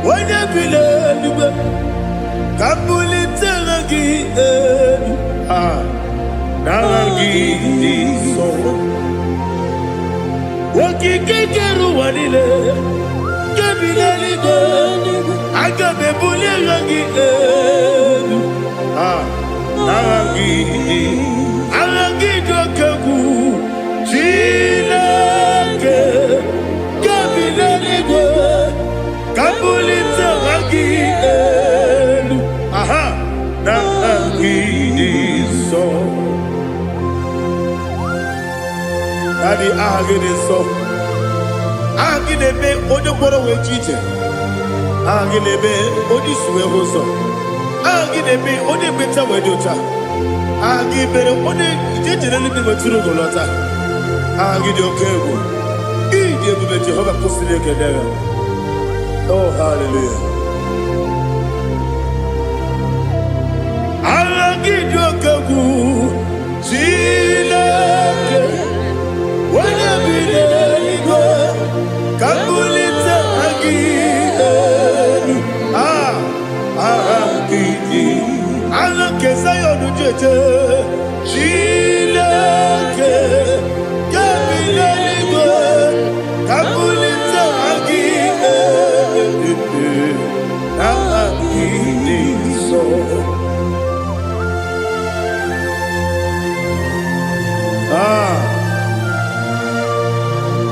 Wanya bilelu Kabuli teragi Naragi so Waki kekeru wanile Kabilali go Agabe buli ragi Naragi Aragi dokagu Chilake Kabilali go Kabuli teragi Naragi so Daddy, agide so. Agide be odo boro we chiche. Agide be odi suwe hoso. Agide be odi beta we dota. Agide be odi chiche le bi maturo golota. Agide okego. Ide be Jehovah kusile kedera. Oh hallelujah. Agide okego. Chilake Wanya bileligo Kabulita agidelu agidi Alake sayonu jeje Chilake Kabileligo Kabulita agidelu agidi so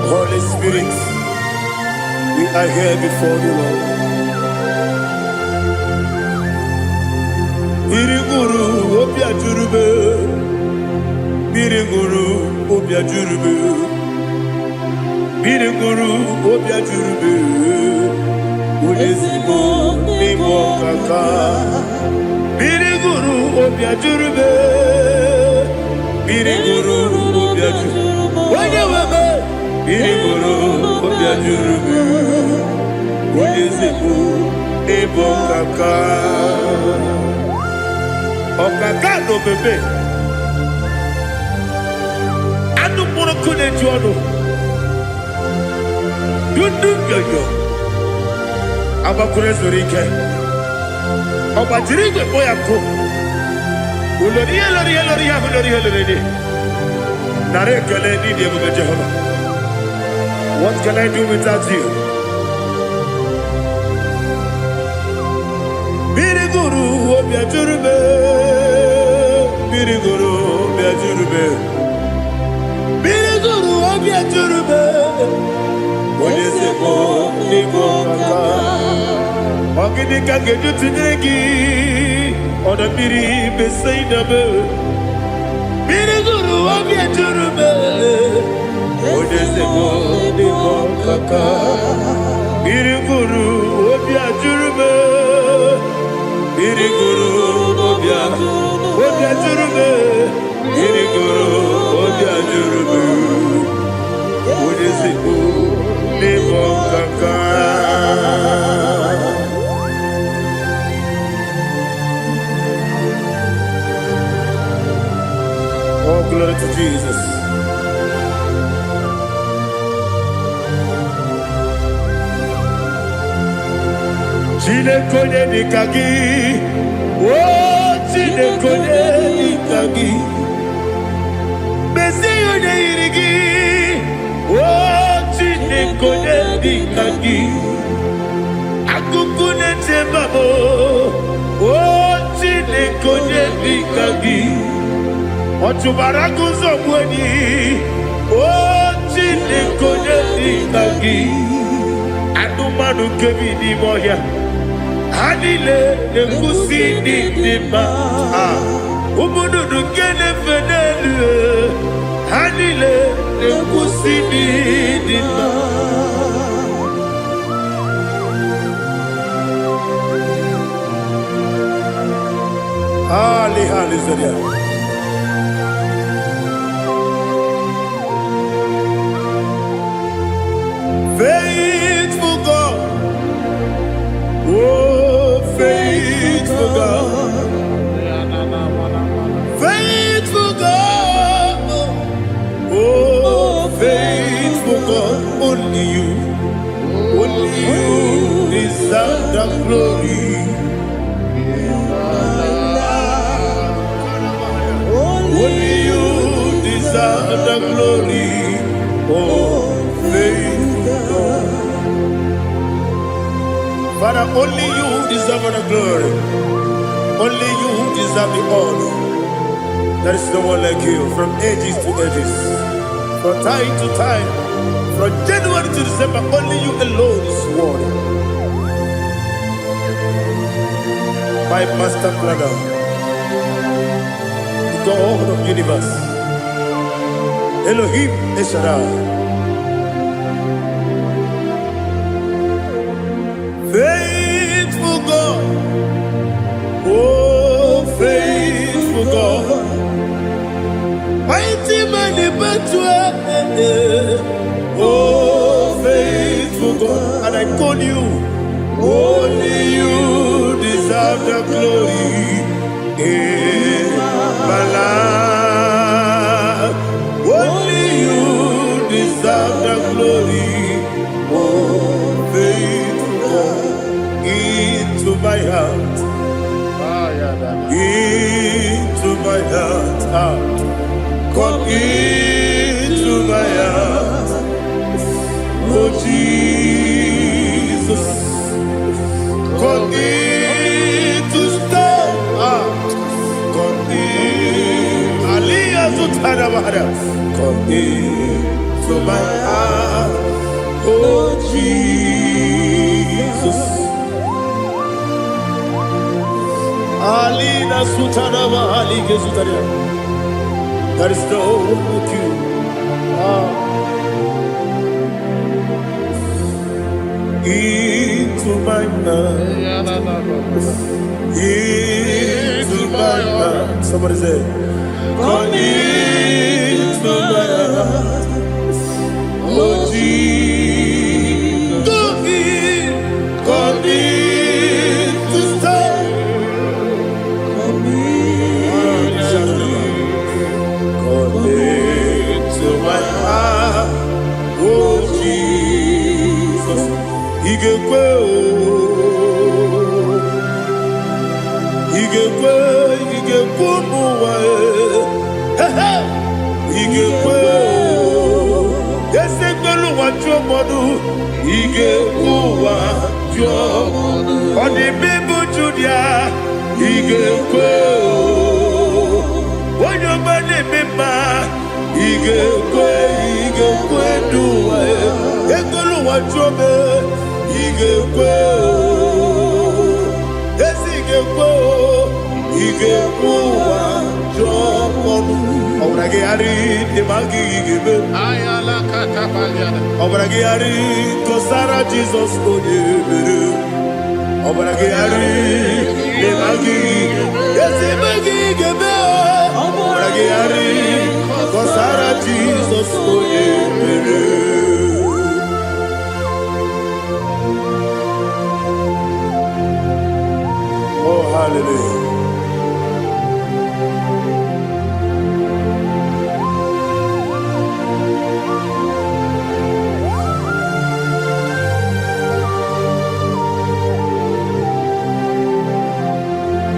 Holy Spirit, we are here before you, Lord. Biriguru obia jurube, Biriguru obia jurube, Biriguru obia jurube, Udesibo nimo kaka, Biriguru obia jurube, Biriguru obia jurube, Wanyawame. Biriguru obia jurube, Udesibo nimo kaka. Okaka no bebe. Anu mono kune jono. Dundu yoyo. Abakure zorike. Obajirige boya ko. Uloriya. Nare kele ni de bebe Jehovah. What can I do without you? Biriguru obia jurube, Biriguru obia jurube, Biriguru obia jurube. Odesibo nimo kaka, ogidi kangeju tinegi, oda biri besaidabe. Biriguru obia jurube, Odesibo nimo kaka, Biriguru obia jurube. Biriguru obia jurube, Biriguru obia jurube, Udesibo nimo kaka. Oh, glory to Jesus. Chinekone nikagi, oh Chinekone nikagi, Mesiyone irigi, oh Chinekone nikagi, Akukune tembabo, oh Chinekone nikagi, Otubaraku zomweni, oh Chinekone nikagi, Anumanu kebini moya. Hanile nekusi nidima Umunudu kene fenelu Hanile nekusi nidima Hali Zaria. Faithful God, oh faithful God, faithful God, oh faithful God, only you deserve. deserve the glory. Only you deserve the glory. Oh, faithful God. Father, only you deserve the glory. Only you deserve the honor. There is no one like you, from ages to ages, from time to time, from January to December. Only you alone is worthy. My master planner, the God of the universe, Elohim Eshadai. Faithful God, oh faithful God, mighty man in battle, oh faithful God, and I call you, only you deserve the glory in my life. Only you deserve the glory, oh faithful God, into my heart, into my heart, come into my heart, oh Jesus, come in to stay, come in, Aliyah to Tanabara, come into my heart, oh Jesus. Alina Sutanaba Alige Sutaria. There is no one like you. Into my heart. Into my heart. Somebody say, come into my heart. Oh Jesus. Come in to stay. To my heart, oh Jesus, He gave Jesus, oh, hallelujah.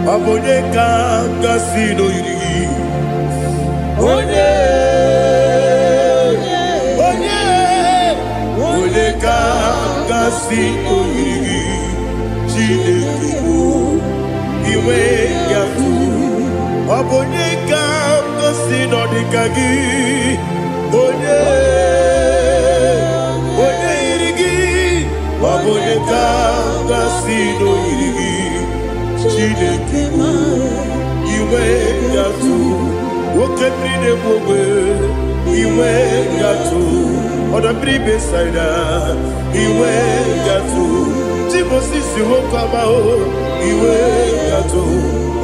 Abone kanga sino yiri, onye kanga sino yiri, Chineke iwe yatu. Abone kanga sino dikagi, onye yiri, abone kanga sino yiri. Chineke iwe yatu, woke bride mwe iwe yatu, oda bribe saida iwe yatu, Timosisi wokama o iwe yatu,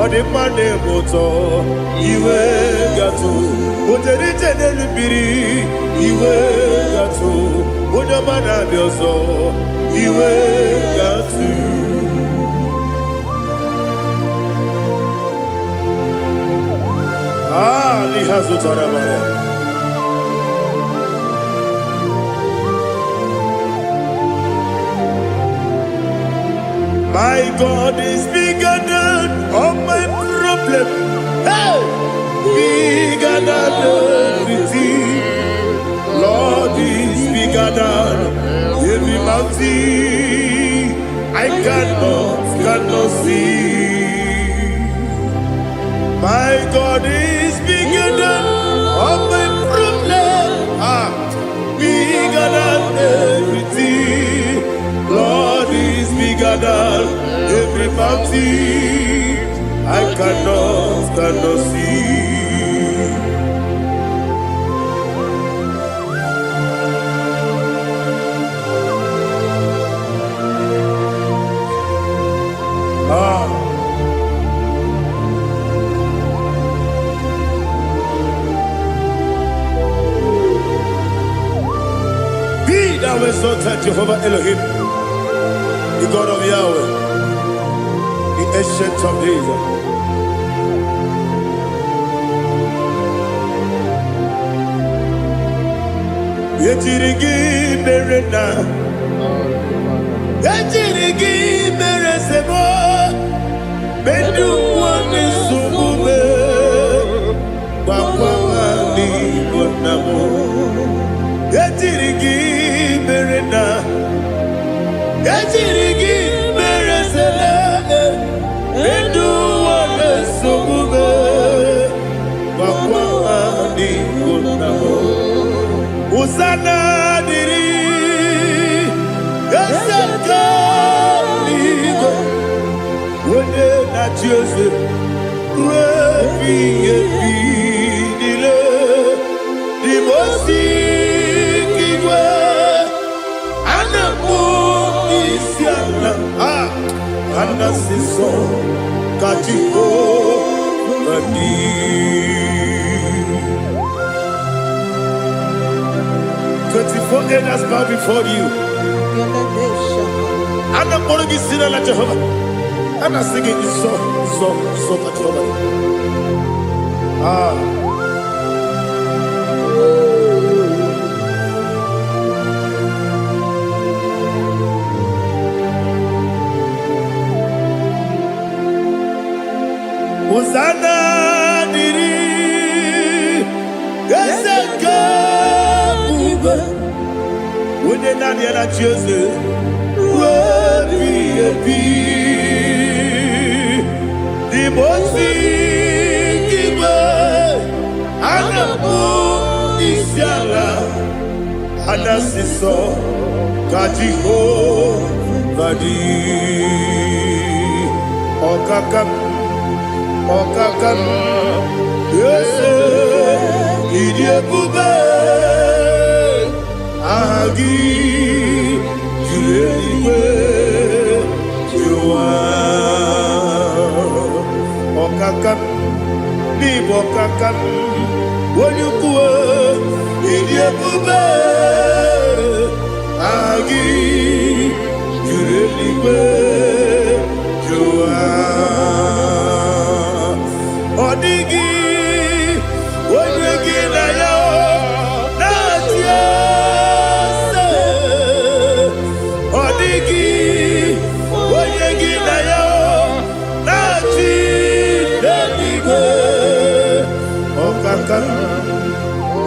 ode mane moto iwe yatu, ode jene lubiri iwe yatu, ode mana bioso iwe yatu. Lihazu Tarabaya. My God is bigger than all my problem. Hey! Bigger than everything. Lord is bigger than every mountain I cannot see. My God is bigger than all my problem. Bigger than everything. Lord is bigger than every mountain I cannot see. Be thou exalted, Jehovah Elohim, the God of Yahweh, the ancient of days. Yetirigi merena, yetirigi meresemo, bedu wani sumube, wakwani wanamo. Yetirigi merena, yetirigi meresele, bedu wani sumube, wakwani wanamo. Usana diri, esaka ligo, wone na Joseph, wepi dile, di mosi kiwe, anamu isiana, anasiso katiko mandi. 24 elders bow before you. And I'm going to be singing like Jehovah. And I'm singing this song like Jehovah. Hosanna diri, Eseka. When they not yet at Jesus, the most giver, and the moon is yalla, and the siso, Kajiho, Vadi, Okakam, yes, Idiot Bube. Agi julewe juwa okakam ni bokakam wonyukwe idiebube agi julewe juwa odigi wonyegi na yo natia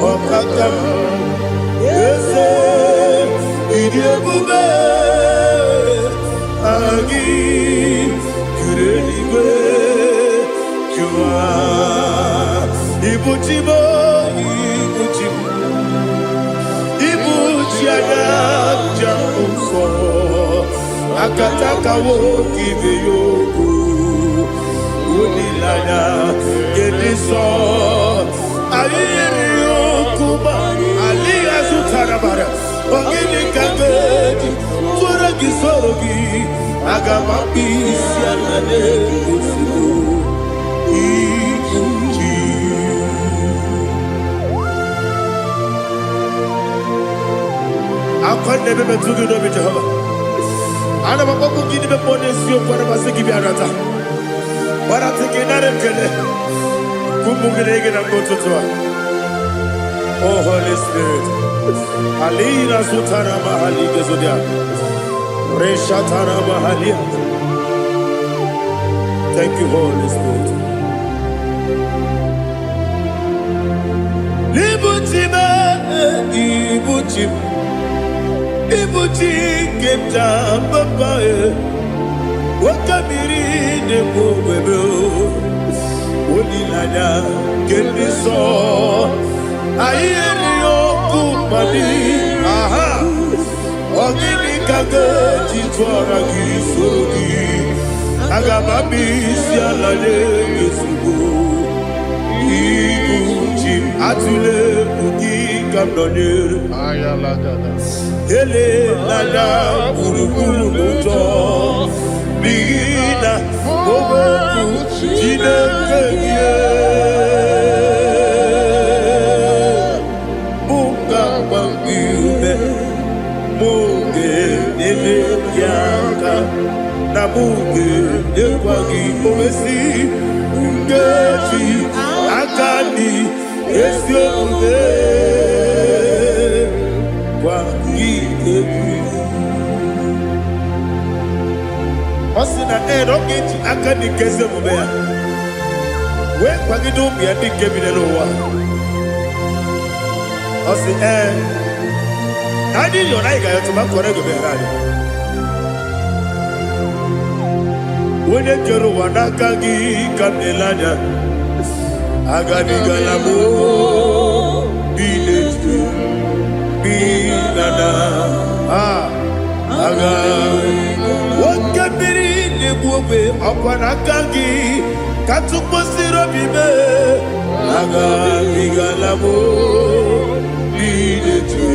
Okakam, yes, Idiabube, Agi, Kureliwe, Jua, Ibuchibo, Ibuchiana, Jamso, Akataka woki veyoku, Unilaya, Gediso, Aliyokuba, Aliya Zutarabara, Ogini Kageti, Turagi Sorogi, Agamapi, Sianade, Ikuji. I can't never do the Jehovah. I never go to give a bonus, you for a Masiki Arata. But I think another killer. Oh, Holy Spirit. Alina Sutara Mahali Gezodia. Reshatara Mahalia. Thank you, Holy Spirit. Ibuchi kemta papa wakamiri de bobebe olilanya kemiso ayeri okupadi aha ogini kage titwara gisogi agamabi sialale yesugo ibuchi atule bugi kamdonir ayala dada ele lada buruburu moto bigina oboku jinekeye munga bangiume munge nene yaka na munge nekwagi omesi ngeji akani esiomune Osina rogeji akani kese mubea. We kwagido biadi kebinelo wa. Osi nadi yona iga yotuma korego berani. Wene kero wanakagi kamelanya. Agani galamo binetu binana aga wakabiri nebuwe akwanakagi katuposiro bibe aga bigalamo binetu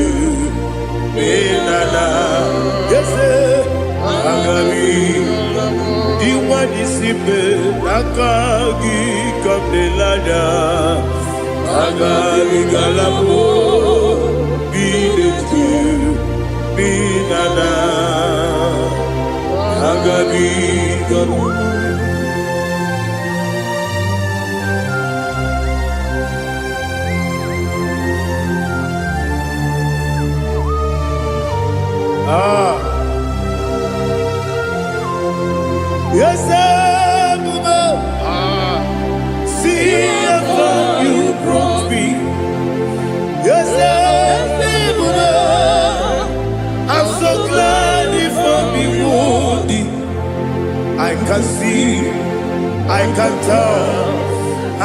binana yese aga diwani sipe nakagi kamelanya aga bigalamo binetu binana aga bigalamo. Yes, see how far you brought me. Yes, I'm so glad if I'm wounded. I can see, I can tell,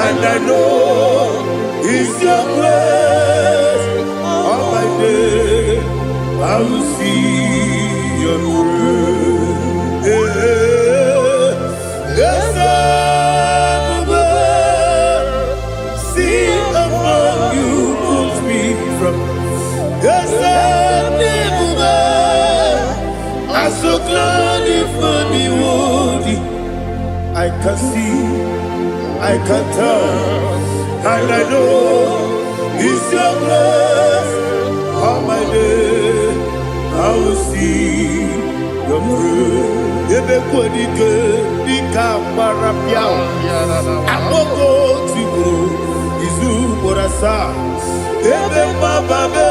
and I know it's your grace. All my day, I will see your grace. Yes, see how far you put me from. Yes, I'm so glad if I'm worthy. I can see, I can tell, and I know it's your grace. All my day, I will see your grace. Ebe kodike dika marapia akoko tibro izu borasa ebe mababe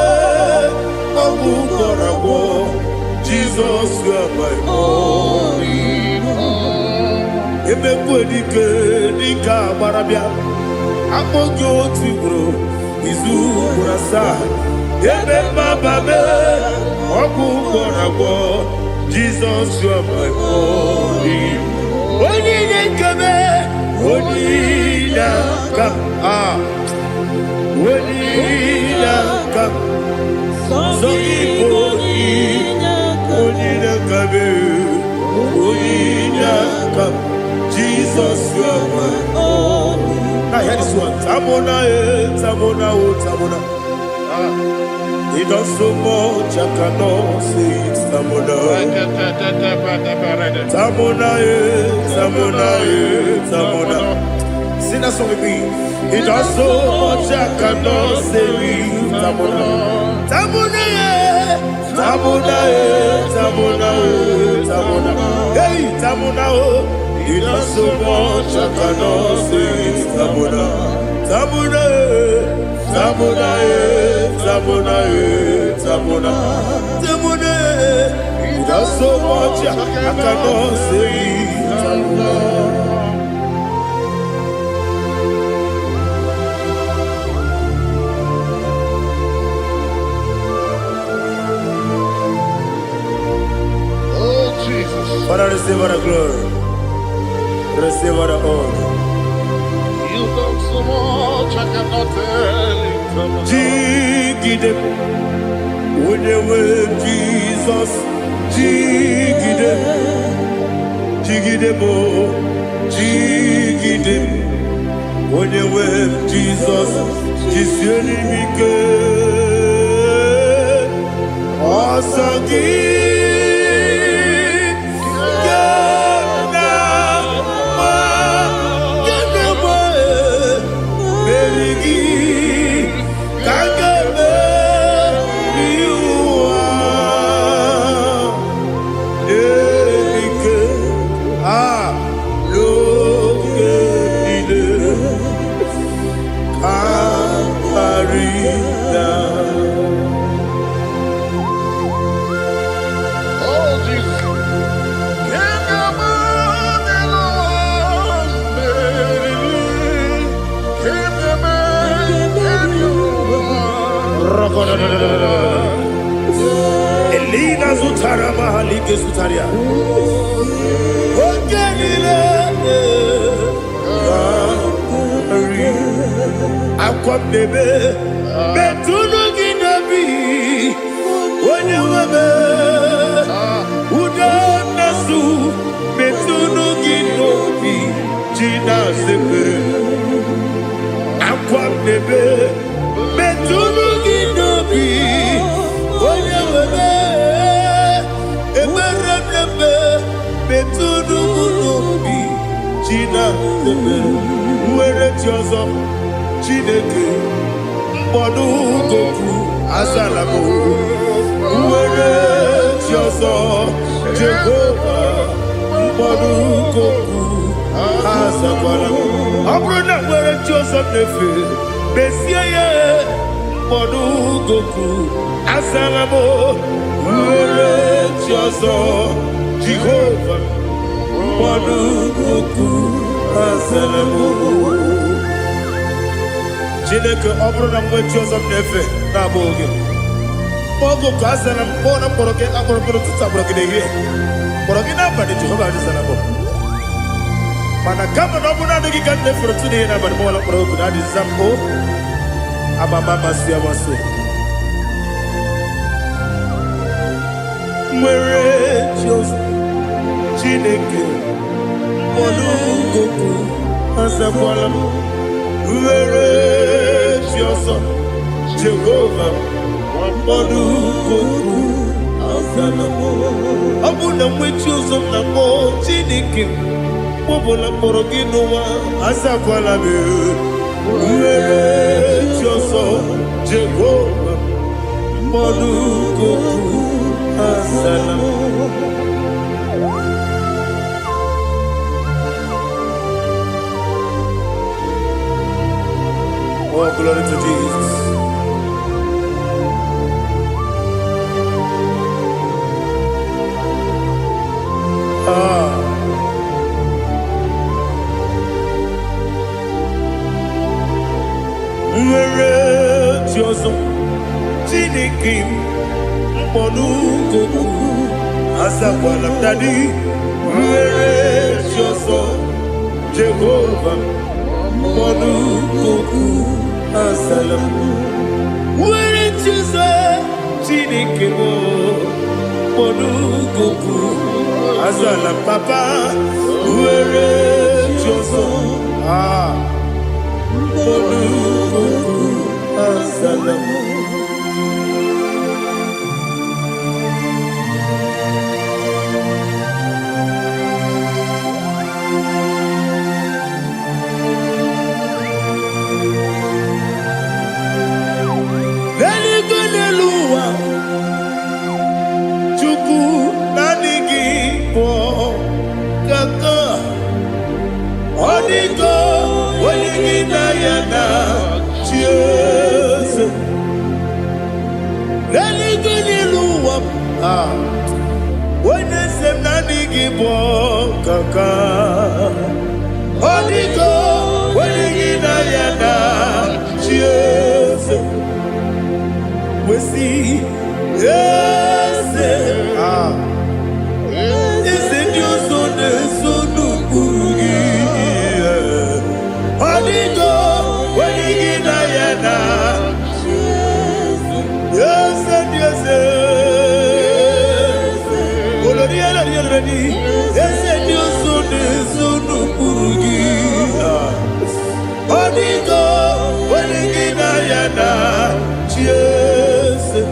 obu korawo Jesus you are my only ebe kodike dika marapia akoko tibro izu borasa ebe mababe obu korawo Jesus, you are my only. Only come, only come, only come. So only come, Jesus, you are my only. Now hear this one. Tamona, tamona, tamona. He does so much, I cannot say it. Tamona, Tamona, Tamona, Tamona. Sing that song with me. He does so much, I cannot say it. Tamona, Tamona, Tamona, Tamona, Tamona. Hey, Tamona, he does so much, I cannot say it. Tamona, Tamona. Tamona, Tamona, Tamona, Tamona. He does so much I cannot say. Tamona. Father, receive all the glory. Receive all the honor. You done so much, I cannot tell it. Jigide, when you were Jesus, Jigide, Jigide bo, Jigide, when you were Jesus, Jisienimike, Asagi. Elina Zutara Mahalike Sutaria. Aqua bebe, Betunu Ginabi, when you were Udanasu, Betunu Ginobi, Gina Sepe. Aqua bebe, Betunu Ginobi, when you were Betunu Ginobi, Gina Sepe. Where it yourself. Chineke mkpọdụ goku azalamo uwere chiọzọ Jehova mkpọdụ goku azakwalamo ọ bụrụ na nwere chiọzọ nefe besie ya mkpọdụ goku azalamo uwere chiọzọ Jehova mkpọdụ goku azalamo Chineke ọ bụrụ na mgbe chi ọzọ m na-efe na-abụ oge ogo ka a zara m kpọọ na mkpọrọ gị akpọrọ mkpọrọ tutu akpọrọ gị n'ehihie kpọrọ gị n'abalị Jehova adịzara m mana kama na ọ bụrụ na adịghị ka m na-efere tụ n'ihe n'abalị mụọla mkpọrọ ogu na adịza m o amama amasị amasị nwere chi ọzọ Chineke mkpọrọ ogu azakwala m Where Jioso Jehova Mpodu Koku Azalamo Abuna Mwechozo Namo Chineke Mwobola Moroginowa Azakwala me Where Jioso Jehova Mpodu Koku Azalamo Oh, glory to Jesus. Nwere Jioso Chineke mkpọdụ goku azakwala m dadi nwere Jioso Jehova mkpọdụ goku Azalamo Where Jioso Chineke mkpọdụ goku Azalam Papa Where Jioso mkpọdụ goku Azalamo When they say nani gibo kaka, Odigo, when you yana, cheers. We see, yes, is it you eze ndị ụzọ na-ezo n'okpuru gị. Ọdịgo onye gị na ya na chi eze.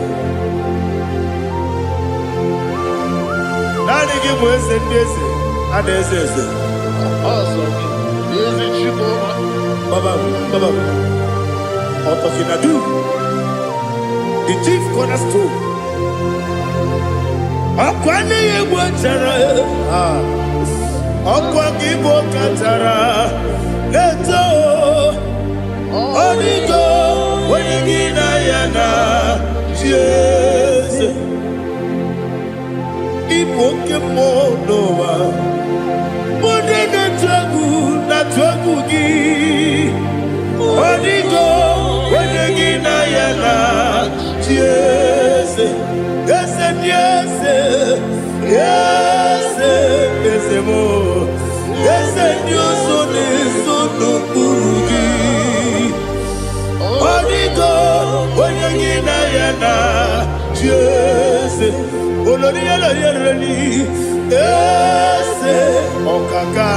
Naanị gị bụ eze ndị eze, a na-eze eze. Baba, Otokinadu, the chief cornerstone. Ọkwa n'ihe gbachara, ọkwa gị bụ katara, leto, ọdịgo, onye gị na ya na chi eze. Ịbụ oke mmụọ n'ụwa, onye na-atụ egwu gị. Ọdịgo, onye gị na ya na chi eze. Eze ndị eze, eze, eze mo, eze ndị ụzọ na-ezo n'okpuru gị. Ọdịgo, onye gị na ya na chi eze. Olori elori, eze ọkaka,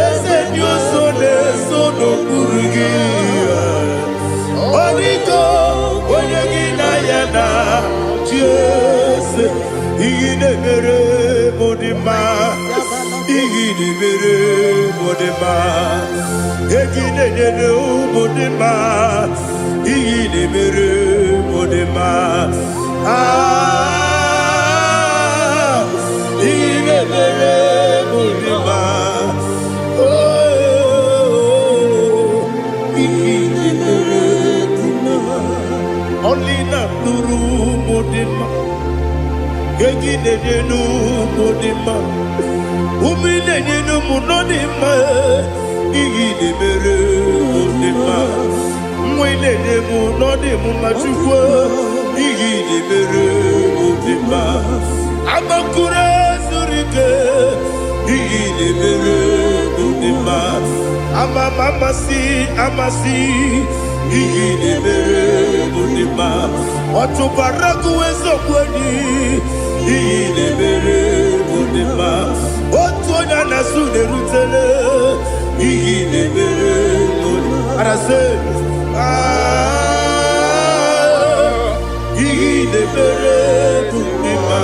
eze ndị ụzọ na-ezo n'okpuru gị. Ọdịgo, onye gị na ya na chi eze. Iyi na-emere m dị mma, iyi na-emere m dị mma, egi na-enyere m dị mma, iyi na-emere m dị mma. Iyi na-emere m dị mma, iyi na-emere m dị mma. Ọlị na-atụrụ m dị mma, egi na-enyenu m dị mma, ume na-enyenu m nọ dị mma, iyi na-emere m dị mma. Nwa na-enye m nọ dị mma, Chukwu, iyi na-emere m dị mma. Agbakụrụ ezuru ike, iyi na-emere m dị mma. Amasị, iyi na-emere m dị mma. Ọtụbara gụwa eziokwu enyi, iyi na-emere m dị mma. Otu onye na-asụ na-erutele, iyi na-emere m dị mma. Arase, iyi na-emere m dị mma.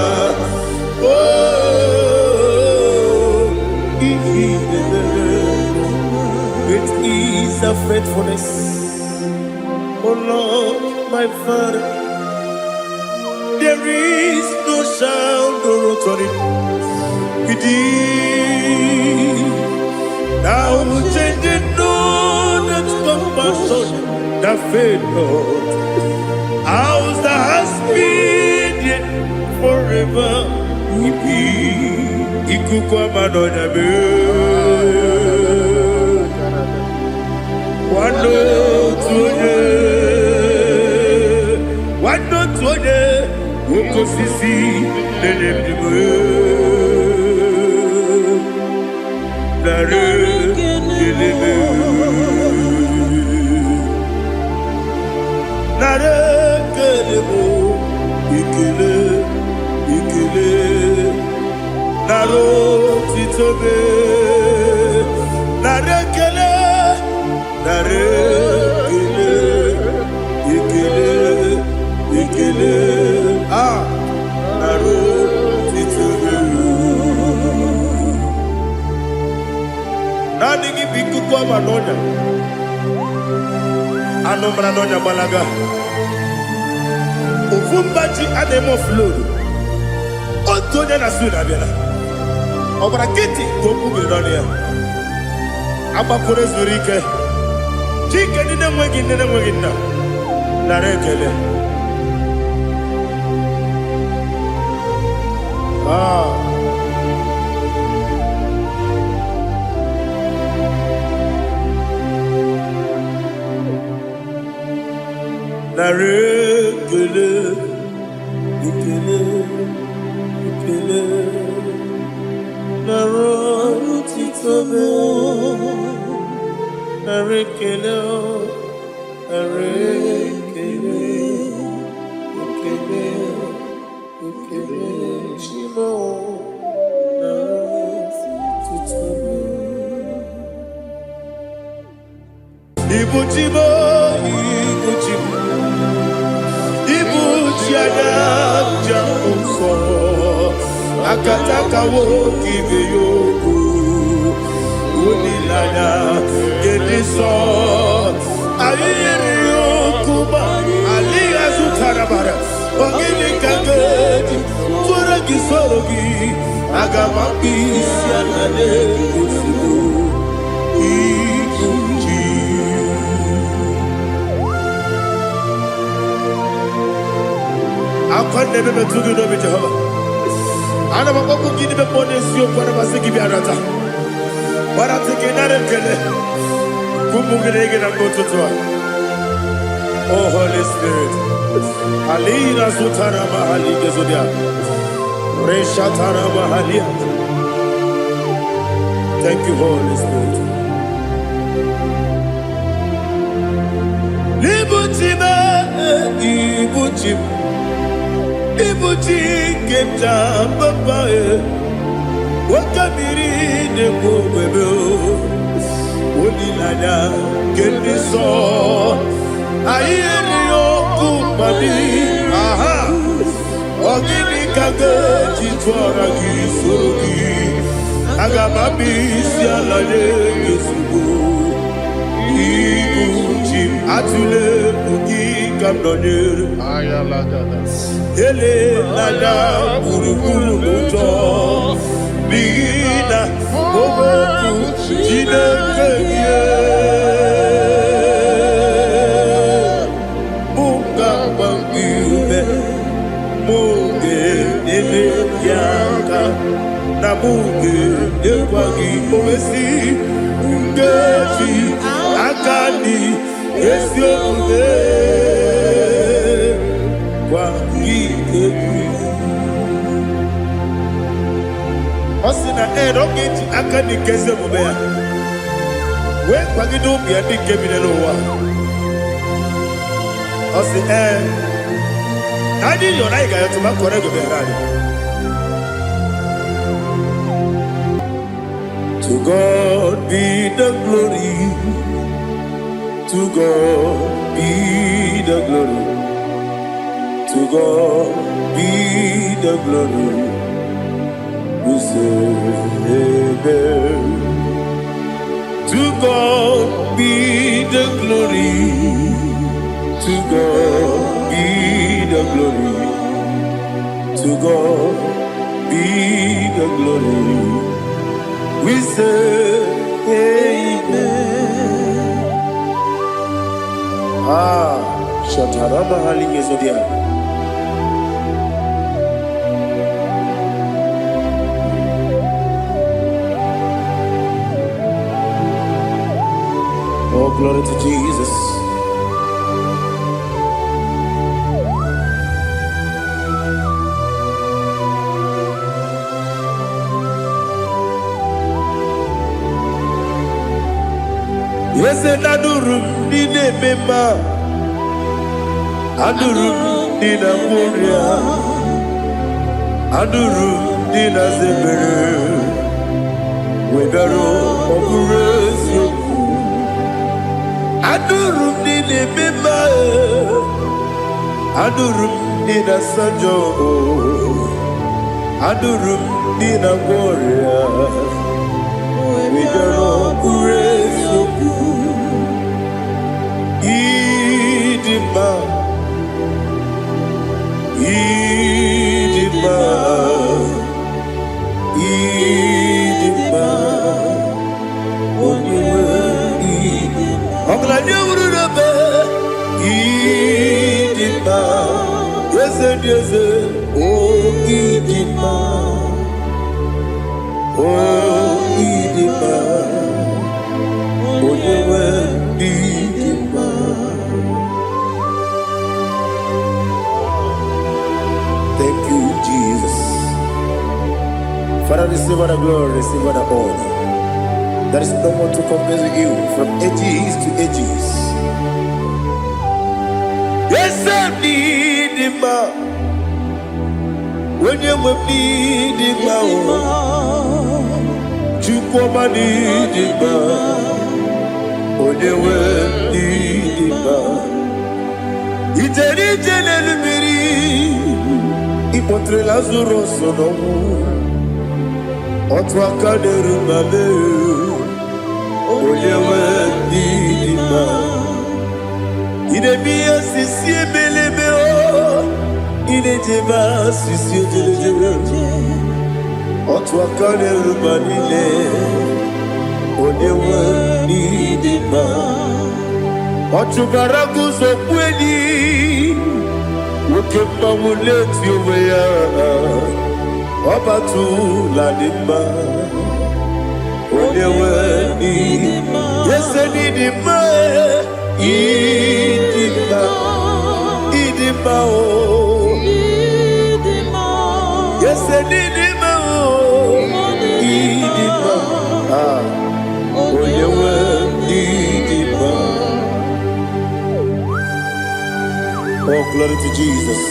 Iyi na-emere m dị mma. Great is thy faithfulness, O Lord, my Father. There is no sound or authority within. Thou changest not that compassion, that faith not. Ours thou hast been yet forever. Ipi ikuku amadonya be. Wando tuye, wando tuye. Ukosisi nenemdiwe nare kelebe nare kelebo ikele naro titobe nare kele ikele naro titobe. Nani gi biku kwa manonya anomra nonya balaga ofumbaji anemo flow otonya na suna bela obra kiti gopu bedonia abakure zurike chike nine mwegi na narekele narekele ikele narotitobe narekele ikele shimo Ibuchimo, Ibuchimo, Ibuchiana, Jamuso, Akataka woki beyoku, Unilana, Gediso, Ayeriokuba, Alia Zutarabara, Ogini Kageti, Turagi Sorogi, Agamapi, Sianade, I can't never be too good of Jehovah. I never go to give a bonus you for a Masiki Biarata. But I take another Kele. Kumugregin and go to Tua. Oh, Holy Spirit. Alina Sutara Mahali Gezodia. Reshatara Mahalia. Thank you, Holy Spirit. Libutime, Ibutim. Ibuti kemta babae wakamiri ne bobebe onilada kendiso ayeri okupadi aha ogini kage titwara kisogi agamabi sialade yesugo ibuti atule bugi kamdonir Ayalagada. Ele nada buruburu moto bigina oboku jinekeye muka bangibe muge ele yaka na muge ekwagi owesi ngeji akani esiode Osina roketi akani keze mubea. We kwagido bi adi kebile lowa. Osi adi yona iga yotuma korego be radi. To God be the glory. To God be the glory. To God be the glory. We say amen. To God be the glory. To God be the glory. To God be the glory. We say amen. Shatarama hali yezodia. Oh, glory to Jesus. Yes, and Adurum Nine Mema Adurum Nina Muria Adurum Nina Zebere Wedaro Operation Adurum Nine Mema Adurum Nina Sanjo Adurum Nina Muria Wedaro Operation Idima, Idima, Idima, I'm glad you would have Idima, yes, oh, Idima, oh, Idima, oh, you were Idima. Thank you, Jesus. Father, receive all the glory, receive all the honor. There is no one to compare with you from ages to ages. Yes, I need him. When you need him, you come and need him. When you need n'idima. Ijeri jene lumiri. Ipotre Lazarus n'ọnwụ. Otu aka n'erumale. Onye nwe n'idima. Idemiya sisi ebelebe o. Idejeba sisi ojelejebe. Otu aka n'erumalile. Onye nwe n'idima. Otu baraguzo kweli. Woke mmanwụ leti onwe ya. Ọbatu ladima. Onye nwe n'idima. Yese n'idima. Idima. Idima o. Yese n'idima o. Idima. Onye nwe n'idima. Oh, glory to Jesus.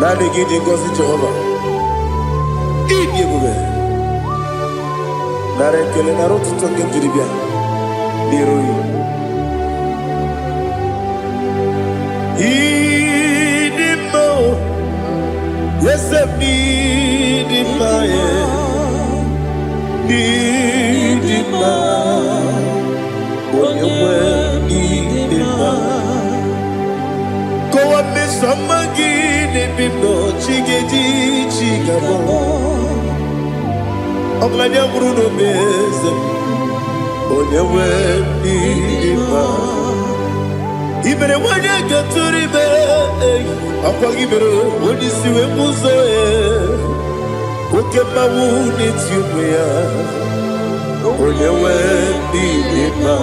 Nani gidi ngozi Jehovah. Ibi ebube. Nare kele na rotu toke njiribia. Niroi. Idimo. Yesem nidima ye. Nidima. Onyewe nidima. Kowa mesomagi. Bimbo chigedi chigabo Oglanya Bruno Beze Onyewe n'idima. Ibere wanya gaturibe Akwa ibere onisiwe muzo Oke mawu n'etiume ya Onyewe n'idima.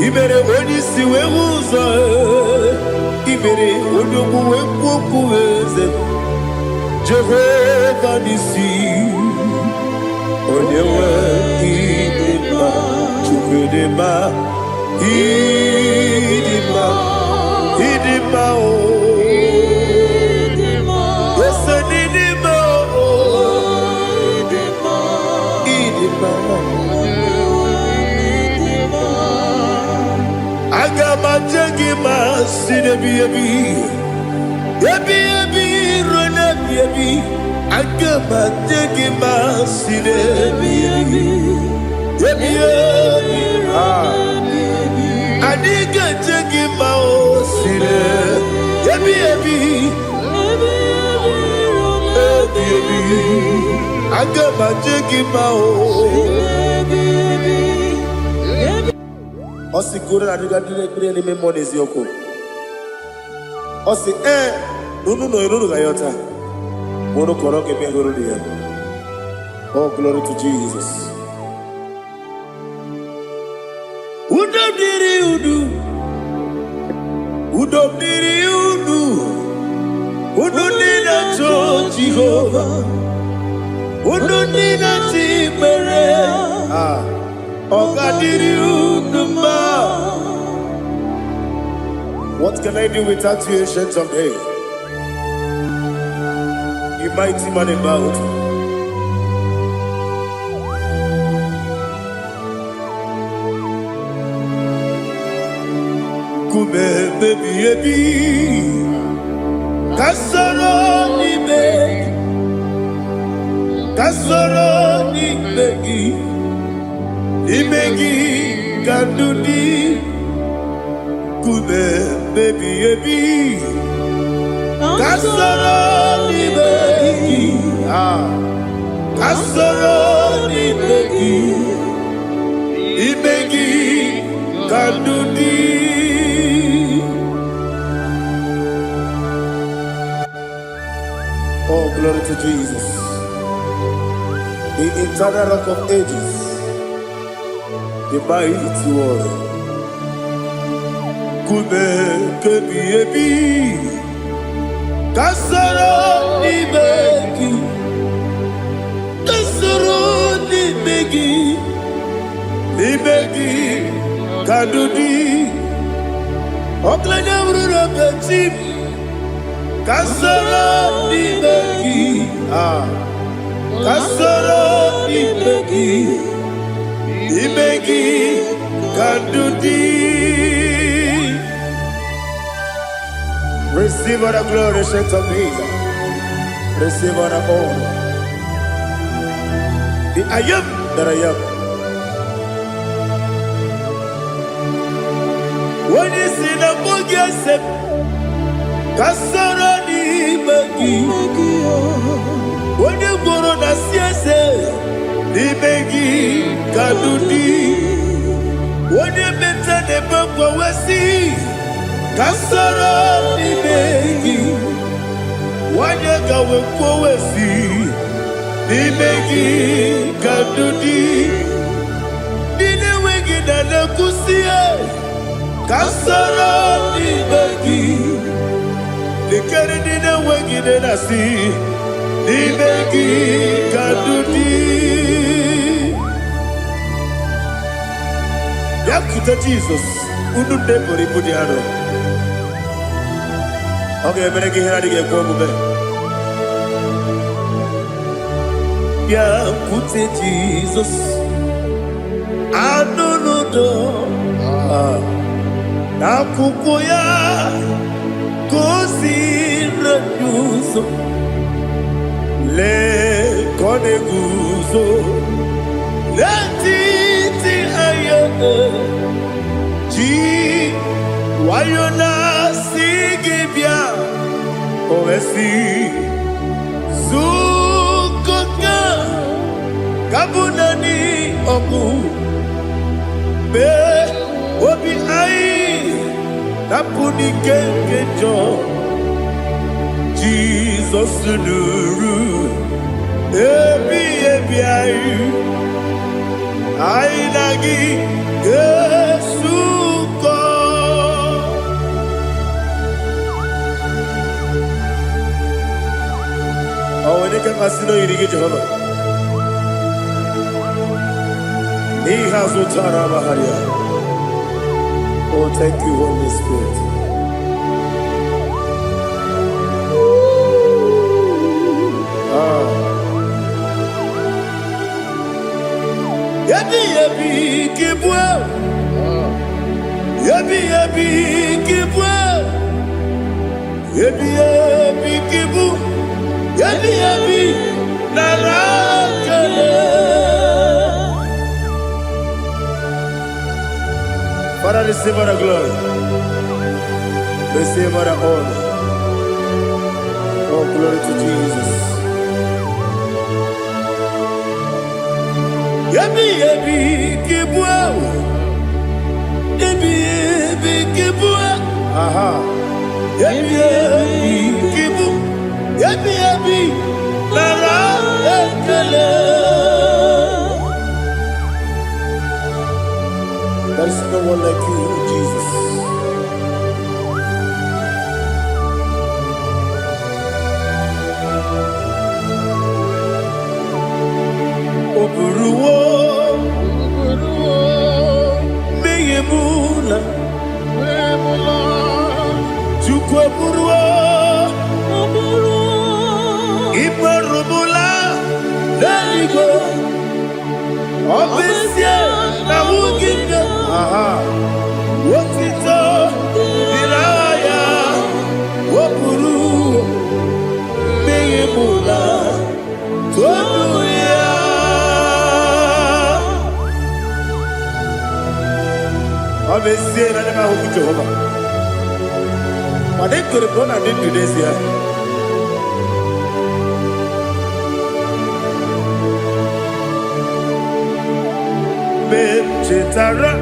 Ibere onisiwe muzo Ibere onyokuwe kukuweze Jehovah nisi Onyewe idima. Chukwudema idima. Idima o. Yese n'idima o. Idima. Agama jengima sinebi ebi. Ebi rona ebi. Agama jengima sinebi ebi. Ebi Adiga jengima o sine. Ebi Agama jengima o. Osi kure na diga dire ni memo nezi oko. Osi nunu gayota. Mono koroke me goro dia. Oh, glory to Jesus. Udom diri udu. Udu nina to Jehovah. Udu nina timere. What can I do without you, ancient of days? You mighty man about. Kume baby Kasoro ni begi Imegi kandudi Kume baby Kasoro ni begi Kasoro ni begi Imegi kandudi. Oh, glory to Jesus, the eternal rock of ages, the mighty one. Kume kebi Kasoro ni begi Kadudi Oklanya urura betim kasara dimegi kasara dimegi kadudi. Receive all the glory, shake of Jesus. Receive all the honor. The I am that I am. When you see the book, you said, Kasara di Magi. When you go on the CSA, di Magi, Kadudi. When you mention the book, we see, Kasara di Magi. When you go we see, di Magi, Kadudi. Di Magi, Dana Kusia. Kasara di Magi. Likere dina wengi dina si Libegi kadudi. Yakuta Jesus Ununde pori pudiano. Okay, mereka hira dige kwa mube. Yakuta Jesus Anunudo Nakukoya Kosi refuso le koneguzo le titi aye ji wayona sigibia ovesi zukoka kabunani oku be obi ai tapuni kengejo Jesus nuru ebi ayu ainagi Yesuko. Oh, ini kan asino irigi Jehovah. He has utara baharia. Oh, thank you, Holy Spirit. Yabi kibwa, yabi kibwa, yabi kibu, yabi narakale. Father, receive our glory, receive our honor. Oh, glory to Jesus. Yabi kibwa, yabi kibwa, aha. Yabi kibu, yabi lara ekele. There is no one like you, Jesus. Oburuwo, meyemula, chukwu oburuwo, imarubula, leligo, obesie na wugide, wotito, diraya, oburuwo, meyemula, toduya. Obviously, I never hope to Jehovah. But they could have gone and did today's year. Chetara,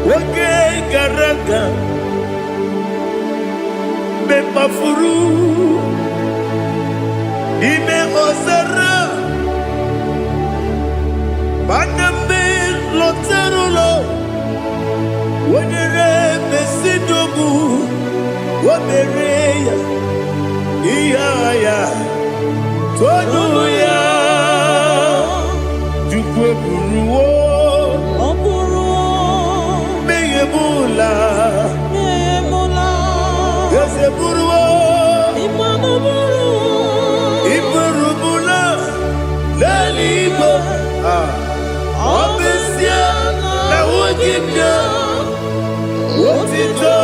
okay, Garaka, Bepafuru, Ime Osara, Banambe, Loterulo, Wenere, Mesidogu, Wamereya, Iaya, Toduya. Buruwo, Mula, Yazeburu, Iburubula, Lalibo, Obesia, Nawagibia, Wotito,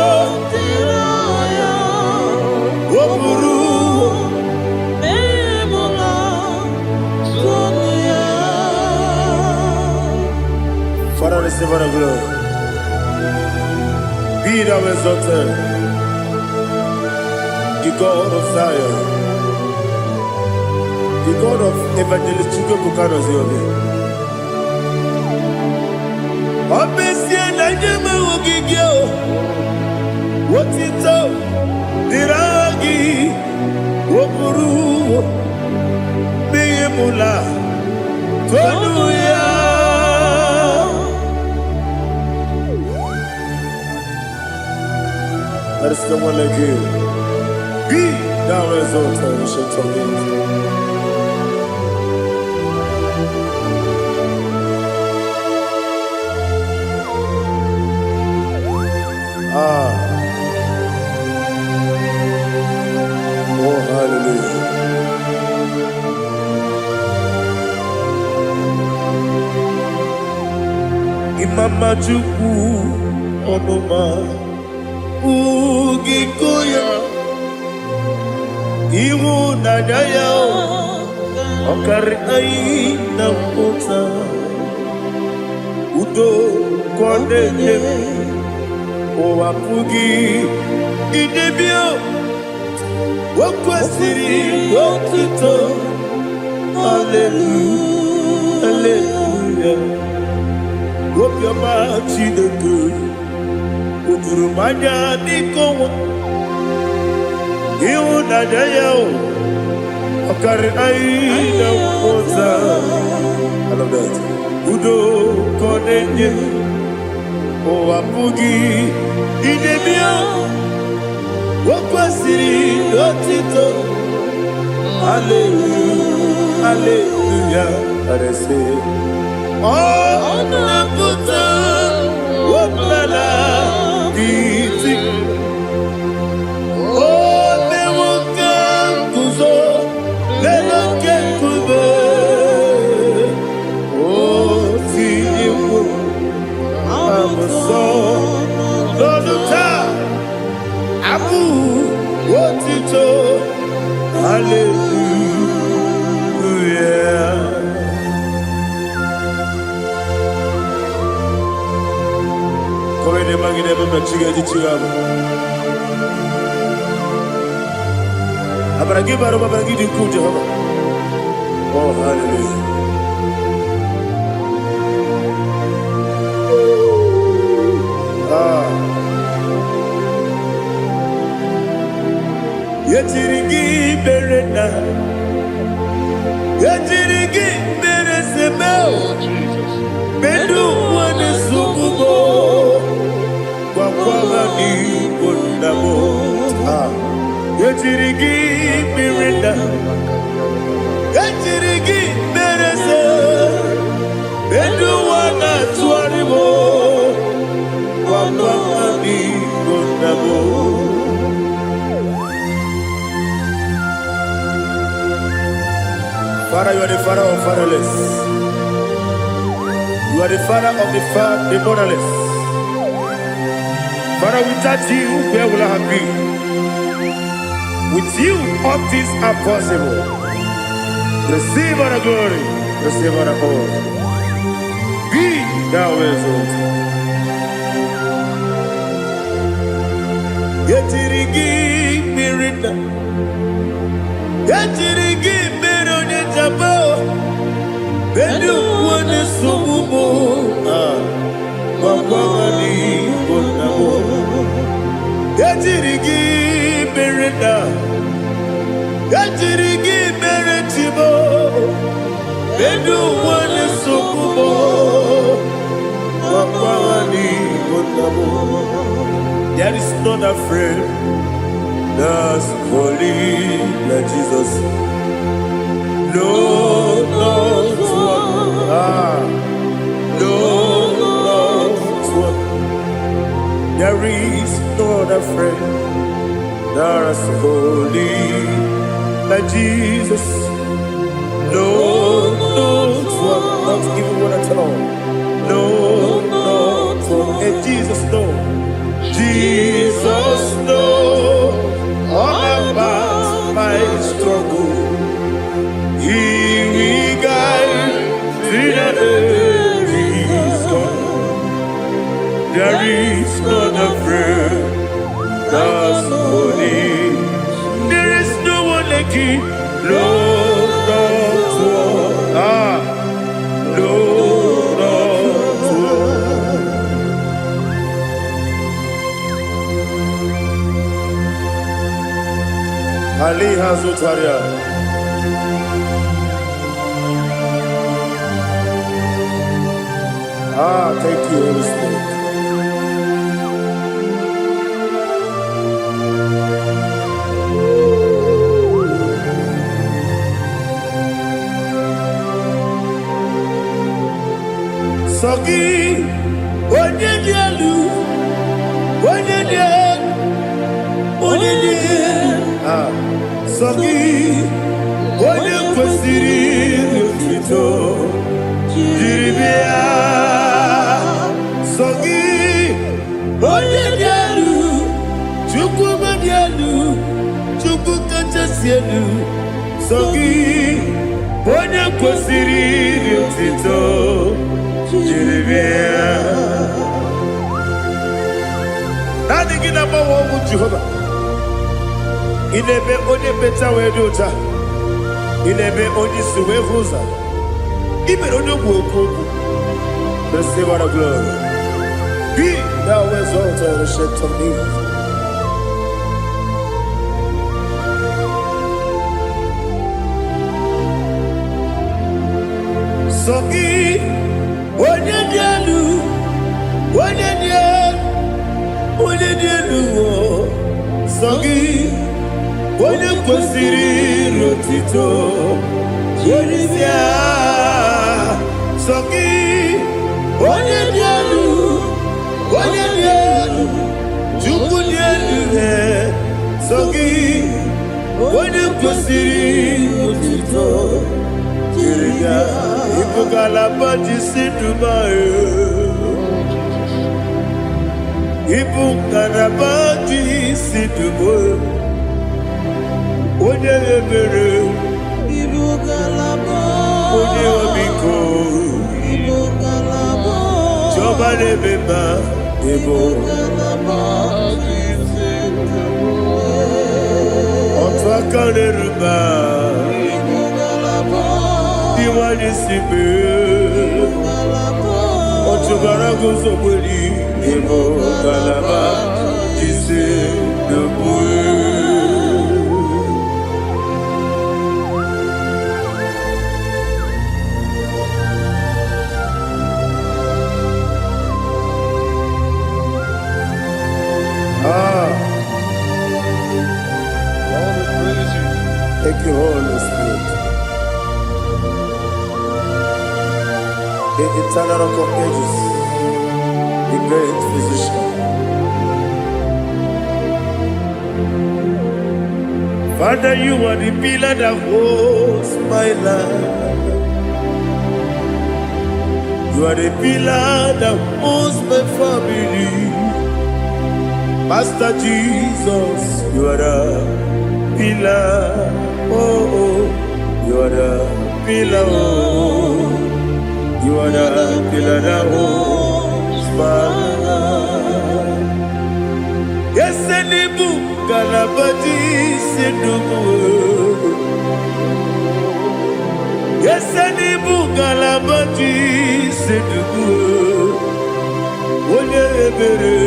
Woburu, Father, receive our glory. Be thou exalted, the God of Zion, the God of Evangelist Chukwu Bukanos Yobe. Obesia na nyama ogigio, wotito, diragi, woburu, beyemula, tonuya. There is no one like you. Be thou exalted, we shall talk it. Oh, hallelujah. Imama Chukwu Onoma Ugikoya Iwu Nadaya Okari Aina Mota Udo Kondene Owapugi Idebio Wakwasiri Wakito Hallelujah Hallelujah Wapyama Chideku Udurumanya Nikowa Iwu Nadaya Okari Aina Mota I love that Udo Kondene Owapugi Idebio Wakwasiri Otito Hallelujah Hallelujah I say Oh Naputa Wapala Diti Oh Newoka Kuzo Lenoke Kube Oh Tiimu Amuso Doduta Abu Wotito Hallelujah Komene magine baba chiga jichiwabo Abaragi baro babaragi diku Jehovah Oh hallelujah Yetirigi berena Yetirigi beresebeo Bedu wane sukubo Kwa ni kundabo Yetirigi berena Yetirigi berese Bedu wana tuaribo Kwa ni kundabo Father, you are the father of fatherless. You are the father of the motherless. Father, without you, where will I have been? With you, all things are possible. Receive our glory, receive our honor. Be thou exalted. Yetirigi mirina, yetirigi mirone jabo, bedu wane sububo, wakwani bonamo. Yetirigi mirina, yetirigi miretibo, bedu wane sububo, wakwani bonamo. There is none afraid that's holy like Jesus. No, not one. No, not one. There is no other friend that is holy like Jesus. No, not even one at all. No, not one. And Jesus, no. Jesus, no. All about my struggle. He will guide me to the is gone. There is not a friend that's holy. There is no one like you. No, not one. No, not one. Ali Hazutaria. Thank you, Holy Spirit. Sogi, onye dielu, onye dielu. Sogi, onye kwesịrị otuto, jiri bịa. Sogi, onye dielu, Chukwu dielu, Chukwu kachasị elu. Sogi, onye kwesịrị otuto. Nani gina mawa omu Jehova. Inebe onye beta wedi ota. Inebe onye suwe huza. Ibe onye woku. Receive our glory. Be thou exalted and shed on me. Sogi. Onye dielu, Sogi, onye kwesịrị otito, jiri bịa. Sogi, onye dielu, Chukwu dielu. Sogi, onye kwesịrị otito, jiri bịa. Ibugalaba jisidumae. Ibugalaba jisidumae. Onye ebere. Ibugalaba. Onye obiko. Ibugalaba. Jọba lebeba. Ibugalaba jisidumae. Otu aka n'eruba. Iwani sibe, otubara guzobuli, imo galaba, jise debue. Thank you, Holy Spirit. The eternal rock of ages, the great physician. Father, you are the pillar that holds my life. You are the pillar that holds my family. Master Jesus, you are the pillar. Oh, you are the pillar. Oh. You are the pillar that holds my life. Yes, Enibu Galabadi Sidumu. Yes, Enibu Galabadi Sidumu. Onye ebere,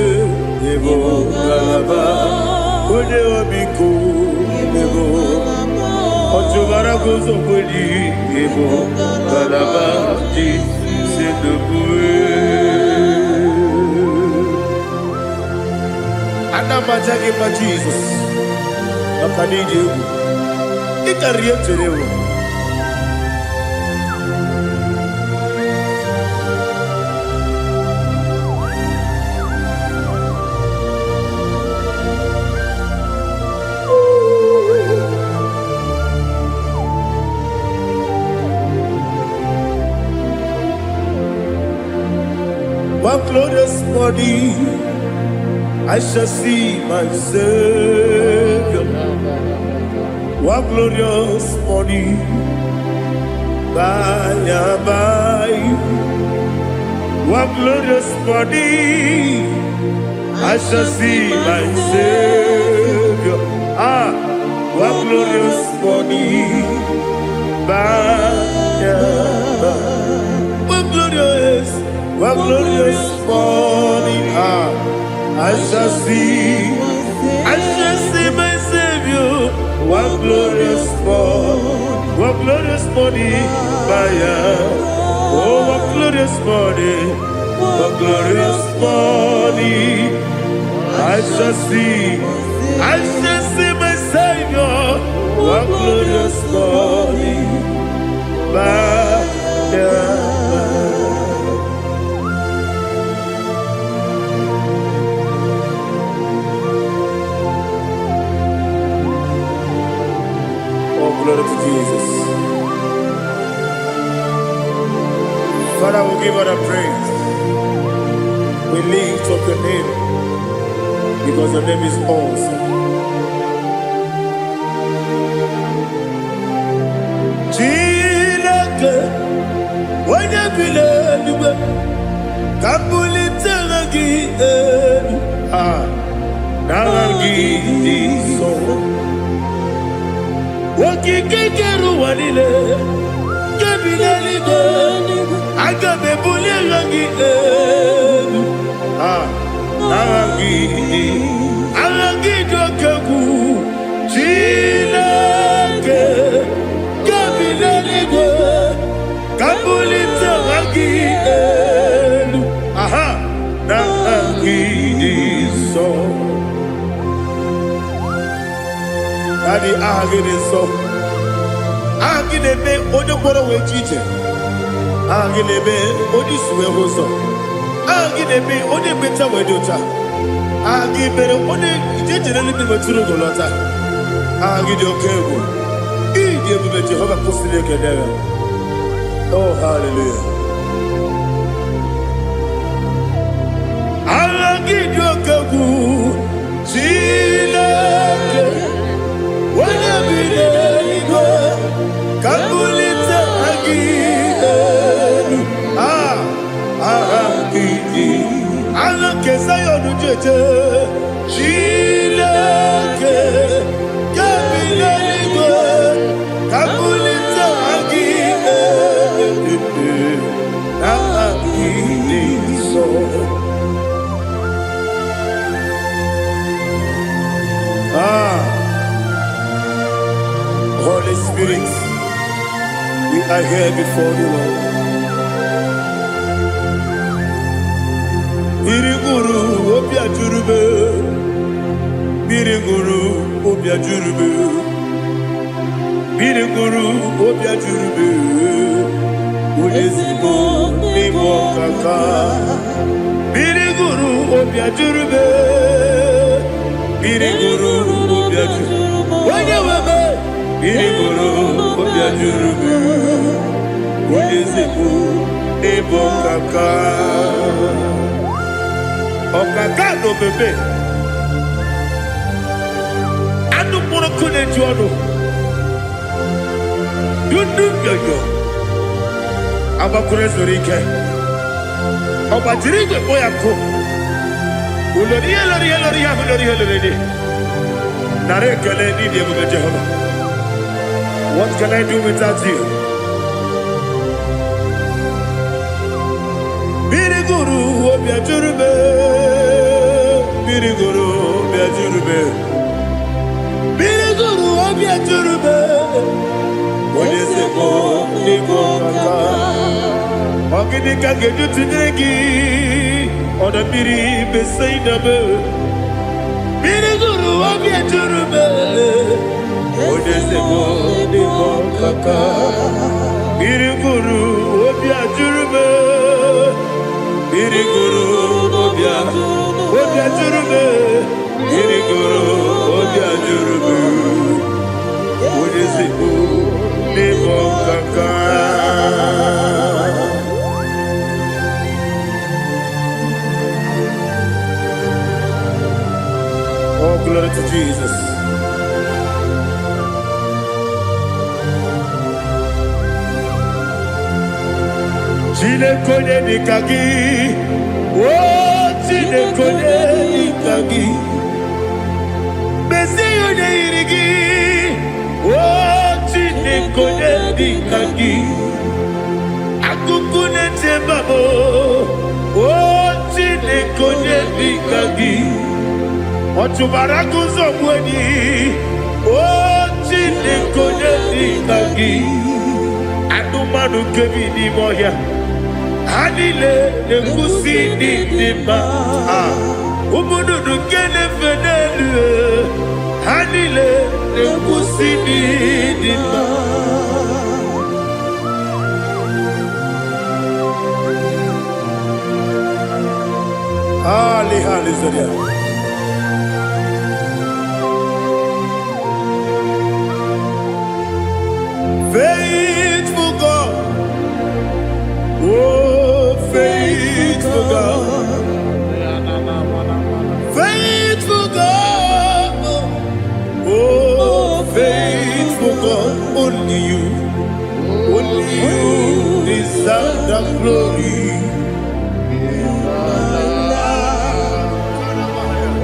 Ebo Galaba. Onye obiko, Ebo. Otubara gozobodi, Ebo Galaba. Anamajagi ma Jesus, Makanidi, Ikariyeterewo. One glorious body, I shall see my Savior. One glorious body, by and by. One glorious body, I shall see my Savior. One glorious body, by and by. One glorious body, I shall see my Savior. One glorious body, by oh, one glorious body, I shall see my Savior. One glorious body, by glory to Jesus. Father, we give all the praise. We lift up your name because your name is awesome. Chilake, when you believe, Kabuli Telagi, Nagi, so. Wakikeru walile Kebinali gani Agabe bule langi Alangi dokagu Chilake Kebinali gani Kabuli tangi Nangi so Daddy, agide so. Agide be ojo boro we chiche. Agide be oji suwe hoso. Agide be oji beta we dota. Agide be oji ijejere libi meturu golota. Agide okego. Ije bube Jehovah kusile kedera. Oh, hallelujah. Agide okego. Chilake. Kabulita agidelu agidi alake sayonu jeje Chilake kabileligo kabulita agidelu agidi so. Holy Spirit, we are here before you, Lord. Biriguru obia jurube, Biriguru obia jurube, Biriguru obia jurube, Udesibo nibo kaka, Biriguru obia jurube, Biriguru obia jurube, Wanyawame. Biriguru obia jurube, Udesibo nibo kaka. Okaka no bebe anu mono kone jono dundu yoyo abakure zorike obatirige boyako ulori nare kele ni de bebe Jehovah. What can I do without you? Biriguru obia jurube, Biriguru obia jurube, Biriguru obia jurube, Odesibo nibo kaka. Ogini kageju tunegi, oda biri besainabe. Biriguru obia jurube, Odesibo nibo kaka. Biriguru obia jurube. Biriguru obia jurube, Biriguru obia jurube, Udesibo nibo kaka. glory to Jesus. Chinekone nikagi, oh Chinekone nikagi, Messiah irigi, oh Chinekone nikagi, Akukune tebabo, oh Chinekone nikagi, Otubarakuzo mweni, oh Chinekone nikagi, Adumanu kebi ni moya. Hanile ne kusini nima, umudu kene fenelu. Hanile ne kusini nima. Hallelujah. Faithful God, oh faithful God, faithful God, oh faithful God, only you deserve the glory.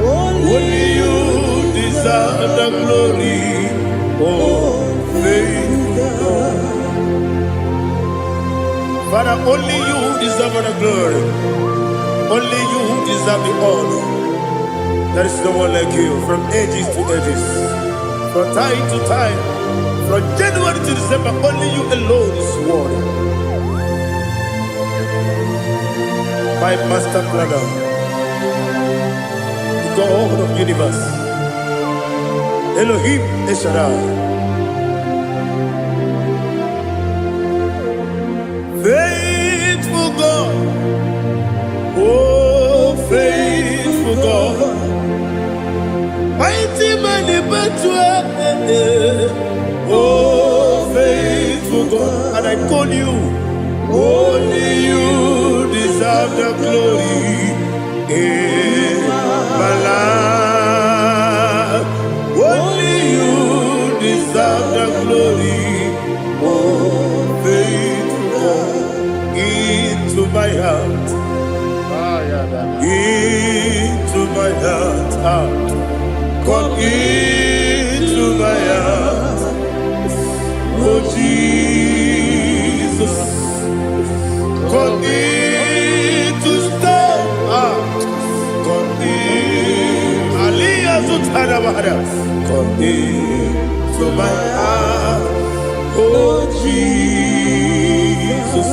Only you deserve the glory, oh faithful God. Father, only you deserve the glory. Only you deserve the honor. There is no one like you from ages to ages, from time to time, from January to December. Only you alone is worthy. My master brother, the God of the universe, Elohim Eshadai. Faithful God, oh faithful God, mighty man in battle, oh faithful God, and I call you, only you deserve the glory in my life, only you deserve the glory, oh faithful into my heart, into my heart, come into my heart, oh Jesus, come in to stay, come in, Aliyah Zutanabara, come into my heart, oh Jesus.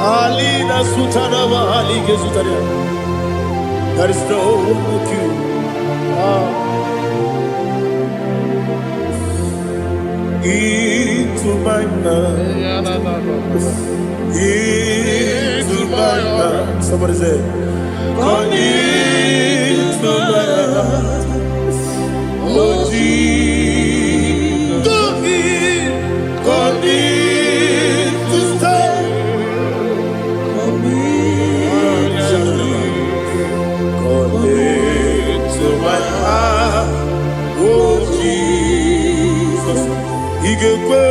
Alina Sutanava Ali Gezutaria. There is no one like you. Into my heart. Into my heart. Somebody say, come into my heart. Oh Jesus. Come in to stay. To my heart, oh Jesus, Igekwe,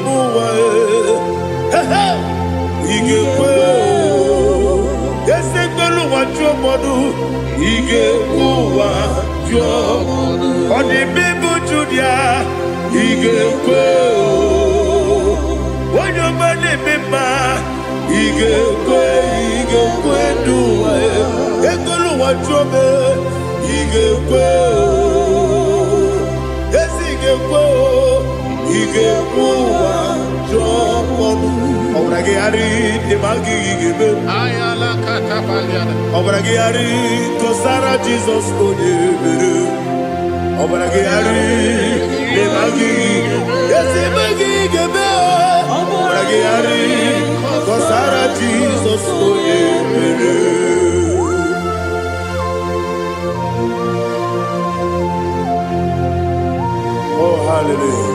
muwa, Igekwe, yese tolu wajomodu, Igekwe wajomodu, odi bibu judia, Igekwe, wanyomane mema. Igekwe duwa, ekolu wajobe, Igekwe, esi Igekwe wajobe. Obrage ari demagi igebe. Ayala katapaliana. Obrage ari kosara Jesus odebere. Obrage ari demagi esi magi igebe. Obrage ari kosara Jesus odebere. Oh hallelujah.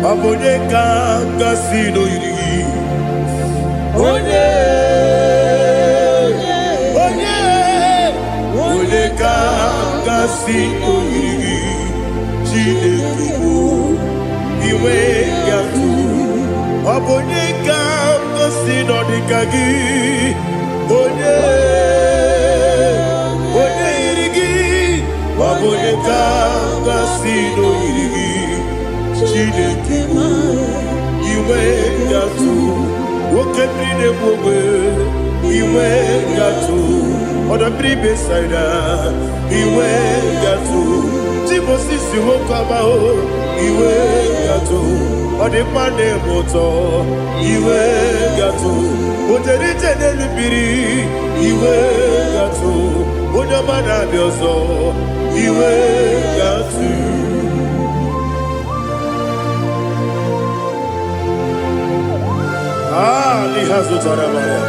Abonye kanga sino yiri. Onye kanga sino yiri. Chineke iwe yatu. Abonye kanga sino dikagi. Onye yirigi. Abonye kanga sino yirigi. Chineke iwe yatu. Wokebrine mwobe iwe yatu. Oda bribe saida iwe yatu. Timosisi wokama o iwe yatu. Ode mane moto iwe yatu. Oderite nelibiri iwe yatu. Oda mana biozo iwe yatu. Lihazu tarabaya.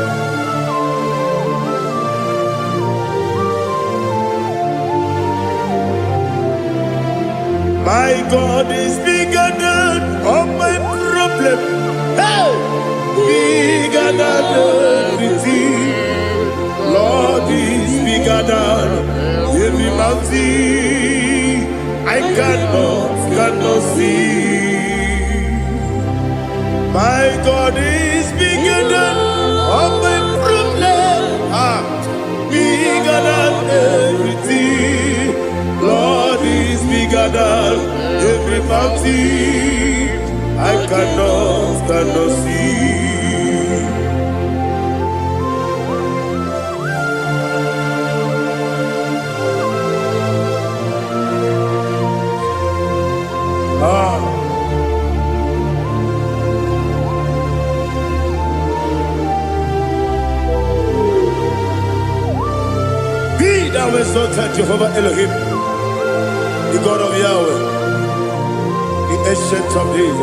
My God is bigger than all my problem. Hey, bigger than everything. Lord is bigger than every mountain I cannot see. My God is bigger than all my problem. Bigger than everything. Lord is bigger than every mountain I cannot see. Thou exalted Jehovah Elohim, the God of Yahweh, the ancient of days.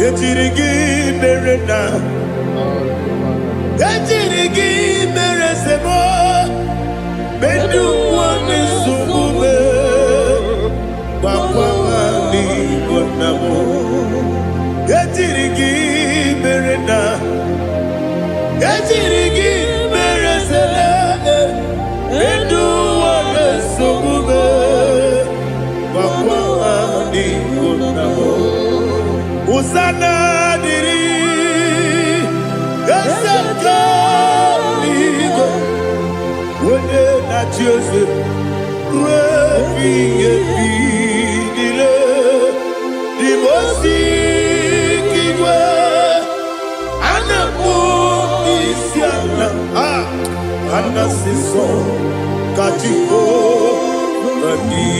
Yetirigi merena, yetirigi meresemo, bedu wani sumume, bakwa wani bonamo. Yetirigi merena, yetirigi meresele, bedu wani sumume, bakwa wani bonamo. Usana diri, yasaka ligo, wone na Jose, wepi dile, dimosi kigwe, anamu isiana, anasiso kachiko kadi.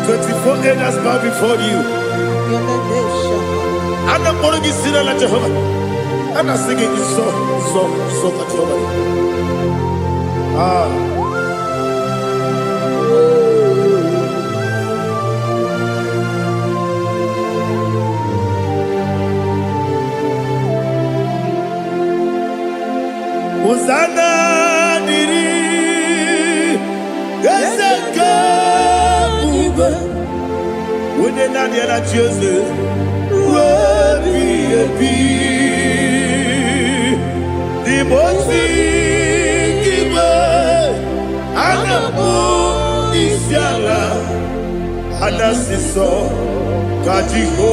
24 elders bow before you. And I'm going to be singing like Jehovah. And I'm singing this song like Jehovah. Hosanna diri, Yeseka. When they not yet at Jose, the Mosi Kiba, Anapo Isiala, Anasiso, Kajiko,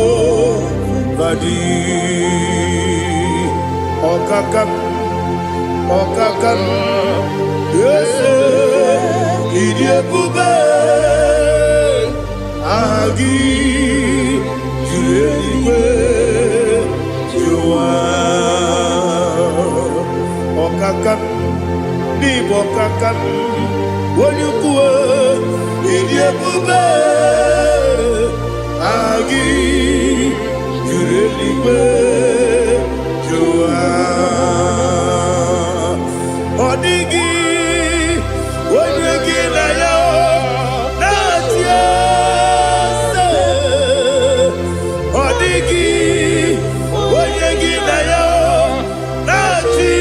Badi, Okakam, yes, Idiakube. Agi juliwe juwa okakam ni bokakam wonyukwe idiekube agi juliwe juwa odigi wonyegi na yo natia Odigi, Oyegi na yo, Nachi.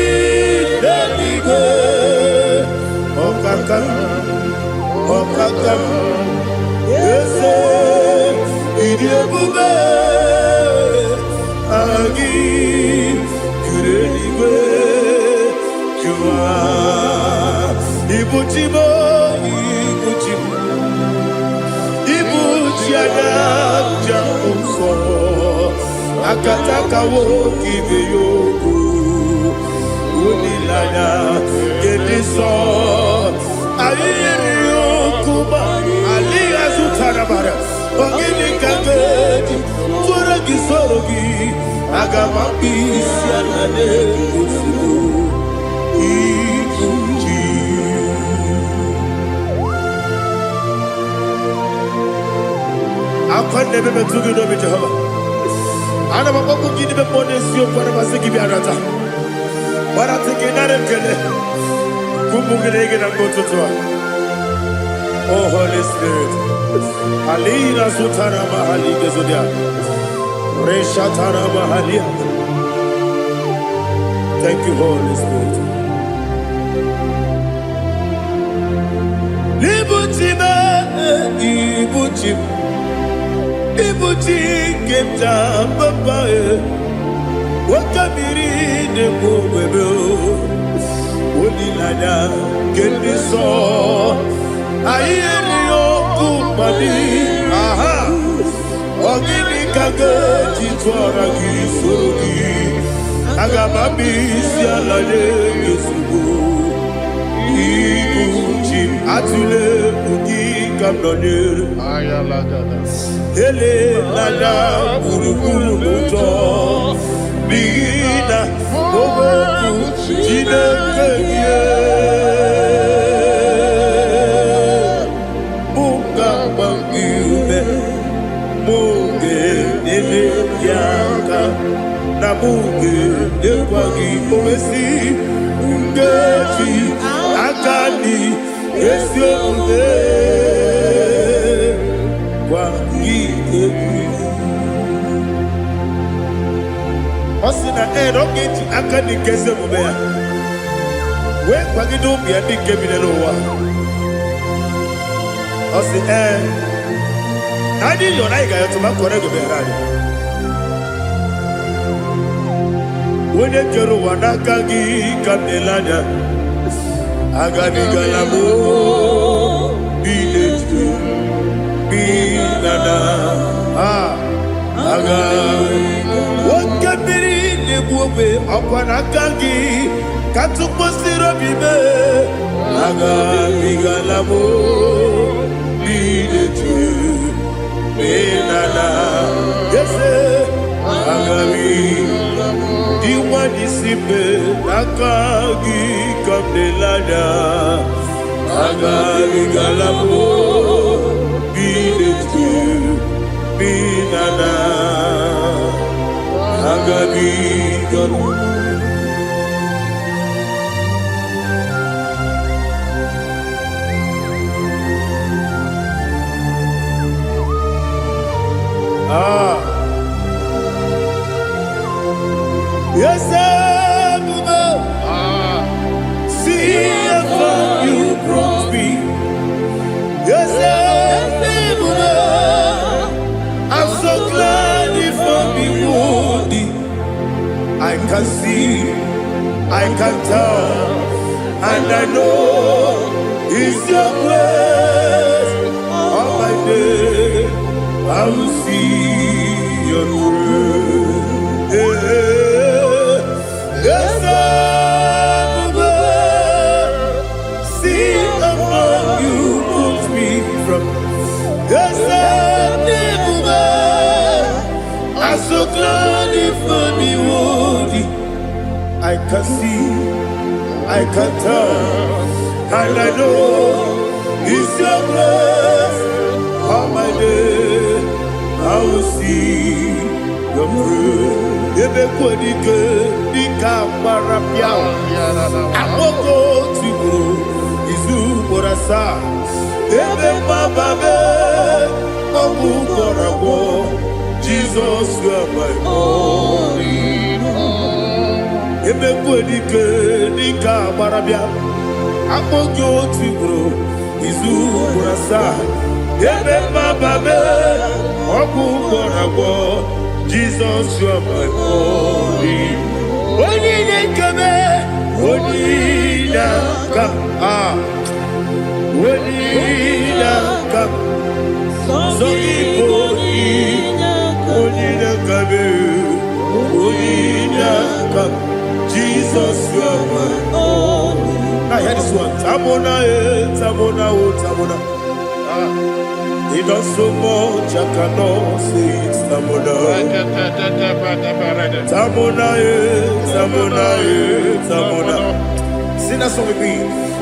ese idiebube agi kureniwe jua ibuchibo ibuchiana jamuso akataka wo kibeyoku unilana gediso ayiriyokuba aliazutarabara ogini kagedi tura gisorogi agamabisi anane kusibu ibuchi akwande bebe tugi no bijahaba ana babu gidi be monesio para basiki bi arata para tekenare kele kumugirege na gototoa. Oh Holy Spirit, Alina Sutara Mahali Gezodia, Reshatara Mahalia. Thank you, Holy Spirit. Libutima, Ibuchim, Ibuchim, Kemta, Papa, Wakamiri, the Bobebo, Unilada, Kendiso. Ayeri okupali, aha, ogini kage jitwara kisorogi, agamabi sialade yesugo, ibuchi atule ugi kamdonere, ele lada buruburu muto, bigina oboku jinekeye. Na munge ekwagi omesi ungeji akani esi omude kwagi ebi osina erogeji akani kese mubea we kwagi do bia di kebinelo wa osi nadi yona iga yotuma kore go berani wene kero wanakagi kanelanya agani galamo biletu bilana aga wakabiri nebuwe akwanakagi katukosiro bibe agani galamo biletu bilana yese agami Iwanisipe akagi kamdelada agami galabo biletu binana agami galabo Yes, see how you brought me. Yes, I'm so glad you found me worthy. I can see, I can tell, and I know it's your grace. All my day, I will see your grace. Yes, see how you moved me from. Yes, I'm so glad you found me worthy. I can see, I can tell, and I know it's your grace. All my day, I will see your grace. Ebe kodike dika marapiao Amoko tiburo izu borasa Ebe mababe Obu borabo Jesus you are my only home Ebe kodike dika marapiao Amoko tiburo izu burasa ebe bababe ọgwụ gbọrọgbọ Jesus you are my holy onye na-ekebe onye na-aka onye na-aka sọ ibo onye na-akabe onye na-aka Jesus you are my holy. Now hear this one. Tamona, Tamona, oh Tamona. He does so much I cannot say it. Tamona, Tamona, Tamona, Tamona. Sing that song with me.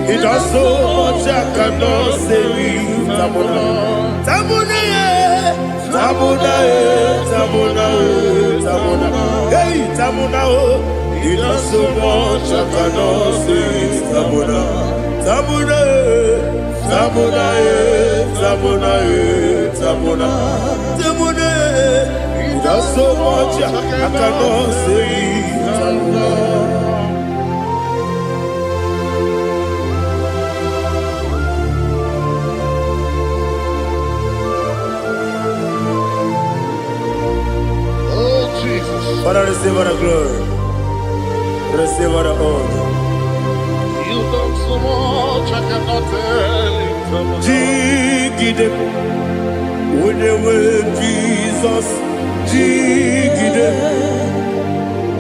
He does so much I cannot say it. Tamona, Tamona, Tamona, Tamona, Tamona. Hey, Tamona, oh. He does so much I cannot say it. Tamona, Tamona, Tamona, Tamona, Tamona, Tamona. He does so much I cannot say it. Tamona. Oh, Jesus. Father, receive all the glory. Receive all the honor. You done so much I cannot tell it. Jigide, when you were Jesus, Jigide,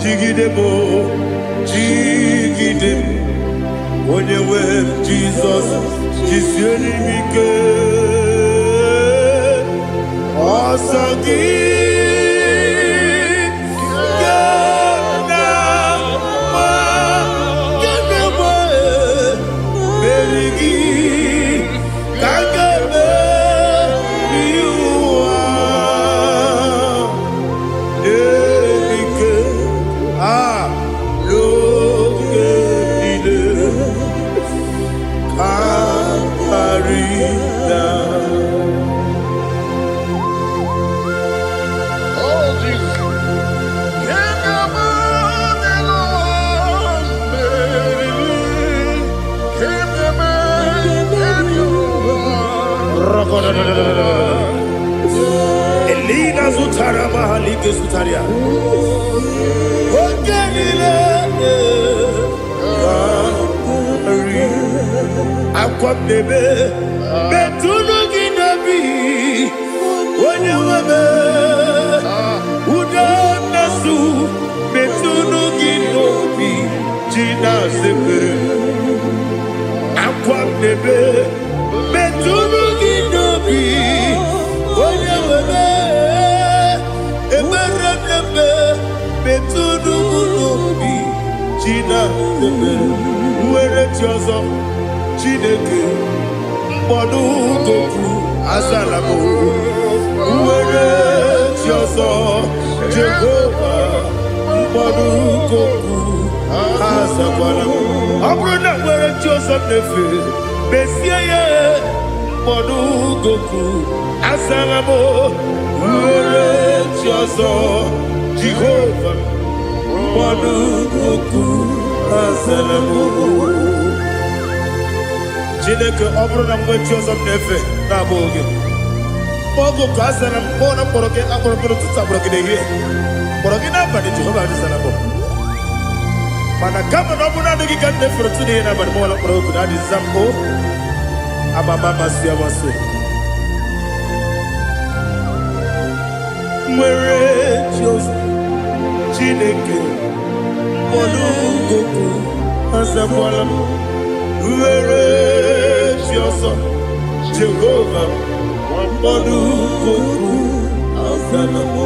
Jigide bo, Jigide, when you were Jesus, Jisioni Mike, Osagi. Elina Zutara Mahalike Zutaria. Akwabebe Betunu Ginabi Wanyawebe Udanasu Betunu Ginobi Jina Sebe Akwabebe Betunu Ginobi Wanyawebe Eberanebe Betunu Ginobi Jina Sebe Where Jozo Chineke mkpọdụ goku azalamo nwere chi ọzọ Jehova mkpọdụ goku azakwalamo ọ bụrụ na nwere chi ọzọ na-efe mesie ya mkpọdụ goku azalamo nwere chi ọzọ Jehova mkpọdụ goku azalamo Chineke ọ bụrụ na mgbe chi ọzọ m na-efe na-abụ oge ogo ka a zara m kpọọ na mkpọrọ gị akpọrọ gị n'ụtụtụ akpọrọ gị n'ehihie mkpọrọ gị n'abalị Jehova adịzara m mana kama na ọ bụ naanị gị ka m na-efere otu n'ihe n'abalị m ọla mkpọrọ ogu na adịza m amama amasị amasị nwere chi ọzọ Chineke mkpọrọ ogogo azakwala m nwere chi ọzọ Jehova mkpọrọ ogogo azala m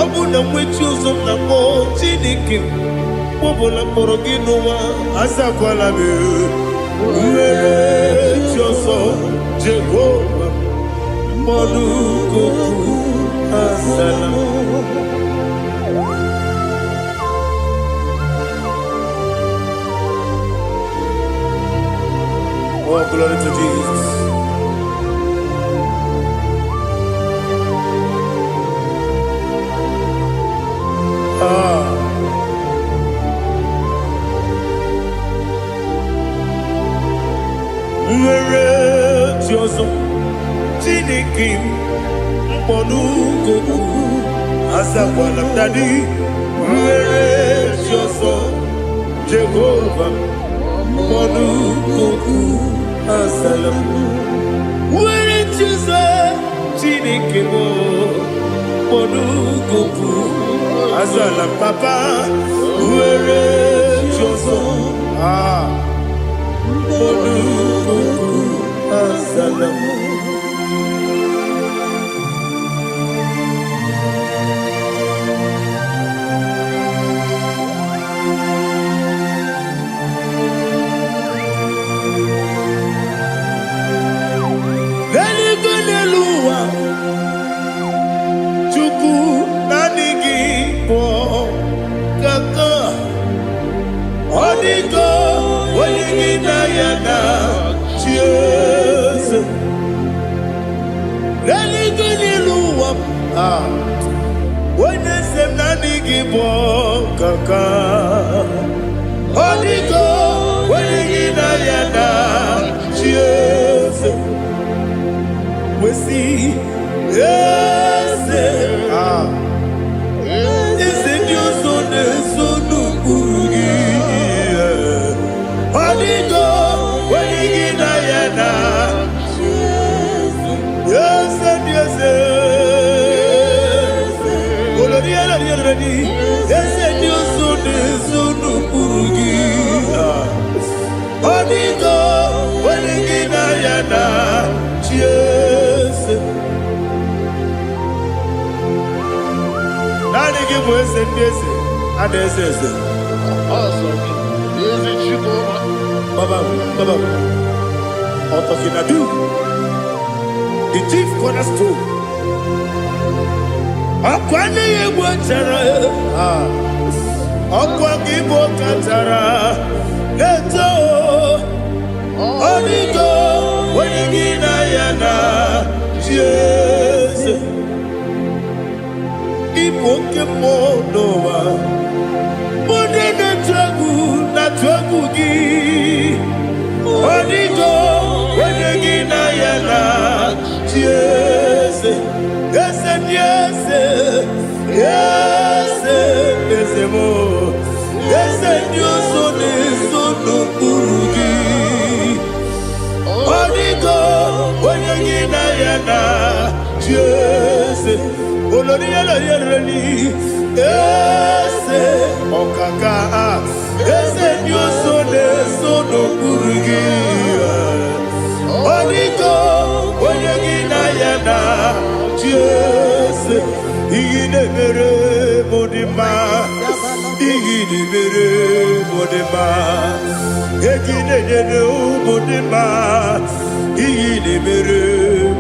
ọ bụ na nwechi ụzọ m na mkpọ Chineke mkpọbụla mkpọrọ gị n'ụwa azakwala m nwere chi ọzọ Jehova mkpọrọ ogogo azala m. Oh, glory to Jesus. Where Chioso, Chinikim, Monuko, Asawalam Daddy, Chioso, Jehovah, Monuko, Asalam. Where it is a Chinikim, Monuko, Asalam Papa, where Chioso, Monuko, Asalam. The chief cornerstone. Akwani yebo tara, akwani bo katara, eto, onigo, wenigina yana, Jesus. Ibo kemo noa, mone na tragu gi, onigo, wenigina yana, Jesus. Yes, yes, yes, yes, more. Yes, you so no burugi. Onigo, when you get ayana, yes, Oloriela yereli. Yes, Okaka. Yes, you so no burugi. Onigo, when you get ayana. Yes, Igidebere Modima, Igidebere Modima, Egidebere Modima, Igidebere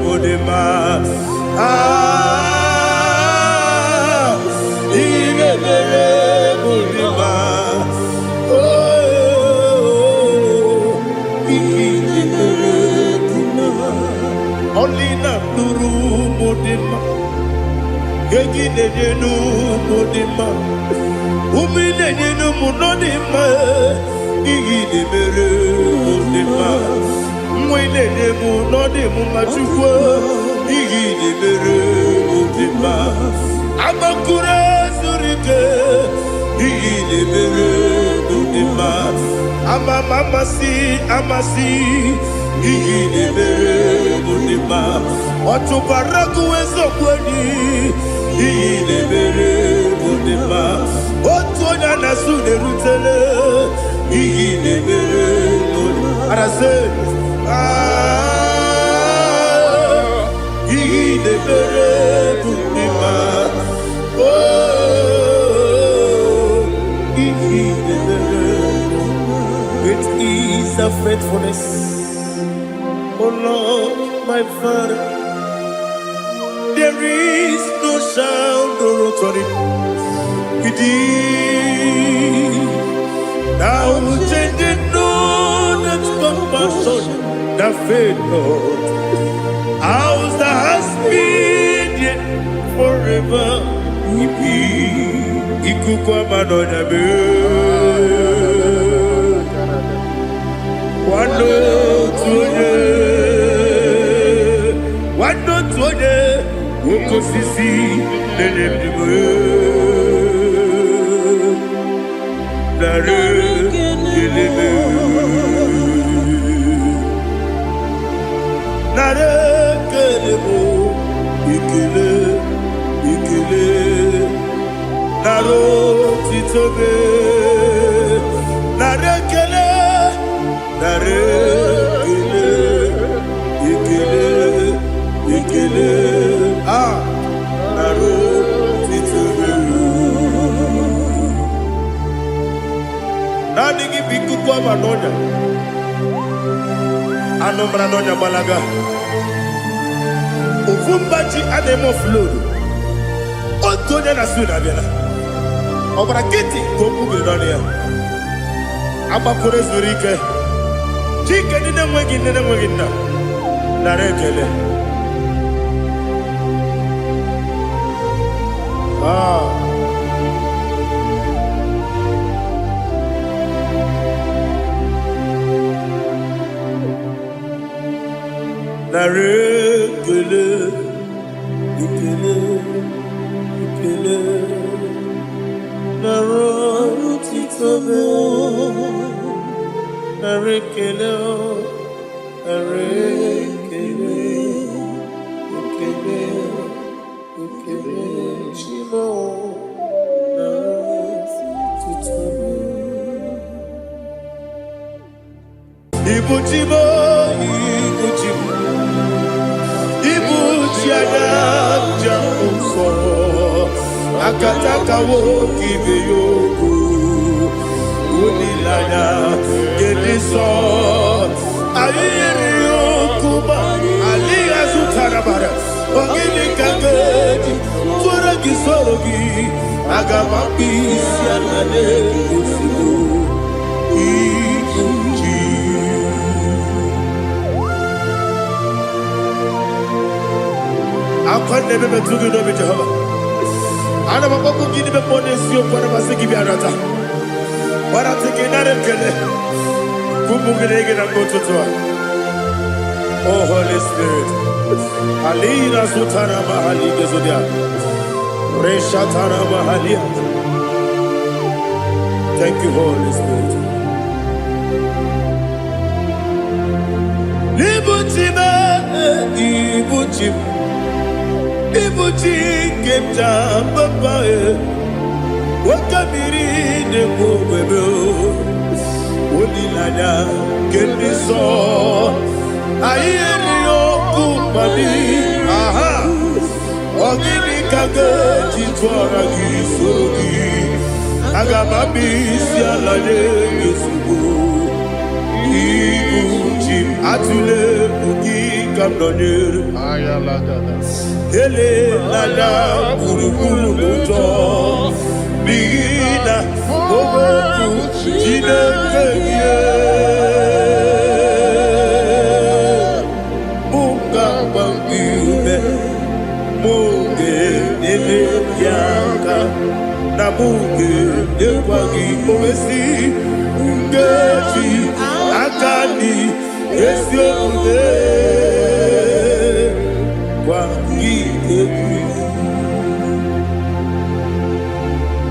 Modima, Igidebere Modima, oh, Igidebere Modima, only not Nuru Modima. Gegidenu Modima, Umidenu Munodima, Igidebere Modima, Mwidenu Munodimu Machukwa, Igidebere Modima, Amakure Zurike, Igidebere Modima, Amasi, Igidebere Modima, Otubaraku Ezokweni, Igidebere Modima, Otonya Nasude Rutele, Igidebere Modima, Arase, Igidebere Modima, oh, Igidebere Modima. Great is the faithfulness, oh Lord, my Father. There is no sound or authority. Now changing no that compassion, the faith, Lord. Ours that has been yet forever. Ikukwa manonabe. Wano tunye. kosisi nenebwe nare kelebe nare kelebo ikele ikele naro titobe nare kele nare kele ikele ikele naro titobe nani gibiku kwa manonya anomra nonya balaga ufumbaji ademo flodo otonya na suna biela obra kiti koku bidonia abakure zurike chike nene mwegi na narekele narekele ikele ikele naro titobe narekele narekele ikele ikele chimo naro titobe ibuchimo Ibuchiada uso akataka woki beyoku unilaya gediso ayiri yokuba aliya zutarabara ogini kagedi tura gisorogi agamapi sianane usiku ibuchi akwande bebe tugi no Jehova ana bako gidi be ponesio kwa basiki bi arata bara teke narekele kumugirege na gototoa oh Holy Spirit alira sutara mahali gezodia reshatara mahali. Thank you Holy Spirit. Libutima ibutim ibuti kemta papa wakabiri de bobebe onilada kendiso ayeri okupali aha ogini kage jitwara gisogi agamabi sialade yesugo ibuti atule ugi kamdonyer ayalagada ele lala buruburu luto bigina oboku jinekeye munga bangiube munge ele yaka na munge ekwagi omesi ngeji akani esiobe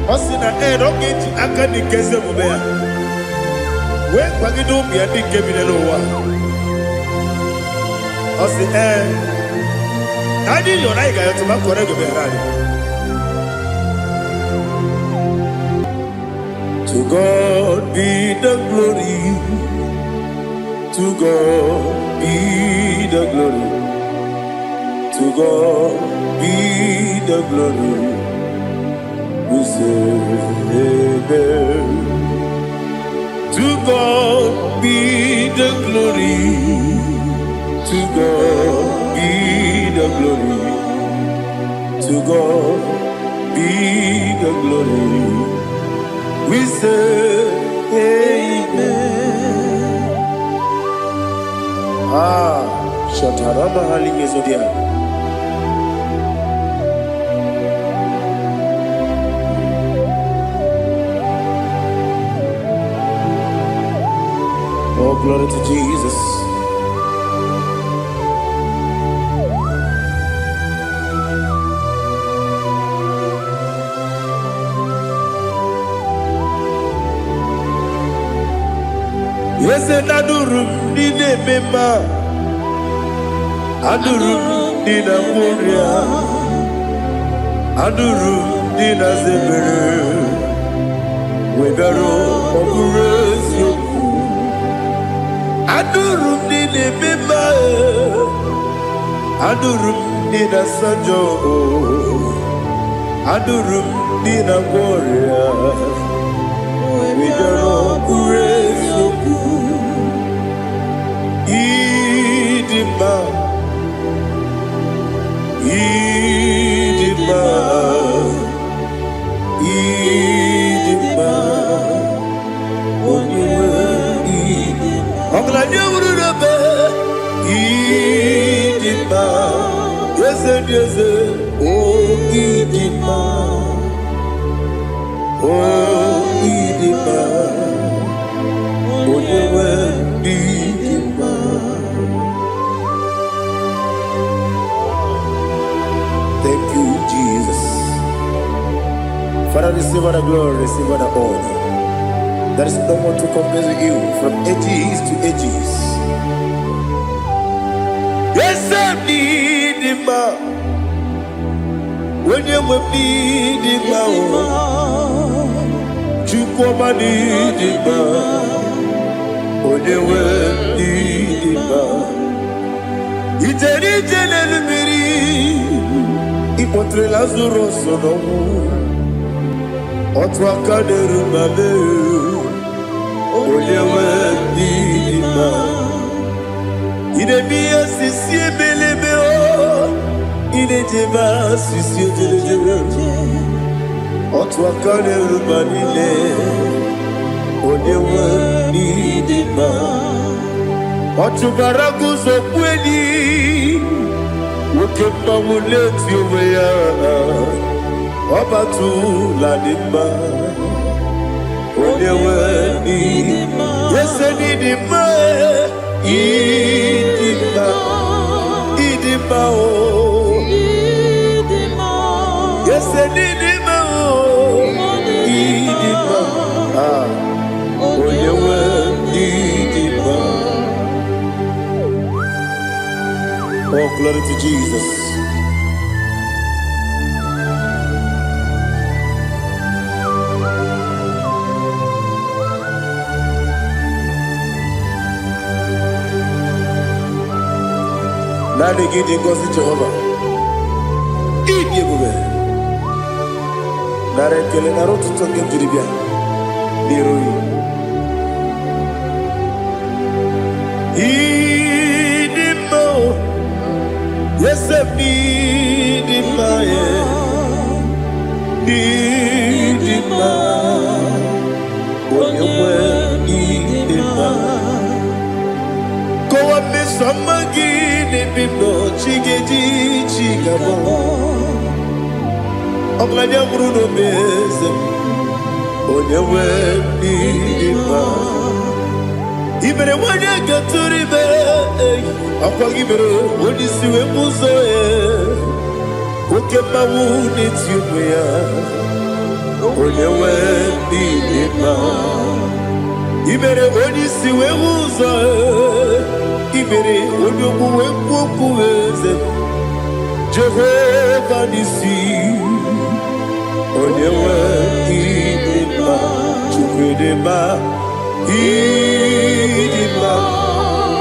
Osina rogeji akani keze mubea we kwagido bia dike binelo wa osi tadi yona iga yoto makore go berani. To God be the glory, to God be the glory, to God be the glory. We say amen. To God be the glory, to God be the glory, to God be the glory. We say amen. Shatarama halingezodia. Oh, glory to Jesus. Yes, and adurum dine mema. Adurum dina moria. Adurum dina zebere. Wegaro okurezio. Adurum dine mema. Adurum dina sanjo. Adurum dina moria. Wegaro okurezio. Idima, Idima, Idima, Oniwe, Idima. Oglanya urube, Idima, yeze yeze, oh Idima, oh Idima, Oniwe, Idima. Thank you, Jesus. Father, receive all the glory, receive all the honor. There is no one to compare with you from ages to ages. Yes, I need him. When you will need him, you come and need him. When you will need him, it's a little Ipotre Lazaro sonomu Otwa kaderu mame Olewe dima Idemiya sisi belebe o Idejeba sisi jelejele Otwa kaderu manile Olewe dima Otubaragu zokweni Ukemba muleti uweya Wabatu ladima Onewe nidima Yese nidima Idima Idima o Yese nidima o Idima Onewe nidima. Oh, glory to Jesus. Nani gidi ngozi Jehovah. Idi bube. Nare kele naro tutoke jiribia. Dirui. Idi mo. Yes, I need him, need him, when you need him. Go up, Miss Amagin, if you know, Chiggy, Chigabo. Oglania Bruno Bez, when you need him. Even when I get to the bed, I'll give it when you see a muso. Who can my wound it you wear? When you wear the even when you see a muso, even when you go Jehovah Nissi. When you wear the Idima,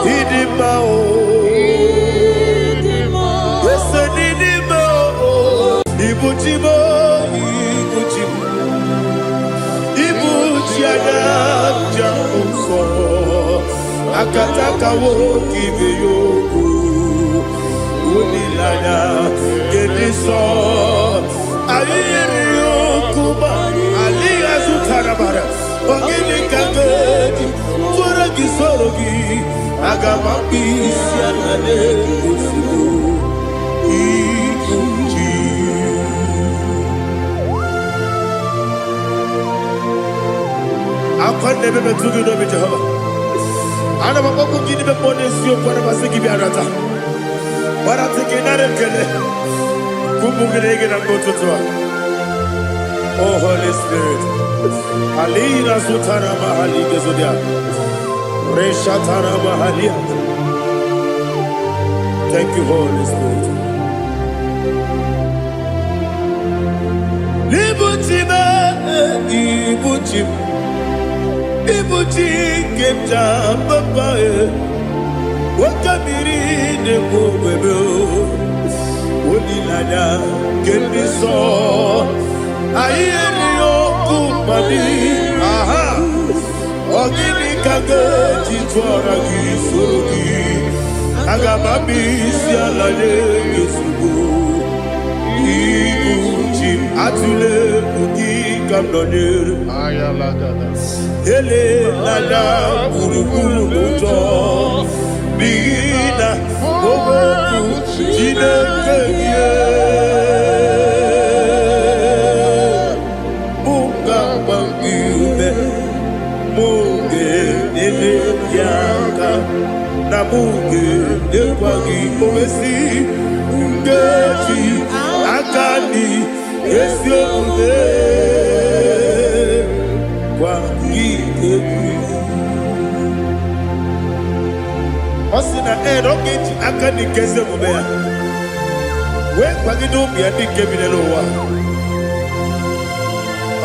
Idima, yes, Idima, Ibuchimo, Ibuchimo, Ibuchiana, Jamuso, Akataka wo kiveyo, Unilana, Gediso, Aliyo Kuba, Aliya Zutarabara. Ogini kagedi, fora kisorogi, agamapi sianade kusibu, ikuji. Akwande bebe tugi no be Jehovah. Ana bako gini be ponesio kwa basiki bi arata. Bara tiki nare kele, kumugirege na kototwa. Oh Holy Spirit. Alina Sutara Mahali Gezodia. Reshatara Mahalia. Thank you, Holy Spirit. Libutima, Ibutim, Ibutim, Kemta, Papa, Wakamiri, the Bobebo, Wodilada, Kendiso, Ayerio, Kumadi, Aha, Ogini Kaga, Chitwara, Gisugi, Agamabi, Sialade, Gisugu. Ibuchi atule kuki kamdonir Ayalagada. ele lala burukuru muto bina ogoku jinekeye muka bangiume muge nene yaka na muge nekwagi owesi ngeji akani esiode kwa gitebi osina erogeji akani keze mubea we kwa gido bia di kebinelo wa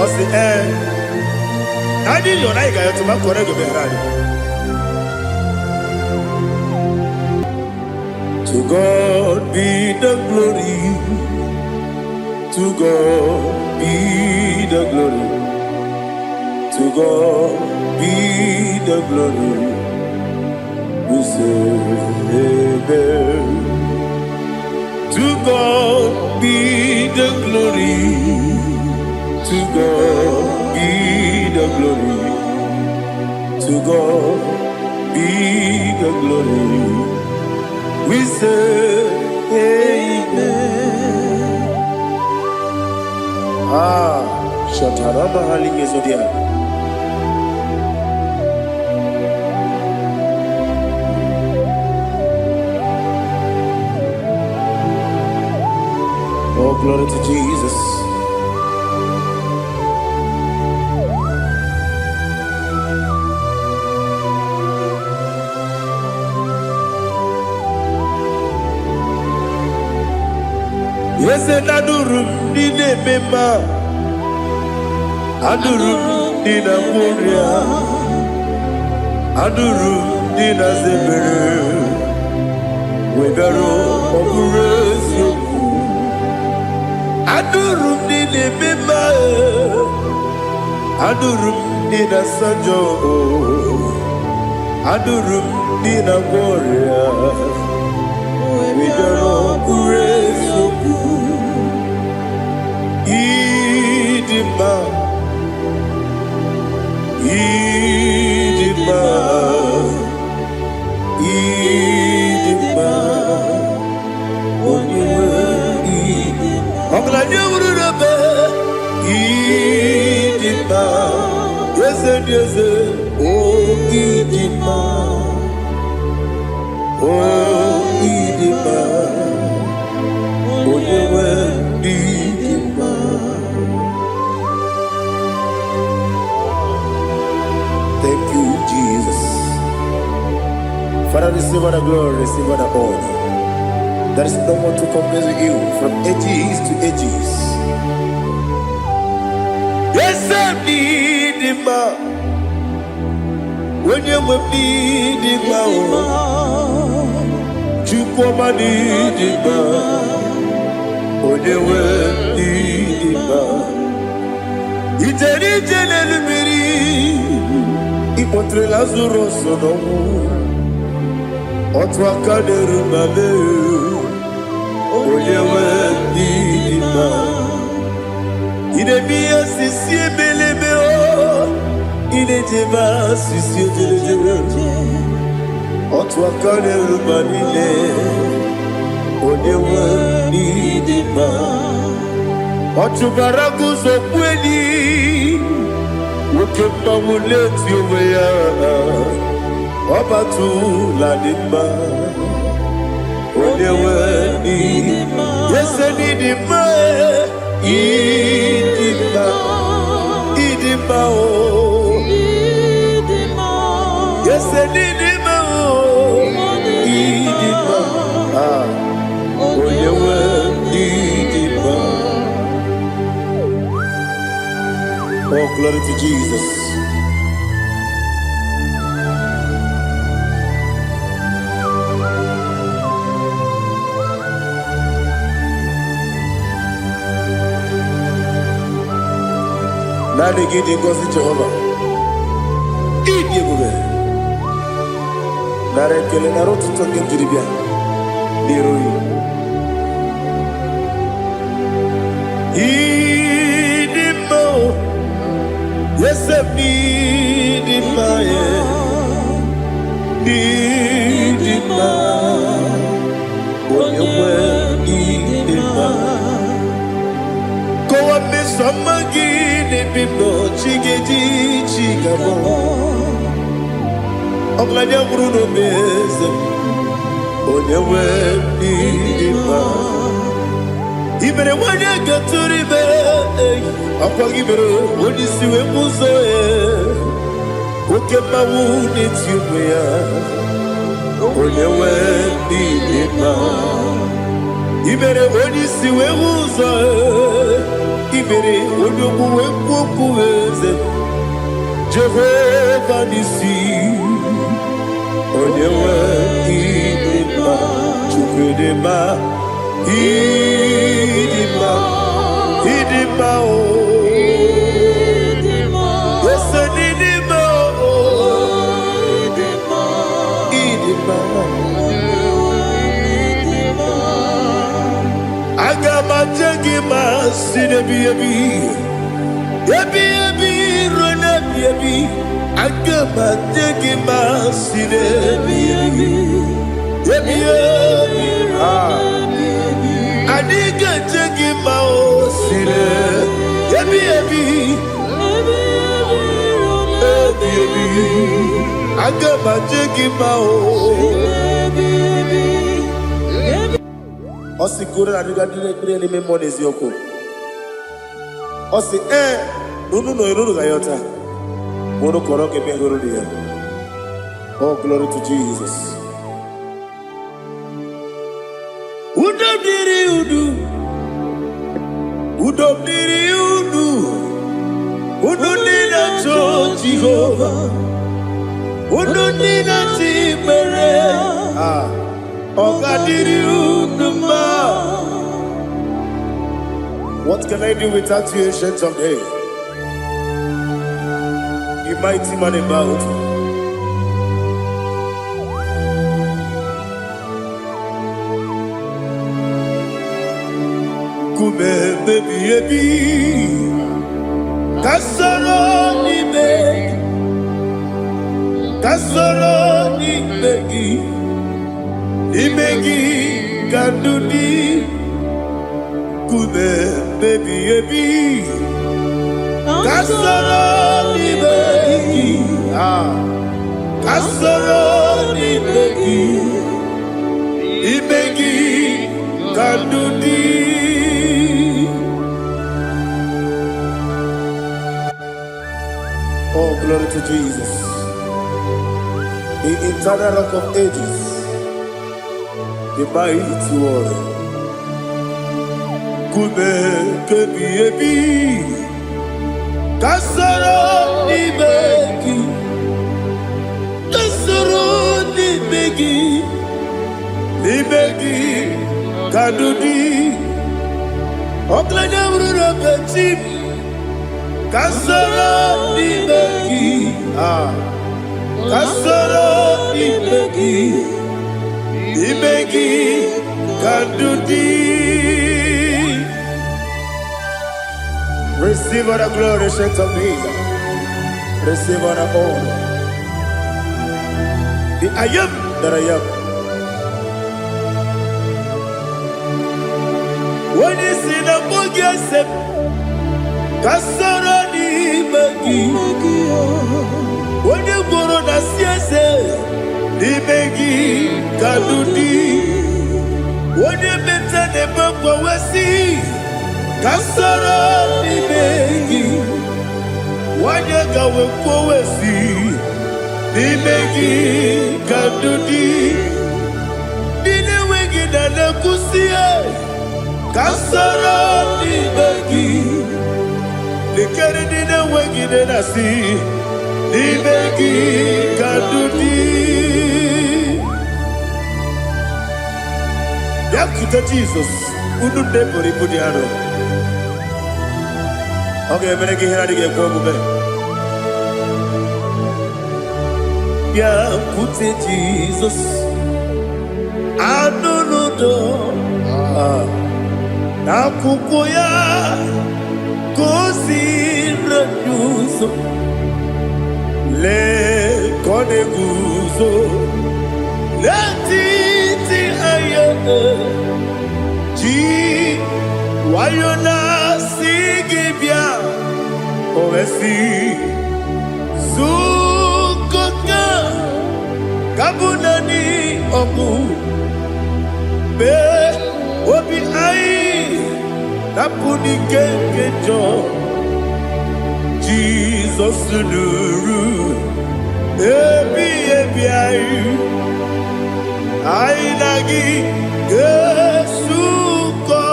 osi adi yo na iga yo tuma kore go berani. To God be the glory. To God be the glory. To God be the glory. We say amen. To God be the glory. To God be the glory. To God be the glory. We say amen. Shataraba Halingezodia. Oh, glory to Jesus. Yes, and Adurum Nine Mema Adurum Nina Muria Adurum Nina Zebere Webero Oburesu Adurum Nine Mema Adurum Nina Sanjo Adurum Nina Muria Webero Oburesu Idima, Idima, Idima, Idima, Idima, yes, oh Idima, oh Idima, oh Idima. Thank you, Jesus. Father, receive all the glory, receive all the honor. There is no one to compare with you from ages to ages. Yes, I need him. When you need him, you come and need him. When you need him, it's a little Ipotre Lazaro sonomu Otwa kaderu mame Oyewe didima Idemiya sisi belebe o Idejeba sisi ojelejebe Otwa kaderu manile Oyewe didima Otubaraku sokweni Ukemba muleti uweya Wabatu ladima Onewe nidima Yese nidima Idima Idima o Yes, I did it. Oh, you were did. Oh, glory to Jesus. Now they get in God's Jehovah. Eat you go. Now they kill an arrow to talk into the beer. Eat him more. Yes, I need him more. Need him more. When you were need him more. Go up, Miss Samagi. Bimbo chigedi chigabo Oglanya Bruno Bezem Onyewe Bidima Ibere wanya gaturibe Akwa gibere Onisiwe muzoe Okema wune tiumea Onyewe Bidima Ibere onisiwe muzoe Ibere odogu wekuku eze Jehovah nisi Onyewe idima Chukudema Idima Idima o Yese nidima o Idima Agama jengima sinebi Ebi rona bi Agama jengima sinebi Ebi Adiga jengima o sine Ebi Agama jengima o Osikura adiga dire me monezi yoko Osi nunu no iruru gayota Mono koroke me guru dia Oh glory to Jesus Udom diri udu Udu nina cho Jehovah Udu nina timere Oga diri uduma What can I do without you, ancient of days? You mighty man about. Kume baby, kasoro ni begi, kandudi. Kume baby, kasoro ni begi, kandudi. Oh, glory to Jesus, the eternal rock of ages, the mighty one. Kume kebi kasoro ni begi kadudi oklanya brura petit kasoro ni begi kadudi. Receive all the glory, shake of Jesus. Receive all the honor. The I am that I am. When you see the book, you say, Kasara ni begi. When you go on the siese, ni begi kadudi. When you mention the book, we see. Kasara ni begi, wanyaka wekowesi, Nimegi kadudi Ninewegi na kusie Kasara nimegi Nikere ninewegi na si Nimegi kadudi Yakuta Jesus Ununde pori pudiano Okay, menegi hiradi ge kwa mube Yakute Jesus Anunudo Nakukoya Kosi renyuso Le kone guzo Le titi ayane Ji wayona sigibia Ovesi Zukoka Kabunani omu Be obi ai Napuni kengejo Jesus nuru Ebi ai Ai lagi Yesuko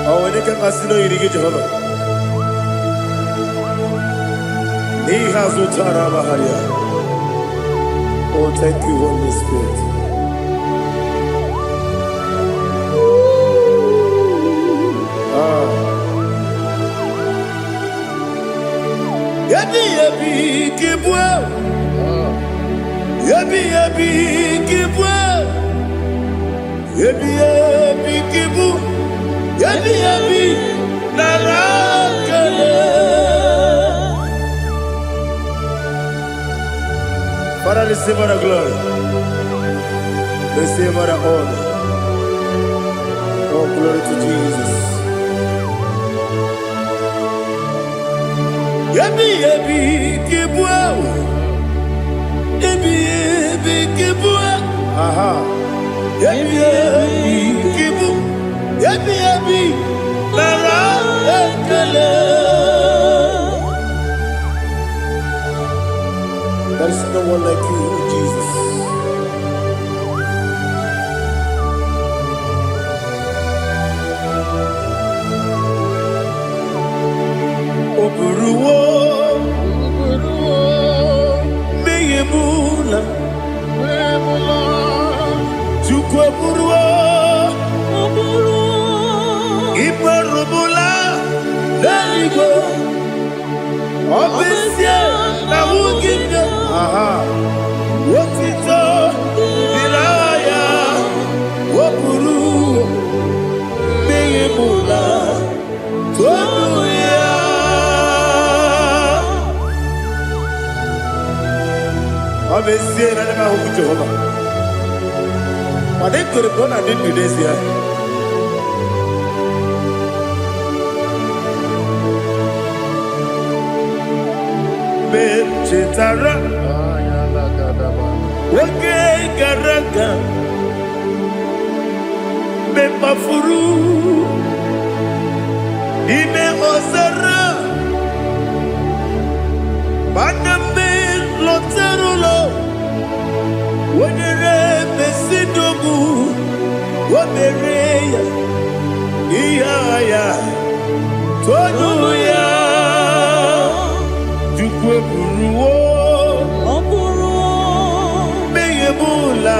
Aweneka kasino irigi Jehovah Nihazutara Maharia. Oh, thank you, Holy Spirit. Yabi kibwa. Yabi kibwa. Yabi kibu. Yabi narakale. Father, receive all the glory. Receive all the honor. Oh, glory to Jesus. Yabi kibwa. Yabi kibwa. Aha. Yabi kibu. Yabi nara ekele. There is no one like you, Jesus. Oburuwo, meyemula, chukwu oburuwo, imarubula, leligo, obesia na wugide. Aha. Wotito diraya wopuru meyemula tonuya Abesie na nema hu Jehova Wade kore kona dindu desia Chetara Wake garaga Me mafuru Ime ozara Baname loterulo Wenere mesidogu Wamereya Iyaya Tonuya Jukwe buruwo Meyemula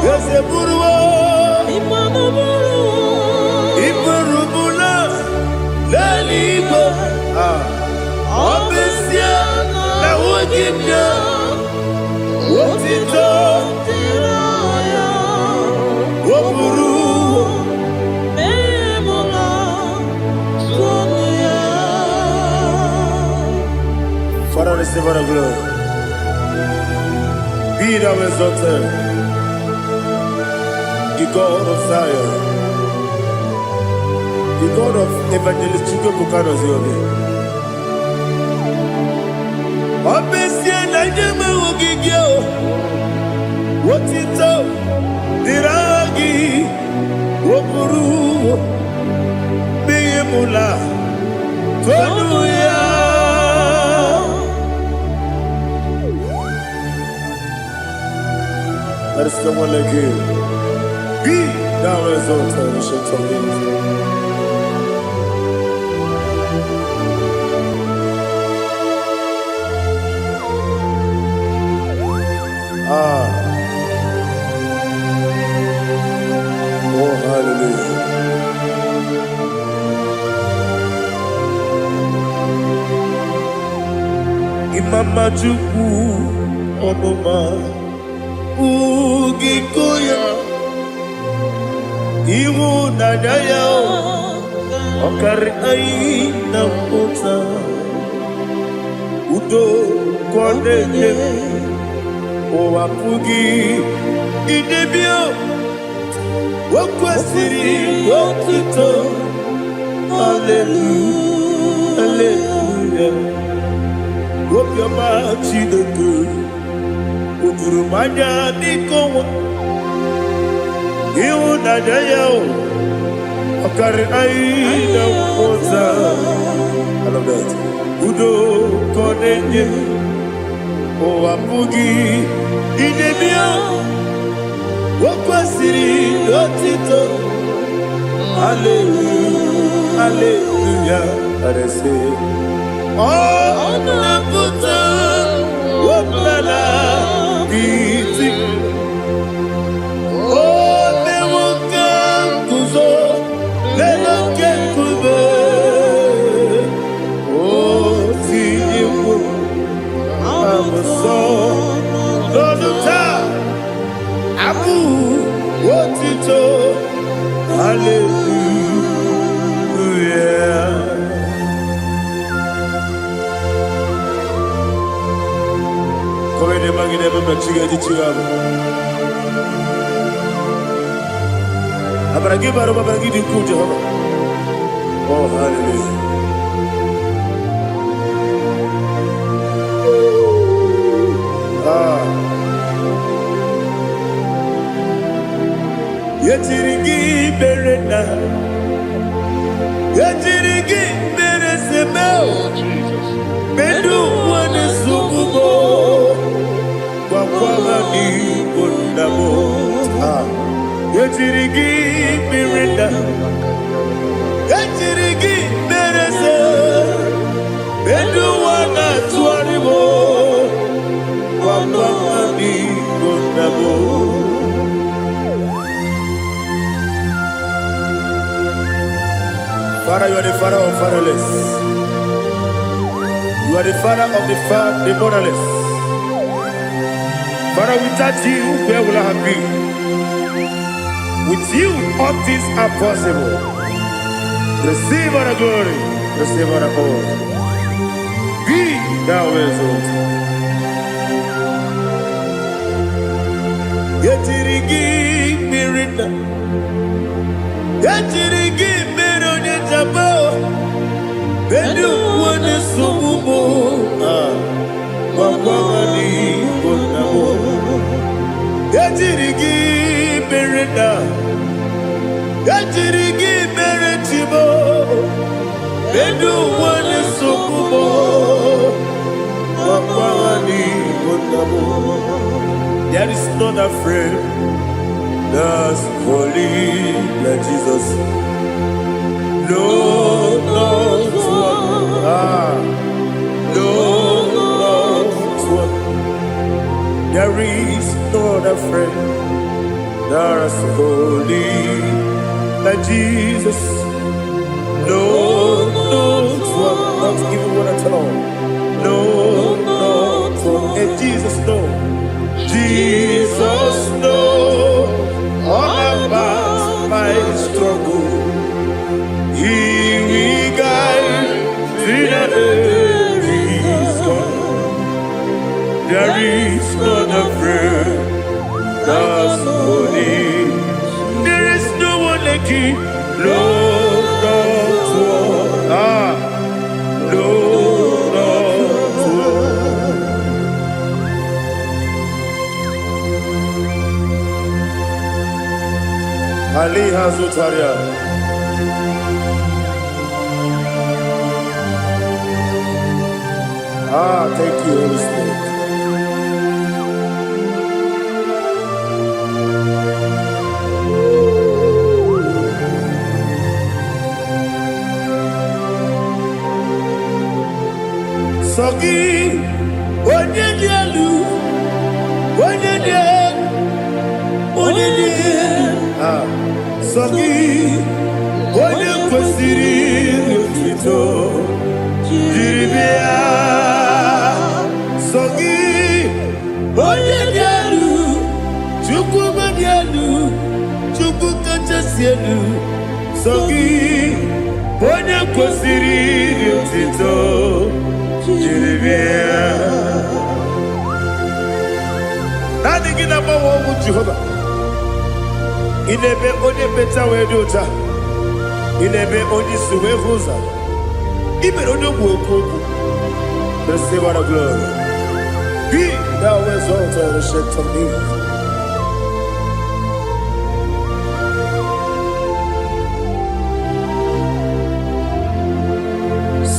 Yose buruwo Iburubula Lalibo Obesia Na wogimya Wotito Woburuwo Father, receive all the glory. Be thou exalted, the God of Zion, the God of Evangelist Chukwu Bukano Ziobi. Obesia na jeme wogigyo, wotito diragi, wopuru, mula tonuya. There is someone like you. Be thou exalted, we shall tell you. Oh, hallelujah. Imama Juku Onoma Ugikoya Iwu Nadaya Okari Aina Mota Udo Kondene Owapugi Idebio Wakwasiri Wakito Hallelujah Hallelujah Whoop your mouth, see the good. Udurumanya Nikowa. You Nadaya. Okari Aina Mota. I love that. Udo Konenye. Owapugi Idebio. Wakwasiri Wakito. Hallelujah, hallelujah. And I say, oh, Naputa, Wapala, Biti. Oh, Newoka, Kuzo, Newoka, Kuzo. Oh, Tiyu, I'm a son, Doduta, Abu, Wotito. Hallelujah. Come in the magazine, but you get it. I'm going to give her a baggy to Jehovah. Oh, hallelujah. Yetirigi berena, yetirigi beresemo, bedu wane sukubo, wakwani bondamo. Yetirigi berena, yetirigi berese, bedu wana tuaribo, wakwani bondamo. Father, you are the father of fatherless. You are the father of the motherless. Father, without you, where will I have been? With you, all things are possible. Receive all the glory, receive all the honor. Be thou exalted. Yetirigi mirina, yetirigi mirona jabo, bedu wane sububo, wakwani bonamo. Yetirigi mirina, yetirigi miretibo, bedu wane sububo, wakwani bonamo. There is none afraid that's holy like Jesus. No, not one. No, not one. There is none afraid that's holy like Jesus. No, not one. Not even one at all. No, not one. And Jesus, no. Jesus knows all about my struggle. He will guide me there is God. There is none afraid that's holy. There is no one like Him. No, not one. No, not one. Ali Hazutaria. Thank you, Holy Spirit. Sogi, Onyedielu, Sogi, Onyekwesiri otito, jiribia. Sogi, Onyedielu, Chukwu Madielu, Chukwu Kachasielu. Sogi, Onyekwesiri otito, jiribia. Nani gina mawa omu Jehovah. Inebe onye beta wedi ota. Inebe onye suwe huza. Ibe onye woku. Receive all the glory. Be thou exalted and shed to me.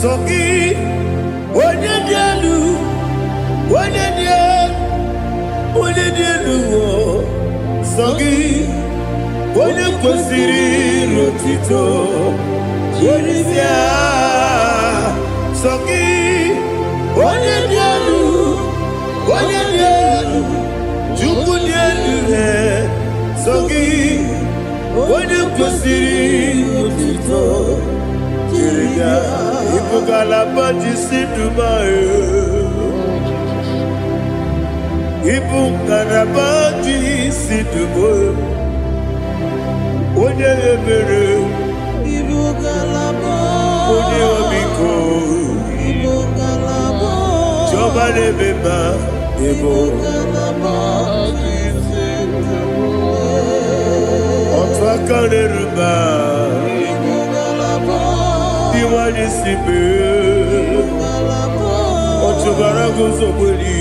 Sogi onye dielu. Onye dielu. Sogi Onyekwesiri otito, jiribia. Sogi Onyedielu, Chukwu dielu. Sogi Onyekwesiri otito, jiribia. Ibugalaba jisidumae. Ibugalaba jisidumae. Onye ebere, onye omiko, Jehova nebeba, otu aka neruba, diwani sibe, otu barago zobeli,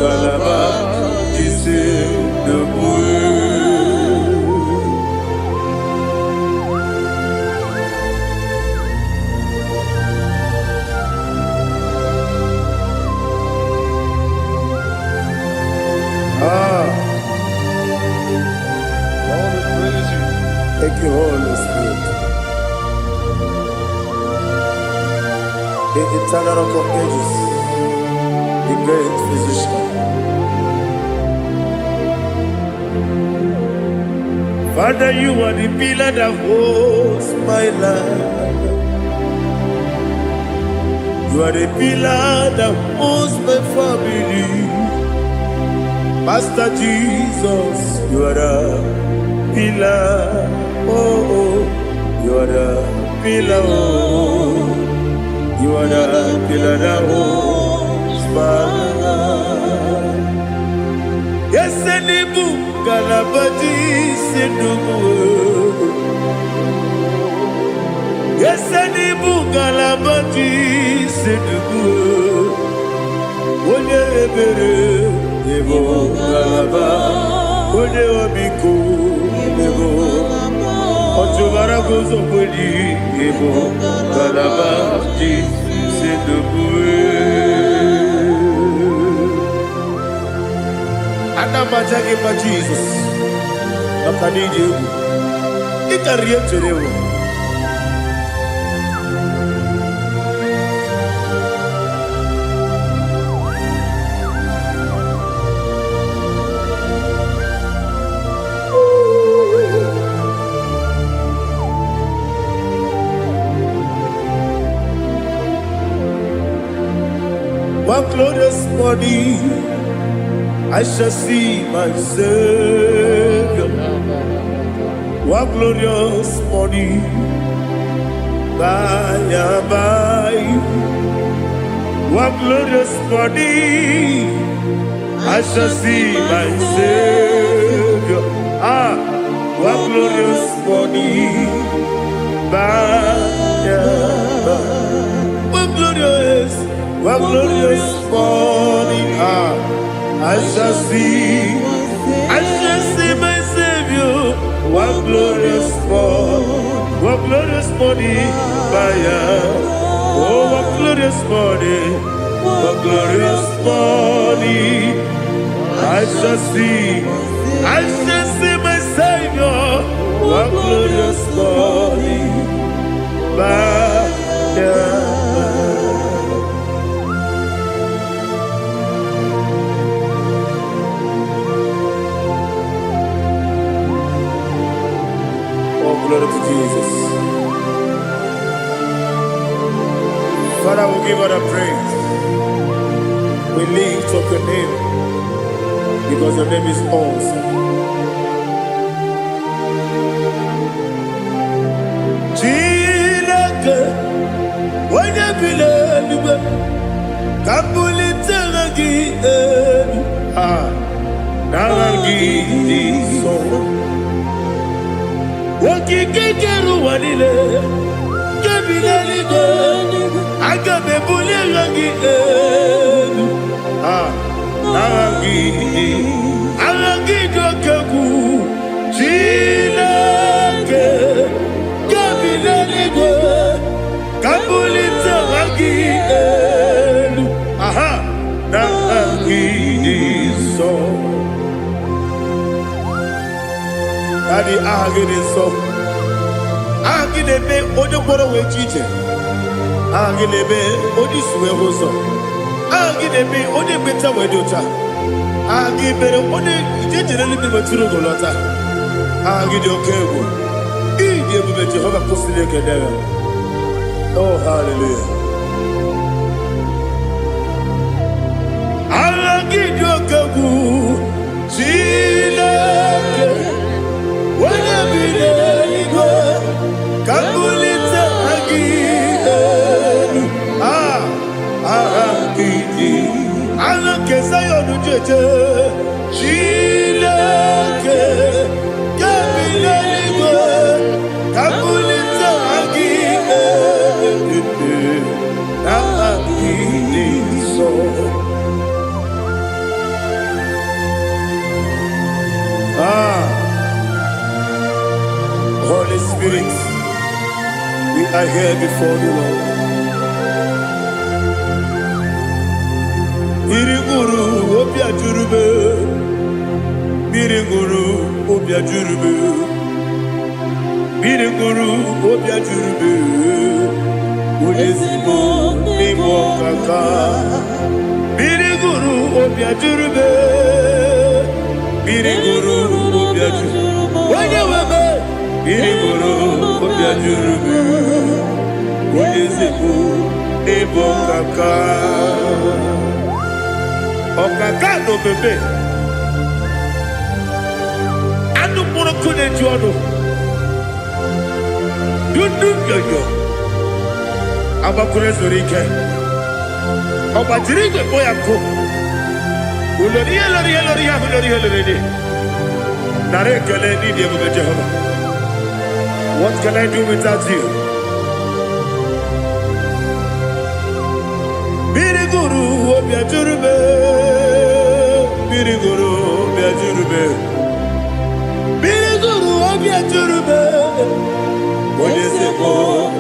galaba, jise deboe. Thank you, Holy Spirit. The eternal rock of ages, the great physician. Father, you are the pillar that holds my life. You are the pillar that holds my family. Master Jesus, you are the pillar. Oh, you are the pillar. Oh, you are the pillar that holds my life. Yes, Enibu Galabati Sedubu. Yes, Enibu Galabati Sedubu. Onye ebere, Ebo Galaba. Onye obiku, Ebo. Otubara gozo boli, Ebo Galaba, c'est debout. Anamajage pa Jesus, akanije, ikariyeterewo. One glorious body, I shall see my Savior. One glorious body, by and by. One glorious body, I shall see my Savior. One glorious body, by and by. One glorious morning, I shall see my Savior. One glorious morning, by oh, one glorious morning, What glorious morning I shall see my Savior. What glorious morning, oh, glory to Jesus. Father, we give all the praise. We lift up your name because your name is awesome. Chineke, onye bileliwe, kabulitela gị elu, nara gị dị nsọ. Okike kere ụwa niile, nke bileliwe, aga m ebuliela gị elu, nara gị dị oke egwu. Chineke, kabulita wagi elu, na agiso. Daddy agiso. Agilebe odoboro wejije. Agilebe odisuwe hoso. Agilebe odebeta wedota. Agibere ode ijejere libe beturu golota. Agide okewu. Jehovah kusile kedera. Oh, hallelujah. Alagidokagu Chineke Wanabideligo Kabulita Agidelu Agidi Alakesayodu Jeje Chineke Kabideligo Kabulita Agidelu Agidiso. Holy Spirit, we are here before you, Lord. Biriguru Obia Jurube, Biriguru Obia Jurube, Biriguru Obia Jurube, Udesibo Nimo Kaka, Biriguru Obia Jurube, Biriguru Obia Jurube, Biriguru Obia Jurube, Udesibo Nimo Kaka. Okaka no bebe anu muro kune jono dundu yoyo abakure zorike obajiri gbe boya ko ulori nare kele ni die bebe Jehovah. What can I do without you? Biriguru Obia Jurube, Biriguru Obia Jurube, Biriguru Obia Jurube, Odesebo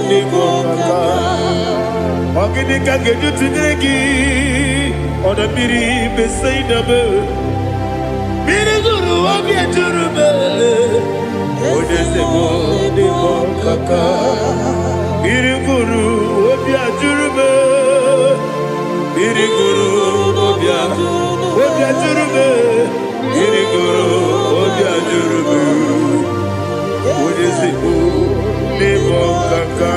Nimo Kaka, Oginika Geju Tinegi, Oda Biri Besaidame, Biriguru Obia Jurube, Odesebo Nimo Kaka, Biriguru Obia Jurube. Biriguru Obia Jurube, Biriguru Obia Jurube, Udesibo Nimo Kaka.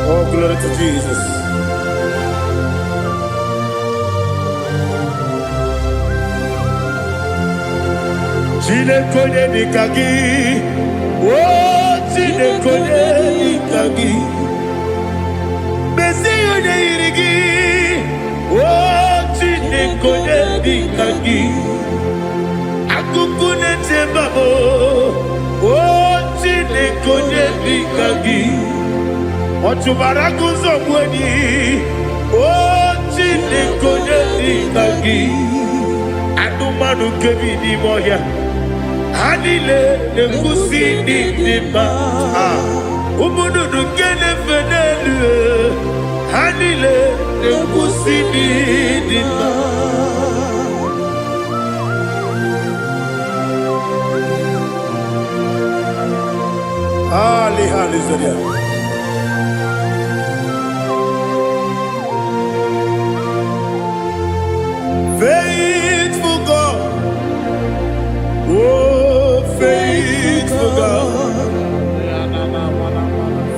Oh, glory to Jesus. Chineke nikagi, oh Chineke nikagi, Mesiyo irigi, oh Chineke nikagi, Akukune tebabo, oh Chineke nikagi, Otubaraku zomweni, oh Chineke nikagi, Adumanu kebi ni moya. Anile nekusi didima. Umudu kene fenelu. Anile nekusi didima. Hallelujah. Faithful God, oh faithful God,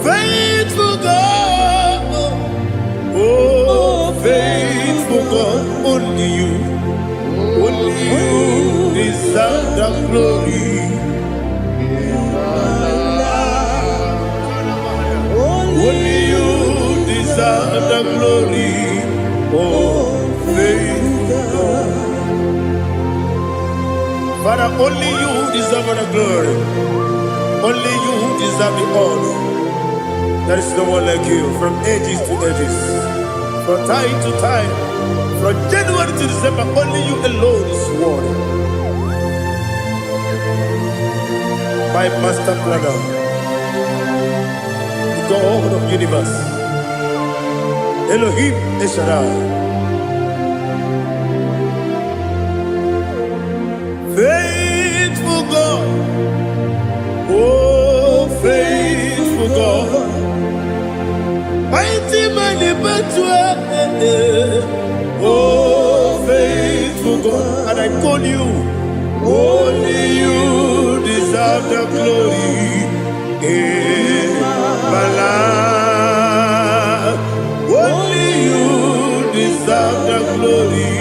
faithful God, oh faithful God, only you deserve the glory. Only you deserve the glory, oh faithful God. Father, only you deserve the glory. Only you deserve the honor. There is no one like you, from ages to ages, from time to time, from January to December. Only you alone is worthy. My master planner, God of universe, Elohim Eshadai, faithful God, oh faithful God, mighty man in battle, oh faithful God, and I call you, only you deserve the glory. My life, only you deserve the glory.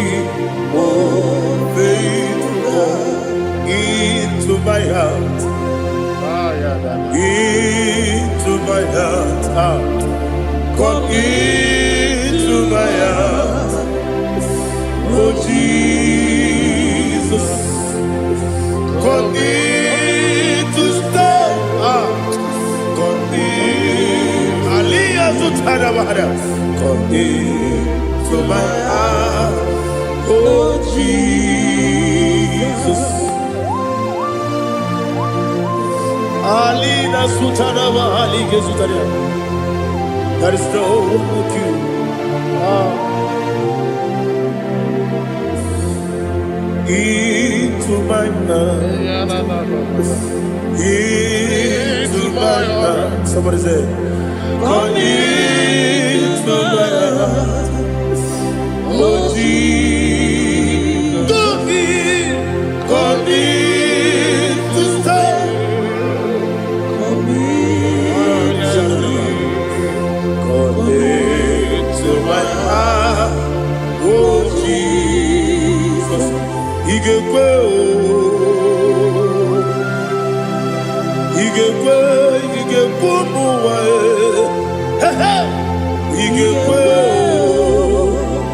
Oh, faithful God, into my heart, into my heart, come into my heart. Oh Jesus, come in to stay. Come into my heart, oh Jesus. Alina Sutanava, Ali Gesutaria. There is no one like you. Into my heart, into my heart. Somebody say, come into my heart, oh Jesus. Come in to stay. Come into my heart, oh Jesus. Igekwe, muwa, igekwe,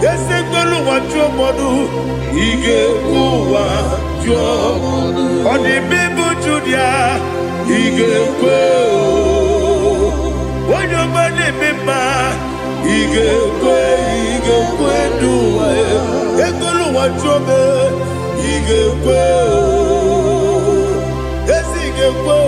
yese gbolu waju modu, igekwe waju, odi bibu judia, igekwe, wojo bani bima, igekwe duwa, egolu waju me, igekwe, yesi igekwe.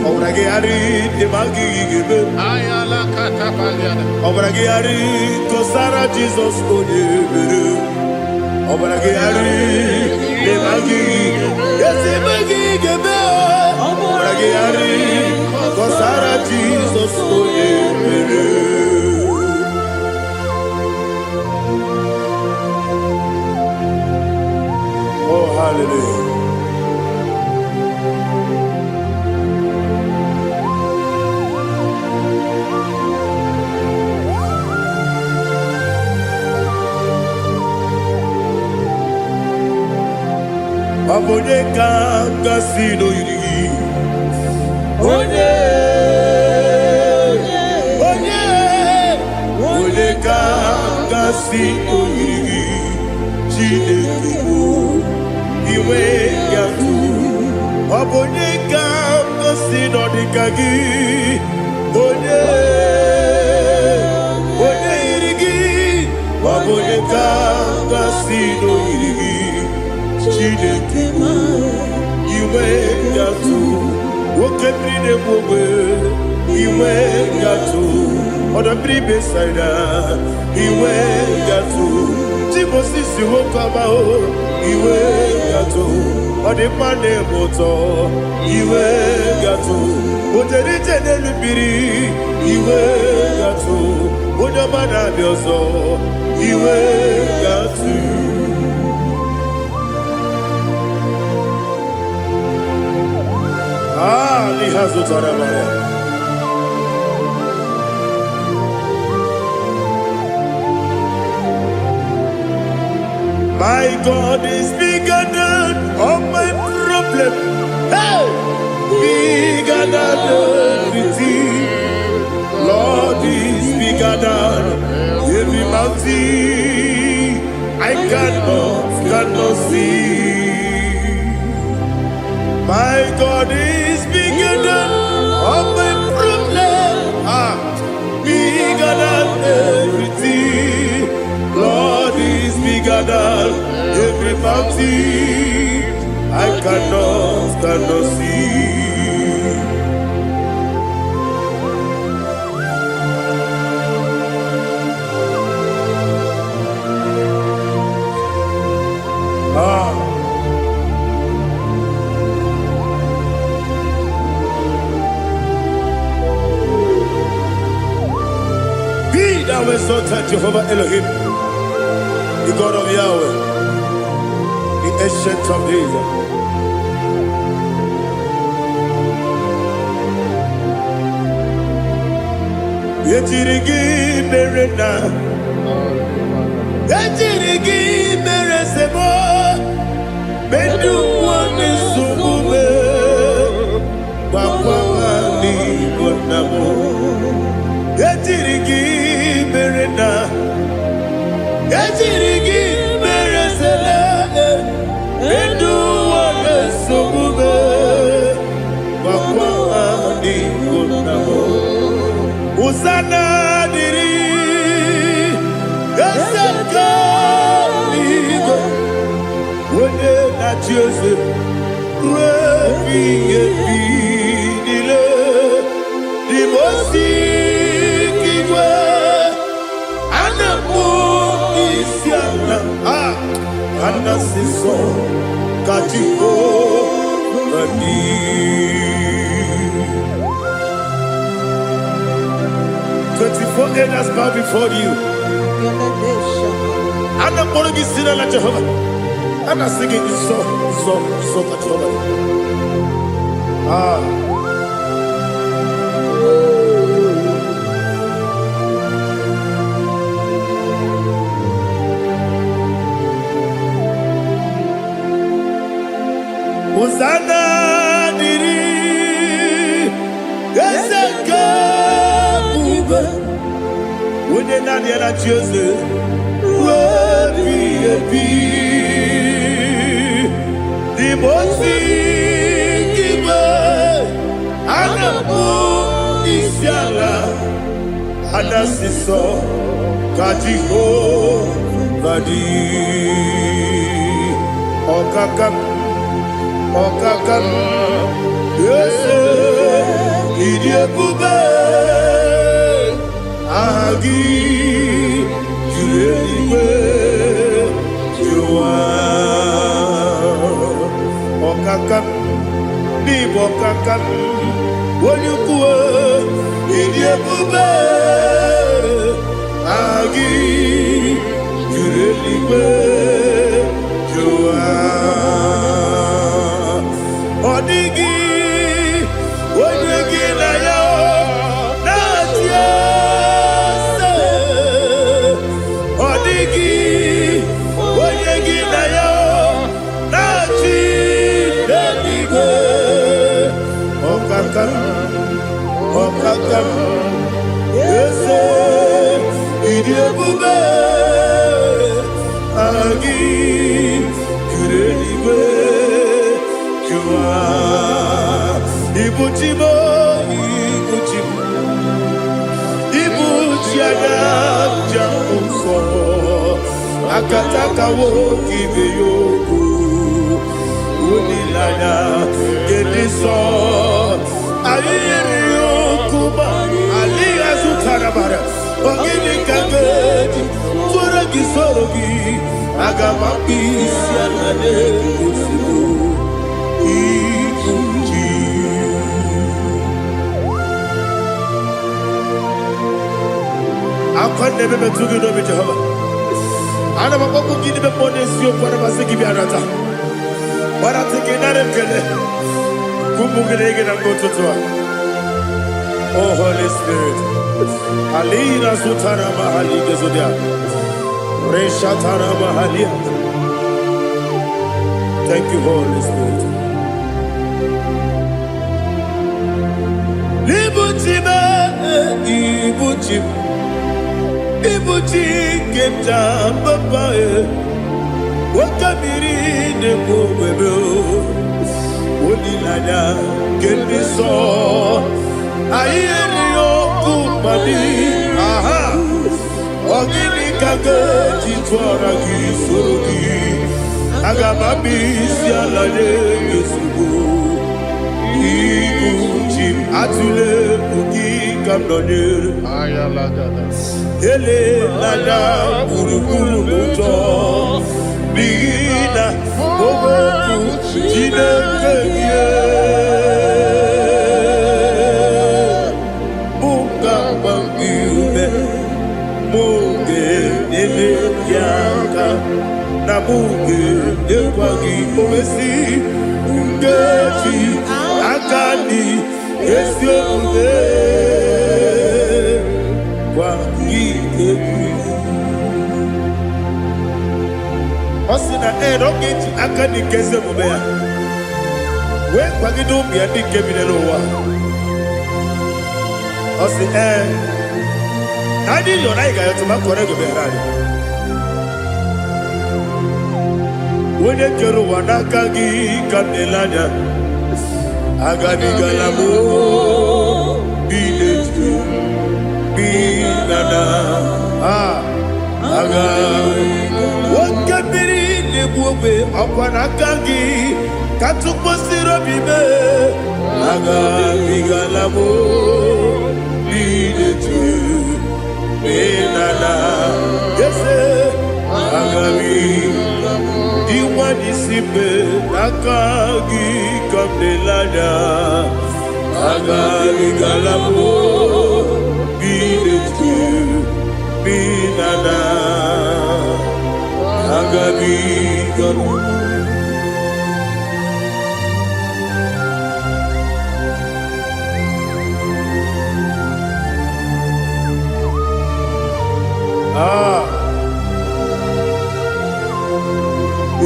Obragari de magi gebe. Ayala katapaliana. Obragari kosara Jesus odebere. Obragari de magi. Yesi magi gebe. Obragari kosara Jesus odebere. Oh hallelujah. Abone kanga sino yiri. Onye kanga sino yiri. Chinekibu iwe yatu. Abone kanga sino dikagi. Onye yirigi. onye ga-agasị n'oyiri gị Chineke iwe ga-atụ nwoke mmiri na-egbu ogbe iwe ga-atụ ọdọ mmiri Besaida iwe ga-atụ Moses nwoke amahụ iwe ga-atụ ọ dị mma na-eme ụtọ iwe ga-atụ ojerije n'elu mmiri iwe ga-atụ onye ọma na-abịa ọzọ iwe ga-atụ n'ihe zụtara ya My God is bigger than all my problem. Hey! Bigger than everything. Lord is bigger than every mountain I cannot see. My God is bigger than all my problem. Bigger than everything. Lord is bigger than every mountain I cannot see. Be thou exalted, Jehovah Elohim, the God of Yahweh, the ancient of days. Yetirigi merena, yetirigi meresebo, bedu wane sumume, bakwani bonamo. Yetirigi merena, yetirigi meresele, bedu wane sumume, bakwani bonamo. Usana diri, esaka ligo, wone na Joseph, wepi nile, di mosi kiwe, anamu isiana, anasiso katiko mani. 24 elders bow before you. And I'm going to be singing like Jehovah. And I'm singing this song like Jehovah. Hosanna diri, Ezeka. When you're not here at Joseph, the most Anamu Isiala, Anasiso, Kajiho, Badi, Okakam, yes, Idiakube. Agi julewe juwa okakam ni bokakam wonyukwe idiebube agi julewe juwa odigi wonyegi na yo natia Okakam, yes, Idiabube, Agi, Kureliwe, Jua, Ibuchimo, Ibuchiana, Jamuso, akataka woki beyoku unilana gediso ayiri yokuba aliya zutarabara ogini kagedi fura gisorogi agamapisi alane kusibu ikunji akwande bebe tugi no Jehova ana maboku gidi be ponesio kwa basiki bi anata bara tekenare kele kumugere na ngototwa. Oh Holy Spirit alira sutara mahali gezodia reshatara mahali. Thank you Holy Spirit. Libutima ibutim ibuti kemta papa wakabiri ne kubebe onilanya kendiso ayeri okupadi aha ogini kage titwara kisorogi agamabi sialale yesugo ikuchi atule kuki kamdone Ayalagada. ele lala buruburu luto bigina ogoku jinekeye buka bangiume muge ele yaka na muge yekwagi omesi ngeji akani esiobe Osina roketi akani keze mubea we kwagido bia dike binelowa osi nadi yona iga yotuma korego berani wone kero wanakagi kanelanya agani galamo biletu binana aga wakabiri nebuwe akwanakagi katuposiro bibe aga bigalamo biletu binana yese aga diwani sibe akagi kamdelanya aga bigalamo biletu binana agabi galu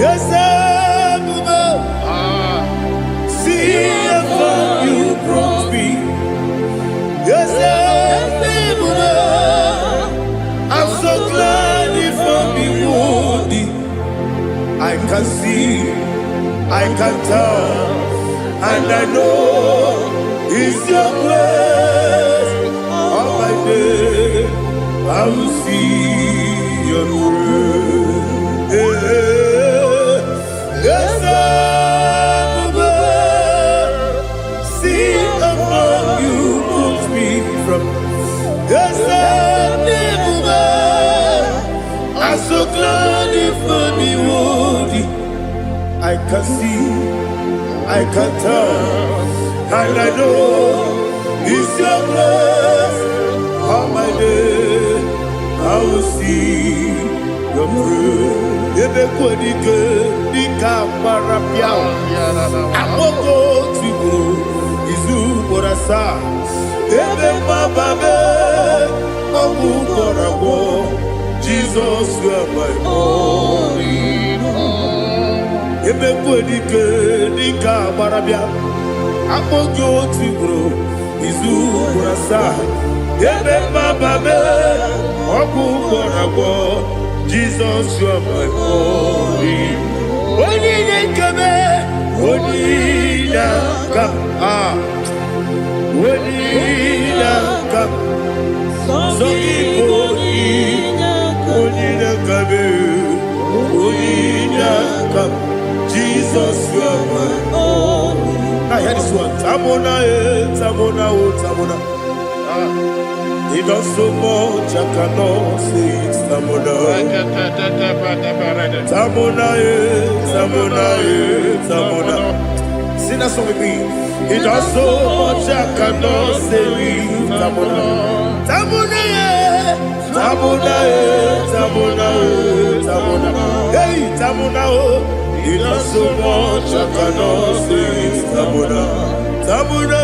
yes see if you brought me yes I'm so glad you found me worthy. I can see, I can tell, and I know it's your grace. All my day, I will see your grace. Yes, see among you moves me from. Yes, I'm so glad you found me worthy. I can see, I can tell, and I know it's your grace. All my day, I will see your grace. Ebe kwenike, nika marapiao. Amoko tigo, izu morasa. Ebe mababe, obu korabo. Jesus, you are my only home. Ebe kwenike nika marabia, apojo tigro, izu kurasa. Ebe bababe, oku korabo. Jesus, you are my only home. Oni nekebe, oni nakam, oni nakam. So iponi. Onina kabe Jesus, you are my only. Now hear this one. Tamona, Tamona, Tamona. He does so much, I cannot say it. Tamona. Tamona, Tamona, Tamona. Sing that song with me. He does so much, I cannot say it. Tamona. Tamona, Tamona, Tamona, Tamona. Hey, Tamona, he does so much, I cannot say it. Tamona. Tamona,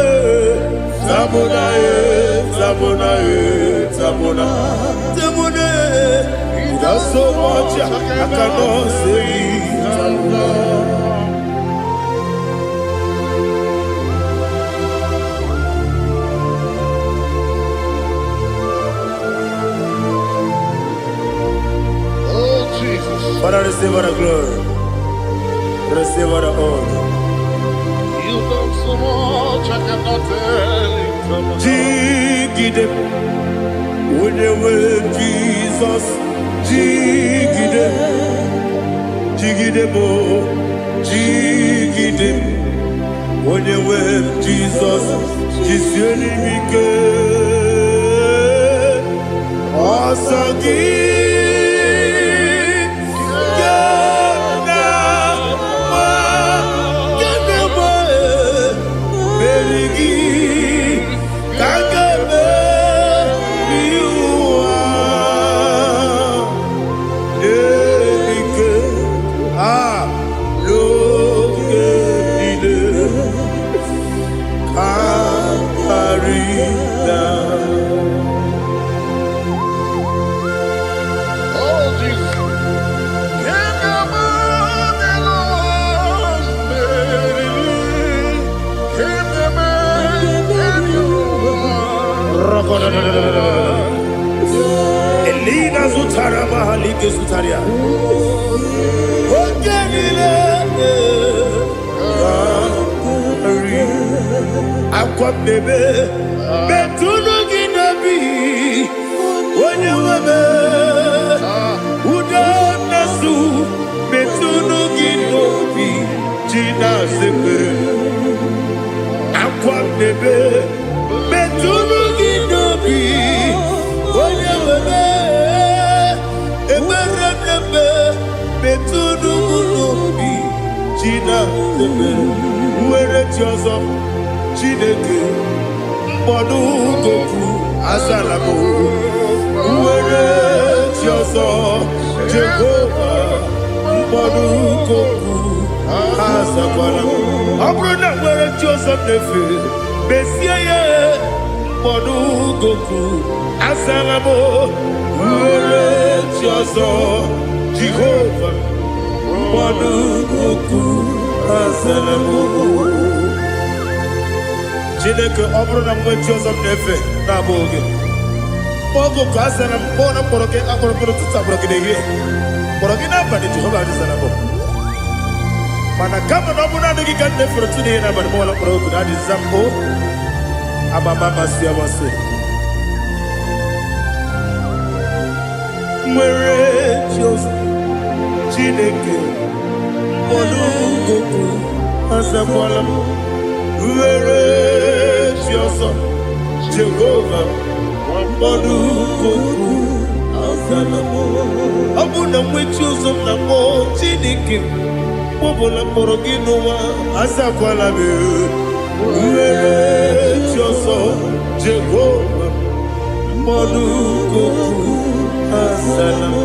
Tamona, Tamona, Tamona, Tamona. He does so much, I cannot say it. Tamona. Father, receive all the glory. Receive all the honor. You done so much, I cannot tell it. Jigide, when you were Jesus, Jigide, Jigide mo, Jigide, when you were Jesus, Jisyenimike, Asagi. Elina Zutara Mahalike Zutaria. Aquam bebe, Betuno Ginabi, when you were Udanasu, Betuno Ginobi, Gina Zimbe. Aquam bebe, Betuno Ginobi, when you were Eberebe, Betuno Ginobi, Gina Zimbe. Where it yourself. Chineke mkpọdụ goku azalamo were ti ọzọ Jehova mkpọdụ goku azakwalamo ọ bụrụ na were ti ọzọ nefe besie ya mkpọdụ goku azalamo were ti ọzọ Jehova mkpọdụ goku azalamo. Chineke ọ bụrụ na mgbe chi ọzọ m na-efe na-abụ oge ogo ka a sara m kpọọ na mkpọrọ gị akpọrọ mkpọrọ tutu agbọrọ gị n'ehihie mkpọrọ gị n'abalị Jehova adịzara m mana kama na ọ bụ naanị gị ka m na-efere tu n'ihe n'abalị mụọla mkpọrọ ogu na adịza mbụ amama amasị amasị nwere chi ọzọ Chineke mkpọrọ ogogo azakwala m were chi ọzọ Jehova mkpọrọ goku azala m ọ bụ na nwechi ụzọ m na mmụọ Chineke mkpọbụla mkpọrọ gị n'ụwa azakwala m were chi ọzọ Jehova mkpọrọ goku azala m.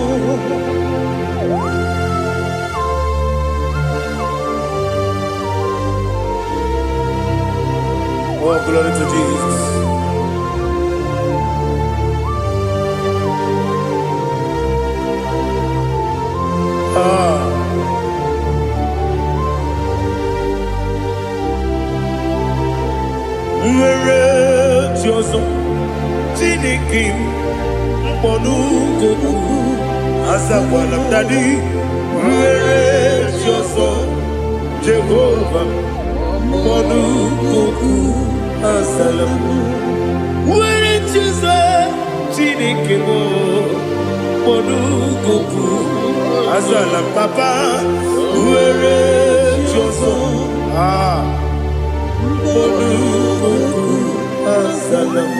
Oh, glory to Jesus. Where Joseph Chineke mkpọdụ goku azakwala m daddy. Where Joseph Jehova mkpọdụ goku azala m. Where Joseph Chineke mkpọdụ goku Jerusalem, Papa, where Joso, Asalam.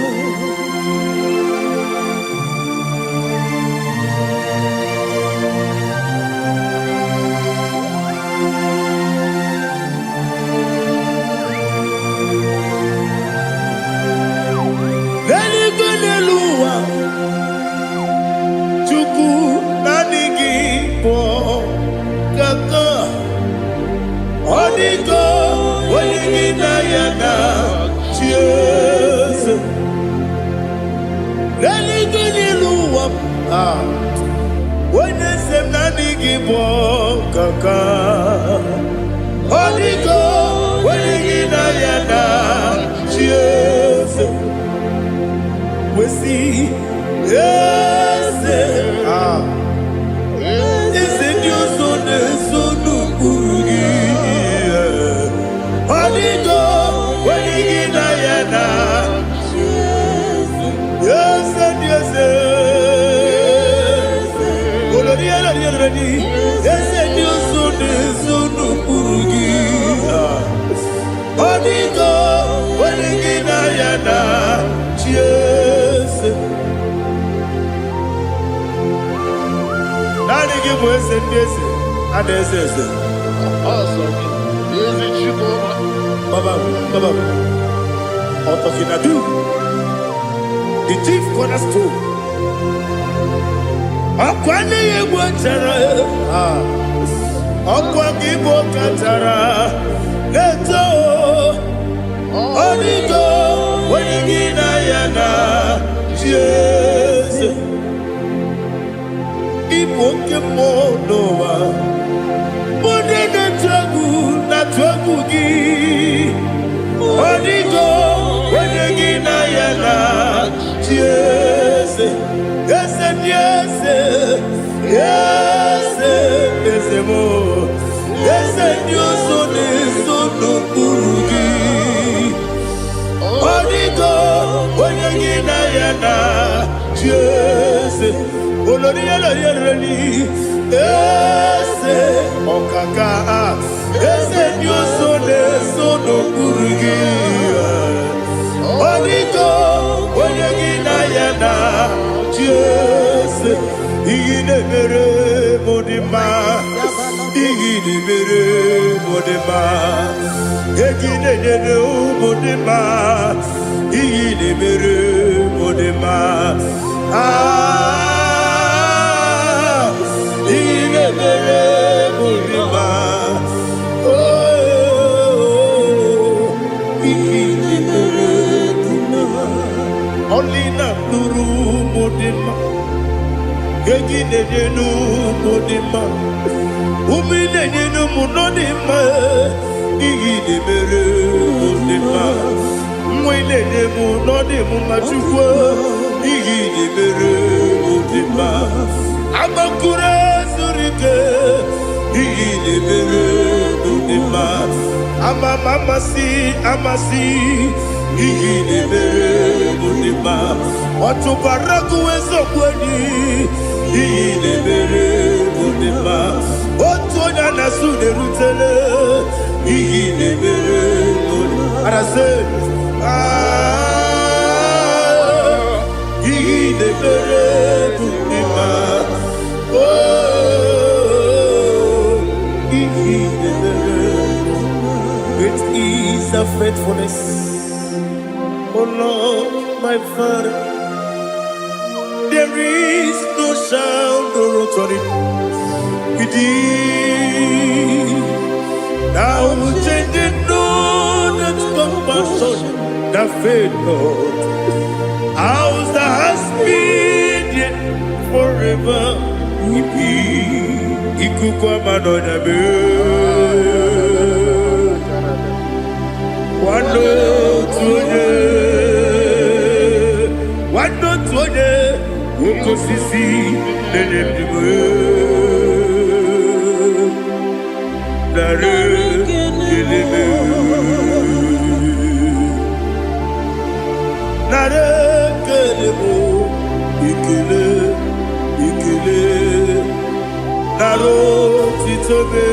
The chief cornerstone. Akwani yegwantara, akwani bokatara, leto, onigo, wenigina yana, Jesus. Iboke monowa, modene tragu na tragugi, onigo, wenigina yana, Jesus. Yes, yes, yes, yes, more. Yes, you so no burugi. Onigo, when you get na yes, olori olori. Yes, okaka. Yes, you so no burugi. Onigo, when you get na yes, igine mere modima, igine mere modima, igine mere modima, igine mere modima, igine mere modima, igine mere modima, only na nuru modima. Gegine denu modima, umine denu munodima, igine mere modima, mwile demu nodimu machukwa, igine mere modima, amakure surike, igine mere modima, amasi, igine mere modima, watu baraku wezo kweni. Igine mere modima, otonya na sude rutele. Igine mere modima, arase. Igine mere modima, igine mere. Great is the faithfulness, oh Lord, my Father. There is no sound or authority within. Now changing know that compassion, the faith, Lord. Ours that has been yet forever. Ikukwa madonna be. Wando tuye, wando tuye. Woko sisi nenebwe Dare kelebe Nare kelebo Ikele naro titobe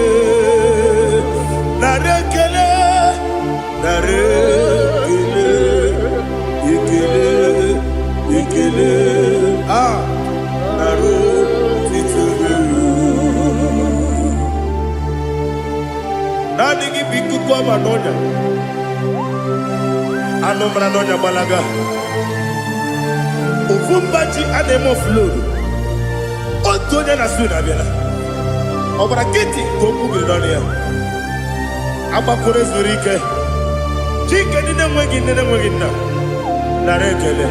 narekele ikele naro titobe nani gibiku kwa manonya anomra nonya balaga Ufumbaji anemo flow. Otonya na suna biela. Obra kiti koku bilonia. Aba kore zurike. Chike nene mwegi na. Narekele.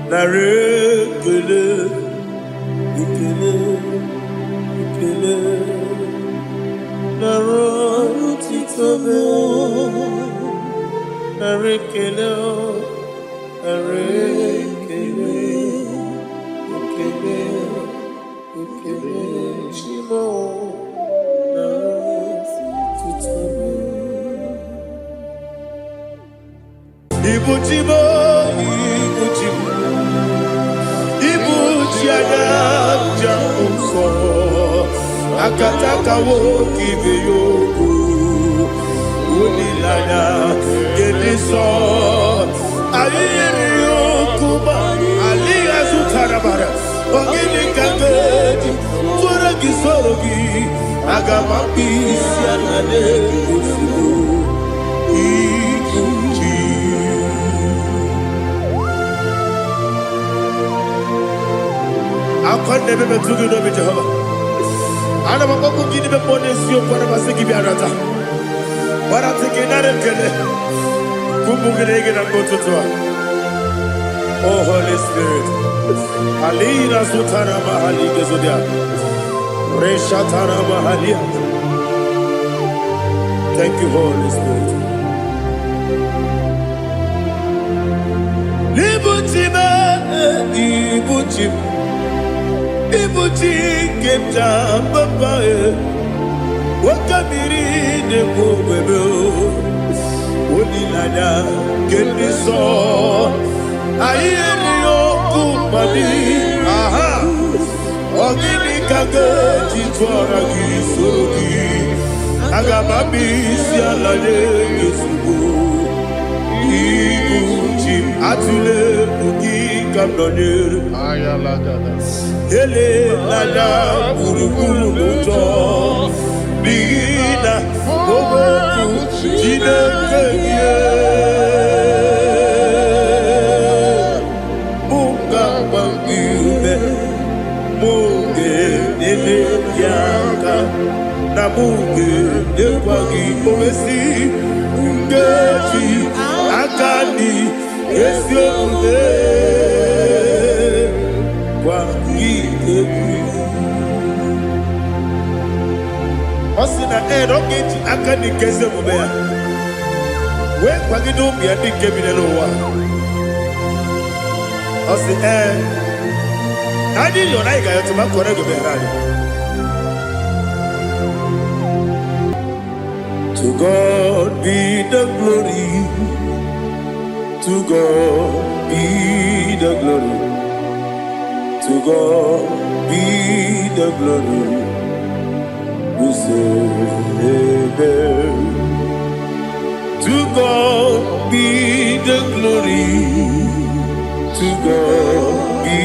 Narekele. Ikele naro titobe narekele shimo naro titobe ibuchimo Chiaja uso akataka wo kibeyoku unilaya gediso ayiri yokuba aliya zutarabara ogini kangedi tura gisorogi agamapi sianade usiku ikuchi akwande bebe tugi no Jehova ana maboku gidi be ponesio kwa na basiki bi arata bara tekenare kele kumugirege na ngototwa. Oh Holy Spirit alira sutara mahali gezodia reshatara mahali. Thank you Holy Spirit. Ibuchi kemta papa wakabiri de kubebe onilada kendiso ayeri okupadi aha ogini kage titwara gisogi agamabi sialade yesugo ibuchi atule ugi kamdonere ayalagada ele lala buruburu luto bigina bobo jine kenye munga bangiume munge nene yaka na munge nekwagi omesi ngeji akani esione Osina rogeji akani keze mubea we kwagido bia dike binelo wa osi nani yo na iga yoto makore go berani. To God be the glory, to God be the glory, to God be the glory. We say amen. To God be the glory, to God be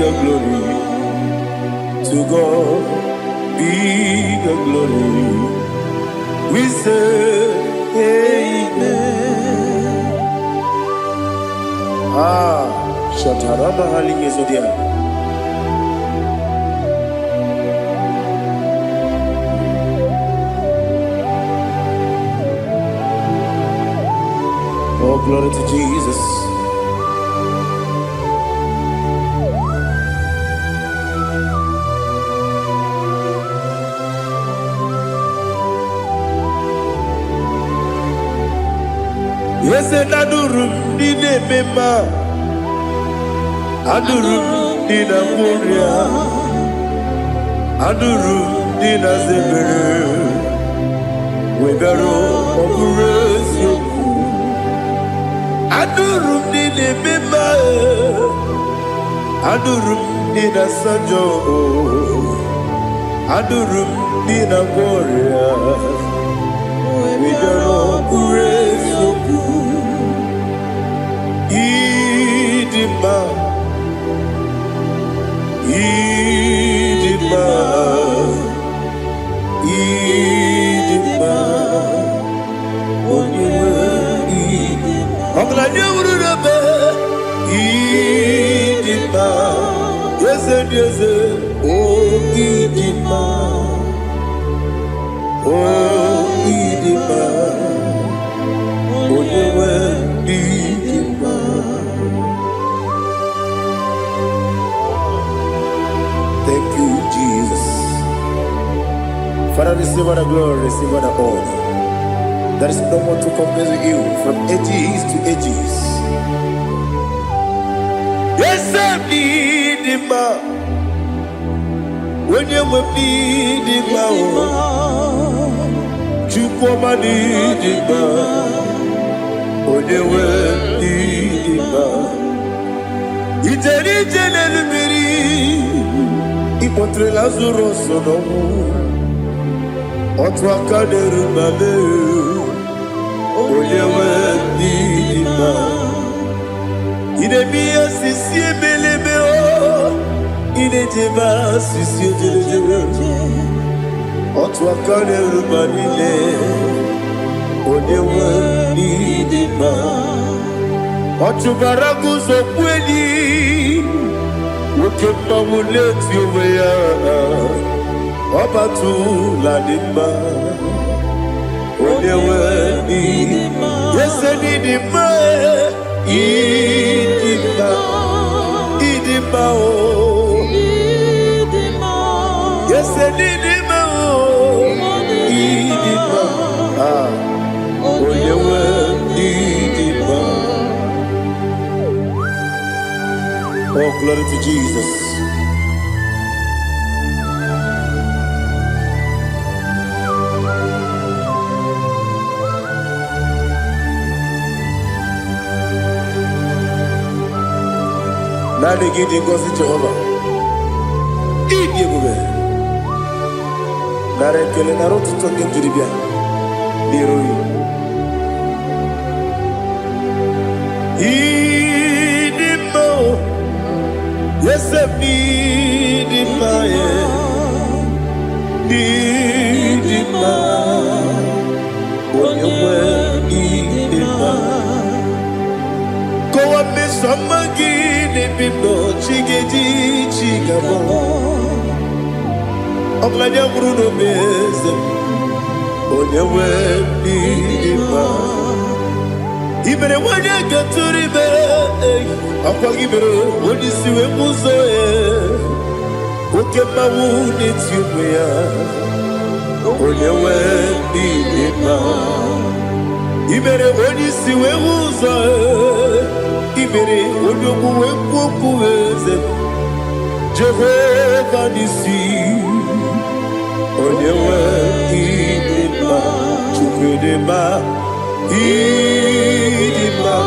the glory, to God be the glory. We say amen. Shatarama halinge zodia. Oh, glory to Jesus. Yes, adurum dine mema, adurum dina muria, adurum Dina Zebere, Webero, Oburezio, Adurum Dina Bimba, Adurum Dina Sanjo, Adurum Dina Gloria, Webero, Oburezio, Idima, Idima. Idima, yes, yes, oh Idima, oh Idima, Idima. Thank you, Jesus. Father, receive all the glory, receive all the honor. There is no one to compare with you from ages to ages. Yes, I need him. When you need him, you come and need him. When you need him, it's a little bit. Ipotre Lazaro sonomu. Otwa kaderu mame, oyewe dima. Ine miya sisi belebe o, ine jeba sisi jelejele. Otwa kaderu manile, oyewe dima. Otubaraku zokweni, ukemba muleti uweya. Obatu la dimba, onewe idima, yes idima, idima, idima oh, idima, yes idima oh, idima, ah, onewe idima. Oh, glory to Jesus. Nani gidi ngozi Jehova Idi ebube Nare kele naro tuto kenjiri bia Niroi Idi mo Yesef Idi ma ye Idi ma Onyewe Idi ma Kowa me samagi Bibo chigeji chigabo Oglanya Bruno Meze Onyewe Bidima Ibere wanya gaturibe Akwa ibere Odisiwe muzoe Okema wuni tiumya Onyewe Bidima Ibere Odisiwe muzoe Ibere odogu wekuku weze Jehovah nisi Onyewe idima Chukwedema Idima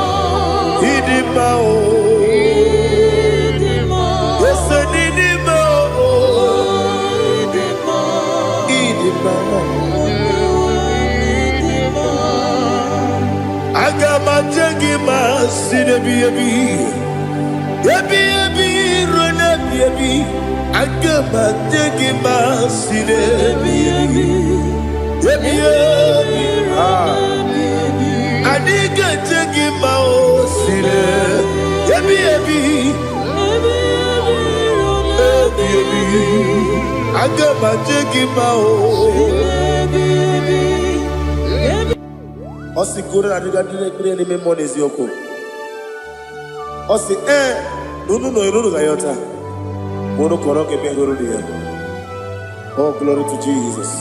Idima o Idima Yes idima o Idima Idima Agama jengima sinebi ebi rona ebi Agama jengima sinebi ebi Adiga jengima o sine ebi Agama jengima o Osi kure adiga dire ni memone zioko. Osi nunu no iruru gayota. Mono koroke bengoro dia. Oh, glory to Jesus.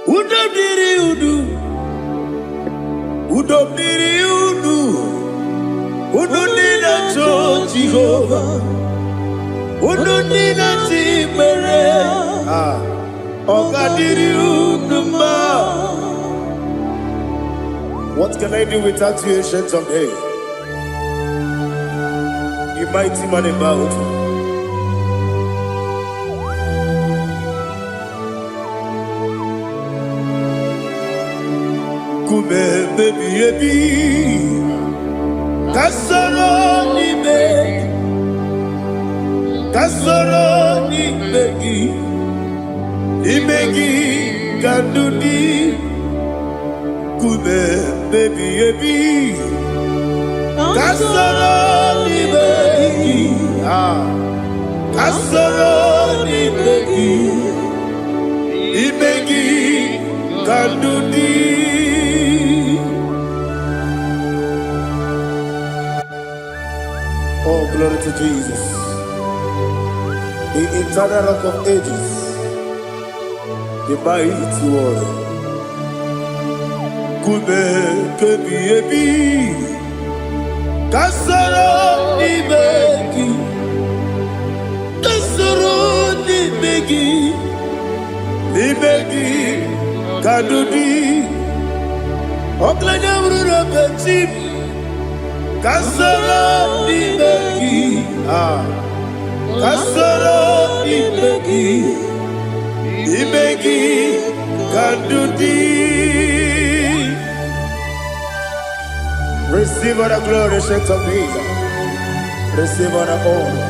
Udobdiri udu. Udunina to Jehovah. Udunina ti What can I do without you, ancient of days? You mighty man in battle. Kube baby baby, kasoro ni begi kandudi. Kube baby baby, kasoro ni begi, kasoro ni begi kandudi. Oh, glory to Jesus, the eternal rock of ages, the mighty warrior. Kube kebi kasoro ni begi kadudi oklanya bruna petip kasoro ni begi kasoro ni begi kadudi. Receive all the glory, strength of Jesus. Receive all the honor.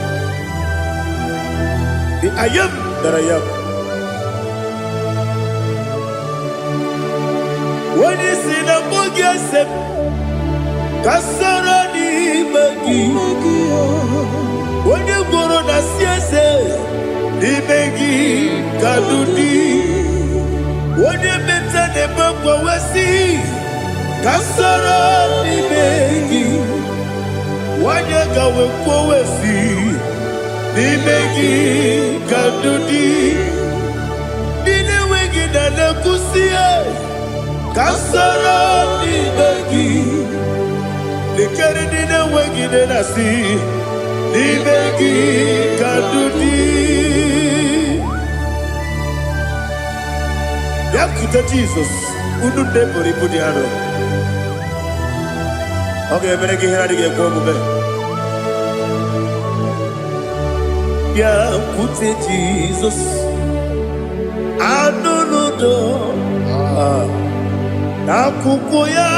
The I am that I am. When you see the book, you say, Kasara ni begi. When you go to the siese, ni begi kadudi. When you meet the book, we see. Kasara ni begi, wanyanga wekowesi ni begi kadudi. Dine wengi na nekusie, kasara ni begi. Nikeri dine wengi na nasi, ni begi kadudi. Yakuta Jesus, ununde poribudi hano. Okay, better get here to get going. Yeah, put it Jesus. I don't know. Nakukoya,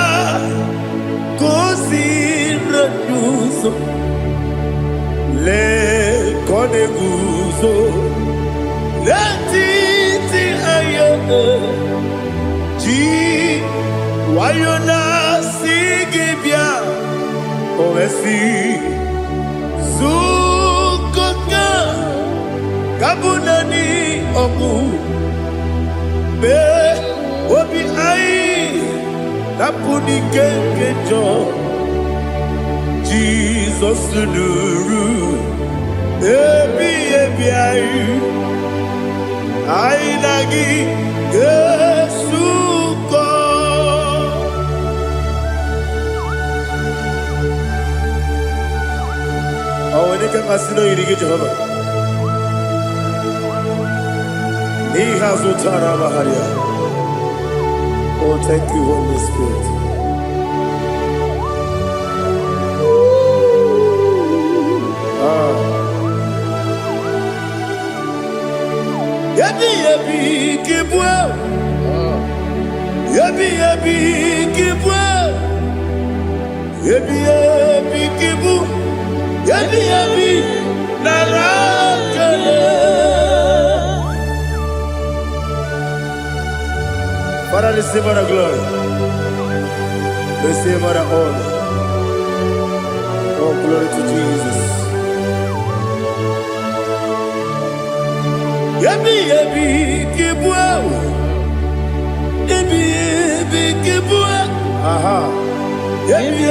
kosi reduso. Le koneguso. Le titi ayane. Ji wayona. Ovesi Sukoka Kabunani Oku Be Obi Ai Napuni Kenkejo Jesus Nuru Ebi Ai Ai Nagi Yesuko. Oh, when you can pass it, you get Jehovah. He has Utara Baharia. Oh, thank you, Holy Spirit. Yabi, Kibwa. Yabi, Kibwa. Yabi, Kibu. Yabi, Narakale. Father, receive all the glory. Receive all the honor. Oh, glory to Jesus. Yabi, Kibwa. Yabi, Kibwa. Aha. Yabi,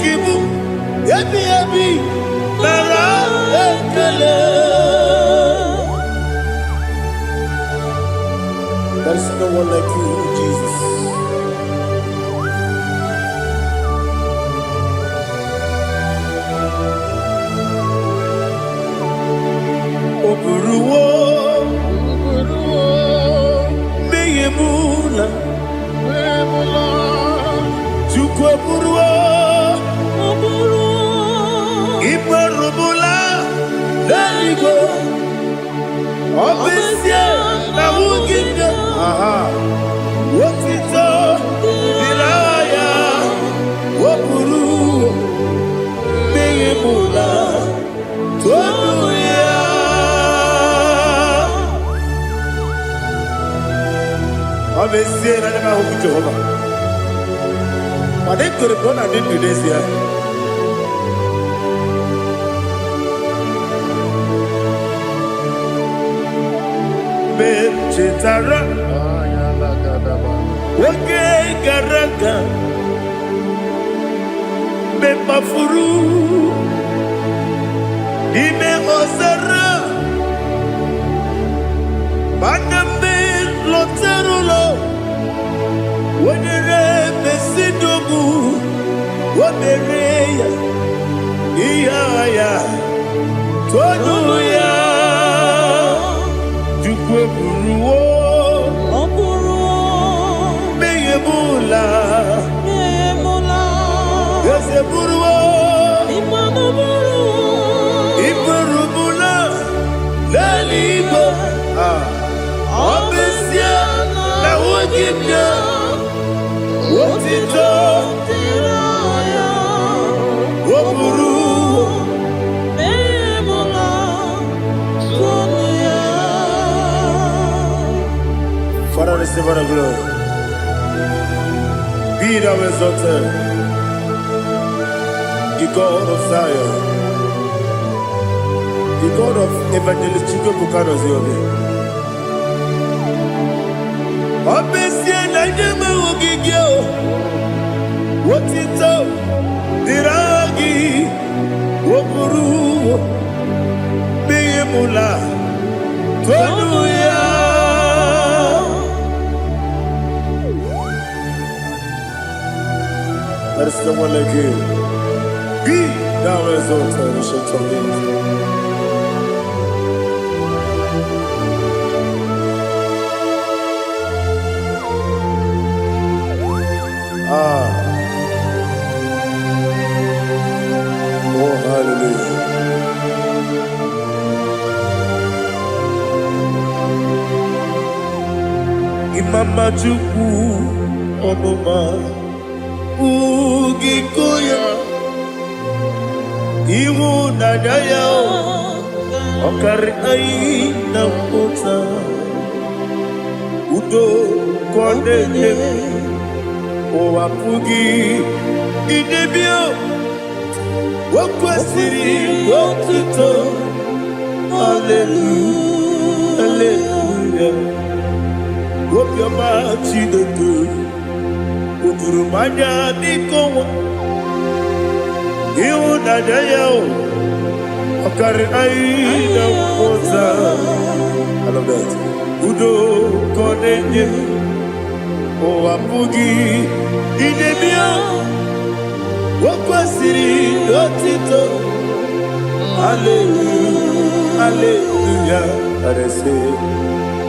Kibu. Yabi, Narakale. There is no one like you, Jesus. Oburuwo Oburua Iparubula Daligo Obesia na Wugida Wotito Dilaya Woburu Meyemula Tonuya Obesia na Nema Hugu Jehovah Made kore bona dindu desia Chetara Wage Garaga Bemafuru Ime Ozara Banambe Loterulo Wenere Mesidogu Wabereya Iyaya Tonuya Jukweburuo Meyemula Yeseburuo Iparubula Laligo Obesia na Wugida Wotito Woburu Father, receive our glory. Be thou exalted, the God of Zion, the God of Evangelist Chike Bukano Ziobi. Obesia na Jeme Ogigio, Wotito, Diragi, Woburu, Meyemula, Tonuya. There is someone like you. Be thou exalted, we shall talk it. Oh, hallelujah. Imama Chukwu Omoma Ugikoya Iwu Nadaya Okari Aina Mota Udo Kondene Owapugi Idebio Wakwasiri Wakito Hallelujah Hallelujah Wopyama Chidodo Udurumanya Nikowa Iwu Nadaya Okari Aina Mota I love that Udo Kondene Owapugi Idebio Wakwasiri Otito Hallelujah Hallelujah I say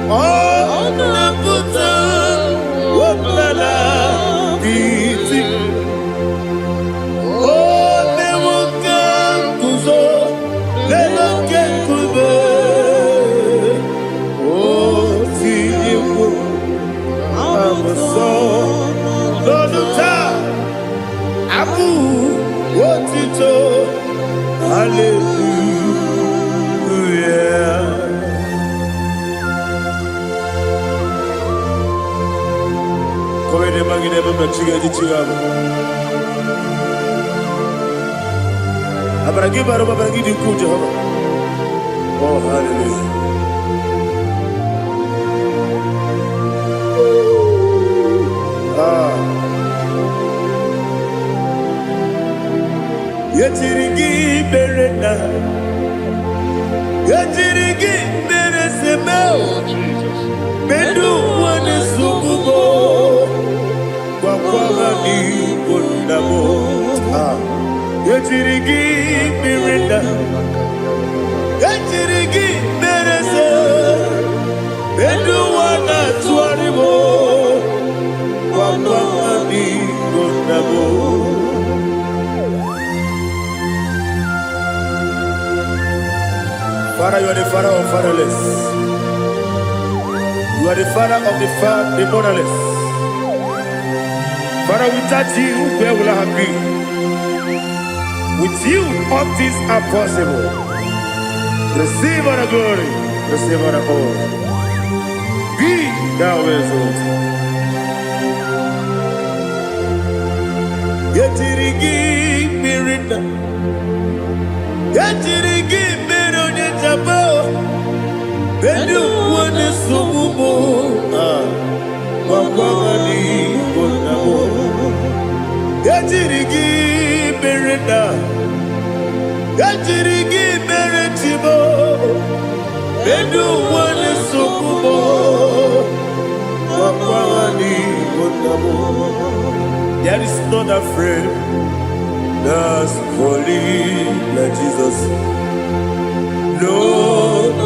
Oh Nabuta Waplala Iti Oh Newoka Kuzo Leloke Kube Oh Tiyiwo Amaso Loduta Abu Wotito Hallelujah Kowe magine baba chiga di chiga Abaragi baro babaragi di ku Jehovah Oh hallelujah Yetirigi berena Yetirigi beresemeo Bedu wane sububo Wakwama ni kundamo Yetirigi berena Yetirigi berese Bedu wana tuaribo Wakwama ni kundamo Father, you are the father of fatherless. You are the father of the motherless. Father, without you, where will I have been? With you, all things are possible. Receive all the glory, receive all the honor. Be thou exalted. Yetirigi mirina, yetirigi mirone jabo, bedu wane sumumo, wakwani bonamo. Yetirigi mirina, yetirigi miretibo, bedu wane sumumo, wakwani bonamo. There is not a friend that's holy like Jesus. No,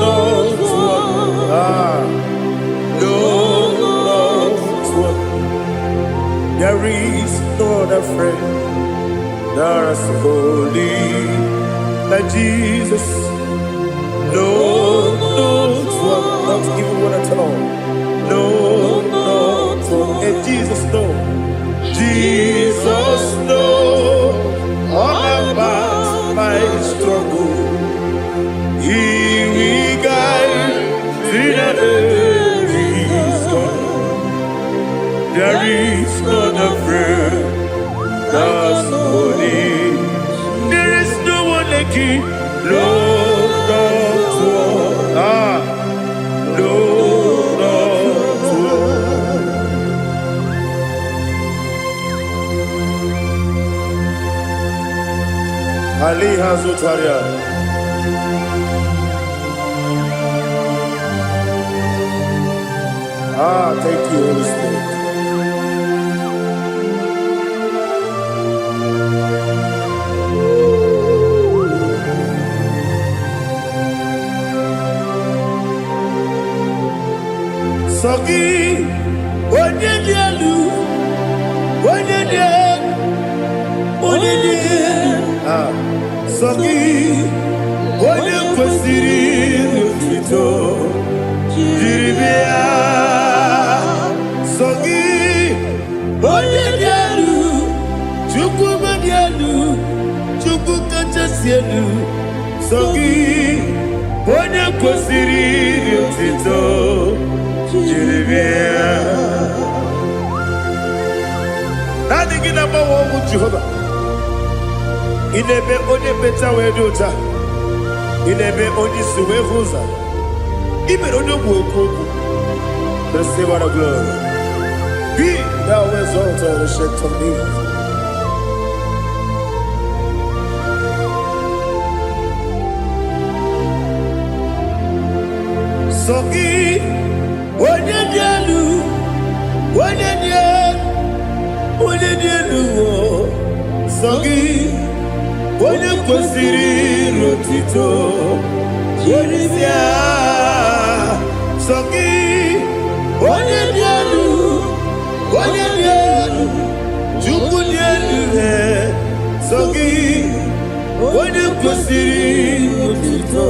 not one. No, not one. There is not a friend that's holy like Jesus. No, not one. Not even one at all. No, not one. And Jesus, no. Jesus knows all about my struggle. He will guide me that there is God. There is not a friend that's holy. There is no one like Him. No, not one. No, not one. Ali Hazutaria. Thank you, Holy Spirit. Sogi, Onyedialu, Sogi, Onye kwesịrị otuto jiribịa. Sogi, Onye dị elu, Chukwu dị elu, Chukwu kachasị elu. Sogi, Onye kwesịrị otuto jiribịa. Naanị gị na-agbanwe ọgwụ Jehova. Inebe onye beta wee dị ụta. Inebe onye isi wee hụ ụzọ. Imere onye ogwu okwu okwu. Receive all the glory. Be thou exalted, ancient of days. Sogi, onye dị elu, onye dị elu, onye dị elu. Sogi, onye kwesịrị otuto jiribịa. Sogi, onye dị elu, onye dị elu, Chukwu dị elu. Sogi, onye kwesịrị otuto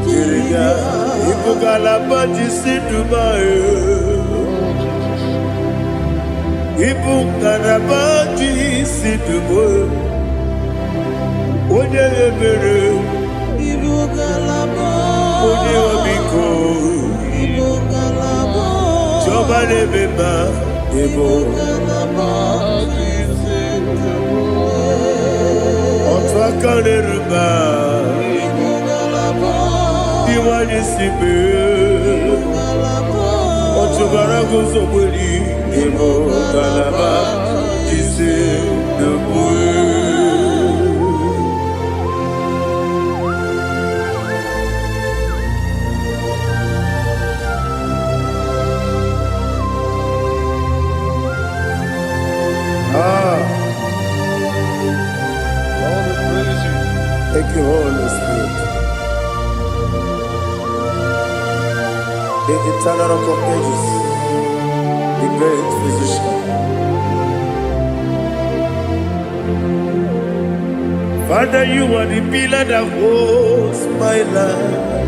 jiribịa. Ibu ngalaba jisi ndụma. Ibu ngalaba jisi ndụma. Onye ebere, Ibu ngalaba. Onye omiko, Ibu ngalaba. Jọba n'ebeba, Ibu ngalaba. Otu aka n'eruba, Ibu ngalaba. Iwanye sibe, Ibu ngalaba. Otu gara guzo gbeli, Ibu ngalaba. Jisi ndụma. Thank you, Holy Spirit. The eternal rock of ages, the great physician. Father, you are the pillar that holds my life.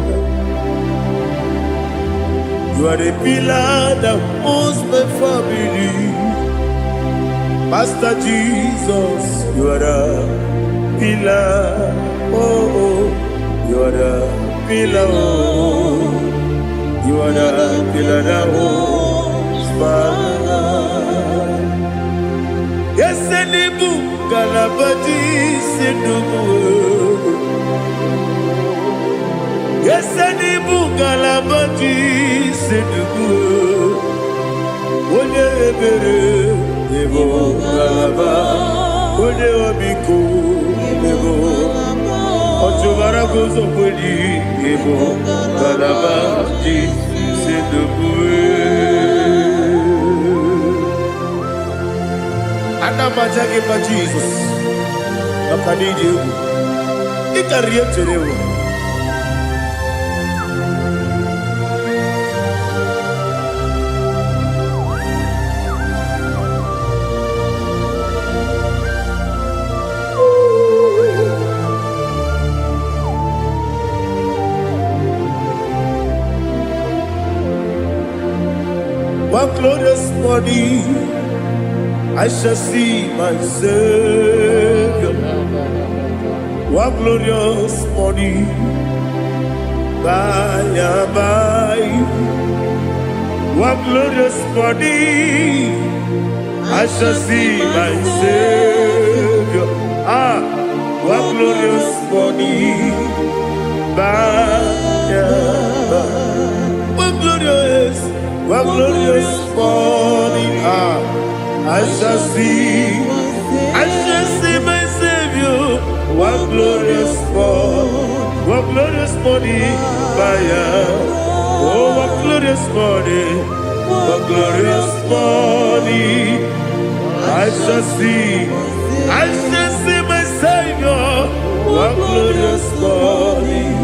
You are the pillar that holds my family. Master Jesus, you are the pillar. Oh, you are the pillar. Oh, you are the pillar that holds my life. Yes, Enibu Galabati Sidubu. Yes, Enibu Galabati Sidubu. Oye Ebere, Ebo Galaba, Oye Obiku, Ebo. Ochubara gozo kweli, Ebo Galabati Sidubu. Anamajage pa Jesus. Makanidi ugu. Ikariye terewo. One glorious morning, I shall see my Savior. One glorious morning, by and by. One glorious morning, I shall see my Savior. One glorious morning, by and by. One glorious morning, I shall see my Savior. One glorious morning, oh, one glorious morning, I shall see my Savior. One glorious morning,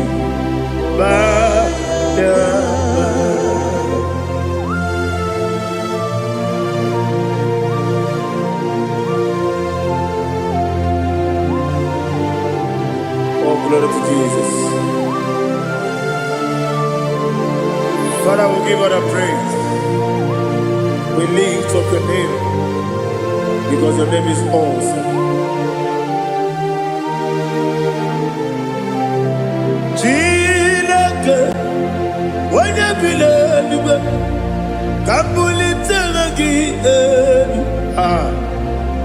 glory to Jesus. Father, we give all the praise. We lift up your name because your name is awesome. Chilake, when you believe, Kabuli Telagi,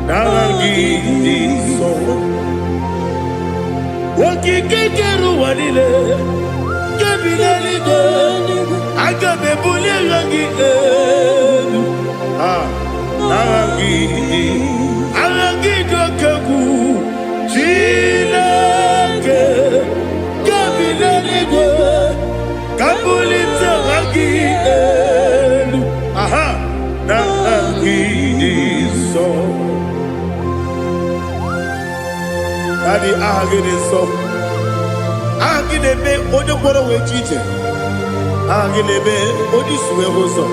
Naragi, so. Wakikekeru wanile Kabila ligo Agabe bule rangi Arangi dokagu Chilake Kabila ligo Kabuli rangi Narangi so Daddy, agide so. Agide be odo boro we chiche. Agide be odi suwe hoso.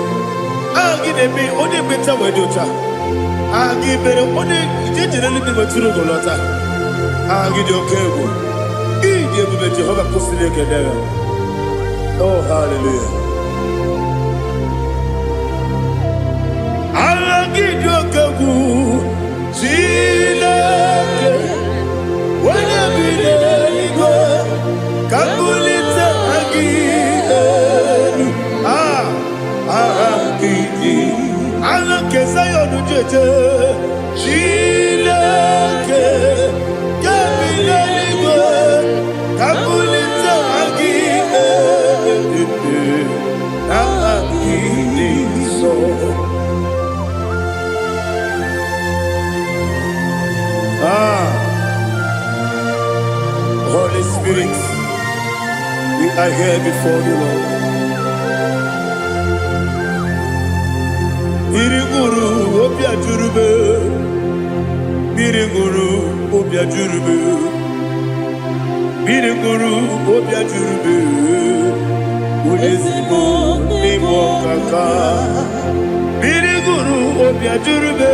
Agide be odi beta we docha. Agide be odi jeje le bi baturu golota. Agide okego. Ije bi be Jehovah kusile kedere. Oh hallelujah. Agide okego. Chilake. Wanya bilego kabulita agidelu agidi alake sayonu jeje chilake kabilego kabulita agidelu agidi so. Holy Spirit, we are here before you, Lord. Biriguru obia jurube, biriguru obia jurube, biriguru obia jurube. Ulezimo ni mokaka, biriguru obia jurube,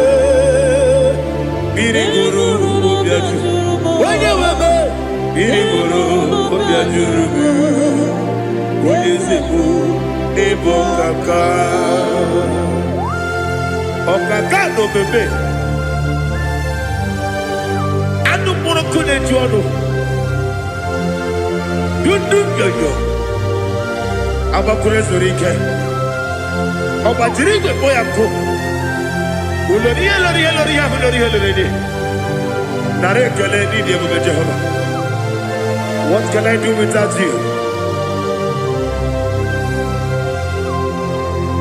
biriguru obia jurube. Biriguru obia jurubu Oyesebu Nebo kaka Okaka no bebe Anu moro kune juono Dundu yoyo Abakure zorike Oba jirigwe boya ko Uloriya Nare kele ni Diego Jehovah. What can I do without you?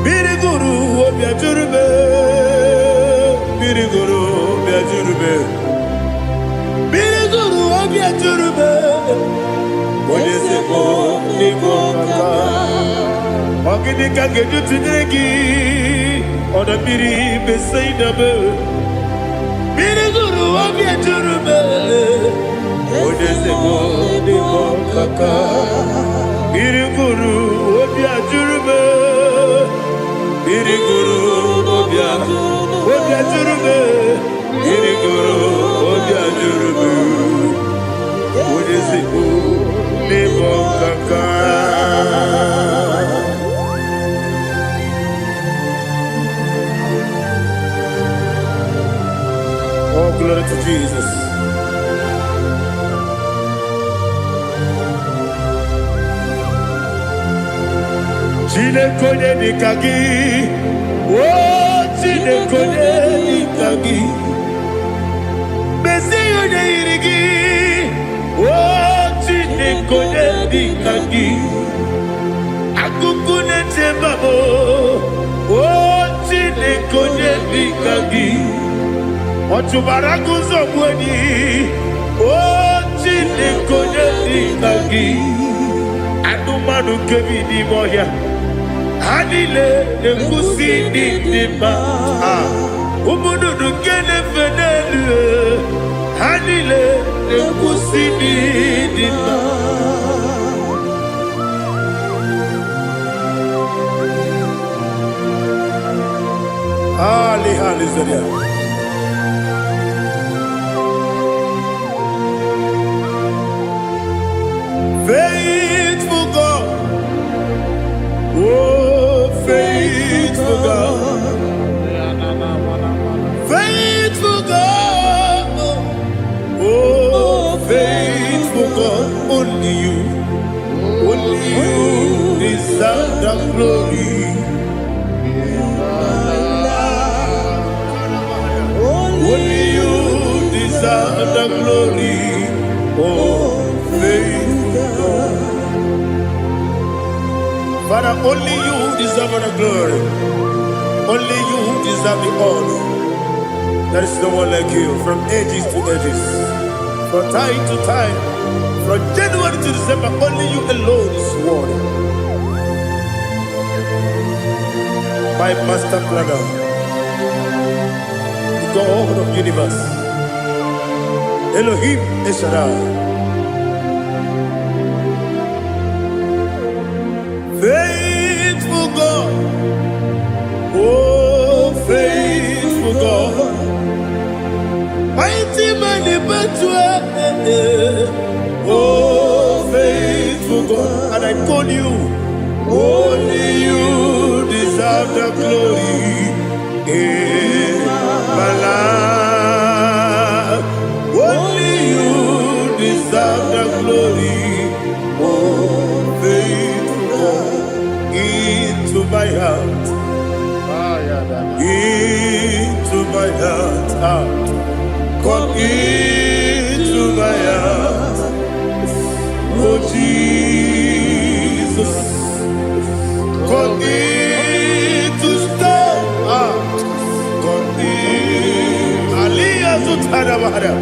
Biriguru obia jurube Biriguru obia jurube Biriguru obia jurube Oyesebu Nebo kaka Ogini kageju tinegi Oda biri besaidabe Biriguru obia jurube Oyesebu Nebo kaka Biriguru obia jurube Biriguru obia jurube Biriguru obia jurube Oyesebu Nebo kaka Oh, glory to Jesus. Chinekonye nikagi, oh chinekonye nikagi, Mesiyo ne irigi, oh chinekonye nikagi, Akukune chembabo, oh chinekonye nikagi. Ochubaraguzo mweni Chinekonye nikagi Anumanu kevini moya Hanile nekusi nidima Umunudu kene fenelu Hanile nekusi nidima Ali Zoria Faithful God, oh faithful God, faithful God, oh faithful God, only you deserve the glory. Only you deserve the glory, oh faithful God. Father, only you deserve the glory. Only you deserve the honor. There is no one like you from ages to ages, from time to time, from January to December. Only you alone is worthy. My master planner, the God of the universe, Elohim Eshadai. Faithful God, oh faithful God, mighty man in battle, oh faithful God, and I call you, only you deserve the glory in my life, only you deserve the glory, oh faithful God. Into my heart, into my heart, come into my heart, oh Jesus, come in to stay, come in, Aliyah to Tanamara,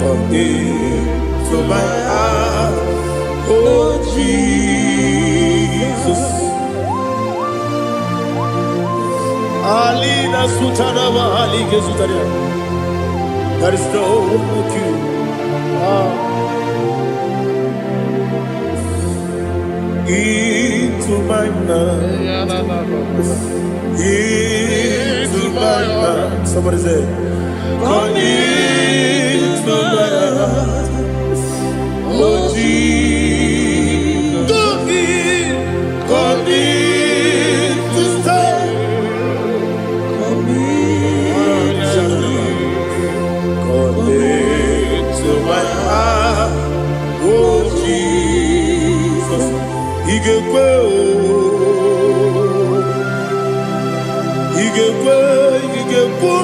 come into my heart, oh Jesus. Alina Sutana Mahali Gesutaria. There is no one like you. Into my mind. Into my heart. Somebody say, come into my heart. Oh Jesus, come in to stay. Come into my heart, oh Jesus. Igekwe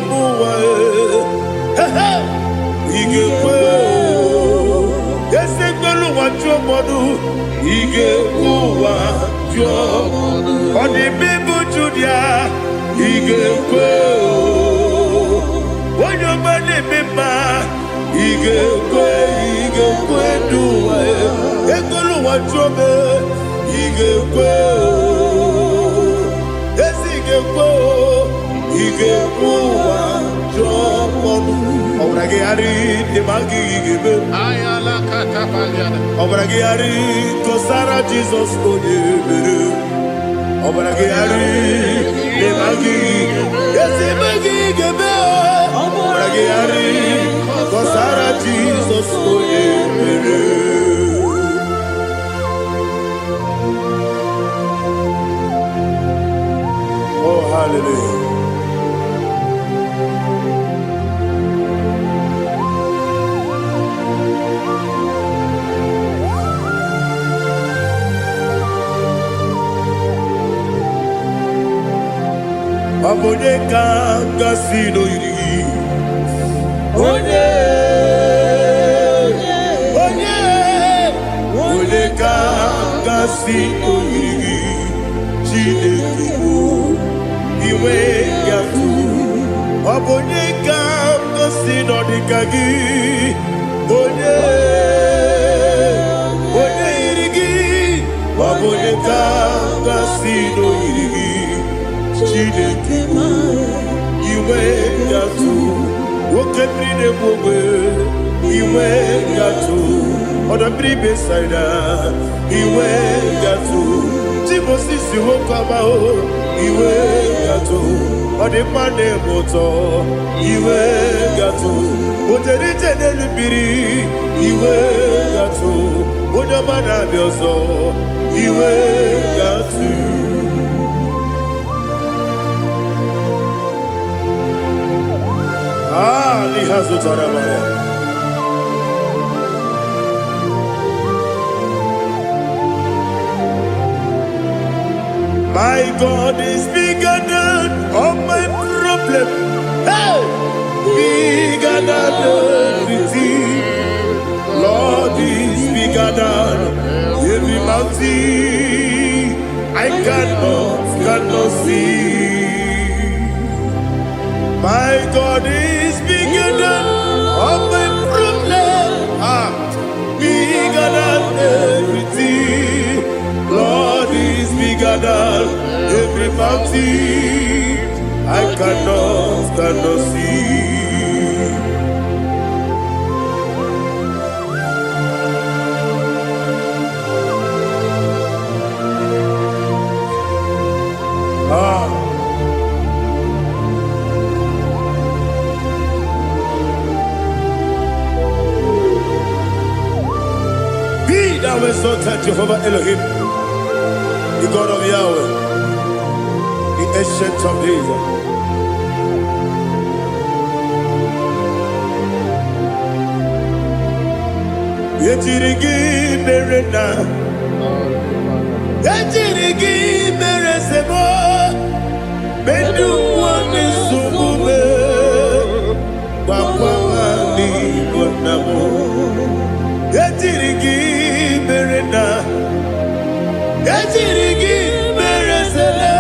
muwa, igekwe. Yesegbelu wajomodu, igekwe wajomodu. Odi bibu Judia, igekwe. Wanyomane mema, igekwe duwa. Egolu wajome, igekwe. Igekwe wajomodu. Obrage ari demagi igebe. Ayala katapaliana. Obrage ari tosara Jesus onyebere. Obrage ari demagi yesimagi igebe. Obrage ari tosara Jesus onyebere. Oh, hallelujah. Abone kanga sino iri. Onye kanga sino iri. Chineke o iwe yatu. Abone kanga sino dikagi. Onye irigi. Abone kanga sino iri. Chineke iwe yatu. Woke bride bobe iwe yatu. Oda bribe saida iwe yatu. Timosisi wokama o iwe yatu. Ode mane moto iwe yatu. Ode jene lubiri iwe yatu. Ode mana bioso iwe yatu. Lihazu Tarabaya. My God is bigger than all my problem. Hey! Bigger than everything. Lord is bigger than every mountain I cannot see. My God is bigger than all my problem. Bigger than everything. Lord is bigger than every mountain I cannot see. Thou exalted Jehovah Elohim, the God of Yahweh, the ancient of days. Yejirigi merena, yejirigi meresemo, bedu wani sumume, wakwani bonamo. Yejirigi merena, yejirigi meresele,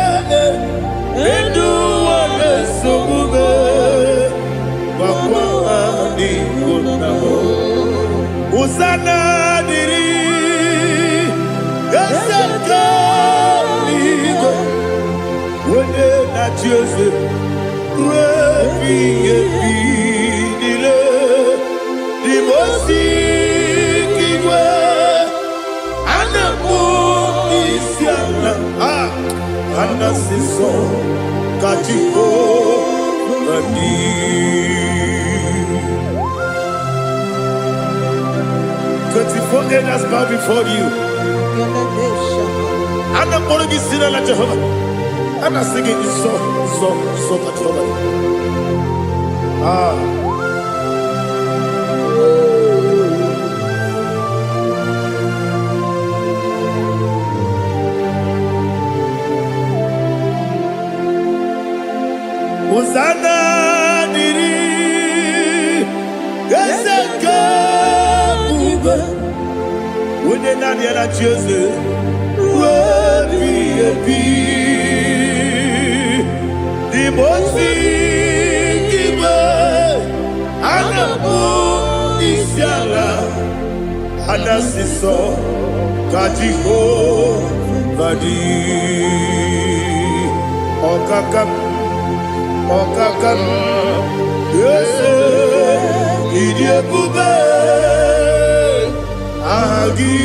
bedu wani sumume, wakwani bonamo. Usana diri, yasaka ligo, wene na Jose, revi dile, dimosi kiwe, anamu isiana, anasiso kachiko kadi. 24 elders bow before you. And I'm going to be singing like Jehovah. And I'm singing this song like Jehovah. Hosanna diri Geseka Uba Wene nani ana Jose Wabi ebi Di mosi kiba Anamu isiala Anasiso Kajiho Badi Okakam Okakam Yese Idiekube Agi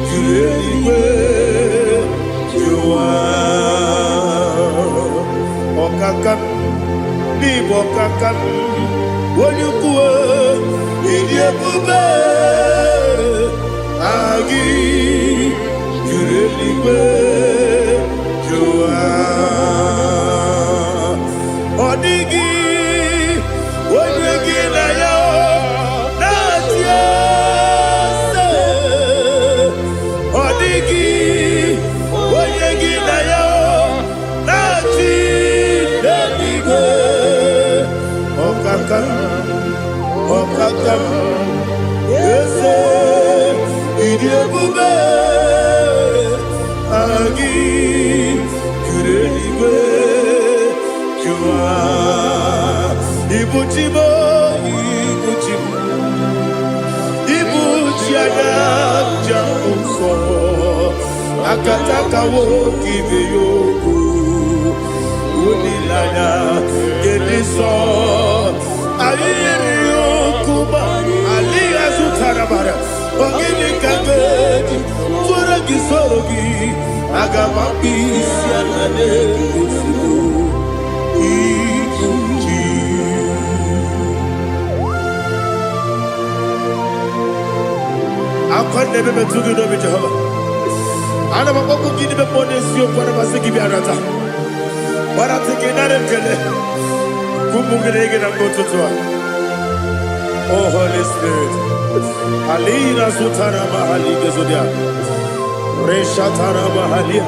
Juliwe Jua Okakam Nibo Okakam Wonyukue Idiekube Agi Juliwe Jua Odigi, Odigi na yo, na tiase. Odigi, Odigi na yo, na tiase. Okakam, Okakam, yese, idiebube, agi, kureliwe. Ibuchimo, Ibuchimo, Ibuchiana, Jamuso, Akataka woki veyoku, Unilaya, Gediso, Ayiriyokuba, Aliya Sutarabara, Ogini Kageti, Turagi Sorogi, Agamaki, Sianane, I can't never be too good over Jehovah. I never go give the bonus you for a Masiki Biarata. But I'm taking that and get it. Kumugregin and go to Tua. Oh, Holy Spirit. Alina Sutara Mahali Gezodia. Reshatara Mahalia.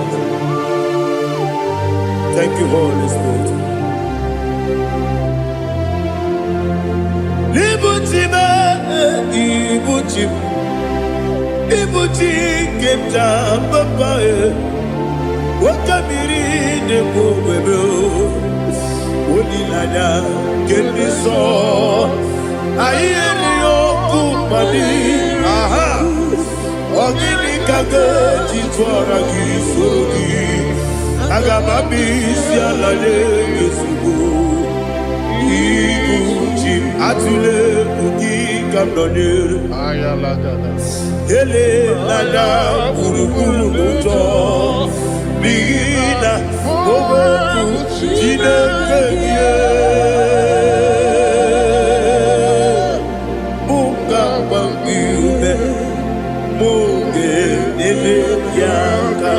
Thank you, Holy Spirit. Ibuchima, Ibuchim. Ibuchi kemta papa wakamiri ne kubebe onilada kemiso ayeni okupani aha ogini kage jitwara gisogi agamabi sialale yesugo Ibuchi atule ugi kamdonere Ayalagada. Ele lada urukuru muto Bina oboku jine kenye Munga bangiume Munge nene yanka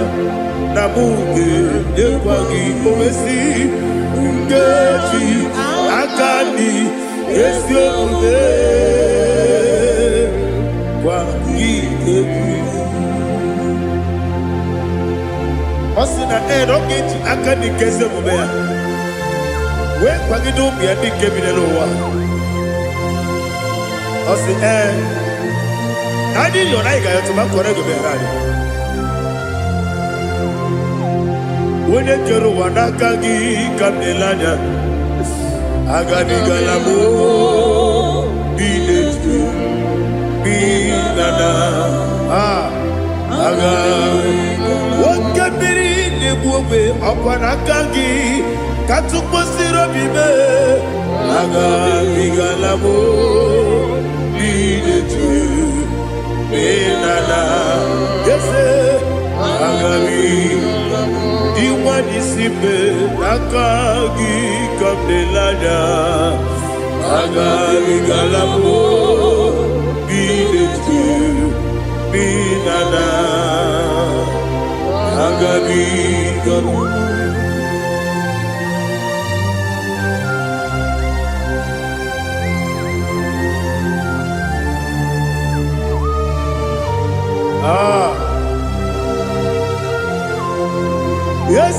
Na munge nekwagi omesi Ngeji akani esyo ude Osina rogeji akani keze mubea we kwagido bia di kebine lowa Osi Nadi yona iga yotu makore go berani Wene kero wanaka gi kamdelanya Agani galamo binetu Binana Aga Wakabiri nebuwe Apanakagi Katuposiro bibe Aga Bigalamo Binetu Binana Yese Agami Diwani sipe Akagi Kabdelada Aga Bigalamo Binetu Binana Agabigo. Yes,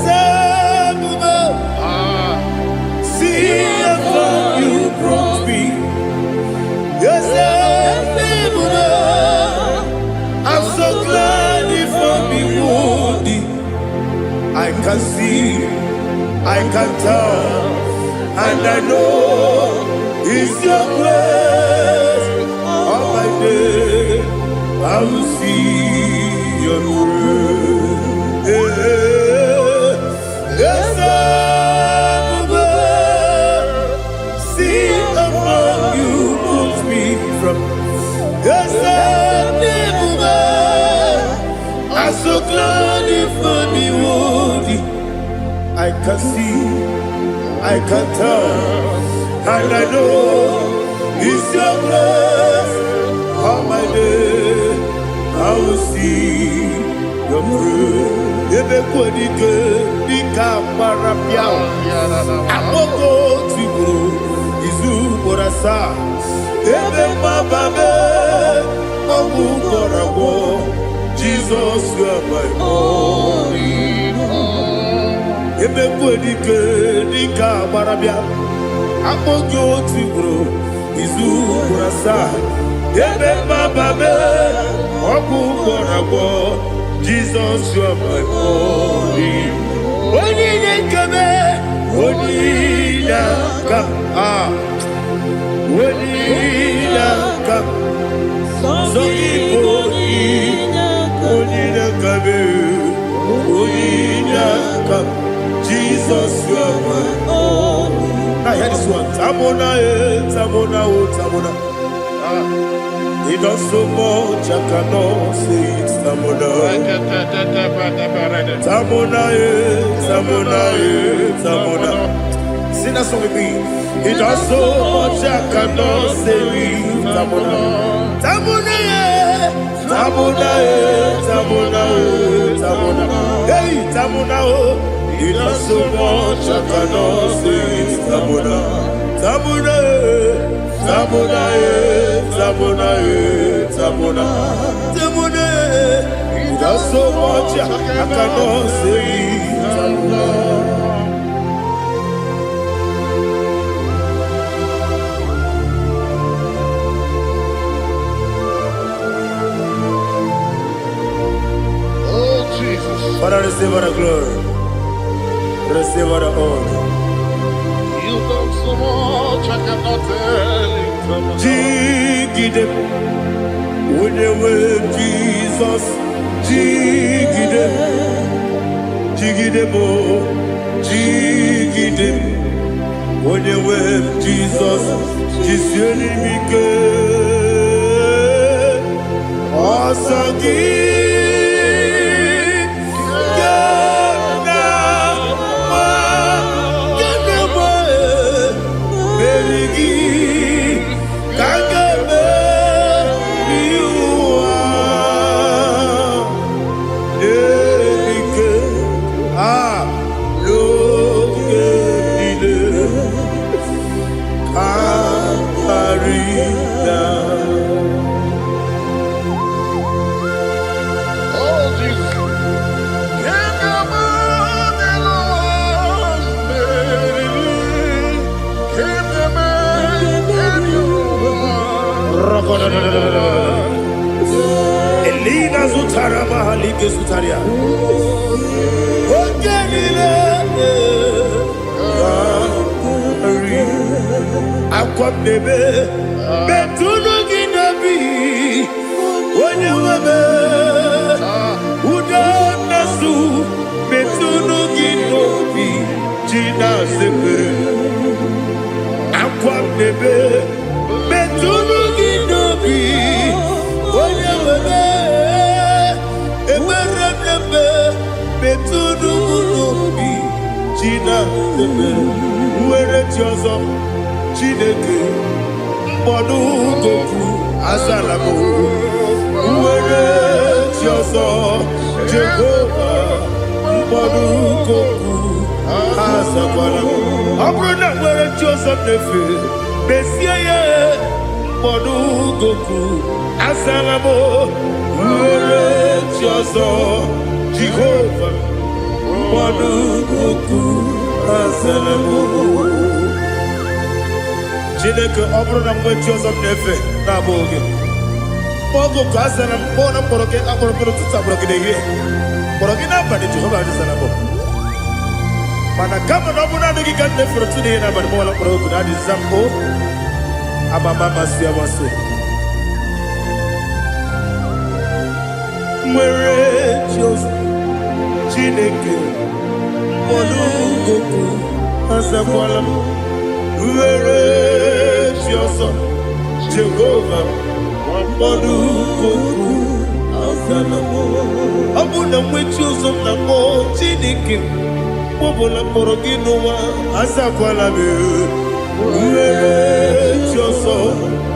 see how far you brought me. Yes, I'm so glad if I'm wounded. I can see, I can tell, and I know it's your grace. All my day, I will see your grace. Yes, see among you moves me from. Yes, I'm so glad if me woody. I can see, I can tell, and I know it's your grace. All my day, I will see your grace. Ebe kodike dika parapia Amoko tiburo izu borasa Ebe mababe Mabu korabo Jesus you are my only hope Ebe kodike dika parapia Amoko tiburo izu borasa Ebe mababe Mabu korabo Jesus, you are my only. Only come, only come, only come. So only come. Jesus, you are my only. Now hear this one. Tamona, Tamona, Tamona. He does so much, I cannot say it. Tamona, Tamona, Tamona, Tamona. Sing that song with me. He does so much, I cannot say it. Tamona, Tamona, Tamona, Tamona, Tamona. Hey, Tamona, he does so much, I cannot say it. Tamona, Tamona. Tamona, Tamona, Tamona, Tamona. He does so much I cannot say. Tamona. Oh Jesus. Father, receive all the glory. Receive all the honor. You've done so much I cannot tell it. Jigide, when you were Jesus, Jigide, Jigide mo, Jigide, when you were Jesus, Jisuni Mike, Osagi. Elina Zutara Mahalike Zutaria. Akwam nebe betunu ginabi wonye webe uda nasu betunu ginobi jina sepe akwam nebe betunu ginobi wonye webe ebere nebe betunu ginobi jina sepe uwere tiozo Chineke mbọdụ goku azalamu uwere chioso Jehovah Mbonugoku Azakwala Abrona were chioso nefe Besia ye Mbonugoku Azalamo were chioso Jehovah Mbonugoku Azalamo Chineke Abrona were chioso nefe Naboge Pogo Kazana Bona Poroke Aporo Tabroke de Ye. Porogina Badi Jehovah Zanabo. Mana kama na muna ngi kande for today na bad mola pro kuna di zambo. Aba mama sia waso. Mwere Jos Chineke Mbonugoku Azakwala Mwere Jos Jehovah Mbonugoku Azalamo Abuna mwechi uzom na mo Chineke Mbobola porogino wa Azakwala me Mwere Joso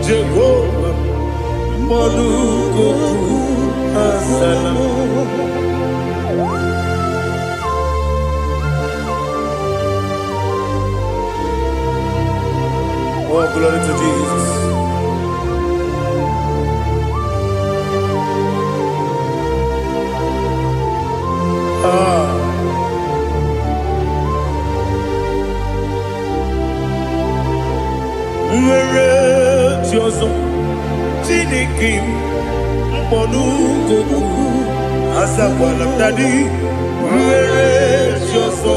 Jehovah Mbonugoku Azalamo Oh, glory to Jesus. Mwere Joso Chineke Mbonugoku Azakwala Daddy Mwere Joso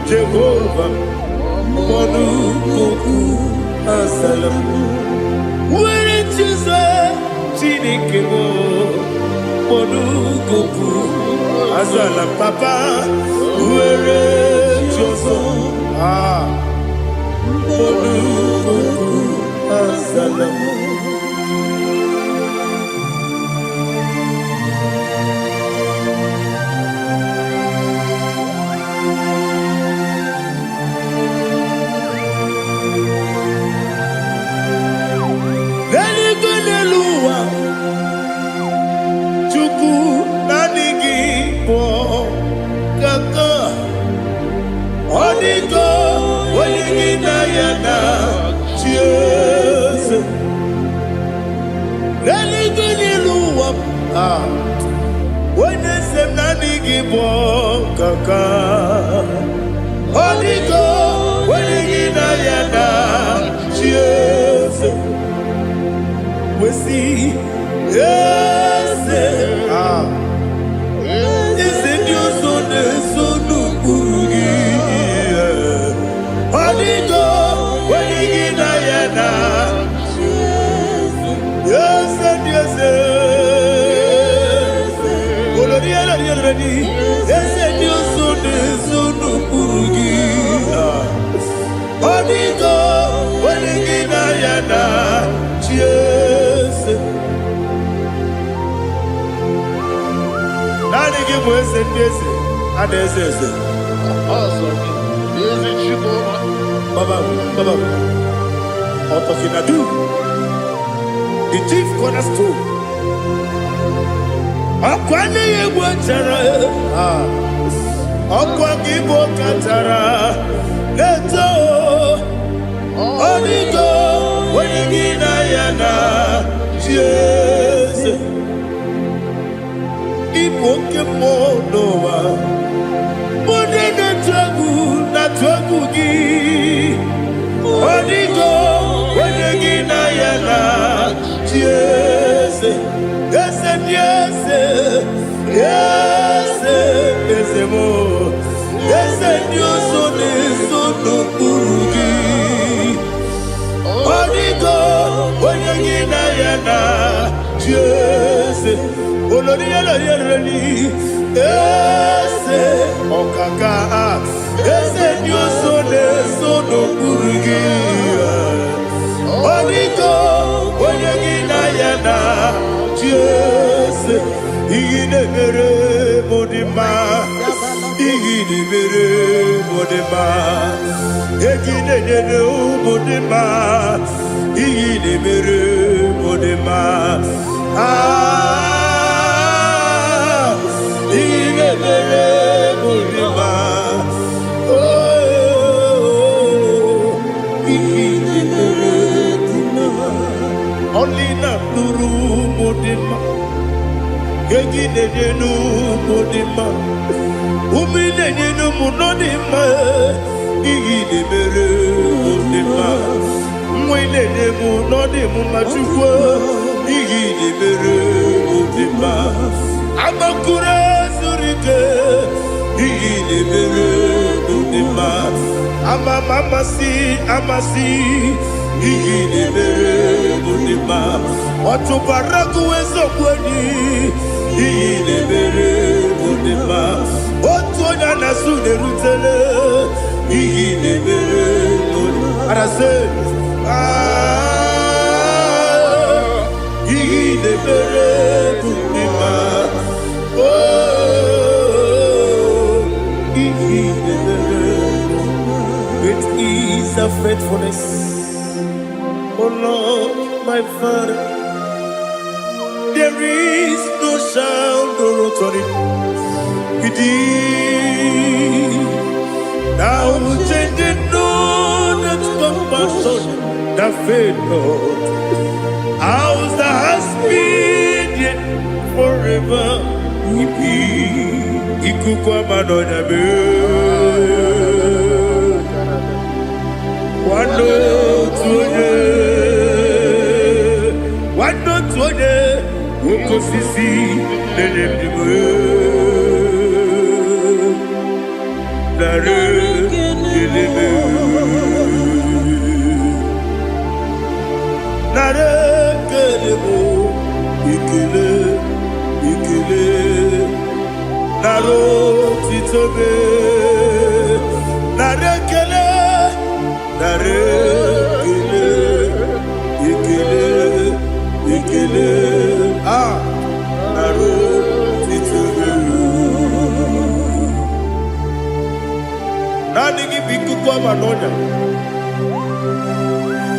Jehovah Mbonugoku Azalamo Mwere Joso Chineke Mbonugoku Azala Papa Mwere Joso Mbonugoku Azalamo Neligoneluwa Chuku nanigi po kaka Onigo Waligi na yana Cheers Neligoneluwa Wenesem nanigi po kaka Onigo Waligi na yana Cheers We see, yes, is it your son, son, Urugi? Onigo, when you get Diana, yes, and yes, yes, and your son, son, Urugi. Onigo, when you get Diana, cheers. Nani give us a daisy, and there's a Awesome. Is it Jehovah? Baba, Otokinadu, the chief cornerstone. Akwani Yewatara, Akwagibo Katara, Leto, Onigo, Wenigina Yana, Jesus. Ipokemonowa Monene tragu na tragu gi Onigo Wenegi na yana Yes Yes Yes Yes Yes mo Yes Dios one sono kurugi Onigo Wenegi na yana Yes Olori yereli ese okaka ese nyoso de sono kurugi Onigo oyegina yana Jese igine mere modima igine mere modima egine nene modima igine mere modima Gegi nenenu modima. Umi nenenu munodima. Igi nemere modima. Mwe nenemu nodimu machukwa. Igi nemere modima. Amakure zurike. Igi nemere modima. Amasi. Igi nemere modima. Otubaraku ezokweni. Igi nemere modima. Otuonya nasune rutele. Igi nemere modima. Arase. Igi nemere modima. Oh, Igi nemere modima. Great is the faithfulness. Oh Lord, my Father, there is no shadow on it. Now changing no that compassion, the faith, Lord. Ours that has been yet forever. Ikukwa manonya be. Wando tuone uko sisi nenemdiwe nare kelebe nare kelebo ikele naro titobe nare kele nare ikele naro titobe nani gibiku kwa manonya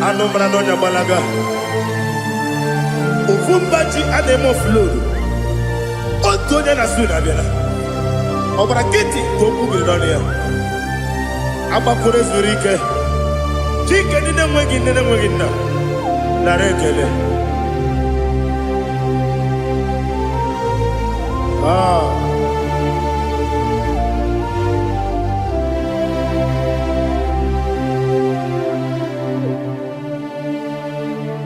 anomra nonya balaga ufumbaji anemo flood otonya na suna bela obra kiti koku bidonia abakore zurike chike nine mwegi na narekele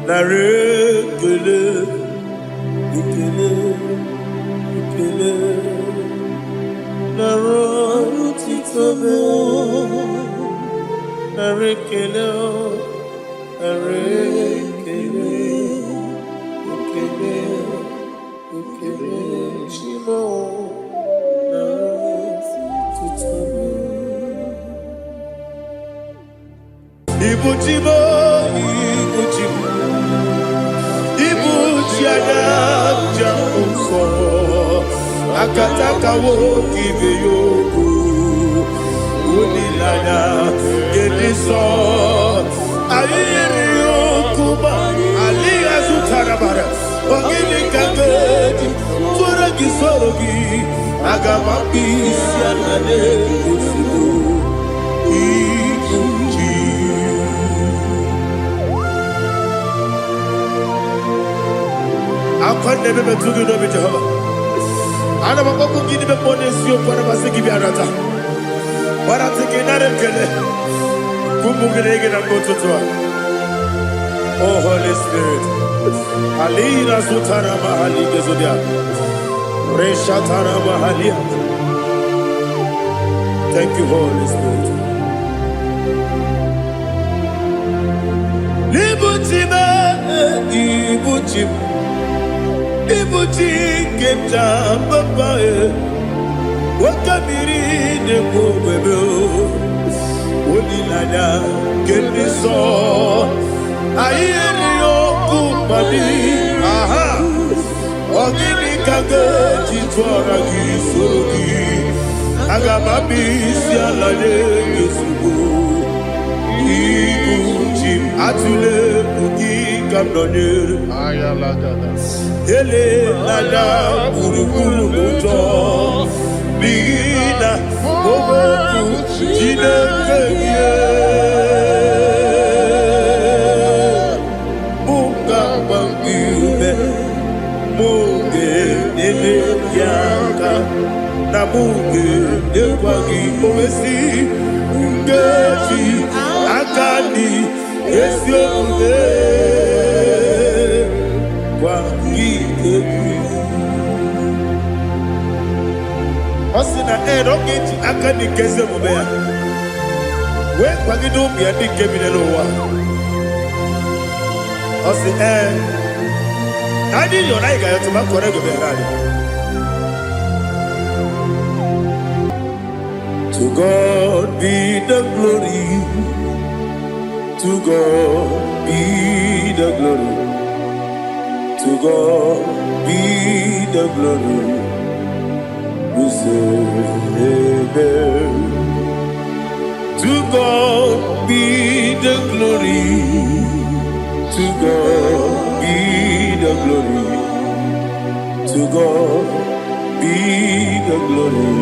narekele ikele naro titobe narekele shimo naro titobe ibuchimo ibuchiada uso akataka wo kibe yoku unilana gediso ayiri yokuba ali azutarabara ogini kangedi tura gisorogi agamambi sianane usiku ibuchi akwande bebe tugi no bi Jehova ana bakoko gidi be ponesio kwa basiki bi arata bara tekenare kele kumugirege na kototwa. Oh Holy Spirit alira sutara mahali gezodia resha tara mahali. Thank you Holy Spirit. Ibuchi kemja papa wakabiri de bobebe onilada kendiso ayeni okupadi aha ogini kage jitwara gisorogi agamabi sialade yesugo ibuchi atule ugi kamdonere ayalagada ele lada buruburu moto bina oboku jinekeye munga bangibe munge nene ji aka dị ezi omume gwa gị ekwu. Ọ sị na ọ ga-eji aka dị nke ezi omume ya wee kwagide ụmụ ya ndị nke bi n'ụwa. Ọ sị anyị yọrọ anyị ga-ayọ tụma kọrọ ego bịara anyị. To God be the glory. To God be the glory. To God be the glory. We say amen. To God be the glory. To God be the glory. To God be the glory.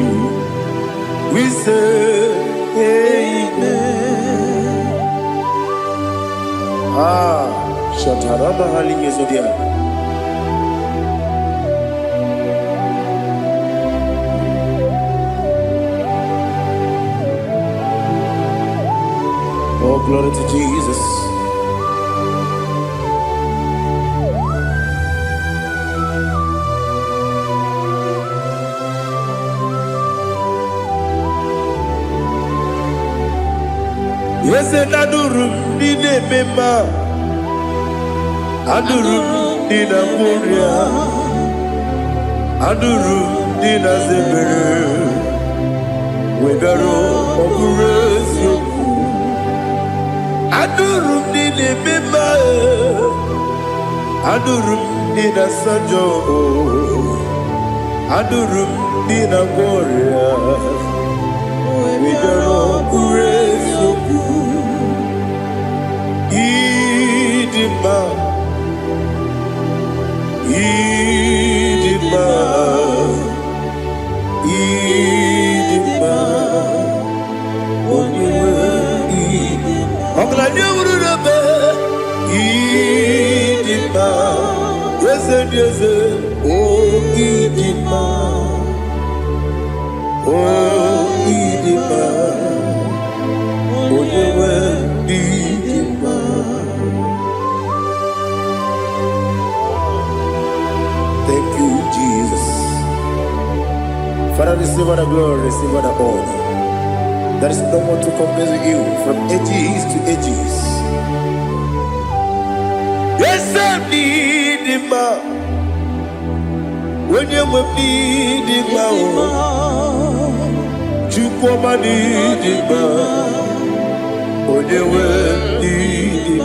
We say amen. Shataraba halinge zodia. Oh, glory to Jesus. Yes, and Adurum did a member. Adurum did a warrior. Adurum did a zebra. We better operate you. Adurum did a member. Adurum did a sajo. Adurum did a warrior. We better operate you. Idima, Idima, Idima, Idima, yes, yes, oh Idima, oh Idima, oh Idima. Thank you, Jesus. Father, receive all the glory, receive all the honor. There is no one to compare with you from ages to ages. Yes, I need him. When you need him, you come and need him. When you need him,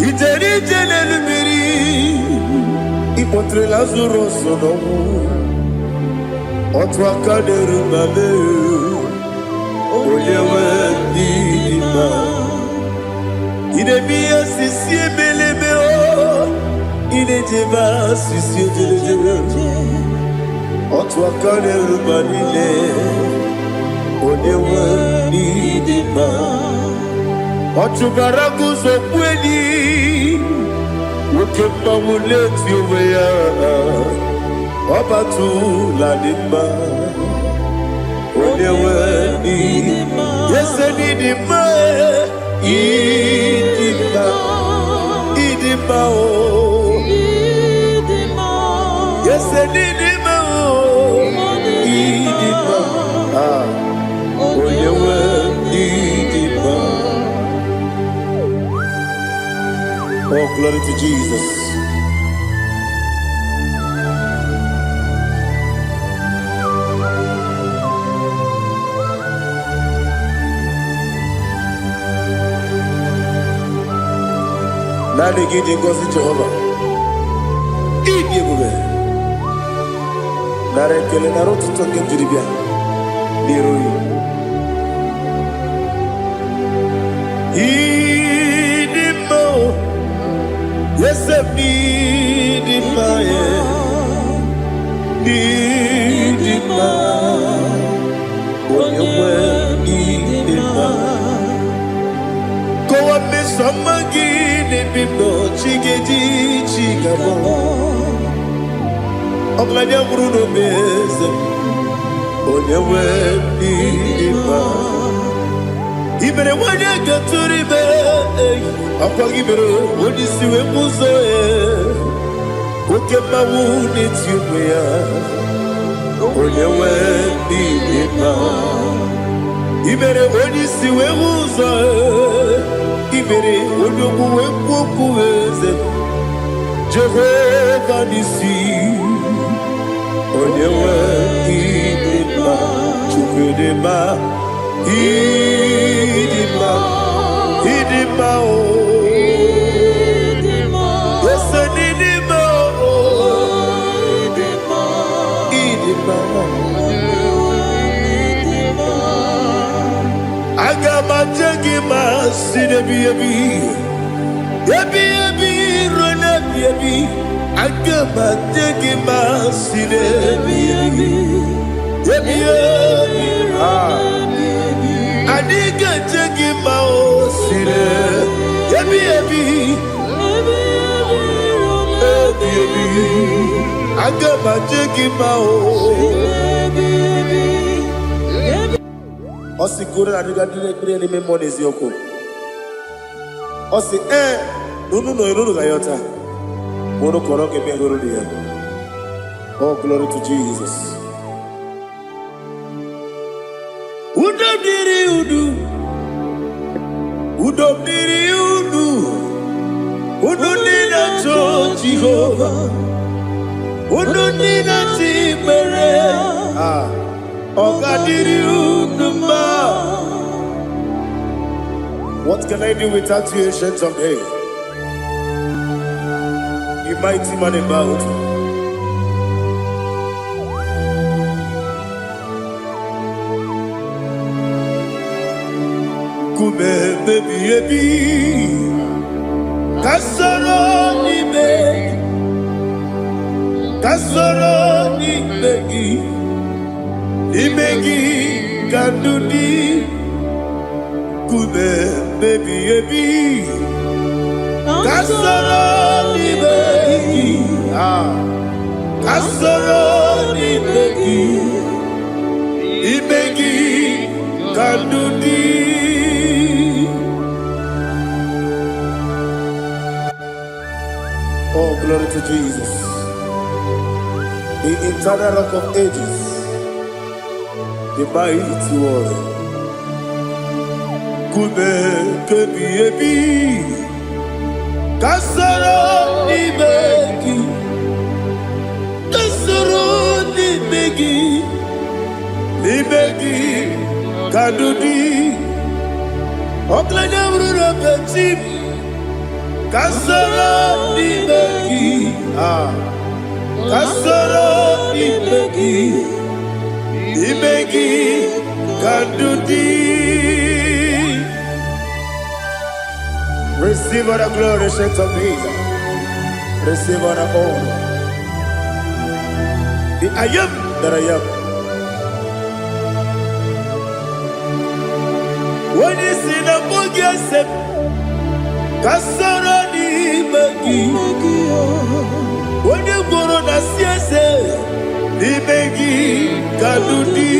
it's a little bit. Ipotre Lazaro sonomu Otwa kaderu mame Oyewe dima Ine biya sisi belebe o Ine jeba sisi ojelejebe Otwa kaderu manile Oyewe dima Otubaragu zokweni Wokemba muleti uweya Wabatu ladima Onewe nidima Yese nidima Idima Idima o Yese nidima o Idima Onewe nidima. Oh, glory to Jesus. Nani gidi ngozi Jehovah. Idi bube. Nare kele naro tutoke jiribia. Niroi. Idi mo. Yes, I need it, my need it, my when you need it, go up, Miss Samagin, and people, Chiggy, Chigabo. I'm like a Bruno Bez, when you need it, Ibere wanya gaturi be. Akwa gibere wodi siwe muzo. Oke mawu netiwe ya. Onyewe dima. Ibere wodi siwe muzo. Ibere wodi obuwe kukuweze. Jehovah nisi. Onyewe dima. Chukudema. Idima, Idima, oh, yes, Idima, oh, Idima, Agama Jagima, Sinebi, Yabi, Rona, Yabi, Agama Jagima, Sinebi, Yabi, Adiga jagi mao sire, yabi, agama jagi mao. Osi kura adiga dire ni me monezi yoko. Osi nunu gayota. Mono koroke me dia. Oh, glory to Jesus. Udobdiri udu nina to Jehovah, udu nina timere, ogadiri uduma. What can I do without you, ancient of days? You mighty man about. Baby, Kasoro ni begi, kandudi, kube baby, Kasoro ni begi, kandudi. Oh, glory to Jesus, the eternal rock of ages, the mighty one. Kube kebi, kasoro ni begi, kadudi, oklanya brura petit. Kasoro ni begi, kasoro ni begi, kadudi. Receive all the glory, shout of Jesus. Receive all the honor. The I am that I am. When you see the book, Kasoro ni begi, when you go on a siese, ni begi, kadudi,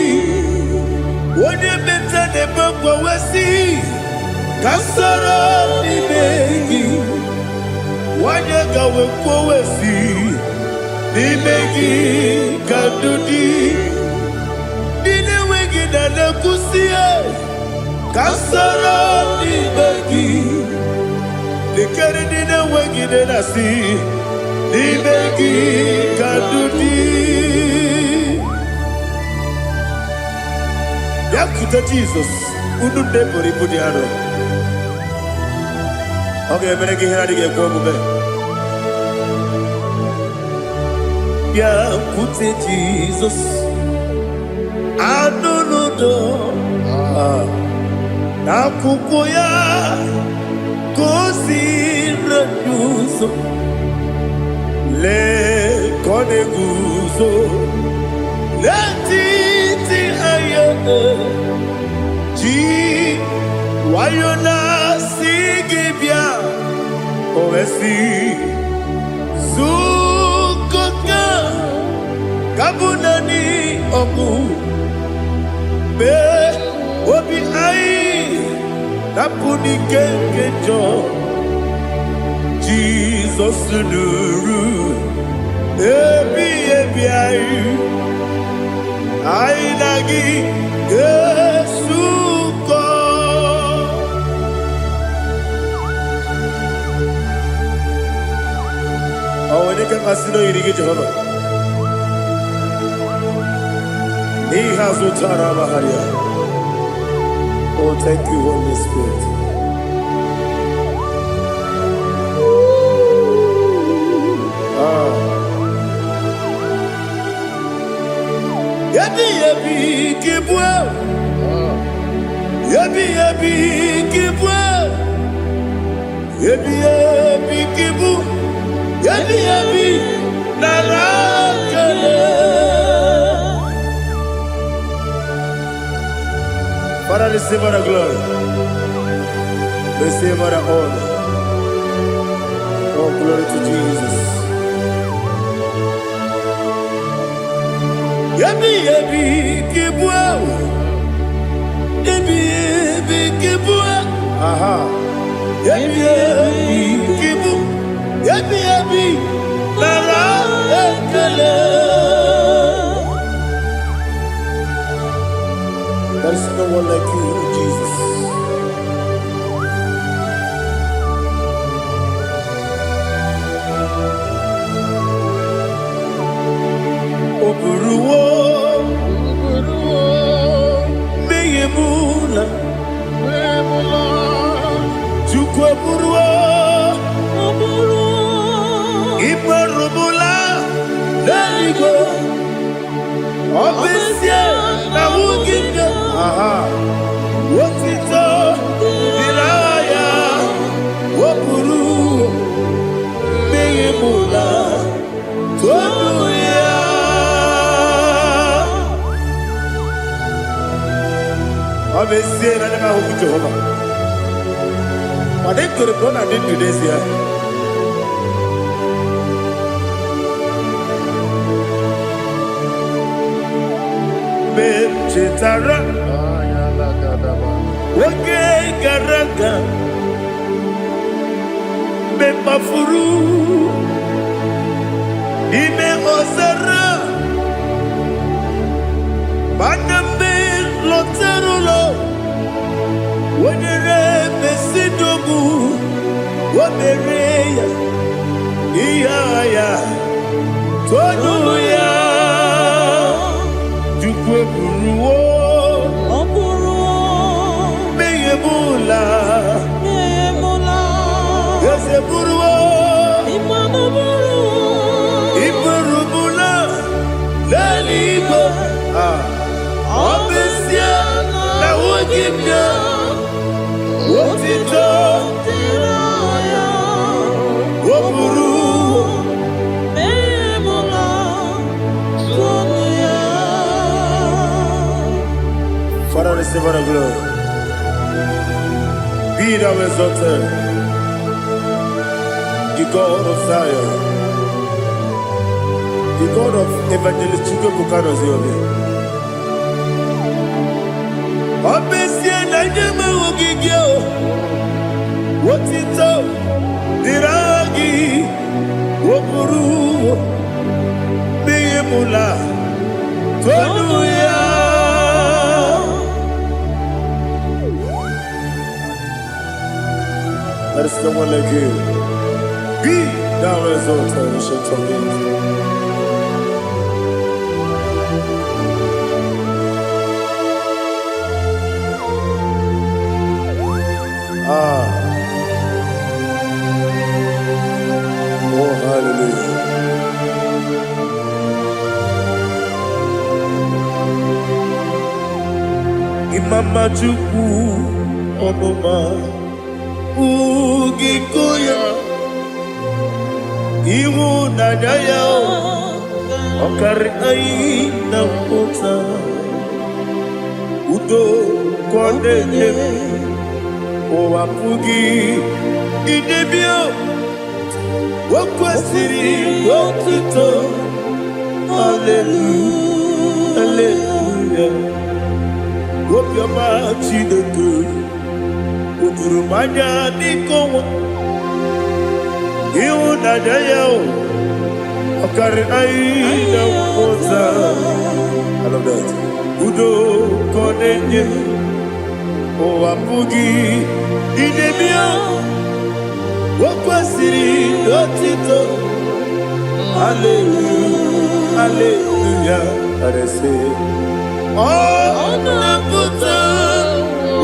when you mention the book of Wesi, Kasoro ni begi, when you go with Wesi, ni begi, kadudi, ni wegi na nekusie, Kasoro ni begi. The carry the wagi de la sea, the begi kadudi. Yakuta Jesus, Udu Depori Pudiano. Okay, I'm going to get a Yakuta Jesus, I don't know. Nakukoya. Kosi reduso le koneguzo le titi ayete ji wayona sigibia oesi sukoka kabunani oku be obi ai napuni kenjo Jesus nuru ebi ai lagi Yesuko awani kan asino irige Jehovah he has utara baharia. Oh, thank you, Holy Spirit. Yabi kibwa, yabi kibwa, yabi kibu, yabi narakale. Father, receive our glory, receive our honor. Oh, glory to Jesus. Yabi kibwa, yabi kibwa, aha. Yabi kibu, yabi lara ekele. There is no one like you, Jesus. Oburuwo, meyemula, chukwu oburuwo, ibarubula, leligo, obesie na wugide, aha, wotito, diraya, oburuwo, meyemula, tonuya. Obviously, I never hope to Jehovah. But they could have done I did today's year. Chetara, okay, Garaga, Mepafuru, Ime Osara, Banambe, Loterulo, Wenere, Mesidobu, Wamereya, Iaya, Tonuya. Buruwo, meyemula, yese buruwo, iburumula, leligo, obesia na wogimya, wotito, woburuwo. Father, receive our glory. Be thou exalted, the God of Zion, the God of Evangelist Chike Bukano Ziobe. Obesie na nyeme wogigio, wotito, diragi, wopuru, meyemula, tonuya. There is no one like you. Be thou exalted, ancient of days. Oh, hallelujah. Imama Chukwu Onoma Ugikoya Iwu Nadaya Okari Aina Kota Udo Kondene Owapugi Idebio Wakwasiri Wakito Hallelujah Hallelujah Wopyama Chineke Urumanya nikowa Iu nadayao Okari aina moza I love that Udo konenye O apugi Idemia Wakwasiri dotito Hallelujah Hallelujah I say Oh naputa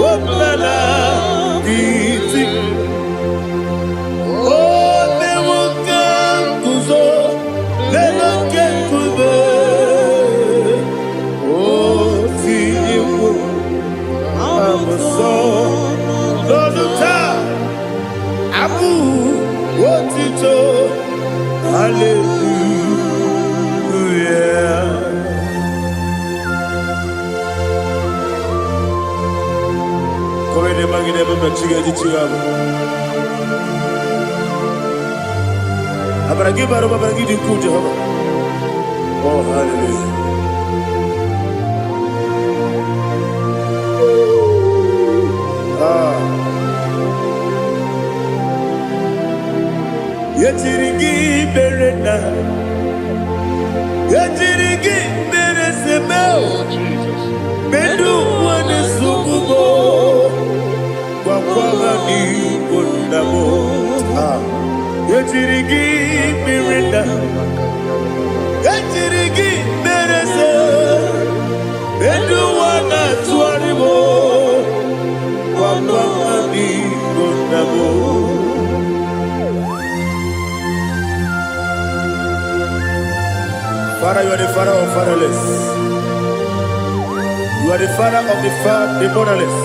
Wapala Diti Oh Mewoka Kuzo Leloke Kube Oh Tiyiwu Amuso Loduta Abu Wotito Hallelujah Koine magine baba chiga chiga Abaragi baro babaragi di ku Jehovah Oh hallelujah Yetirigi berena Yetirigi beresebeo Bedu wane sukubo Wakwaga ni kundamo Yetirigi berena Yetirigi berese Bedu wana tuaribo Wakwaga ni kundamo Father, you are the father of fatherless. You are the father of the motherless.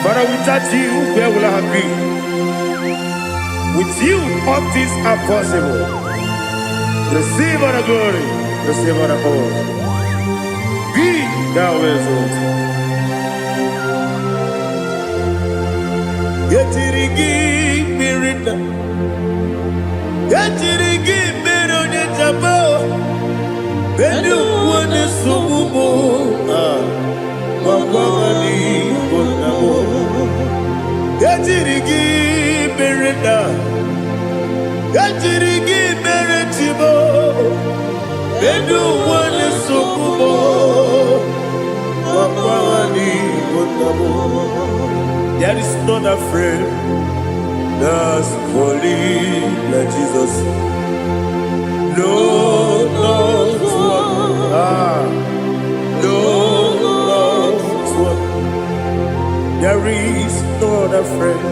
Father, without you, where will I have been? With you, all things are possible. Receive all the glory, receive all the honor. Be thou exalted. Yetirigi mirina, yetirigi mirona jabo, bedu wane sumumo, wawani bonamo. Yetirigi mirina, yetirigi miretibo, bedu wane sumumo, wawani bonamo. There is none afraid that's holy like Jesus. No, no, no, there is none afraid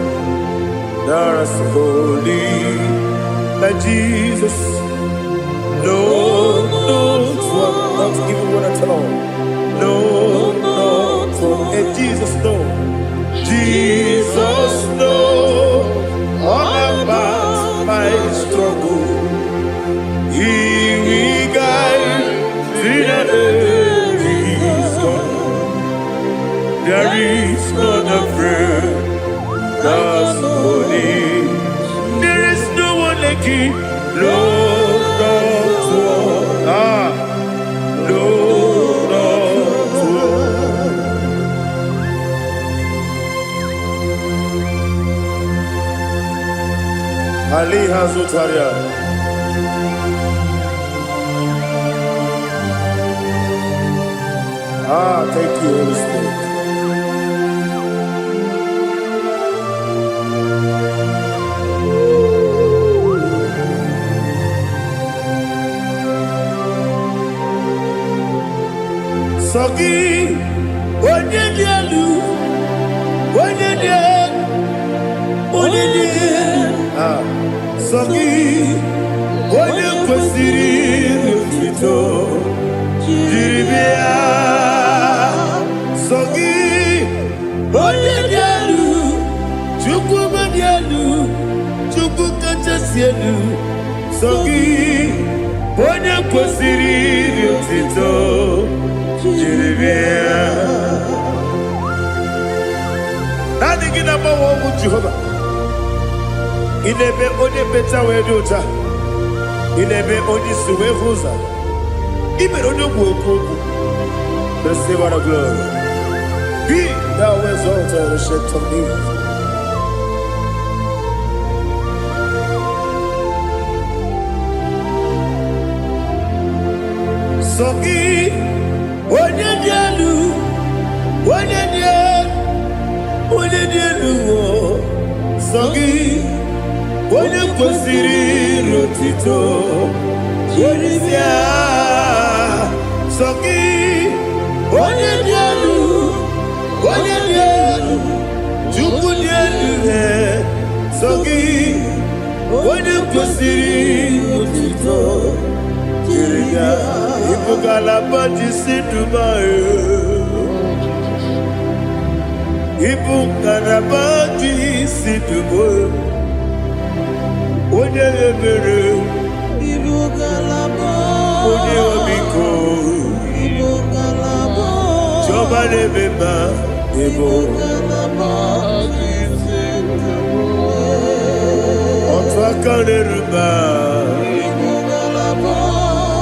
that's holy like Jesus. No, no, not even one at all. No, and Jesus, no. Jesus knows all about my struggle. He will guide through the days gone. There is none afraid that's holy. There is no one like Him. Lord, Ali Hazutaria. Thank you, Holy Spirit. Sogi, Onyedialu, Sogi, Onye kwesịrị otuto jiri bịa. Sogi, onye dị elu, Chukwu dị elu, Chukwu kachasị elu. Sogi, onye kwesịrị otuto jiri bịa. Naanị gị na-agbanwe ọgwụ Jehova. Inebe onye peta wee dị ụta. Inebe onye isi wee hụ ụzọ. Imere onye okwu okwu okwu. Receive all the glory. Be thou exalted, ancient of days. Sogi, Onyedielu, Onyedielu, Sogi, Onyekwesiri rotito, Jerisia, Sogi, Onyedielu, Chukwudielu, Sogi, Onyekwesiri rotito, Jerisia. Ibukalabadi Dubai. Ibukalabadi Dubai. Oye ebere. Ibukalabadi. Oye obiko. Ibukalabadi. Joba lebeba. Ibukalabadi Dubai. Otwakalerba.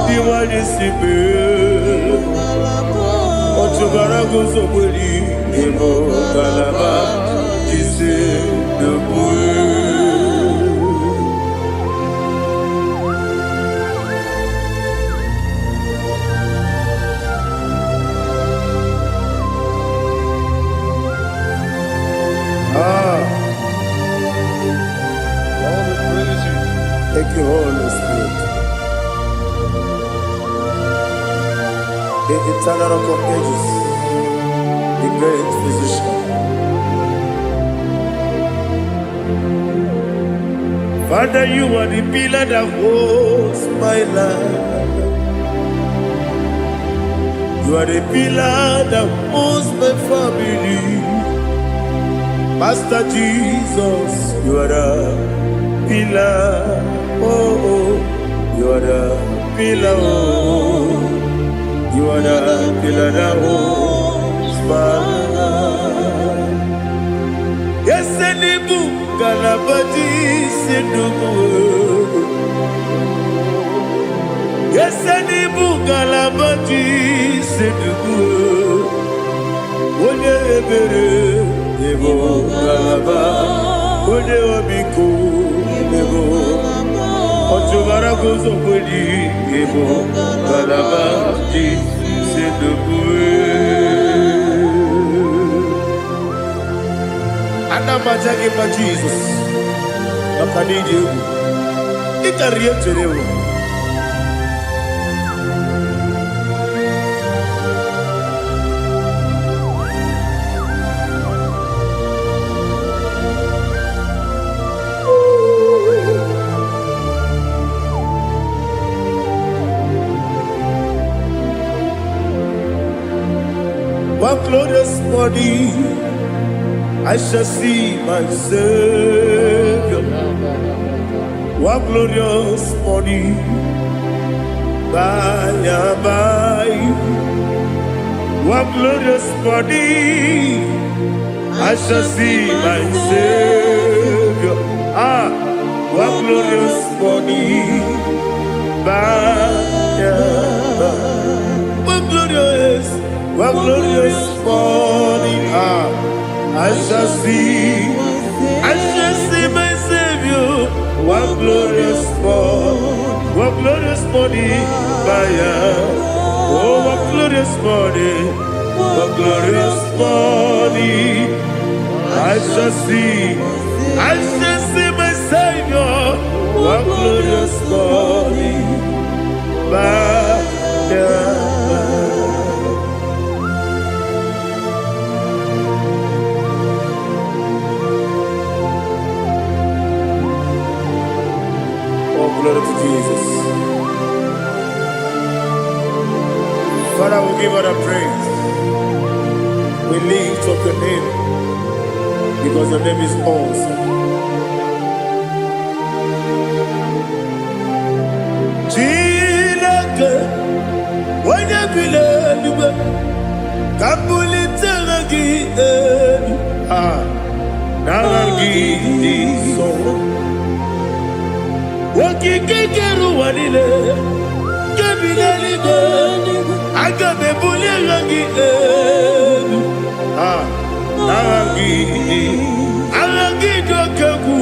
Diwani sibe, otubara gozo boli, emo kalaba, jise debue. Lord, we praise you. Thank you, Holy Spirit. The eternal rock of ages, the great physician. Father, you are the pillar that holds my life. You are the pillar that holds my family. Master Jesus, you are the pillar. Oh, you are the pillar. Oh. You are the pillar that holds my life. Yes, Enibu Kalabadi Sidubu. Yes, Enibu Kalabadi Sidubu. Oye ebere, Ebo Kalaba. Oye obiko, Ebo. Otubara gozo boli, Ebo Kalabadi. Anamajagi pa Jesus. Nakanidi. Ikariyeterewo. One glorious body, I shall see my Savior. One glorious body, by and by. One glorious body, I shall see my Savior. One glorious body, by and by. One glorious morning, I shall see my Savior. One glorious morning, oh, one glorious morning, I shall see my Savior. One glorious morning, glory to Jesus. Father, we give all the praise. We lift up your name because your name is awesome. Chilake, when you believe, Kabuli Teragi, Naragi, so. Wakikekeru wanile, kebileligo, agabe bulirangi, Dokagu,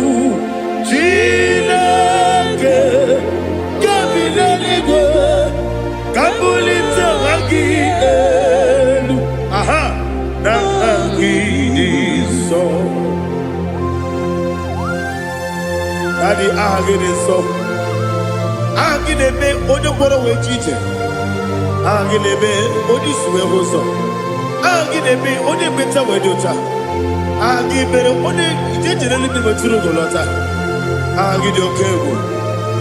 Chineke, Gabilaligwe, Kabulita Agi Elu, Nagi so. Daddy Agi so. Agi nebe Odoboro Wechite, Agi nebe Odisuwe Hoso, Agi nebe Odebeta Wedota. Agi bere one ijejere libi beturu golota. Agi di okego.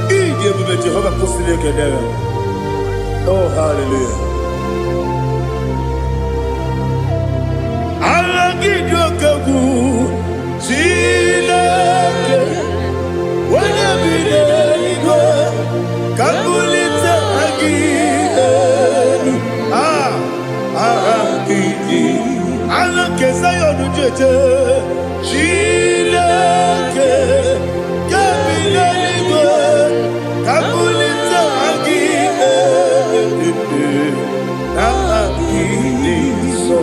Igi ebube Jehova kusile kedere. Oh hallelujah. Agi di okego. Jileke. Wanya bide igo. Kabulita agi. Agi di. Allah kesayon jeje Chileke Kabilaligwe Kabulita agi so.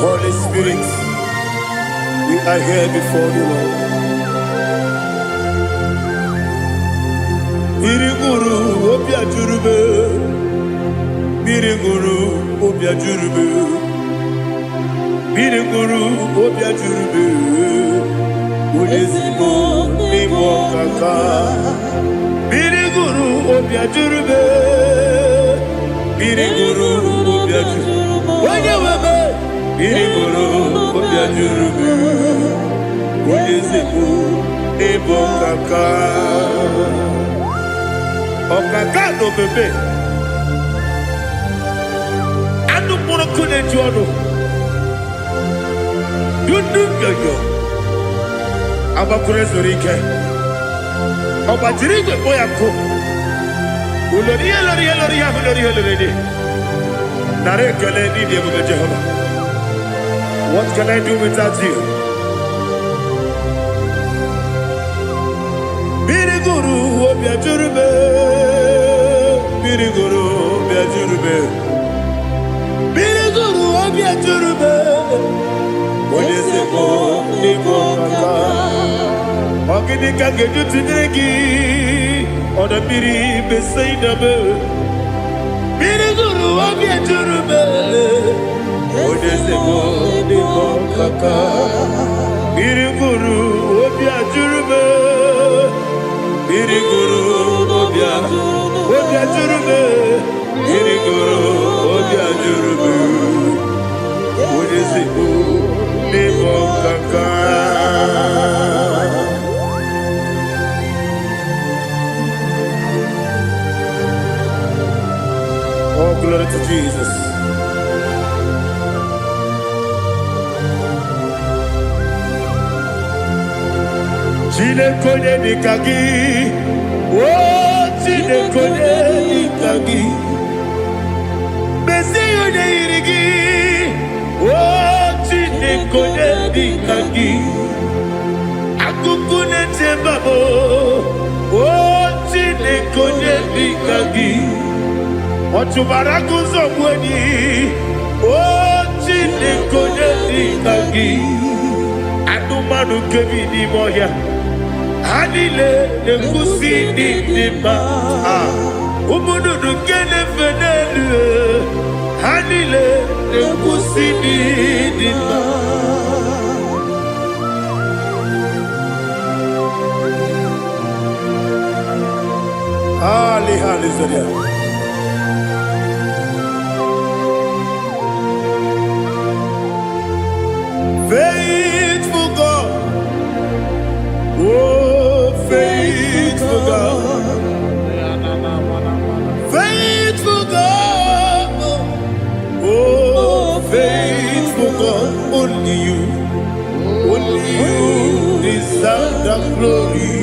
Holy Spirit, we are here before you, Lord. Biriguru obia jurube, Biriguru obia jurube, Biriguru obia jurube, Udesibo nimo kaka, Biriguru obia jurube, Biriguru obia jurube, Wanyawebe, Biriguru obia jurube, Udesibo nimo kaka. Okagado bebe anu mono kone jono dundu yoyo abakure zorike obajirige boyako ulori nare kele ni de bebe Jehovah. What can I do without you? Biriguru obia jurube, Biriguru obia jurube, Biriguru obia jurube, Odesebo nimo kaka, Ogini kangeju tinegi, Oda biri besaidabe, Biriguru obia jurube, Odesebo nimo kaka, Biriguru obia jurube. Biriguru obia jurube, Biriguru obia jurube, Odesibo nimo kaka. Oh, glory to Jesus. Chile kone nikagi, oh chile kone nikagi, besi yone irigi, oh chile kone nikagi, akukune tembabo, oh chile kone nikagi, otubaraku zobweni, oh chile kone nikagi, adumanu kebi ni moya. Hanile nekusi nidima, umududu kene fenelu. Hanile nekusi nidima. Hallelujah. Faithful God, oh faithful God, faithful God, oh faithful God, only you deserve the glory.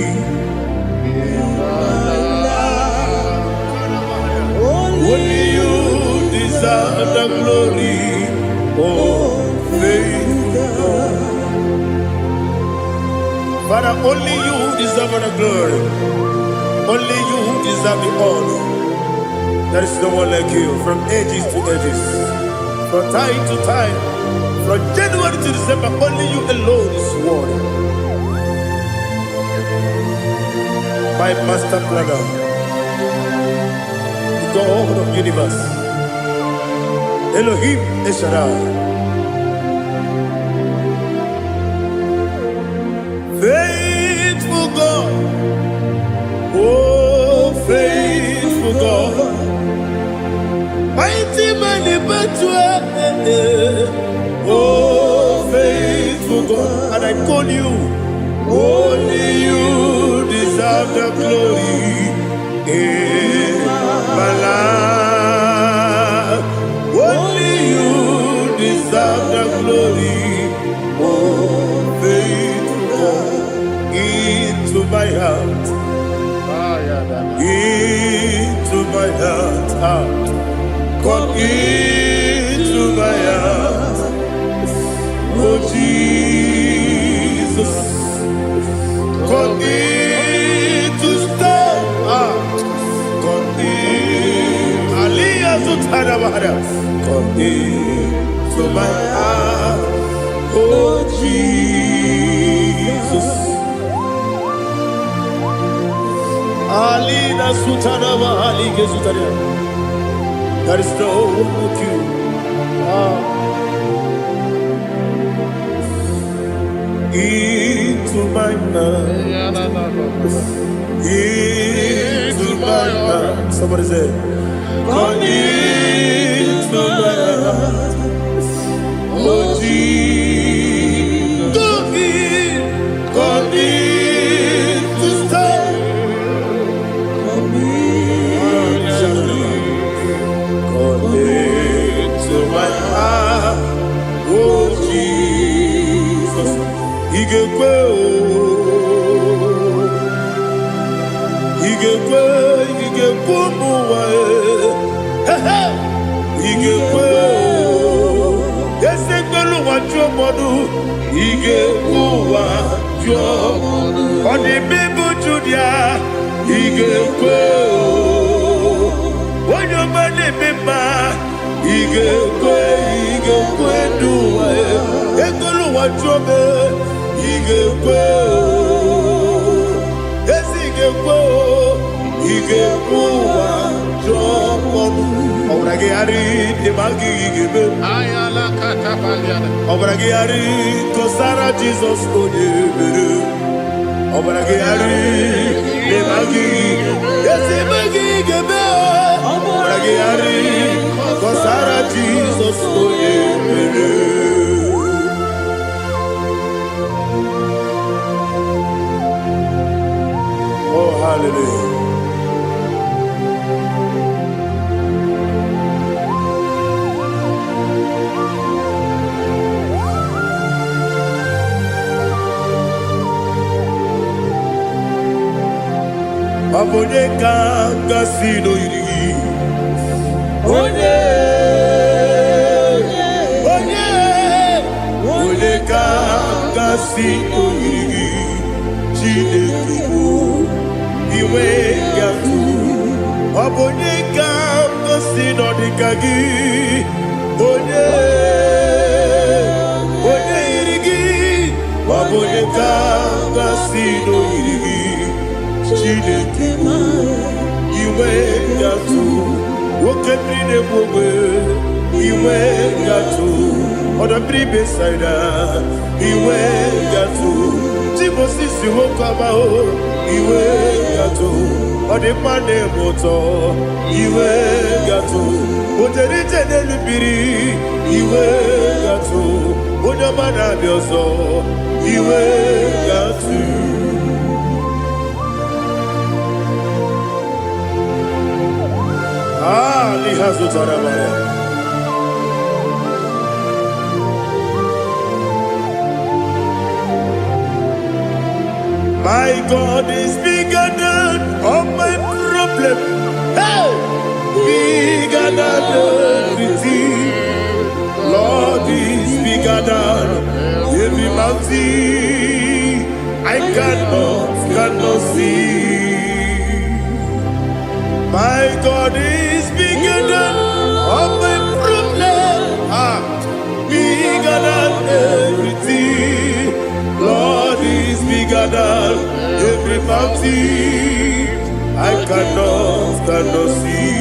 Only you deserve the glory, oh faithful God. Father, only you deserve the glory. Only you deserve the honor. There is no one like you from ages to ages, from time to time, from January to December. Only you alone is worthy. My master planner, the God of the universe, Elohim Eshadai. Faithful God, oh faithful God, mighty man in battle, oh faithful God, and I call you, only you deserve the glory in my life, only you deserve the glory, oh faithful God. Into my heart, into my heart, come into my heart, oh Jesus, come in to stay, come in, Aliyah Zutanabara, come into my heart, oh Jesus. Alina Sutanaba Alige Sutaria. There is no one like you. Into my mind. Into my heart. Somebody say, come into my heart. Oh Jesus. Come in to stay. To my heart, oh Jesus, Igekwe, muwa, Igekwe, Esegbelu wajo modu, Igekwe wajo modu, Odi bibu Judia, Igekwe, Wanyomane bimba. Igekwe duwa, Ekolu wajobe, Igekwe, Igekwe wajobe. Obragi ari demagi igebe. Ayala katapaliana. Obragi ari kosara Jesus odebere. Obragi ari demagi igebe. Obragi ari kosara Jesus odebere. Oh hallelujah. Abone kanga sino iri, onye kanga sino iri, Chineke bụ iwe gatu. Abone kanga sino dịka gị, onye iri gị, abone kanga sino iri gị. Chineke iwe gatu, woke brine bogwe, iwe gatu, oda bribe saida, iwe gatu, Timosisi wokaba o, iwe gatu, ode mane moto, iwe gatu, oterite nelubiri, iwe gatu, onyamana bioso, iwe gatu. Lihazu Tarabaya. My God is bigger than all my problem. Hey! Bigger than everything. Lord is bigger than every mountain I cannot see. God is bigger than all my problem. Bigger than everything. Lord is bigger than every mountain I cannot see.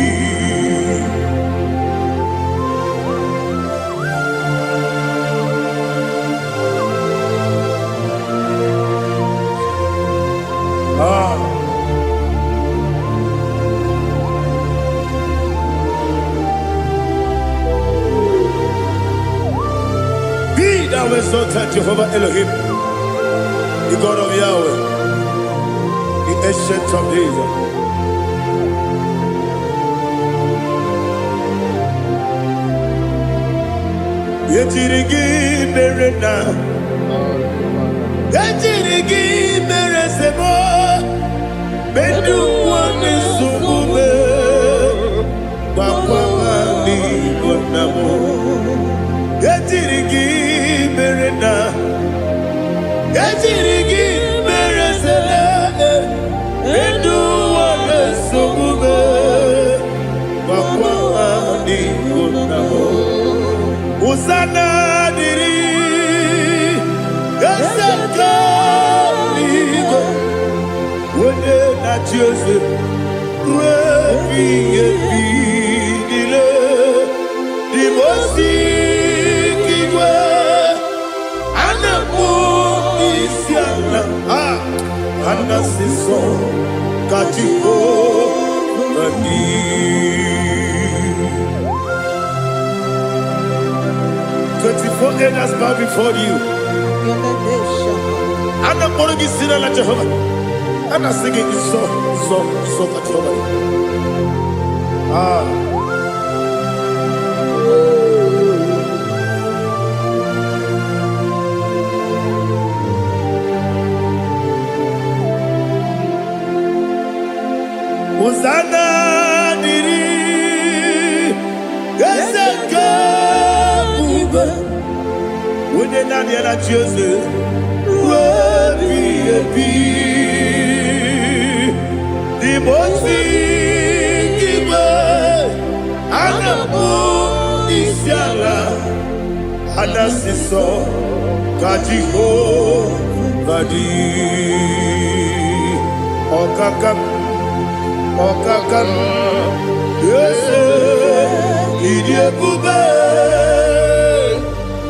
Be thou exalted, Jehovah Elohim, the God of Yahweh, the ancient of days. Yetirigi merena, yetirigi meresemo, bedu wane subume, papa mani konamo. Yetirigi merena, yetirigi meresele, bedu wane subume, papa mani konamo. Usana diri, esaka ligo, wone na Jose, rebi dile, di mosi kiwe, anamu isiana, anasiso katiko mani. 24 elders bow before you. And I'm going to sing like Jehovah. And I'm singing so Jehovah. Hosanna diri, Esaka. When they not yet at Jesus, the most and that's the song, Kajiho, Vadi, Okakam, yes, Idiot Bube.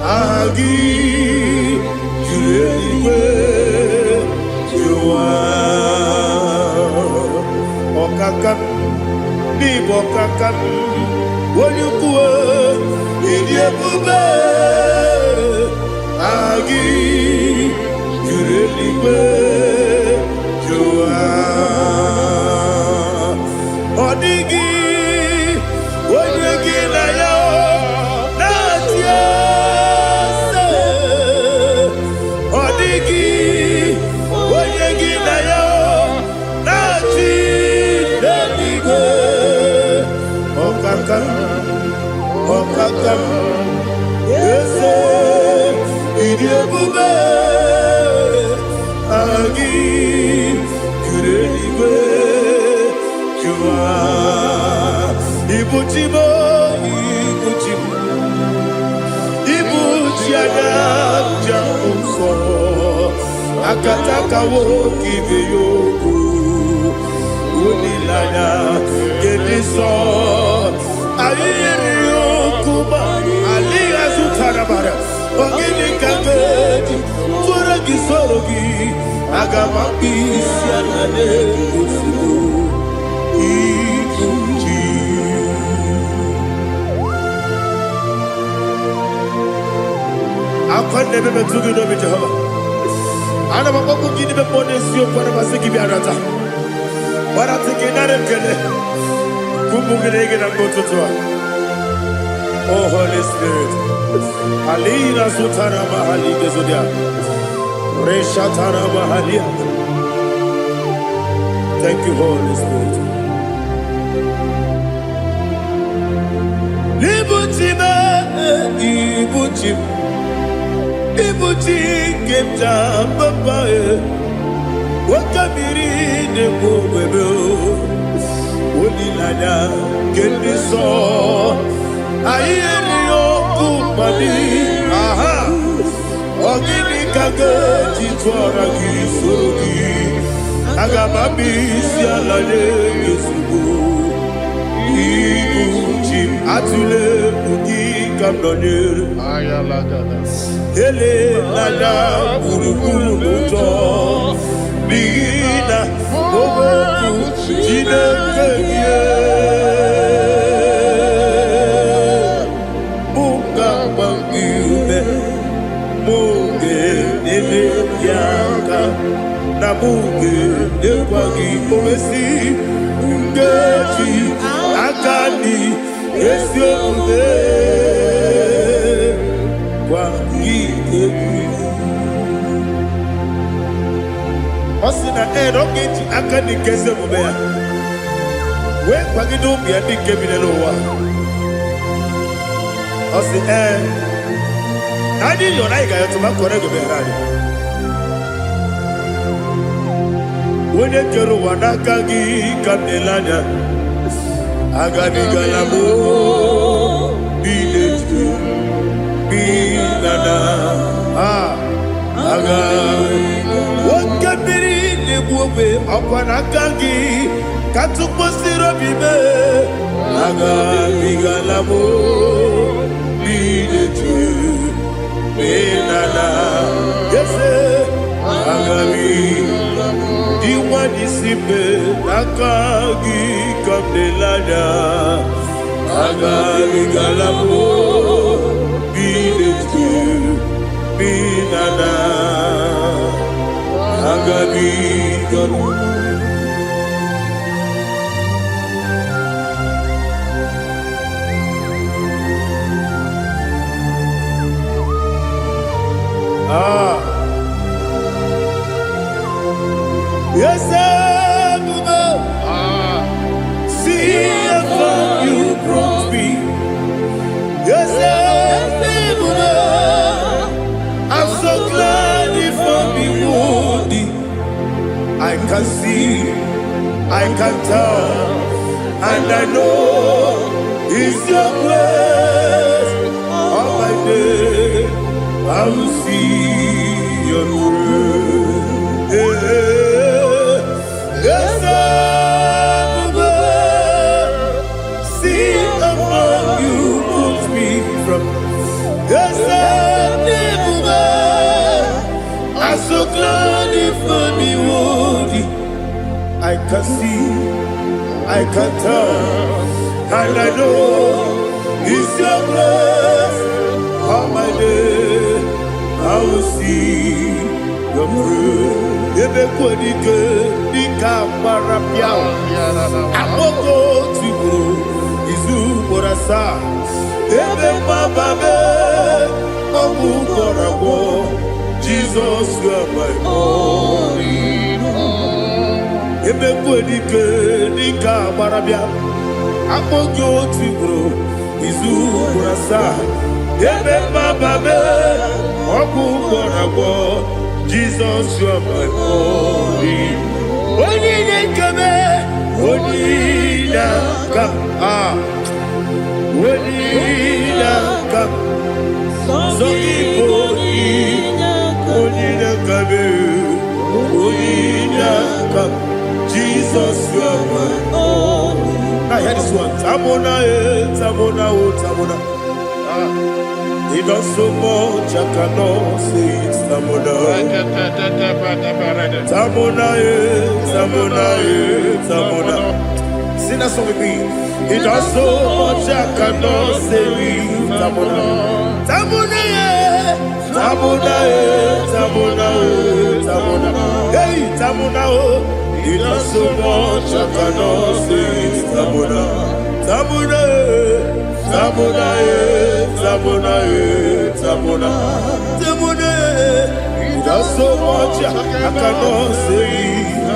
Agi, Juliwe, Jua, Okakan, Nibokakan, Wanyukua, Idiabube, Agi, Juliwe, Jua, Odigi, Wanyugilaya, Natia. Okakam, yes, Idiabube, Agi, Kureliwe, Jua, Ibuchimo, Ibuchiana, Jamuso, Akataka woki beyoku, Unilaya, Gediso, Ayiriyokuba, Aliya Zutarabara, Ogini Kagedi, Turagi Sorogi, Agamabi, Sianade, Ikuji. Akwan nebe betugi no Jehova. Ana maboko gini be ponesio kwa na basiki bi arata. Bara tiki na rekele. Kumbugirege na ngototwa. Oh Holy Spirit. Alina sutara mahali gezodia. Resha tara mahali. Thank you, Holy Spirit. Libutime, ibutim. Ibuti kemta papae, wakamiri ne mubebe. Olilanya Kendiso Ayeri Okumani Aha Ogini Kage Chitwara Kisogi Agamami Sialane Yesubu Ibuchi Atule Buki Kamdonir Hele Nada Burukuru Muto Bigina Ogoku Chineke Muka Bangiume Muge Nene Yaka Namuge Nekwagi Omesi Ngeji Akani Esiode Kwagi Ebi Osina Rogeji Akani Kese Mubea We Kwagi Dumbi Adi Kebinelowa Osina Nadi Yonaiga Yotumakore Goberani Wene kero wanakagi kamdelanya Agami galamo Biletu Bilana Agami Wakabiri Nebuwe Akwanakagi Katupostiro Bibe Agami galamo Biletu Bilana Yese Agami Iwanisipe Nakagi Kamdelanya Agami Galamo Biletu Binana Agami Galamo Yes, see how far you brought me. Yes, I'm so glad you found me worthy. I can see, I can tell, and I know it's your grace. All my day, I will see your grace. Yeah. Yes, see how you put me from. Yes, I'm so glad you found me worthy. I can see, I can tell, and I know it's your grace. All my day, I will see your grace. Ebe kwenike dika marapiao Amoko tiburo izu morasa Ebe mababe Omu korago Jesus you are my only home Ebe kwenike dika marapiao Amoko tiburo izu morasa Ebe mababe Omu korago Jesus, you are my only. Only come, only come, only come. So only come, Jesus, you are my only. Now hear this one. Tamona, Tamona, Tamona. He does so much, I cannot say it. Tamona, Tamona, Tamona, Tamona. Sing that song with me. He does so much, I cannot say it. Tamona, Tamona, Tamona, Tamona, Tamona. Hey, Tamona, he does so much, I cannot say it. Tamona, Tamona. Tamona, Tamona, Tamona, Tamona. He does so much I cannot say.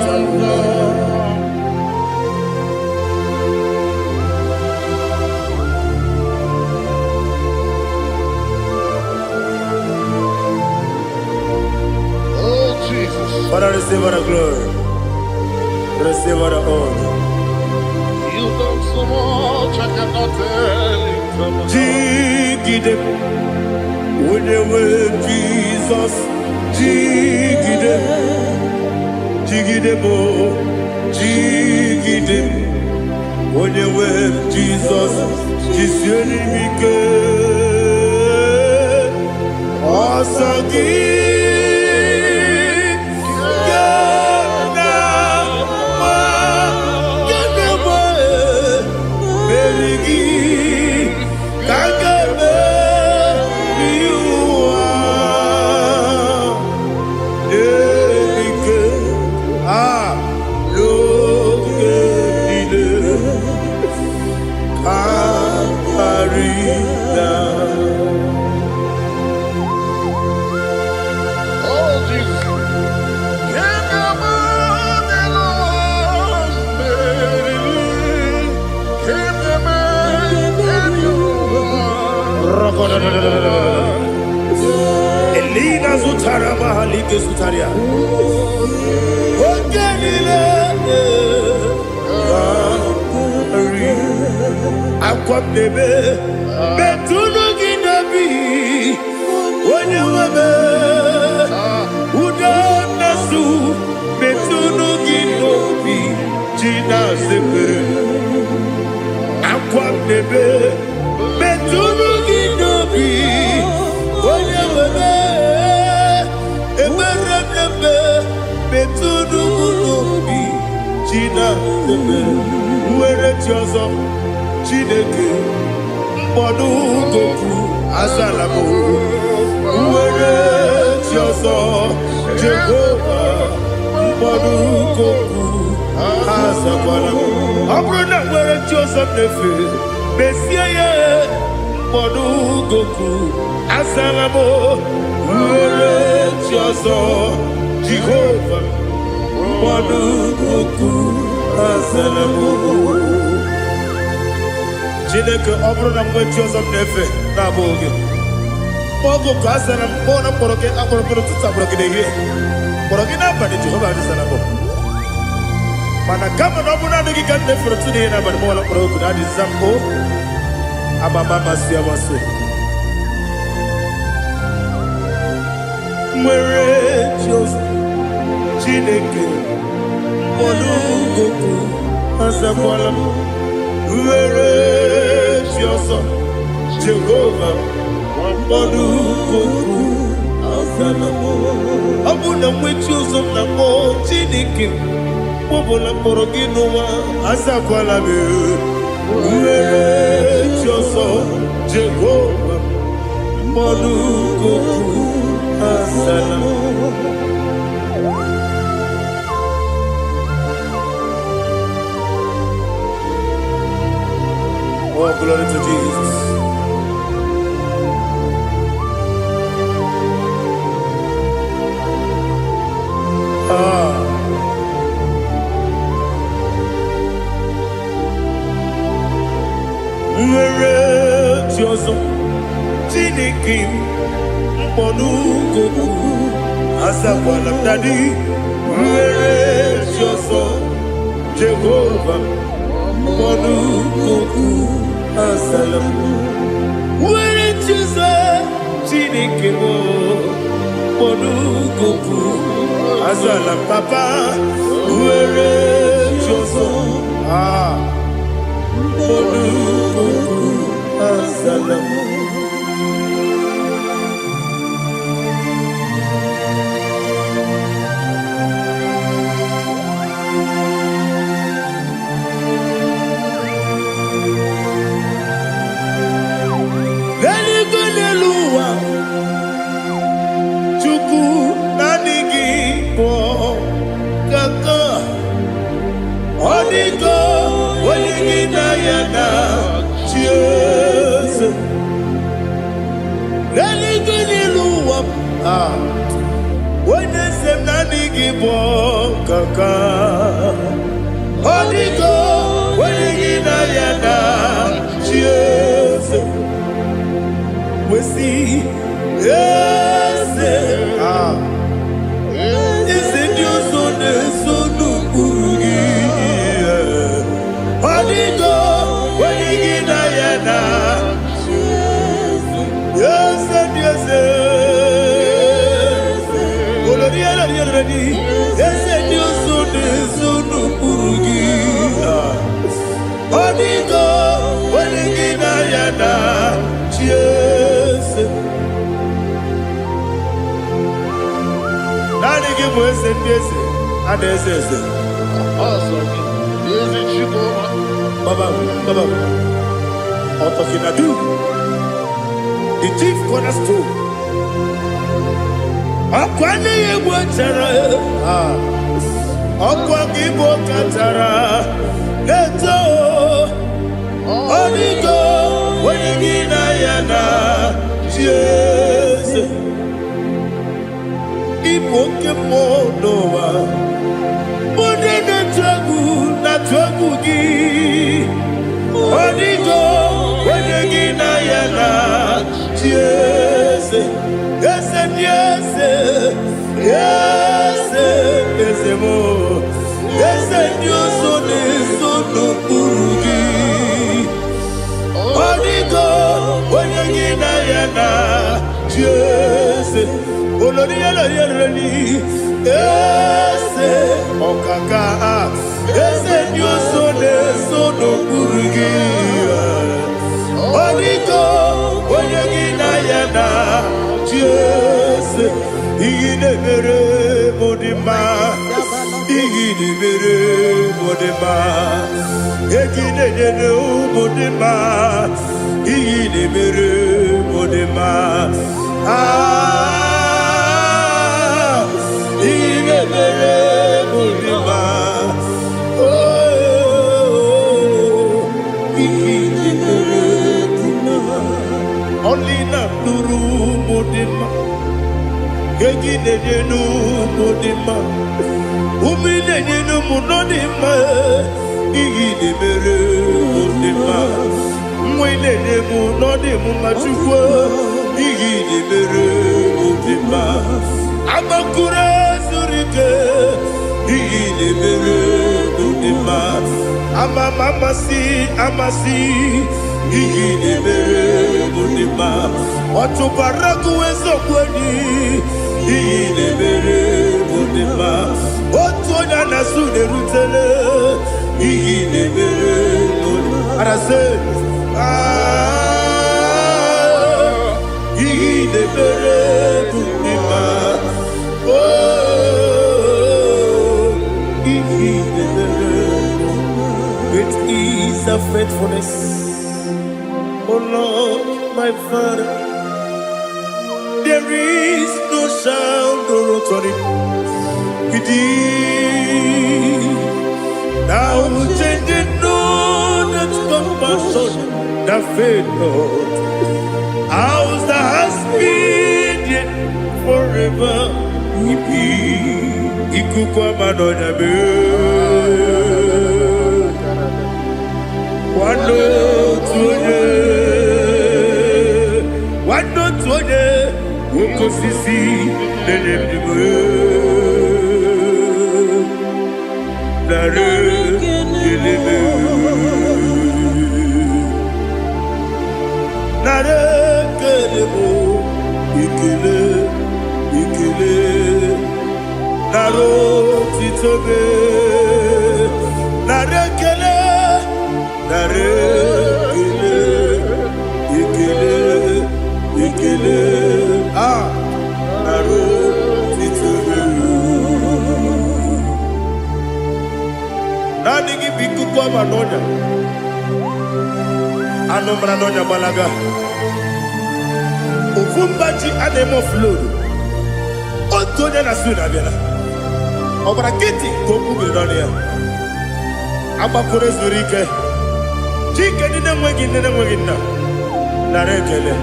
Tamona. Oh Jesus. Father, receive all the glory, receive all the honor. Jigide, whenever Jesus, Jigide, Jigide bo, Jigide, whenever Jesus, Jisienimike, Asagi. Elina Zutara Mahalike Zutaria. Ogenile Akwabebe Betunu Ginabi Wanyawame Udanasu Betunu Ginobi Jina Sepe Akwabebe Betunu Ginobi Wanyawame Emerenebe Betunu Ginobi Jina Sepe Uwere Tiozo Chineke Mbodu Goku Azalamo Uwere Tiozo Jehovah Mbodu Goku Azalamo Abrona Uwere Tiozo Nefe Besiye Mbodu Goku Azalamo Uwere Tiozo Jehovah Mbodu Goku Azalamo Chineke ọbụrụ na mgbe Jizọs na-efe na-abụ oge ogo ka a sara mkpọ na mkpọrọ gị akpọrọ mkpọrọ tutu akpọrọ gị n'ehihie mkpọrọ gị n'abalị Jehova adịzara bụ mana kama na ọ bụ naanị gị ka nne fere tụ n'ihe n'abalị mụọla mkpọrọ ogu na adịza mbụ amama amasị amasị nwere Jizọs Chineke mkpọrọ ogu azakwala m Uwere Tiozo Jehovah Mbodu Goku Azalamo Abuna mwechi uzo na mo Chineke Mbobola mkpọrọ gị n'ụwa Azakwala me Uwere Tiozo Jehovah Mbodu Goku Azalamo Oh, glory to Jesus. Nwere Tiozo Chineke Mbodu Goku Azakwala m dadi Nwere Tiozo Jehovah Mbodu Goku Azalamo Nwere Tiozo Chineke Mbodu Goku Azalam papa Nwere Tiozo Mbodu Goku Azalamo Kaka Odigo Wenigina Yana Jesus We see Yes Is it your son Sonu Burugi Odigo Wenigina yana. Yes, yes, Oloriya ready. Yes, yes, sunu kurugi. Onigo, onigina yana. Yes. Nani give us a yes, and yes. Baba, Otokinadu, the chief cornerstone. Akwani Wachara, Akwani Bokatara, Neto, Onigo, Wenigina Yana, Jesus, Ipokemonoa, Modena Tragu, Natragugi. Onigo, Wenigina Yana, yes, yes, yes, yes, yes, more, yes, you so no Urugi. Onigo, Wenigina Yana, yes, Oloriya ready, yes, Okaka, yes, you so no Urugi. Onigo, Wenigina Yana, yes, Igidebere Modima, Igidebere Modima, Egidebere Modima, Igidebere Modima, Igidebere Modima, only not Nuru Modima, Gaginu Modima, Umilenu Munodima, Igidebere Modima, Mwilemu Nodimu Machua, Igidebere Modima, Amakura Zurike, Igidebere Modima, Amasi. Igidebere Modima, Otubaraku Ezokweni. Igidebere Modima, Otonya Nasude Rutele. Igidebere Modima, Arase. Igidebere Modima, oh, Igidebere. Great is the faithfulness. Oh Lord, my Father, there is no sound or authority. Thou changest not that compassion, that faith, Lord. Ours that has been yet forever. Ikukwa Madonna be. Wando tuone uko sisi nenemiwe nare kelebe nare kelebo ikele naro titobe nare kele ikele naro titobe nani gibiku kwa manonya anomra nonya balaga ufumbaji anemo flood otonya na suna bela obra kiti koku bidonia abakure zurike chike nine mwegi na narekele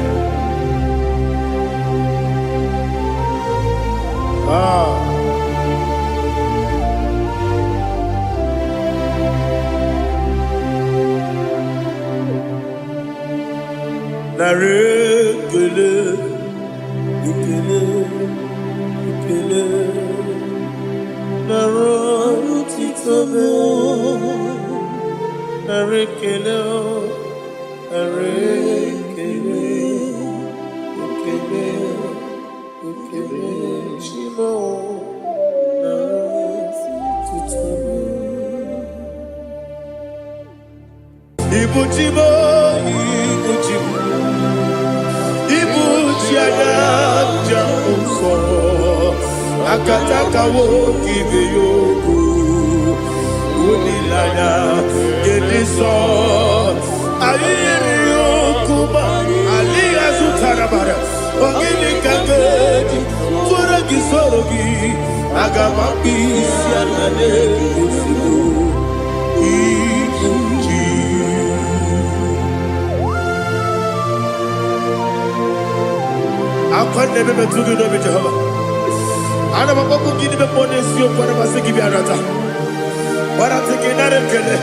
narekele ikele narotitobe narekele Akataka wo kibe yoku Unilanya Gediso Ayiri yoku ba Aliya Zutarabara Ogini kagedi Tura gisorogi Agamabi Sianane Usibu Ikunji Akwande bebe tugi no be Jehovah Ana bako gidi be ponesio para basiki bi arata. Para tekenare kele.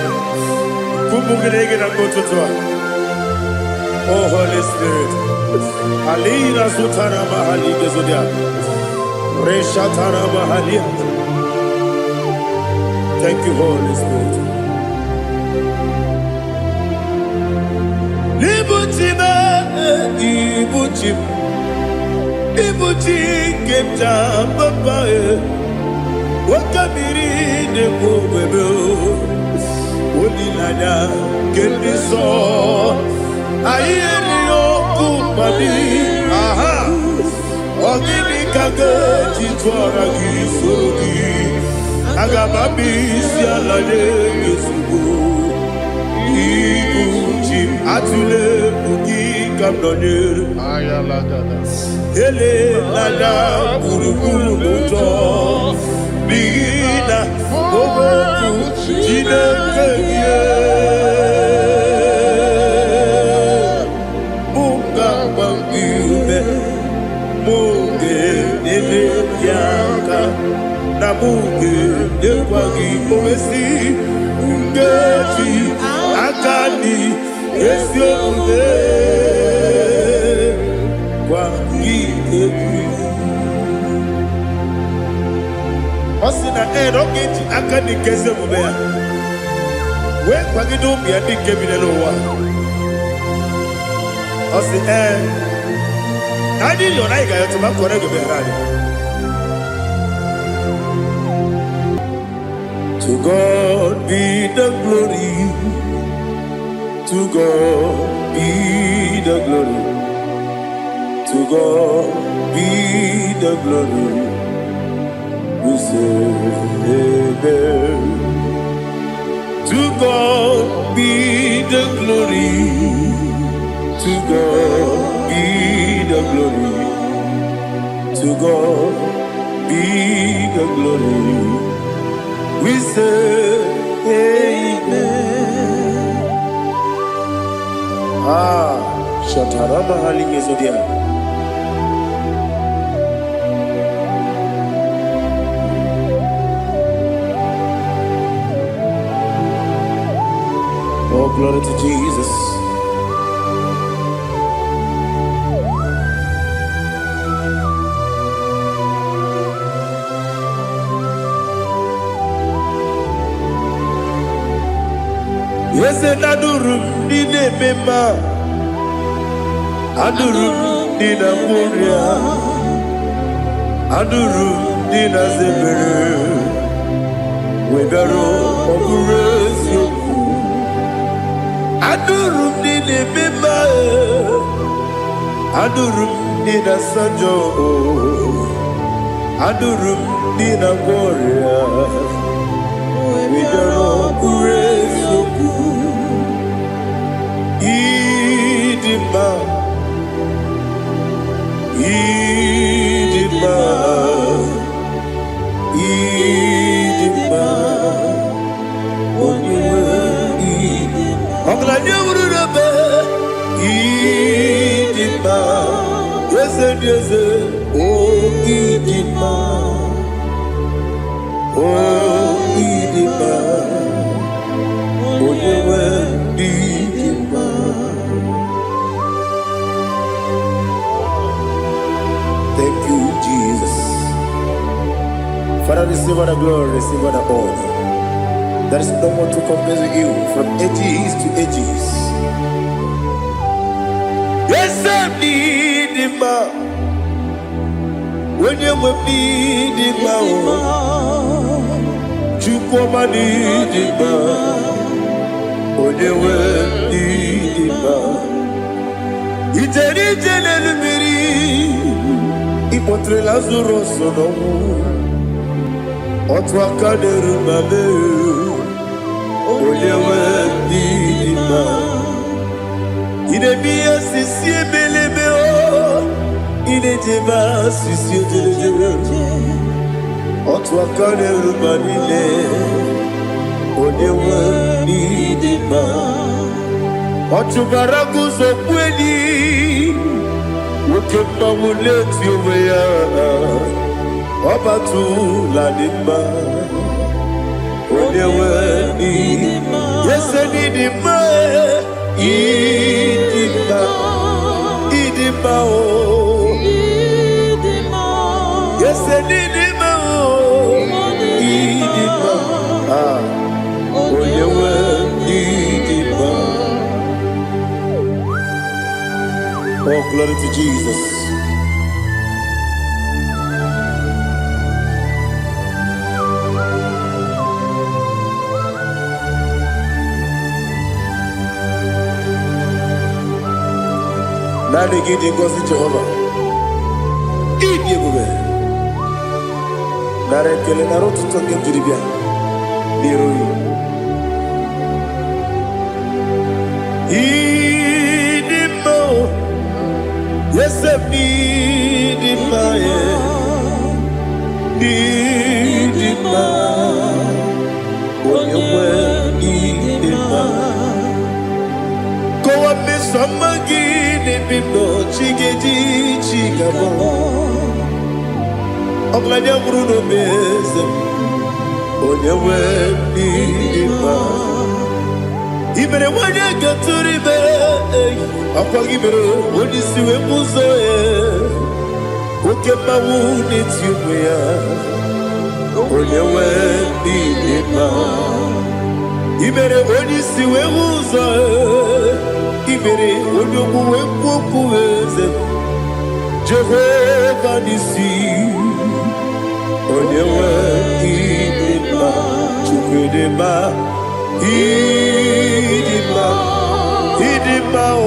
Kumugirege na gototoa. Oh Holy Spirit. Alira sutara mahali gezodia. Reshatara mahali. Thank you, Holy Spirit. Libutime, ibutim. Ibuti kemta babae Wakamiri ne kubebe Unilanya kendiso Ayeri yokumani Aha Ogini kage chitwara kisogi Agamabi sialane yesugu Ibuti atule ugi kamdonyer Ayalagada. Ele nana kurukuru muto Bigina Oboku Jine kenye Munga wangiume Munge nene yaka Na munge nekwagi omesi Ngeji akani Esi omude Osina rogeji akani keze mubea We kwagido miandi kebine lowa Osi Nani yona iga yotu makore gebe radi To God be the glory To God be the glory To God be the glory, we say amen. To God be the glory, to God be the glory, to God be the glory, we say amen. Shatarama Halingezodia. Oh, glory to Jesus. Yes, and Adurum Nine Mema Adurum Nina Muria Adurum Nina Zebere Webero Oguresio Adurum Nine Mema Adurum Nina Sanjo Adurum Nina Moria Webero Oguresio Idima Idima Idima Oniwe Idima Oglanya urube Idima Yese yese Oh Idima Oh Idima Oniwe Idima Thank you, Jesus. Father, receive all the glory, receive all the honor. There is no one to compare with you from ages to ages. Yes, I need him. When you will need him, you come and need him. When you will need him, it's a region. Ipotre Lazaro sono Otwakaderu mame Onyewe Didima Idebia sisi ebelebe o Idejeba sisi ebelebe Otwakaderu manile Onyewe Didima Otubaraguzo kweni Ukemba muleti umeya Obatu ladima Onyewe Didima Yese Didima Idima Idima o Yese Didima o Idima Onyewe Didima. Oh, glory to Jesus. Nani gidi ngozi Jehovah. Idi ebube. Nare kele na rotu toke jiribia. Niroi. Idimo. Yesef Didima ye. Didima. Onyewe Didima. Go up this summer Bindo chigeji chigabo Oglanya Bruno Beze Onyewe Didima Ibere wanya gaturibe Akwa gibere Onisiwe muzoe Okema wuni tiumya Onyewe Didima Ibere onisiwe muzoe Ibere onyoku wekuku eze Jehovah Nisi Onyewe Didima Chukwudema Idima Idima o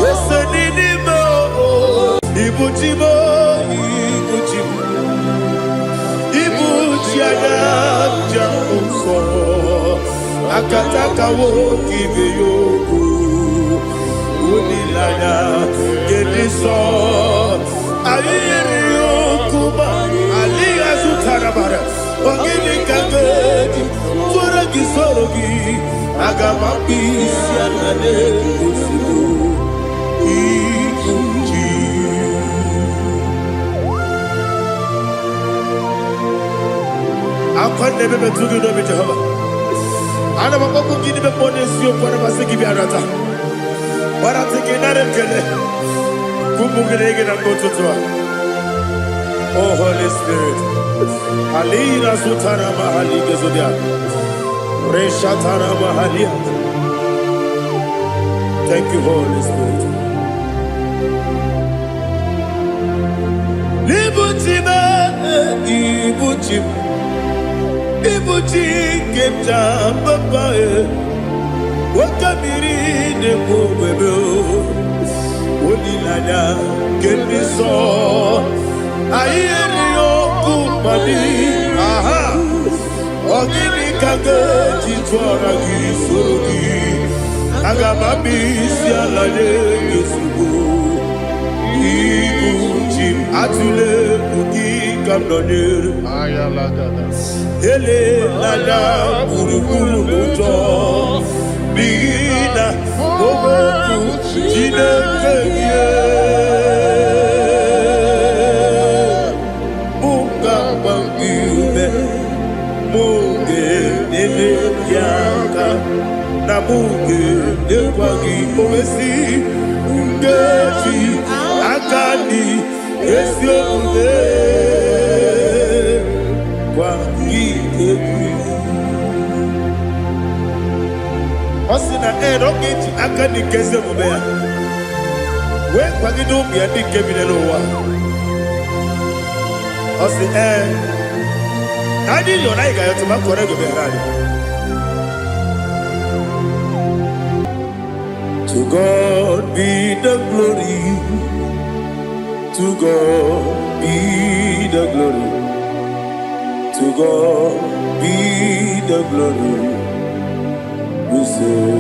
Yese Didima o Ibuchimo Ibuchimo Ibuchiana Jamuso Akataka woki beyoku Unilaya Gediso Ayiri yokuba Aliya Zutarabara Ogini kagedi Tora gizorogi Agamambi Sianade Kusibu Ikuji Akwande bebe tudu dobi Jehovah Ana makoku gini be ponesio kwa na masiki biarata. Warata kinare kele. Kumugirege na kototwa. Oh Holy Spirit. Alina sutara mahali gezodia. Reshatara mahalia. Thank you, Holy Spirit. Libutima, ibutim. Ibuti kemja papae Wakamiri de kubebe Onilanya kendiso Ayeri okupani Aha Ogini kage jitwara gisorogi Agamami sialade yesugo Ibuti atule kuki kamdonir Ayalagada. Ele lada buruburu moto Bigina oboku jinekeye Munga bangiume Munge nene yaka Na munge nekwagi omesi Ungeji akani esione Kwa Osina erogeji akani keze mubea We kwa gido miadi kebine lowa Osi Nadi yona iga yotu makore gobe harari To God be the glory To God be the glory God be the glory. We say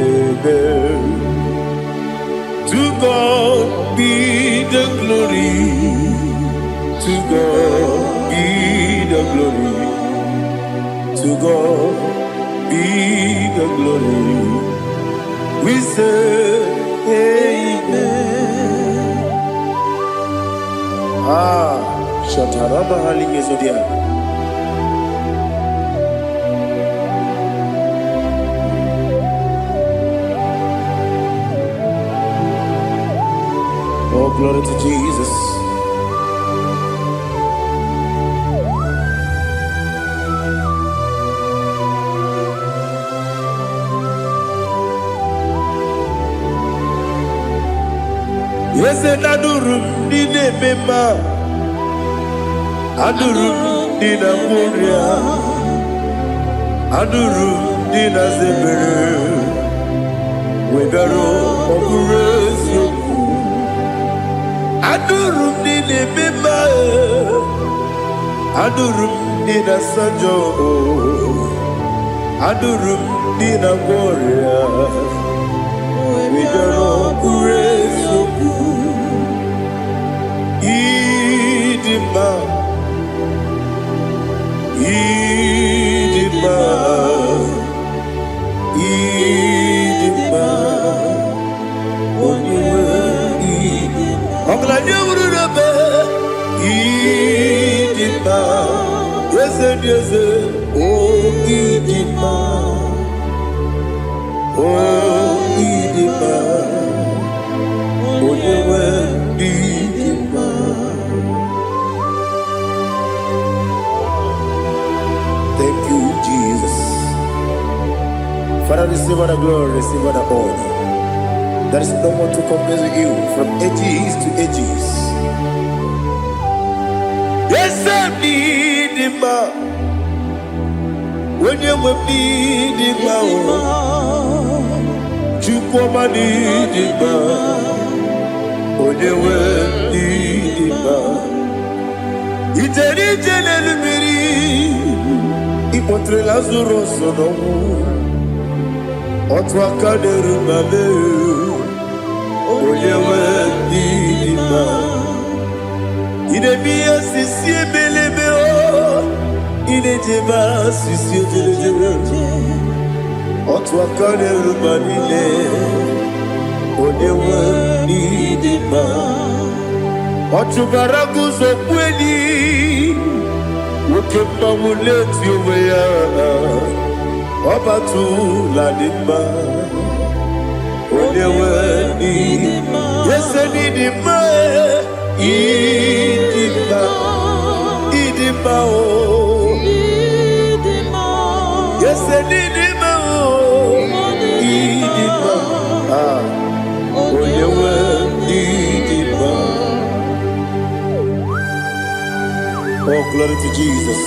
amen. To God be the glory. To God be the glory. To God be the glory. We say amen. Shataraba Halingezodia. Oh, glory to Jesus. Yes, and Adurum Dine Mema Adurum Dina Muria Adurum Dina Zebere Webero Okurezio Adurum Dine Mema Adurum Dina Sanjo Adurum Dina Muria Webero Okurezio Idima, Idima, Idima, Oniwe, Idima. Oglanya ururabe, Idima, yeze yeze, oh Idima, oh Idima, Oniwe, Idima. Thank you, Jesus. Father, receive all the glory, receive all the honor. There is no one to compare with you from ages to ages. Yes, I need him. When you will need him, you come and need him. When you will need him, it's an eternal Ipotre Lazaro sono Otwa kaderu mame Oyewe dima Ine biya sisi belebe o Ine jeba sisi jele Otwa kaderu manile Oyewe dima Otubaragu zokweni Wokemba muleti uweya Wabatu la nima Onewe nima Yese nima Idima Idima o Yese nima o Idima Onewe idima. Oh, glory to Jesus.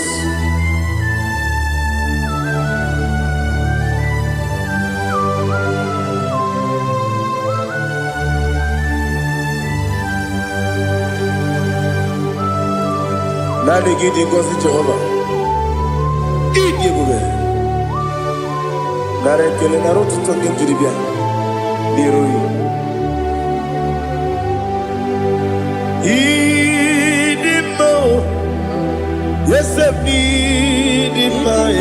Nani gidi ngozi Jehovah. Idi gube. Nare kele naro tutonge jiribia. Niroi. Idi mo. Yes, I need it, my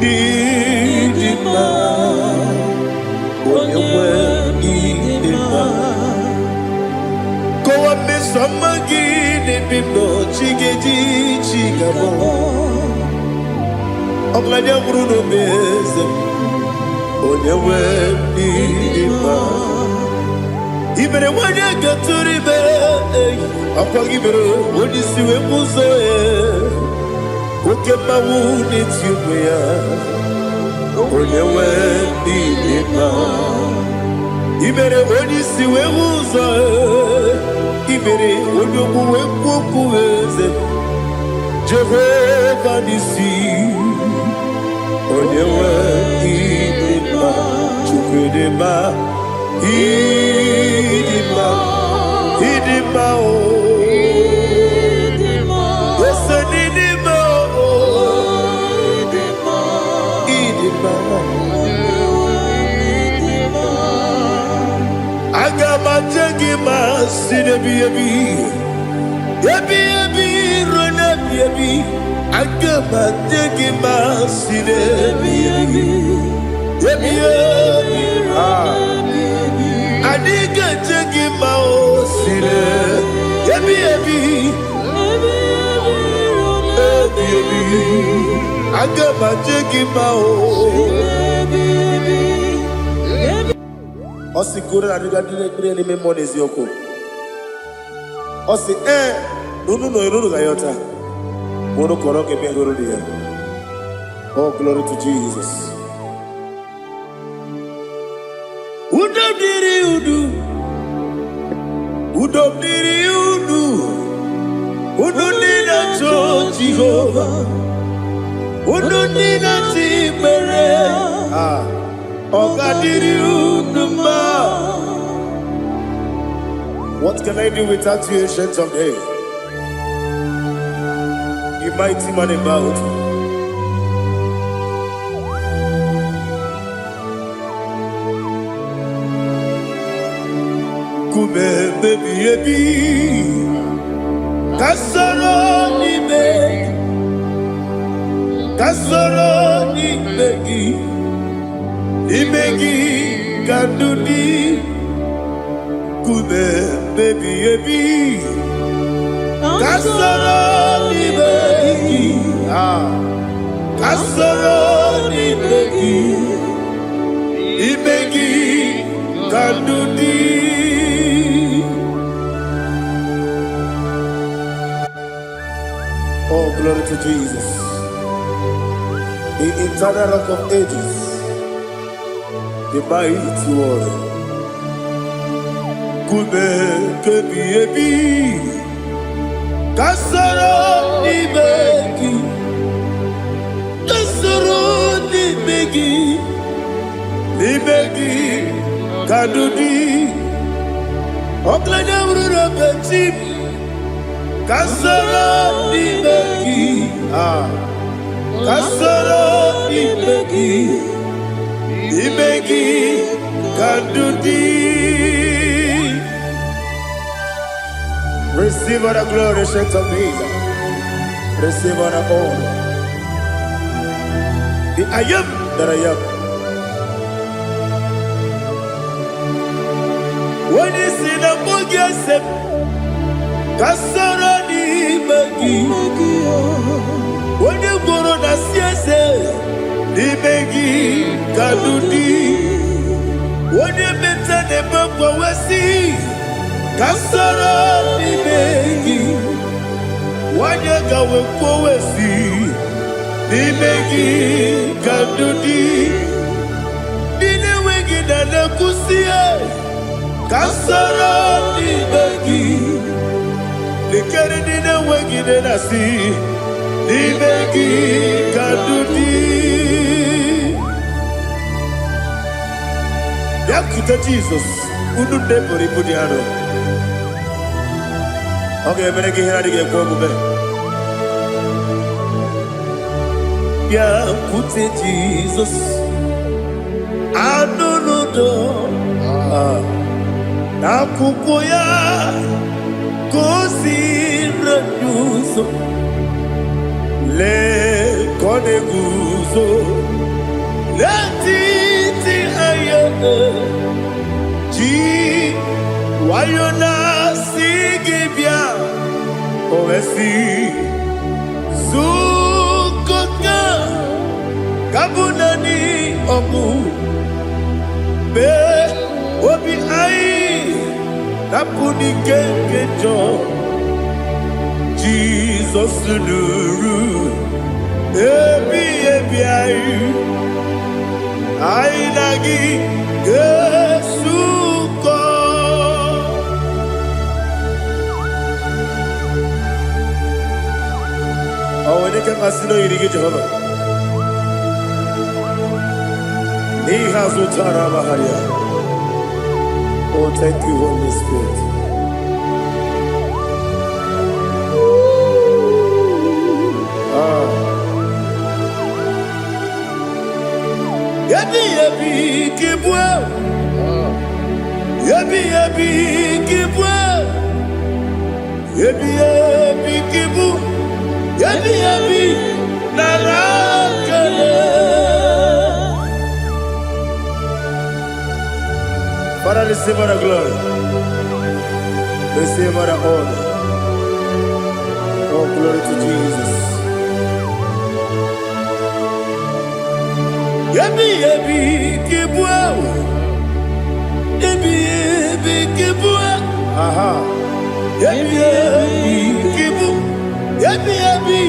need it, my when you need it, my go up, Miss Samagin, it be no chiggy chigabo. I'm glad you're Bruno Miss when you need it, my even when you get to the bed. Apagibero, when you see a muso, okay, my wound it's you, when you went in Ibere, when you see a muso, Ibere, when you go, Jehovah, you see, when you went in Idima, oh. sine bi. Yebi rona bi. Agama tegi ma sine bi. Yebi adiga tegi ma o sine. Yebi agama tegi ma o. Osi kura na diga dire ni me money zioko. Osi no gayota. Mono koroke me goro dia. Oh, glory to Jesus. Udo diri udu. Udo nina to Jehovah. Udo nina tibere. What can I do without you, ancient of days? You mighty man about. Kume baby, kasoro ni begi. Imegi kandudi kume baby kasoro ni begi imegi kandudi. Oh, glory to Jesus, the eternal rock of ages, the mighty one. Kume kebi kasoro ni begi kadudi oklanya ururo beti kasoro ni begi kadudi. Receive all the glory, strength of Jesus. Receive all the honor. The I am that I am. When you see the book, you say, Kasara ni begi. When you go to the siese, ni begi kadudi. When you meet the book, we see. Kasara ni begi, wanyaga wekowesi ni begi kadudi, nine wegi na nakusie. Kasara ni begi, nikere nine wegi na nasi ni begi kadudi. Yakuta Jesus, ununde pori pudiano. Okay, I'm going to get here. Yeah, put it Jesus. I don't know. Nakukoya kosi reduso le koneguso le titi ayane ji wayona sigibia oesi sukoka kabunani omu be obi ai napuni kekejo Jesus nuru ebi ai ai nagi Yesuko. Oh, when you can see no irigi Jehovah. He has utara baharia. Oh, thank you, Holy Spirit. Yabi kibwe. Ebi ebi kibu, ebi ebi narakele. Father, receive all the glory. Receive all the honor. Oh, glory to Jesus. Ebi ebi kibu, ebi ebi kibu. Aha. Ebi ebi kibu, ebi ebi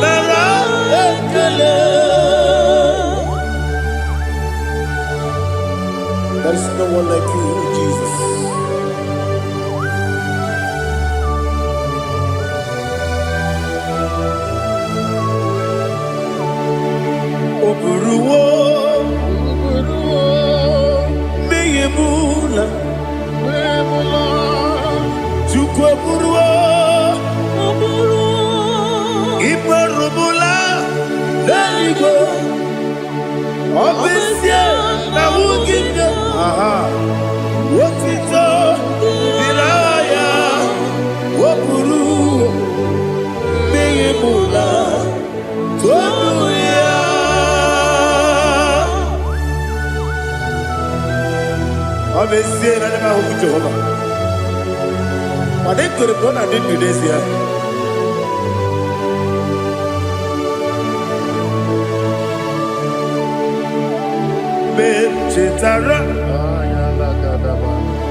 narakele. There is no one like you, Jesus. Oburuwo, meyemula, chukwu oburuwo, imarubula, leligo, obesie na wugide. Aha, wotito, diraya, oburuwo, meyemula, tonuya. Obesie na nema huku Jehova. Made kore kona din Indonesia. Cetara,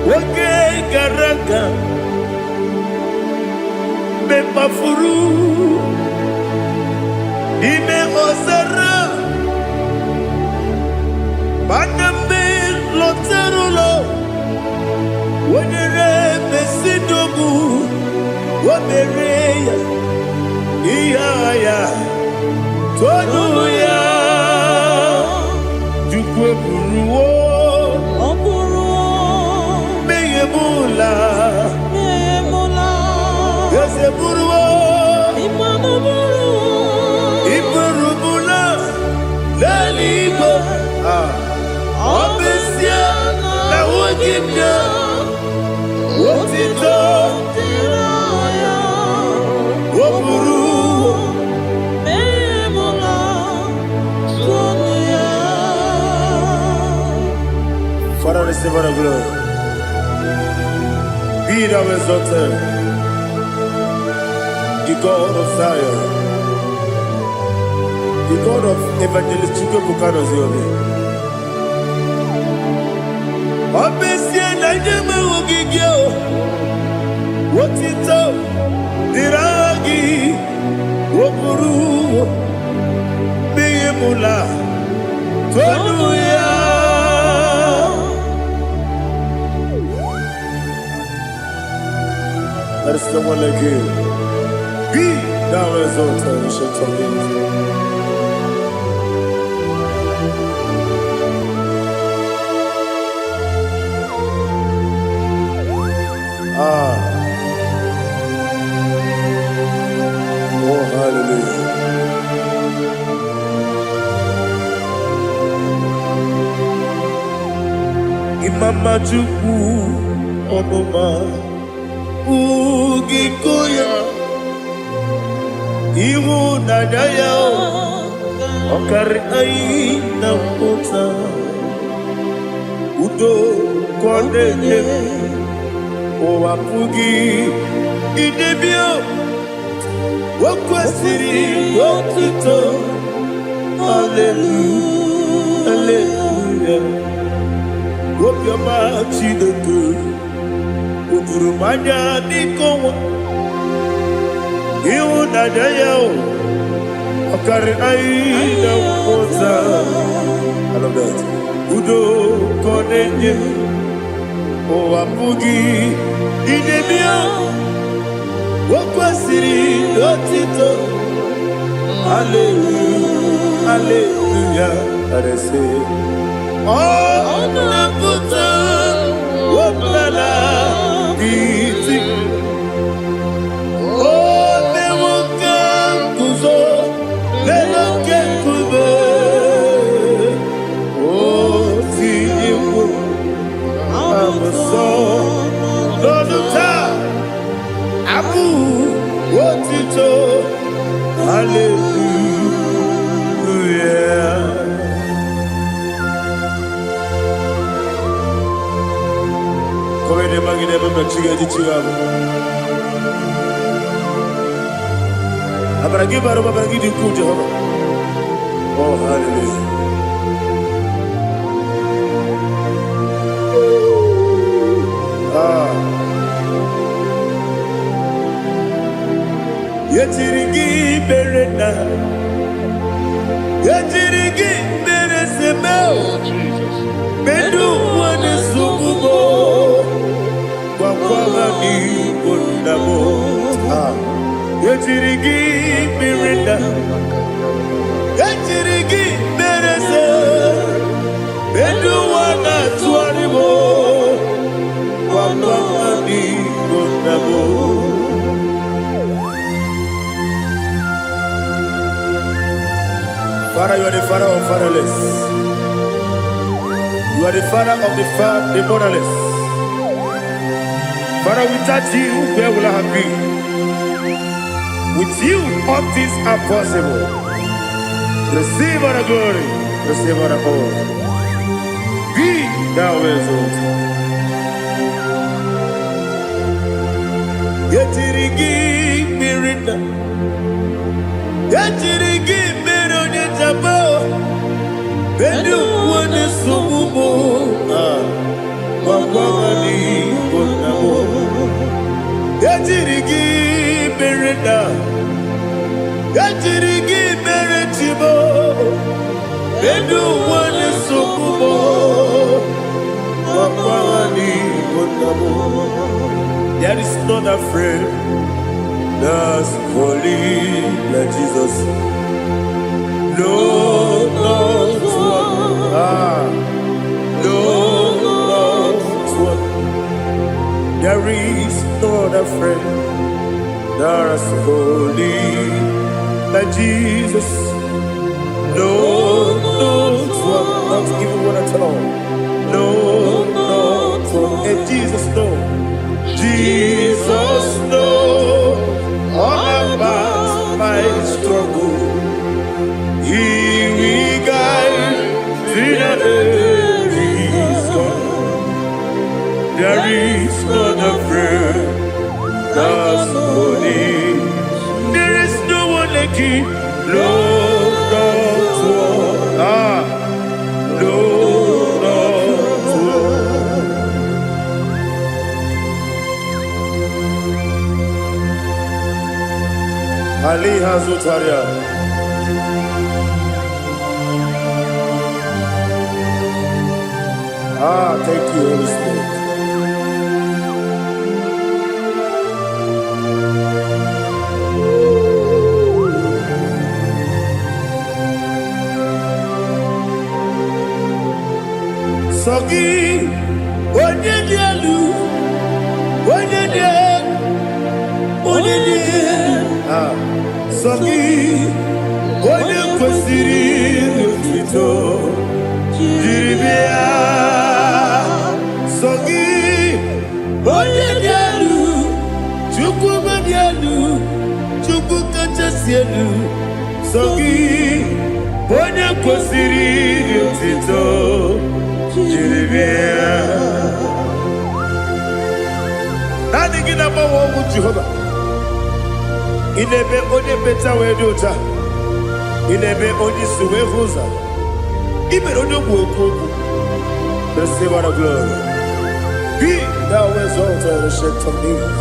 wake garaga, me mafuru, ime osara, baname loterulo, wenere mesidogu, wabereya, iya tonuya. Buruwo, meyemula, yese buruwo, iburubula, leligo, obesia na wugida, wotito, woburuwo. Father, receive all the glory. Be thou exalted, the God of Zion, the God of Evangelist Chukwu Bukano Ziobi. Obesie na nyeme ugigio, wotito, diragi, woburu, meyemula, tonuya. There is no one like you. Be thou exalted, ancient of days. Oh, hallelujah. Imama Chukwu Onoma Ugikoya Iwu Nadaya Okari Aina Kota Udo Kondeye Owapugi Idebio Wakwasiri Wakito Hallelujah Hallelujah Wopiama Chidoku Udurumanya Nikowa Iwu Nadaya Okari Aina Kota I love that Udo Kondeye Owapugi Idebio Wakwasiri Dotito Hallelujah Hallelujah I say Oh Naputa Waplala Iti Oh Newoka Kuzo Leloke Kube Oh Tiyiwo Amaso Loduta Abu Akwene magine mama chiga chiga. Abaragi baro abaragi diku Jehovah. Oh hallelujah. Yatirigi berena, yatirigi beresemo, bedu wane sukubo, kwa ni kundamo. Yatirigi berena, yatirigi berese, bedu wana tuarimo, kwa ni kundamo. Father, you are the father of fatherless. You are the father of the motherless. Father, without you, where will I have been? With you, all things are possible. Receive all the glory, receive all the honor. Be thou exalted. Yetirigi mirina, yetirigi mirona jabo, bedu wane sumumo, wawani konamo. Yetirigi mirina, yetirigi miretibo, bedu wane sumumo, wawani konamo. There is not a friend that's holy like Jesus. No, not one. No, not one. There is not a friend that's holy like Jesus. No, not one. Not even one at all. No, not one. And Jesus knows. Jesus knows all about my struggle. He will guide through the days gone. There is not a friend that's holy. There is no one like him. No, not one. No, not one. Ali Hazutaria. Thank you, Holy Spirit. Sogi, Onyedialu, Sogi, Onye kwesịrị otuto jiri bịa. Sogi, onye dị elu, Chukwu dị elu, Chukwu kachasị elu. Sogi, onye kwesịrị otuto jiri bịa. Naanị gị na-agbanwe okwu Jehova. Inebe onye beta wee dị ụta, inebe onye isi wee hụ ụzọ, imere onye okwu okwu. Receive all the glory. Be thou exalted, ancient of days.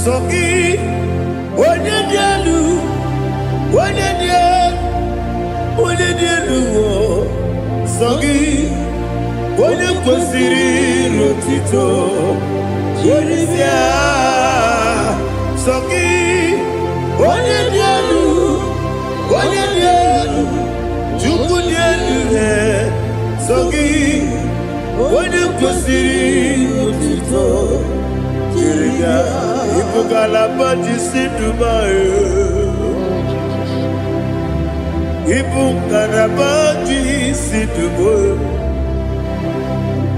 Sogi, onye dị elu, onye dị elu, Sogi, onye kwesịrị otuto jiri bịa. Sogi, onye dị elu, Chukwu dị elu. Sogi, onye kwesịrị otuto jiri bịa. Ibu ngalaba jisi Dubai, ibu ngalaba jisi Dubai.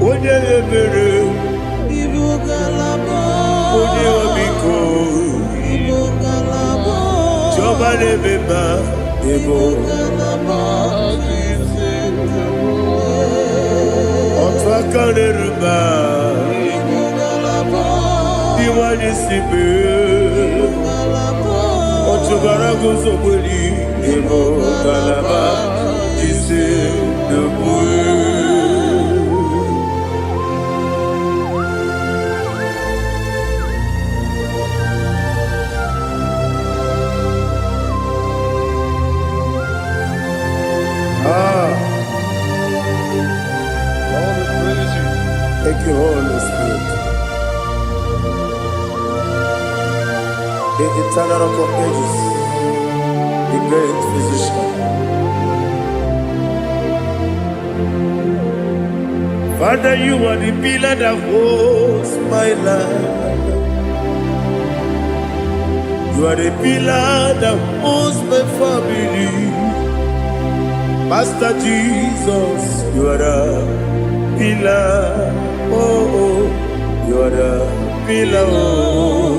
Onye ebere, ibu ngalaba. Onye omiko, ibu ngalaba. Jọba n'ebeba, Ebo Otwakanerba Diwani Sibe Otubaragozo Boli Ebo Kalaba Jise Debue. Thank you, Holy Spirit. The eternal rock of ages, the great physician. Father, you are the pillar that holds my life. You are the pillar that holds my family. Master Jesus, you are the pillar. Oh, you are the pillar. Oh,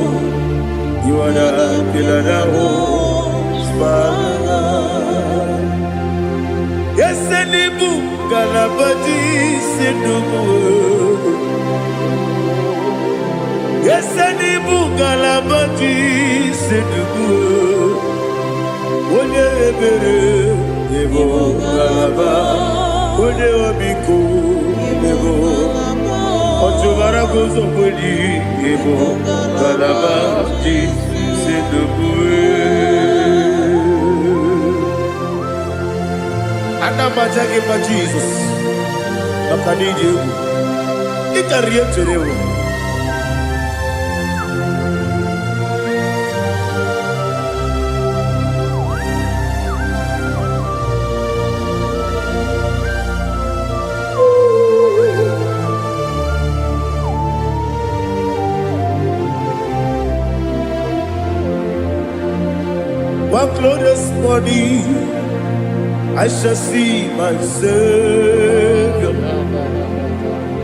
you are the pillar that holds my life. Yes, Enibu Galabadi Sinubu. Yes, Enibu Galabadi Sinubu. Onye ebere Ebo Galaba. Onye obiku Ebo. Otubaragozo Boli Ebo Galaba Sinubu. Anamajage pa Jesus. Makaniji egu. Ikariye cherewo. One glorious morning, I shall see my Savior.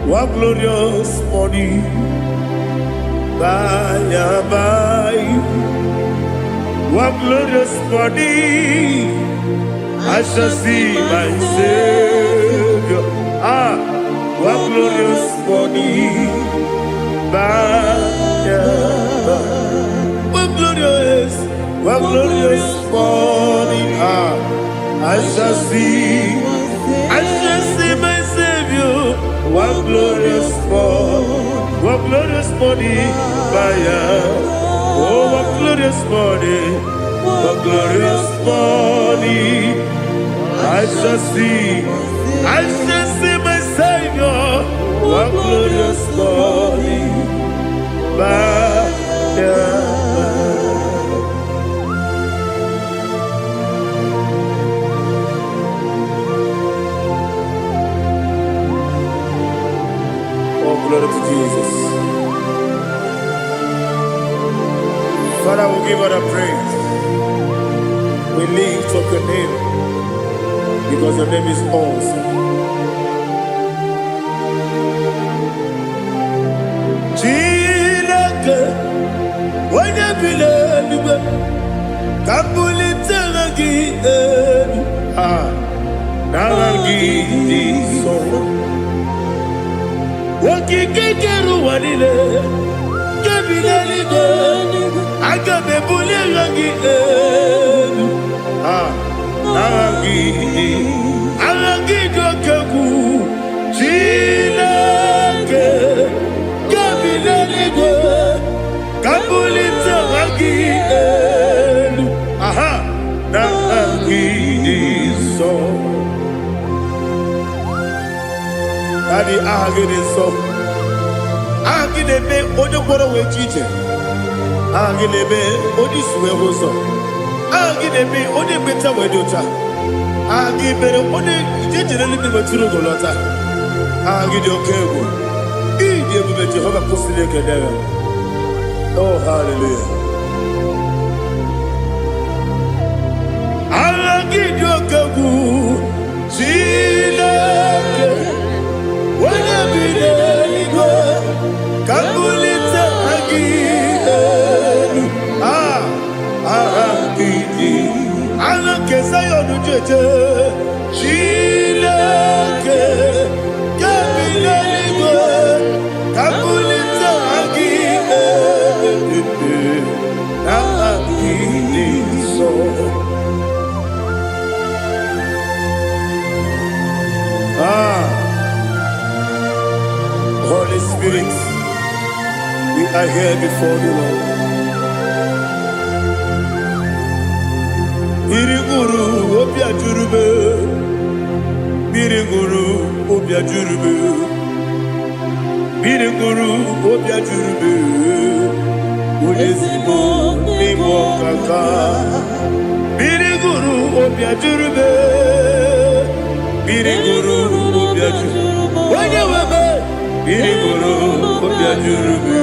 One glorious morning, by and by. One glorious morning, I shall see my Savior. One glorious morning, by and by. One glorious morning, I shall see my Savior. One glorious morning, oh, one glorious morning, I shall see my Savior. One glorious morning, glory to Jesus. Father, we give her the praise. We lift up your name because your name is awesome. Chilaka, when you believe, Kapulitagi, Naragi, so. Wakikekeru wanile Kebilaligo Agabe bulirangi Arangi dokeku Chilake Kebilaligo Kabulita rangi Narangi so Daddy, agide so. Agide be ojo boro we chiche. Agide be odi suwe hoso. Agide be odi beta we dota. Agide be odi jejere libi beturu golota. Agide okego. Ide be Jehovah kusile kedere. Oh, hallelujah. Agide okego. Chileke. Kabulita agide, agide, alakes Ojaje, Chileke, Kabilaligwe, Kabulita Agi, Naagiliso. Holy Spirit, we are here before you, Lord. Biriguru obia jurube, Biriguru obia jurube, Biriguru obia jurube, Ulezibo nimo kaka, Biriguru obia jurube, Biriguru obia jurube, Wanyawebe, Biriguru obia jurube,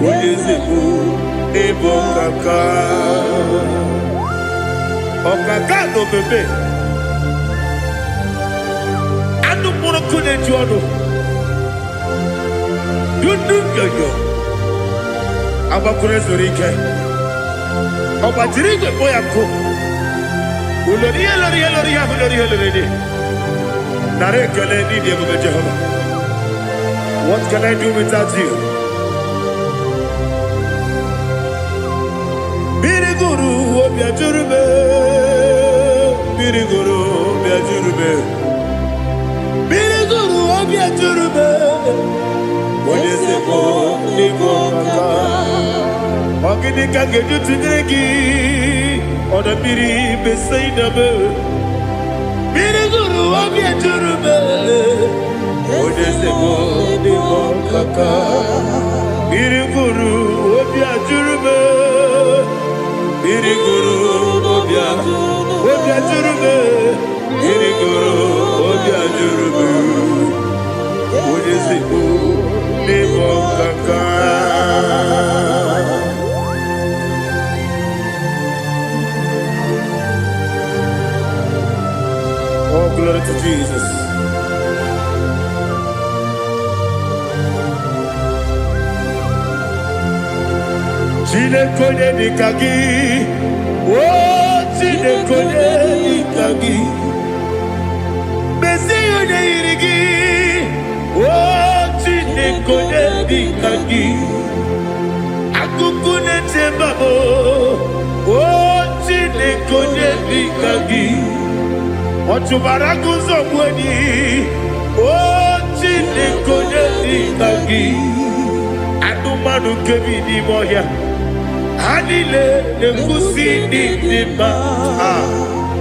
Ulezibo nimo kaka. Okagado bebe anu mono kune jono dundu yoyo abakure zorike obajirige boya ko ulori nare kele ni de bebe Jehovah. What can I do without you? Biriguru obia jurube, Biriguru obia jurube, Biriguru obia jurube. Oyesepo nigo kaka, ogini kageju tunegi, oda biri beseinabe. Biriguru obia jurube, oyesepo nigo kaka, Biriguru obia jurube. Biriguru obia jurube, Biriguru obia jurube, Oyesepo nigo kaka. Oh, glory to Jesus. Chinekone nikagi, oh Chinekone nikagi, Mesiyone irigi, oh Chinekone nikagi, Akukune tembabo, oh Chinekone nikagi, Ochubaraguzo mweni, oh Chinekone nikagi, Adumanu kebidi moya. Hanile ne kusi ni nima,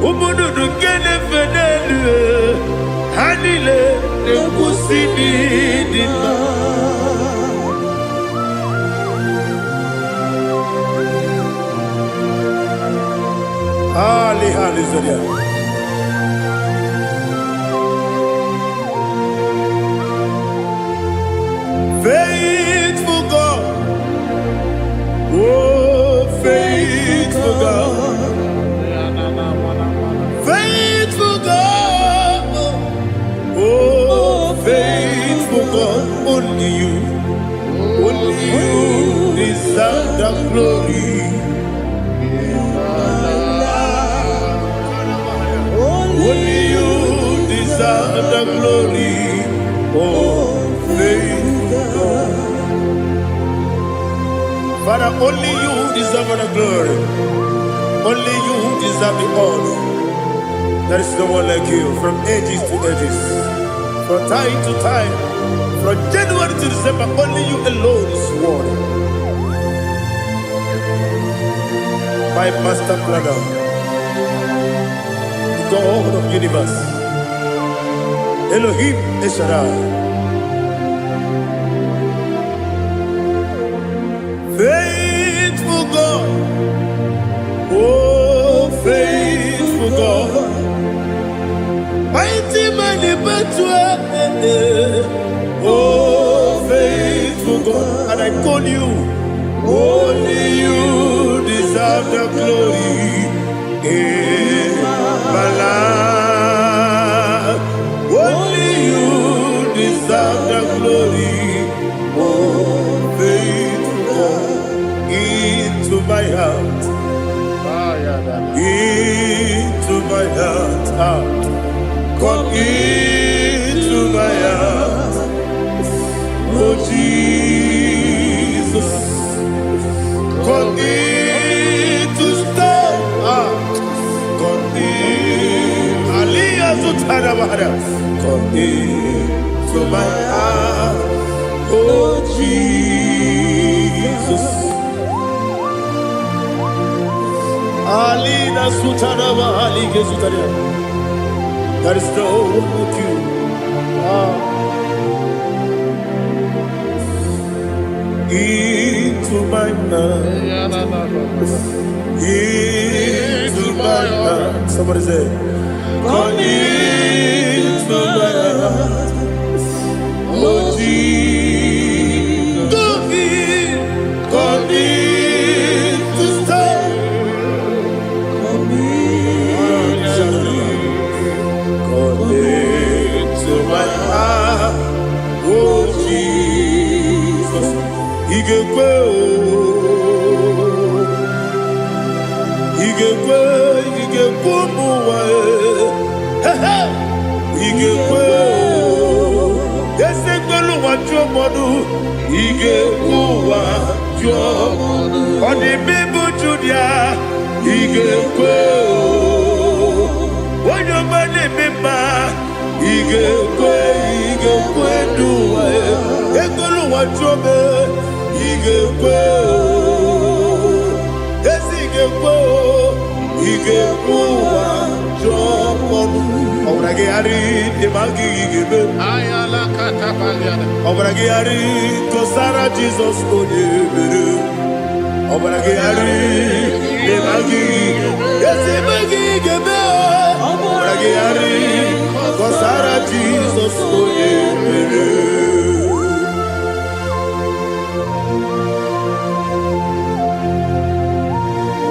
umudu kene fenelu. Hanile ne kusi ni nima. Ali zodia. Faithful God, oh faithful God, faithful God, oh faithful God, only you deserve the glory. Only you deserve the glory, oh faithful God. Father, only you deserve the glory. Only you deserve the honor. There is no one like you from ages to ages, from time to time, from January to December. Only you alone is worthy. My master planner, the God of the universe, Elohim Eshadai. Faithful God, oh faithful God, mighty man in battle, oh faithful God, and I call you, only you deserve the glory in my life, only you deserve the glory, oh faithful God. Into my heart, into my my heart. Come into my heart. Oh Jesus, come in to stay. Come in. Aliyah Zutanabara. Come in to my heart. Oh Jesus. Alina Sutanaba Ali Gesutaria. There is no one like you. Into my heart. Into my heart. Somebody say, come into my heart. Oh Jesus. Come in to stay. Come into my heart. Oh Jesus. He can go. He can go. He can go away. He can go. Yes, I go what your mother. He can go what your mother. On the baby Julia. He can go. When your money member. He can go. He can go do it. He can go what your mother. He can go. Yes, he can go. He can go what your mother. Obragiari, the Magi give. Ayala Catapaliana. Obragiari, Kosara Jesus, Oyeberu. Obragiari, the Magi. Yes, the Magi give. Obragiari, Kosara Jesus, Oyeberu.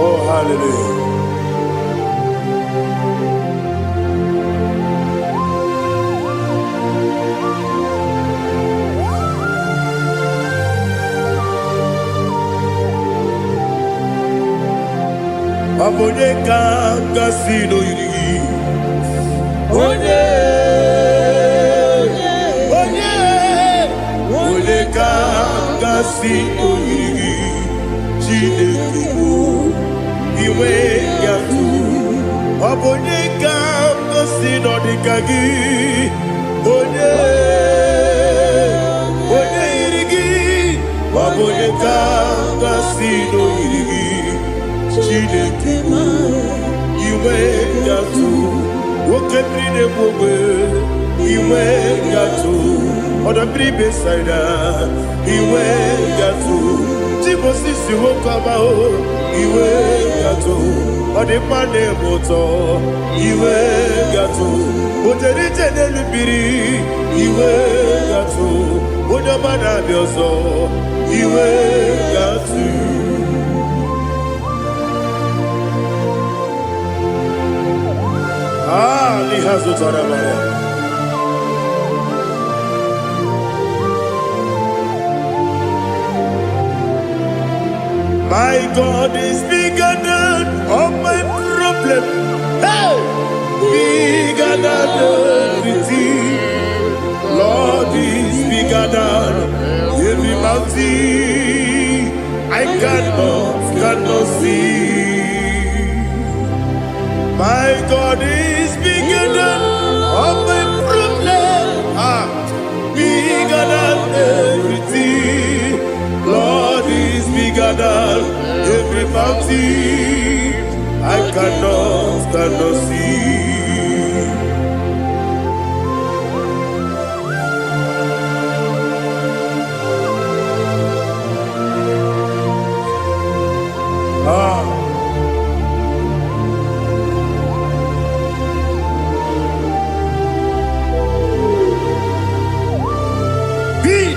Oh, hallelujah. Abone kanga sino yiri. Onye kanga sino yiri. Chineke o iwe yatu. Abone kanga sino dikagi. Onye yiri. Abone kanga sino yiri. Chineke iwe yatu. Okemrine bobe iwe yatu. Oda bribe saida iwe yatu. Timosisi wokaba o iwe yatu. Ode mane moto iwe yatu. Oderite nelubiri iwe yatu. Oda mana bioso iwe yatu. Lihazu Tarabaya. My God is bigger than all my problem. Hey! Bigger than everything. Lord is bigger than every mountain. I cannot see. My God is bigger than all my problem. Bigger than everything. Lord is bigger than every mountain. I cannot see.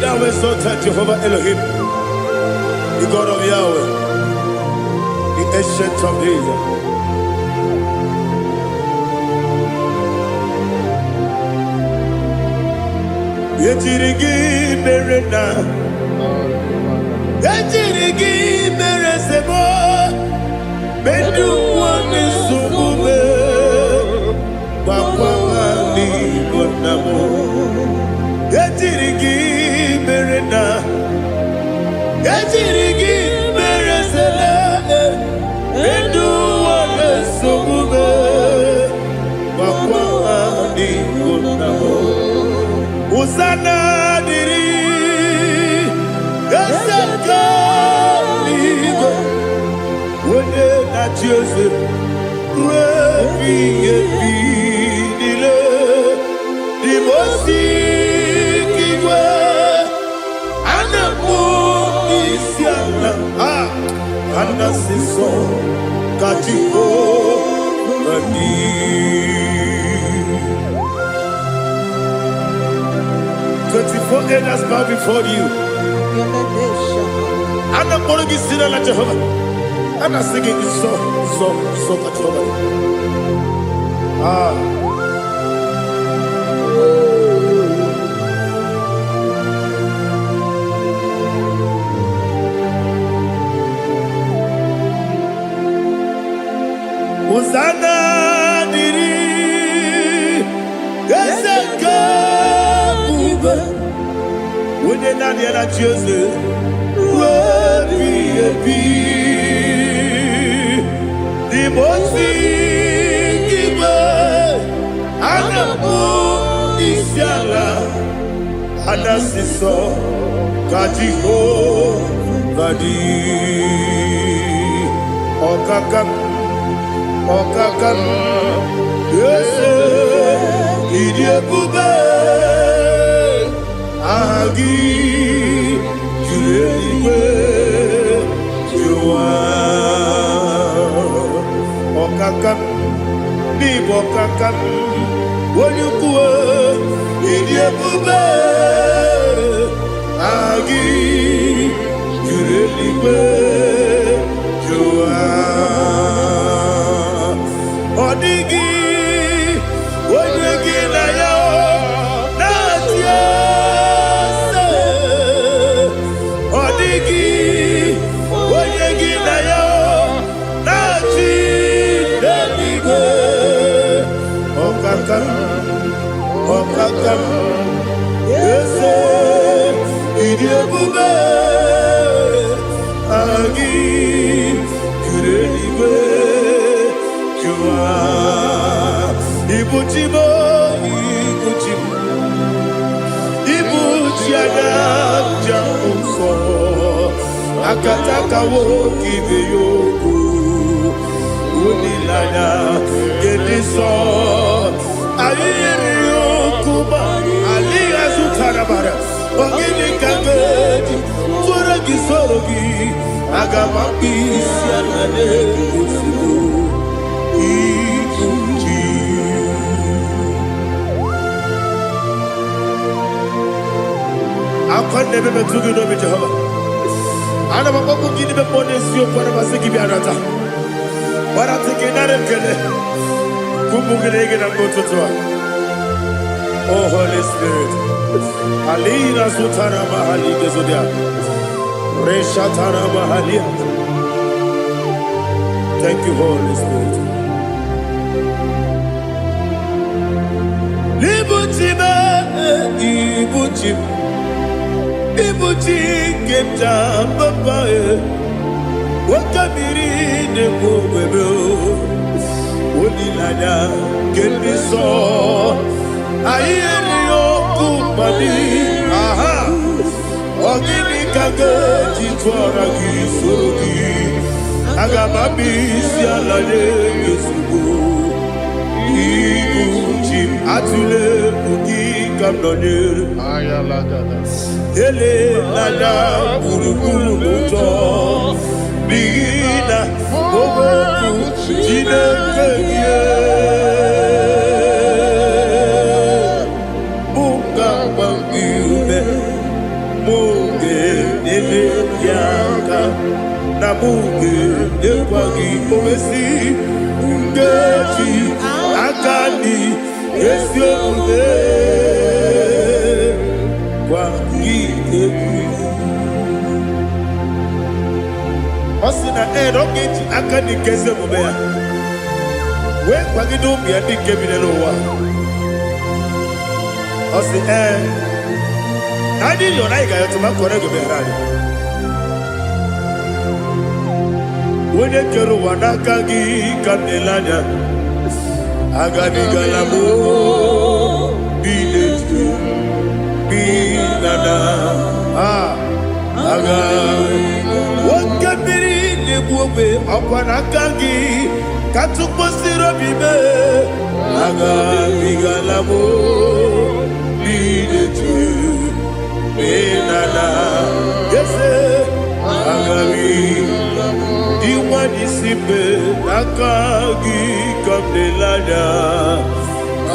Thou exalted Jehovah Elohim, the God of Yahweh, the ancient of days. Yetirigi merena, yetirigi meresebo, bedu wane sumube, na Joseph, Rebi Dile, Dimosi Kiwe, Anamu Isiana, Anasiso, Katiko, Madi. 24 elders bow before you. And I'm going to be sitting like Jehovah. And I'm singing this song like Jehovah. Hosanna diri, Ezeka bube, wene nani ana Joseph, Rebi Dimosi Kiwe, Anamu Isiala, Anasiso, Katiko, Madi, Okakam, Yese, Idiebube, Agi, Juliwe, Joa, Okakam, Nibokakam, Wonyukue, Idiebube, Agi, Juliwe, Joa. Odigi, Odigi na yo, na tiese. Odigi, Odigi na yo, na tiese. Okakam, Yese, Idiebube, Agi, Jureliwe. Ibuchimo, Ibuchiana Jamso, Akataka woki beyoku, Unilana, Gediso, Ayiri Yokuba, Ali Azutarabara, Ogini Kageti, Turagi Sorogi, Agamapi, Sianade, I never met to do with Jehovah. I never go to give the bonus you for a Masiki Bianata. But I'm thinking that I'm going to go to Oh, Holy Spirit. Alina Sutara Mahali Gezodia. Reshatara Mahalia. Thank you, Holy Spirit. Ibuchi kemta papa wakamiri ne bobebe olilanya kemiso ayeri okupani aha ogini kage titwara gisogi agamabisi alale yesugo Ibuchi atule buki kamdonir ayalagada ele lada burukuru moto bigina ogoku jinekeye bunga bangiune munge ele yaka na bunge ekwagi owesi ngeji akani esiode Osina roketi akani keze mubea. We kwagido mi adi kebine lowa. Osi nadi lo na igayo tuma kore go berani. Wene kero wanakagi kanelanya. Agadi galamo biletu bilana aga wakabiri ne buobe ọkwana kangi katukposiro bibe aga bigalabo bidetu benana yese aga bigalabo diwani sipe nakagi kamdelada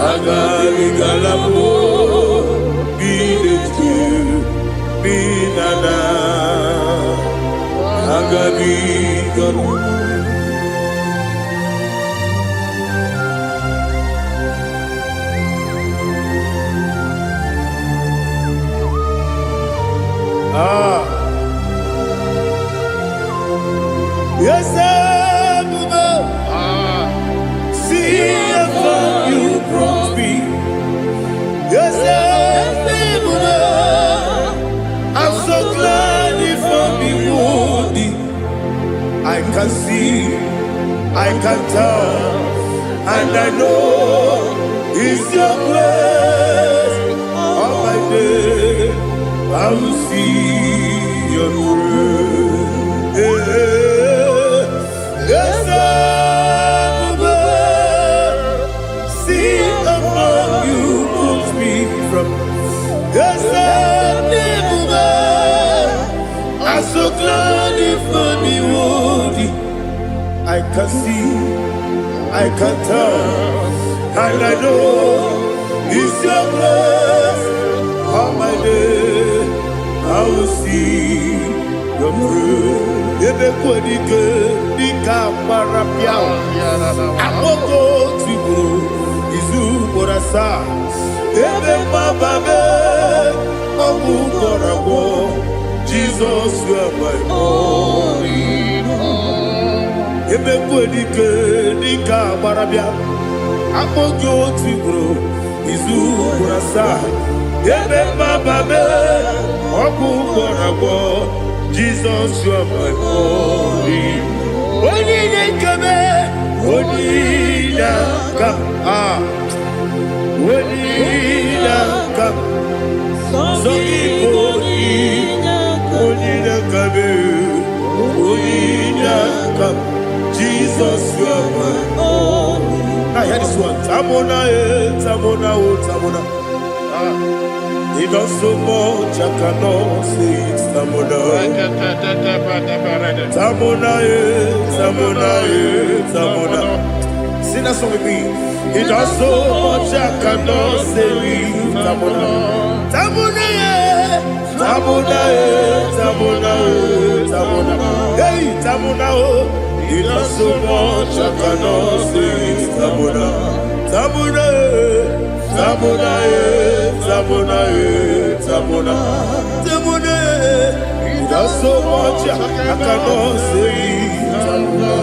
aga bigalabo bidetu benana aga bigalabo. Yes, see how you brought me. Yes, I'm so glad if I'm wounded. I can see, I can tell, and I know it's your grace. All my day, I will see your grace. Yes, see among you moves me from. Yes, I'm so glad if me woody. I can see, I can tell, and I know it's your grace. All my day, I will see your grace. Ebe kwenike dika marapia Amoko tibu izu borasa Ebe mababe Obu korabo Jesus you are my only home. Ebe kwenike dika marapia Amoko tibu izu borasa Ebe mababe Obu korabo Jesus, you are my only. Only come, only come, only come. So only come. Jesus, you are my only. I hear this one. Tamona, Tamona, Tamona. He does so much, I cannot say it. Tamona, Tamona, Tamona, Tamona. Sing that song with me. He does so much, I cannot say it. Tamona, Tamona, Tamona, Tamona, Tamona. Hey, Tamona, he does so much, I cannot say it. Tamona, Tamona. Tamona, Tamona, Tamona, Tamona. He does so much I cannot say. Tamona.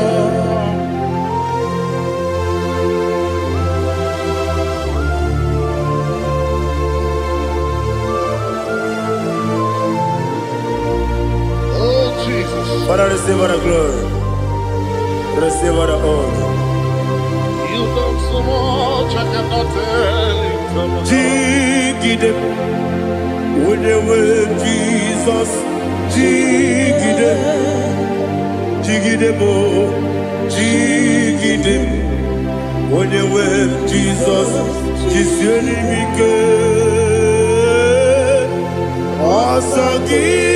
Oh Jesus. Father, receive all the glory. Receive all the honor. You done so much I cannot tell you. Jigide, when they were Jesus, Jigide, Jigide mo, Jigide, when they were Jesus, Jisyenimike, Asagi.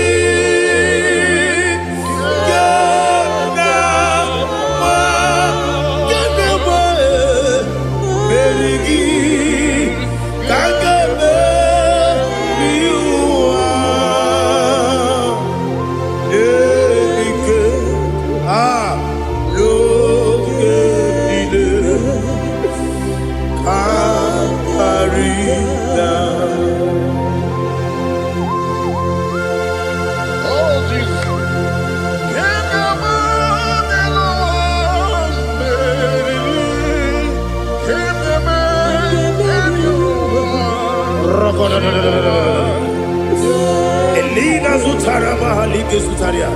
Elina Zutara Mahalike Zutaria.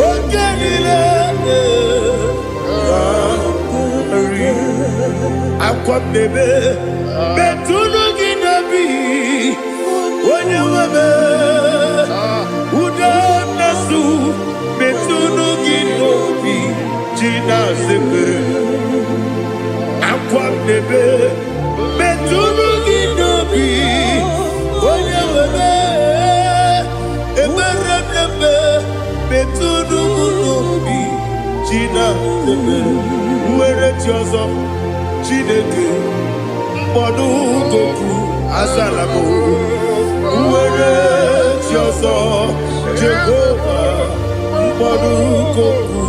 Ogenile Aqua bebe Betunu Ginabi When you were Uda Nasu Betunu Jina Zepere Aqua Nebe Betunu Ginobi Oye Webe Ebere Nebe Betunu Gunobi Jina Zepere Uwere Tiozo Chineke Mbodu Goku Azalabo Uwere Tiozo Jehovah Mbodu Goku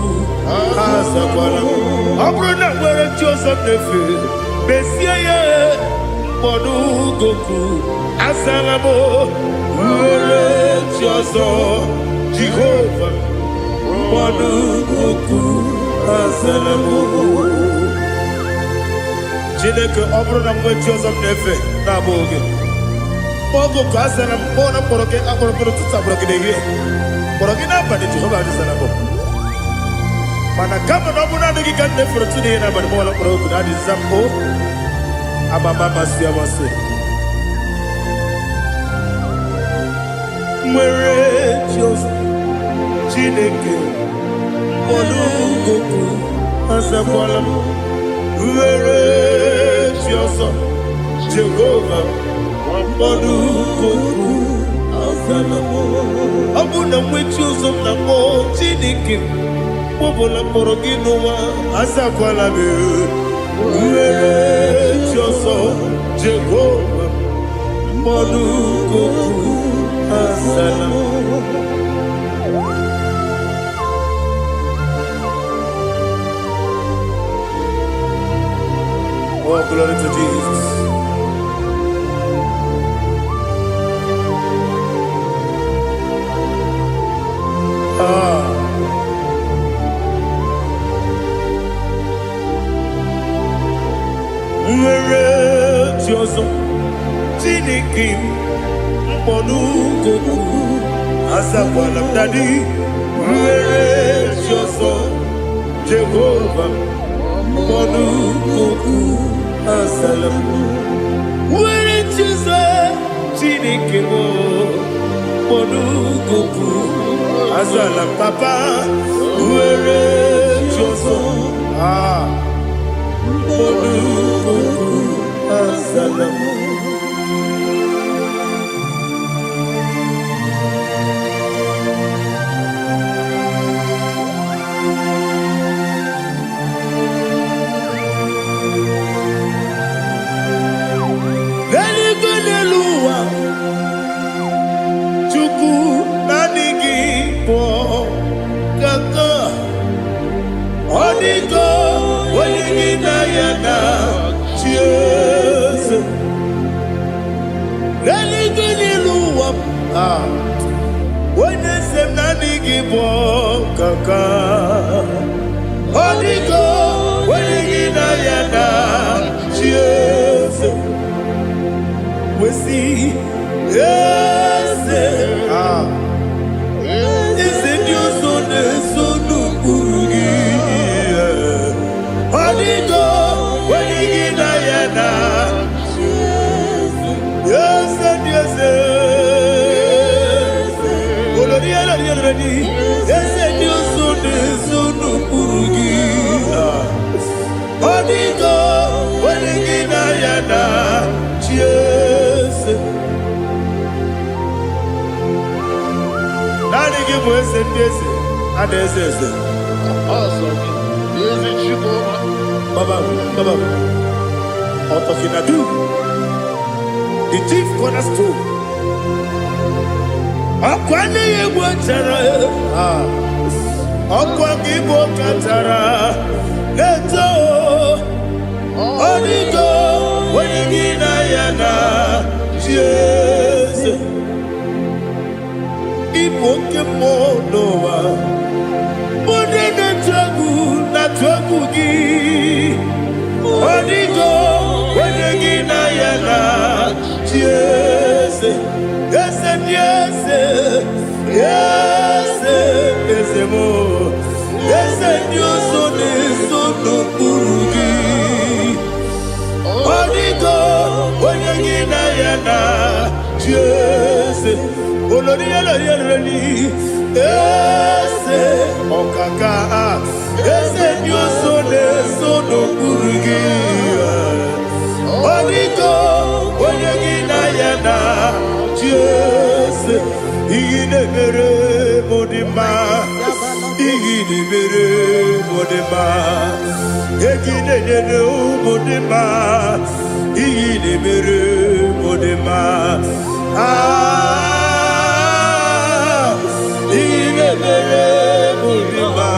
Azakwala Abrona Uwere Tiozo Nefe Besiye Mbodu Goku Azalabo Uwere Tiozo Jehovah Mbodu Goku Azalabo Chineke Abrona Uwere Tiozo Nefe Naboge Ogo Kazana Bona Poroke Abrona Tutabroke de Ye Porogina Badi Jehovah Azalabo Mana kama nabuna ngi kan ne fortune na ban mola pro ko dadi zambo ababa masia wase mwere chose Chineke olu goku asakwala mwere chose Jehovah olu goku asalamo abuna mwe chose na mo Chineke Bobola Poroginoa, Azakwala, Uere Joso, Jehovah, Monuko, Asalamo. Oh, glory to Jesus. Tiozo Chineke Mbonu Goku Azakwala Dadi Tiozo Jehovah Mbonu Goku Azalamu Tiozo Chineke Mbonu Goku Azalam Papa Tiozo Mbonu Goku Azalamu Galigoneluwa Chuku nanigi po kaka Onigo Waligi Nayana Jesus Galigoneluwa Wene sem nanigi po kaka Onigo Waligi Nayana Jesus We see, yes, is it your son, son of Burugi? Honigo, when you get Diana, yes, and yes, yes, and your son, son of Burugi. Honigo, when you get Diana, yes. Nani give us a yes, and yes, yes. Awesome. Is it Jehovah? Baba, Otokinadu, the chief cornerstone. Akwani Wachara, Akwani Bokatara, Leto, Onigo, Wenigina Yana, Jesus. Ipokemonoa Modena Tragu na Tragugi Onigo Wenegina Yana Yes Yes Yes Yes Yes Mo Yes Dios Sono Burugi Onigo Wenegina Yana Yes Olori Ese Okaka ese nyoso ne sono kurugi Oniko onyegi na yana Jese igine mere modima igine mere modima egine nene modima igine mere modima igine mere modima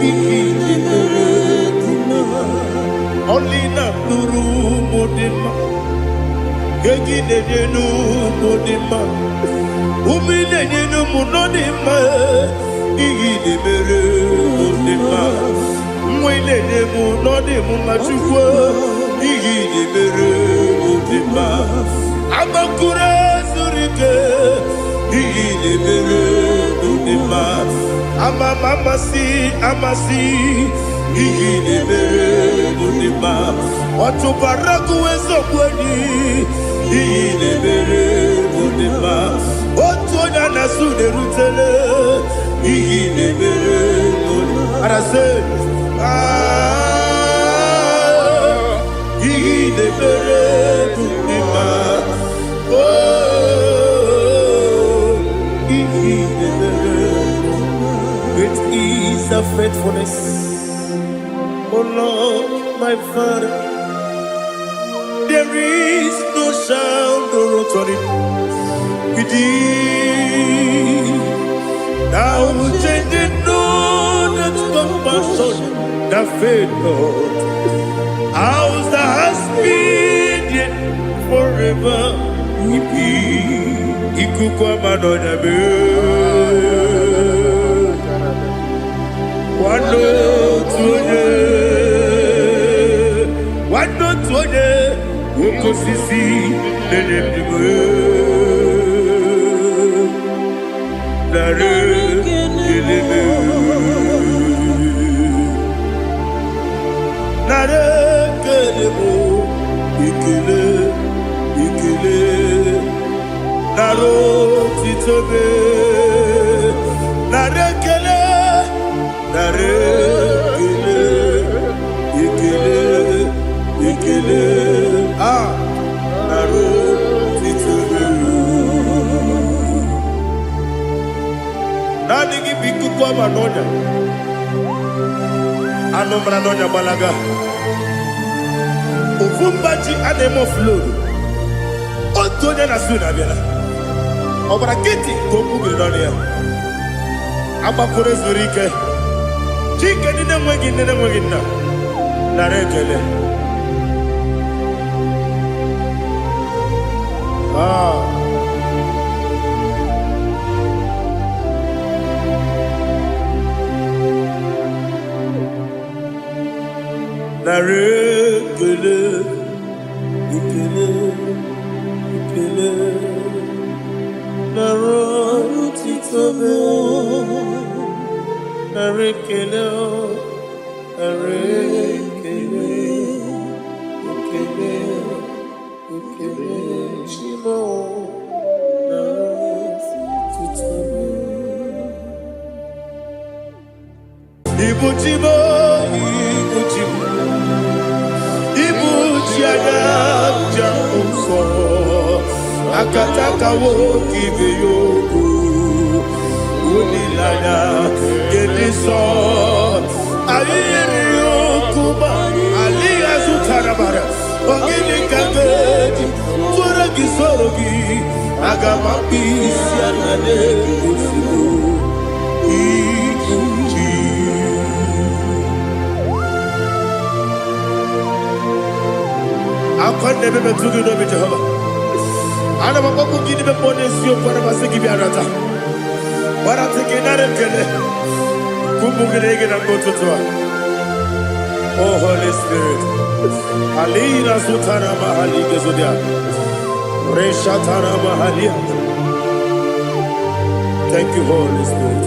igine mere modima only na nuru modima egine nene modima umine nene modima igine mere modima mwile nemu nodi mumachukwa igine mere modima amakure surike igine mere modima amasi igine mere modima watu baraku wezo kweni igine mere modima watu na sude rutele igine mere modima arase igine mere modima igine mere great is the faithfulness oh Lord my Father there is no sound or authority within thou changing know that compassion that faith Lord ours that has been yet forever we be ikukwa manonya be wano tuone ukosisi nenemiwe nare keleme nare kelemo ikele naro titobe nare kele nare ikele naro titobe nani gibiku kwa manonya anomra nonya balaga ofumbaji anemo flow otonya na suna biela obra kiti koku bedonia abakore zurike chike nene mwegi na narekele narekele ikele narotitobe narekele shimo narotitobe ibujibo ibujiana umso akataka wo kibeyoku unilaya gediso ayiriyokuba aliyazutarabara ogini kagedi tora gisorogi agamapisi anane kusibu ikuji akwande bebe tugido be Jehova ana makoku gidi be ponesio para basiki bi arata para tekenare kele kumbugirege na kototwa oh Holy Spirit alira sutara mahali gezodia resha tara mahali thank you Holy Spirit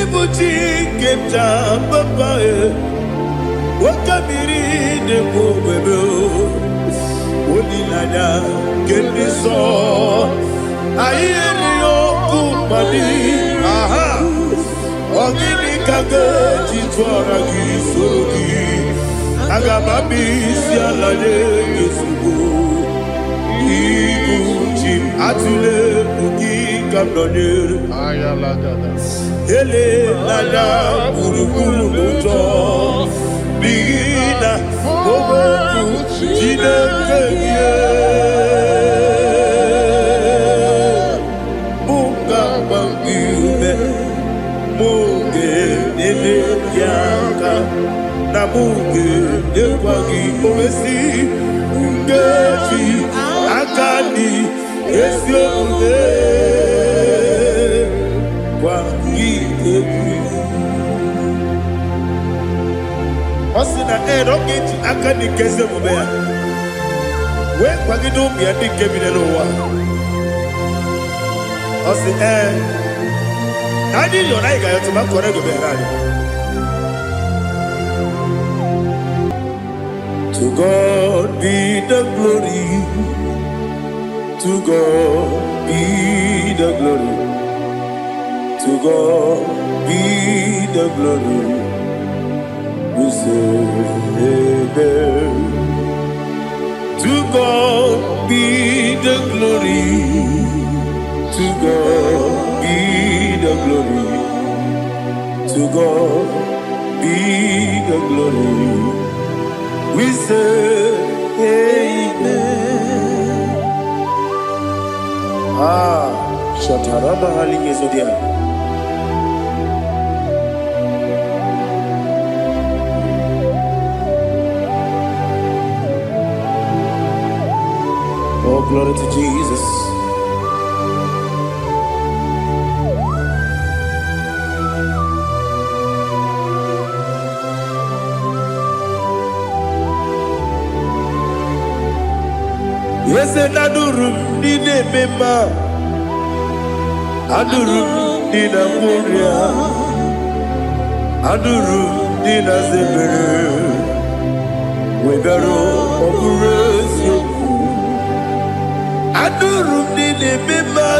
ibuti kemta papa wakabiri de bobebe nanya kendi so ayeni okumani aha ogini kage jitwara gisogi agamabi si alade yesugo ibuchi atule bugi kamdonir Ayalagada. ele nanya buruburu moto bigina oboku jineke ye bunga bangiume muge nene yaka na muge nekwagi omesi ngeji akani esione kwagi ebi Osina rogeji akani kese mubea we kwagi no mi adi kebine no wa Osi Nani yo na iga yo tuma kore go be rani To God be the glory. To God be the glory. To God be the glory. We say amen. To God be the glory. To God be the glory. To God be the glory. We say amen. Shataraba Halingezodia. Oh, glory to Jesus. Yes, and Adurum Nine Mema Adurum Nina Muria Adurum Nina Zebere Webero Operation Adurum Nine Mema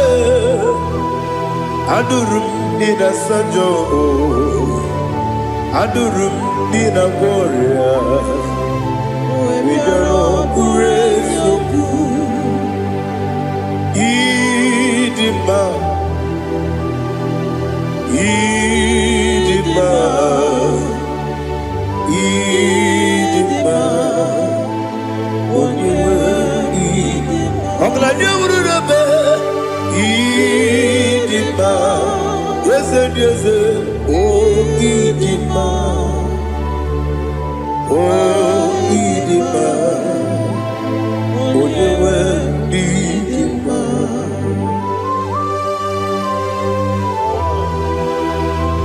Adurum Nina Sanjo Adurum Nina Muria Webero Operation Idima, Idima, Idima, Idima, Idima, yes, yes, oh Idima, oh Idima, oh Idima.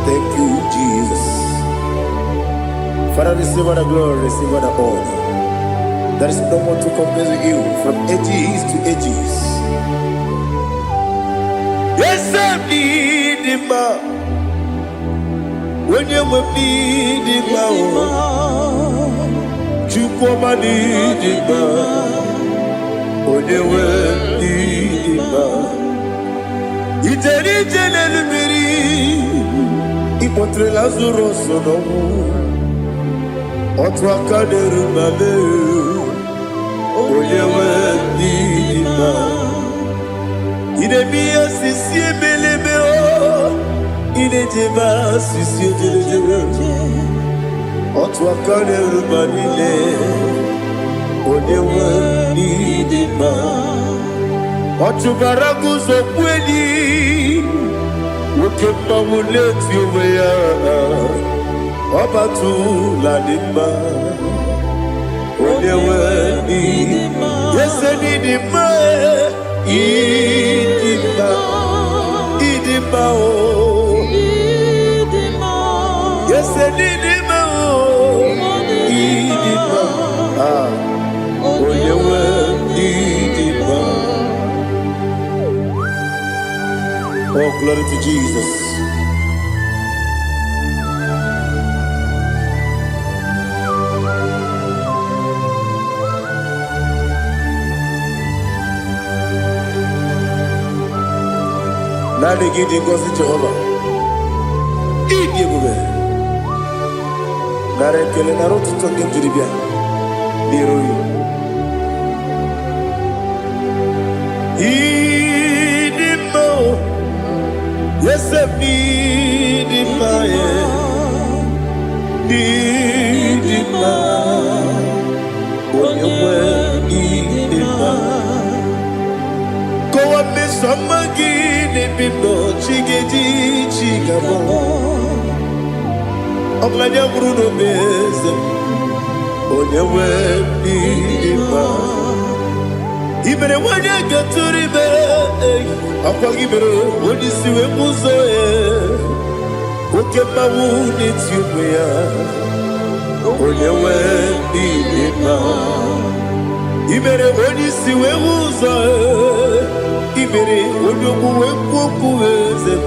Thank you, Jesus. Father, receive all the glory, receive all the honor. There is no one to compare with you from ages to ages. Yes, I need him. When you will need him, you come and need him. When you will need him, it's a little Ipotre Lazaro sonomu Otwa kaderu mame Oyewe nidima Idemiya sisi belebe o Idejeba sisi ojelejebe Otwa kaderu manile Oyewe nidima Otubaragu zokweni Ukemba muleti umeya Obatu ladima Onewe nidima Yese nidima Idima Idima o Yese nidima o Idima Onewe nidima Oh, glory to Jesus. Nani gidi ngozi Jehova. Idi ebube. Nara ekele nara otuto nke m jiri bịa n'iru gị. Ịdị mma o, Eze m n'ịdị mma ya. Ịdị mma, onye nwe ịdị mma. Kowa mmeso mma gị n'ebe m nọ, chi ga-eji chi ga-abọ. Ọbụladị bụrụ n'obe eze m, onye nwe ịdị mma. I mere nwanyị ga-atụrụ ime, ọkwa gị mere onye isi wee bụ ụzọ ya. Oke mmanwụ n'eti onwe ya, onye nwe ịdị mma. I mere onye isi wee bụ ụzọ ya. I mere onye okwu wee kwuo okwu eze m,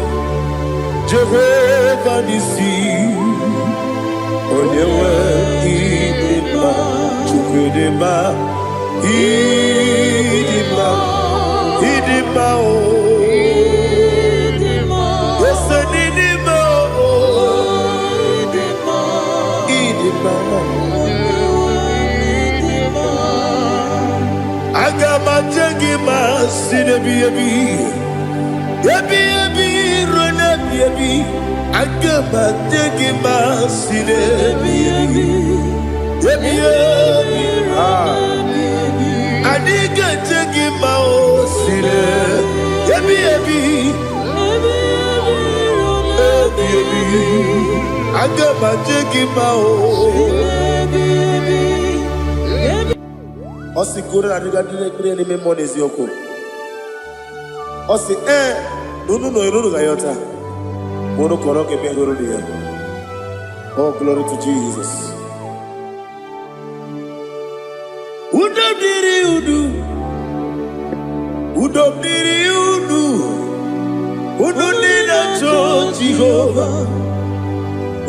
Jehova n'isi. Onye nwe ịdị mma, Chukwu dị mma, ịdị mma, ịdị mma o. Ese n'ịdị mma o, ịdị mma. Aga m aja gị ma si n'ebi ebi, ebi ebi ruo n'ebi ebi. Aga m aja gị ma si n'ebi ebi, ebi ebi. Adịghị aja gị ma o si n'ebi ebi, ebi ebi. Aga m aja gị ma o. Osi kore na diga dire ni memo nezi oko. Osi nunu no irunu gayota. Mono koro ke mehoro dia. Oh, glory to Jesus. Udo diri udu. Udo diri udu. Udo nina cho Jehovah.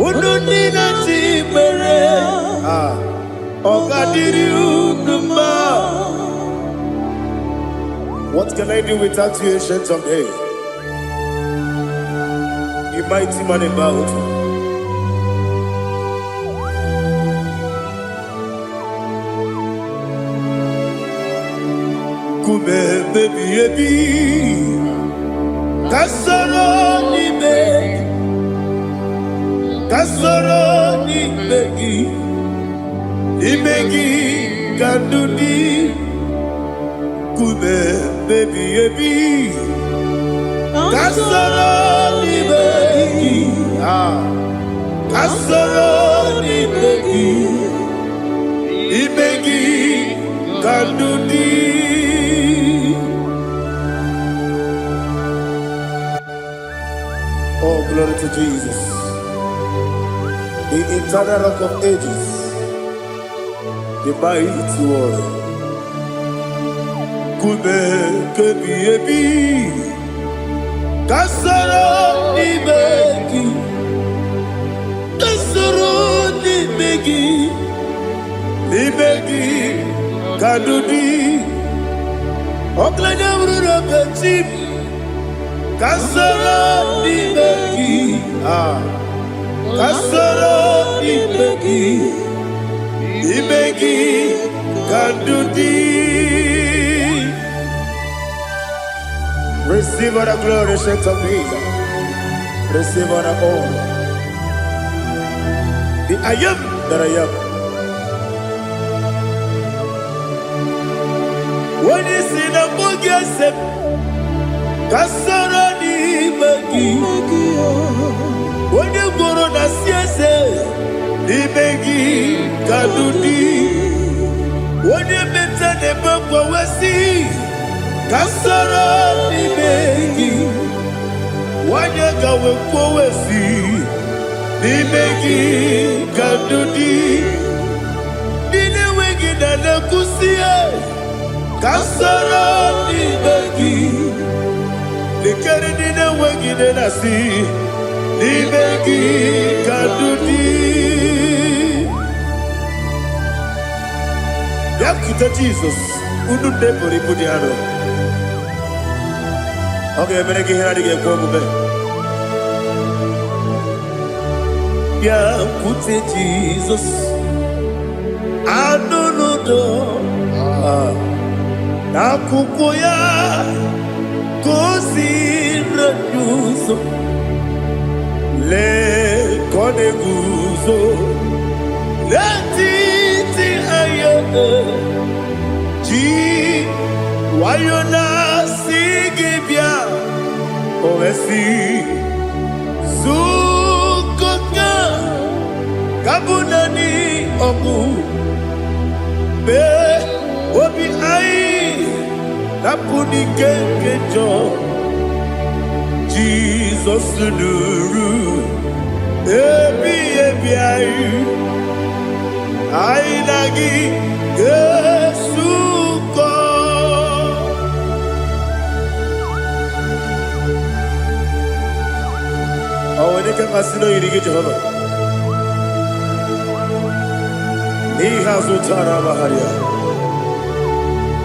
Udo nina timere. What can I do without you, ancient of days? You mighty man in battle. Kume baby ebi, kasoro ni begi, kasoro ni begi. Imegi kanduni kume baby ebi kasoro ni begi kasoro ni begi imegi kanduni. Oh, glory to Jesus, the eternal rock of ages, the mighty one. Kume kebi ebi, kasoro ni begi, kasoro ni begi, ni begi kadudi. Oklanya urura betim, kasoro ni begi, kasoro ni begi. Imegi Kandudi. Receive all the glory, shake of Jesus. Receive all the honor. The I am that I am. When you see the book, you said, Kasarani Magi. When you go on a siese. Imegi Kadudi. When you mention the book of Wesi, Kasara Imegi. When you go with Wesi, Imegi Kadudi. Dine wegi na kusie, Kasara Imegi. Likere dine wegi na nasi, Imegi Kadudi. Yakuta Jesus, unu debori budiano. Okay, better get here to get go. Yeah, put it Jesus. I don't know. Nakukoya kosira yuso le kone guzo le titi ayo ji wayona sigibia oesi zukoka kabunani omu be obi ai napuni kenkejo Jesus nuru ebi ai lagi Yesuko awone ke masino irige Jehovah ni hazutara baharia.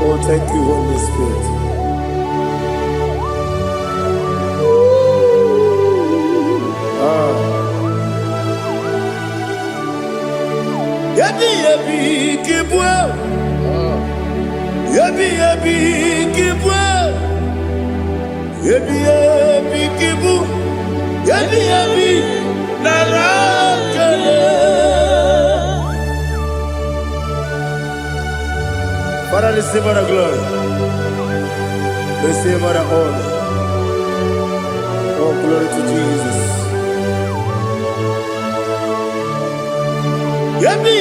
Oh, thank you, Holy Spirit. Yabi kibwa. Yabi kibwa. Yabi kibu. Yabi narakale. Father, receive all the glory. Receive all the honor. Oh, glory to Jesus. Yabi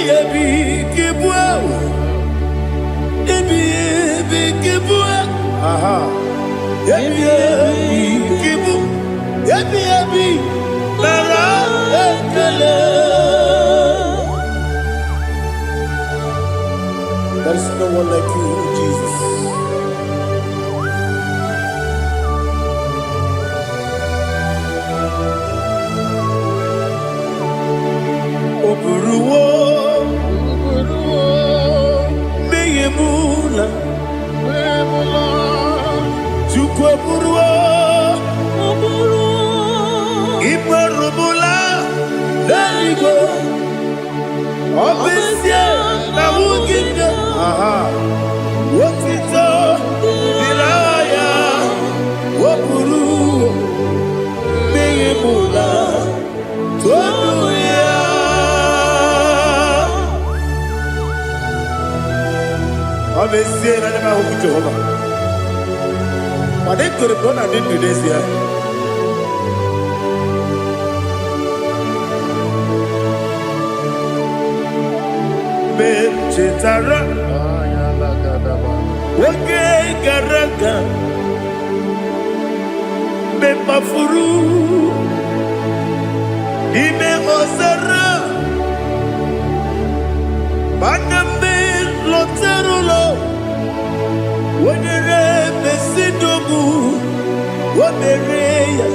kibwa. Yabi kibwa. Aha. Yabi kibu. Yabi nara ekele. There is no one like you, Jesus. Oburuwo, meyemula, chukwu oburuwo, imarubula, leligo, obesia na wugide. Aha, wotito, diraya, woburu, meyemula, tonuya. Obesia na nema huku Jehovah. But they could have gone and did this here. Chetara, okay, Garaga, Bepafuru, Ime Osara, Banambe Loterulo, Wenere Besidogu, Wamereya,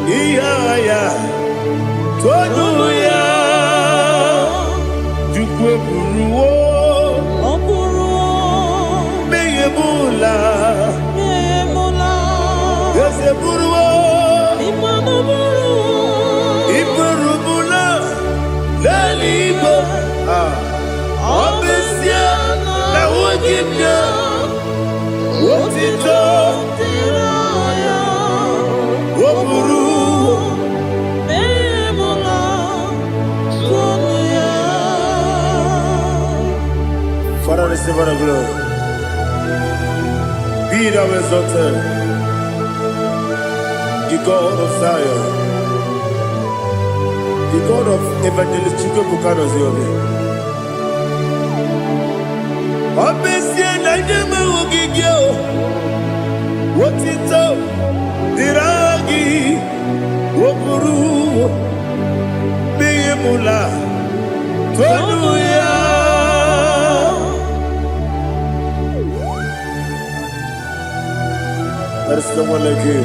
Iaya, Tonuya. Buruwo, meyemula, yese buruwo, iburubula, lelibo, obesia na wogibya, wotito, woburuwo. Father, receive all the glory. Be thou exalted, the God of Zion, the God of Evangelist Chike Bukano Ziobe. Obesia na jeme ugigyo, wotito, diragi, woburu, meyemula, tonuya. There is no one like you.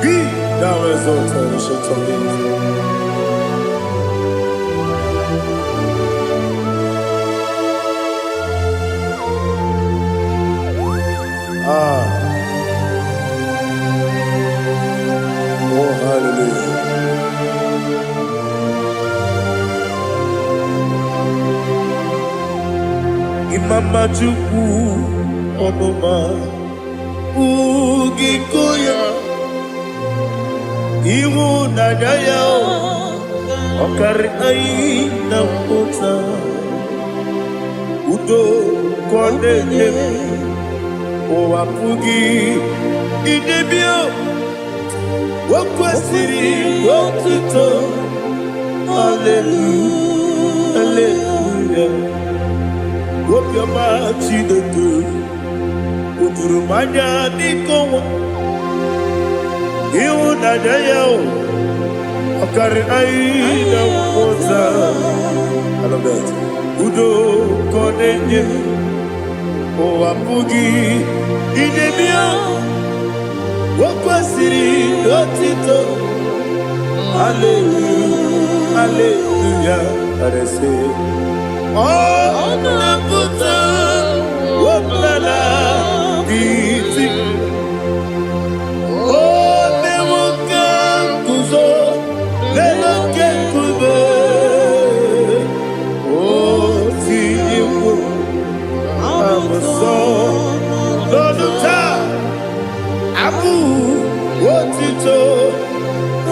Be thou exalted, ancient of days. Chukwu ọnụma ugiko ya ịhụnanya ya ọkarị anyị na mpụta udo ka ọ na-enye ụwa pụghị idebi o kwesịrị otuto hallelujah hallelujah obiọma Chineke o juru m anya n'ịkọwa ịhụnanya ya ọkarị anyị na mpụta I love that. Udo ka ọ na-enye ụwa pụghị idebi o kwesịrị otuto hallelujah hallelujah and I say oh na-apụta wepụtala iti o mewo ka nguzo lelo nke nkume o tinyekwu amụsọ n'ọnụ taa abụ otito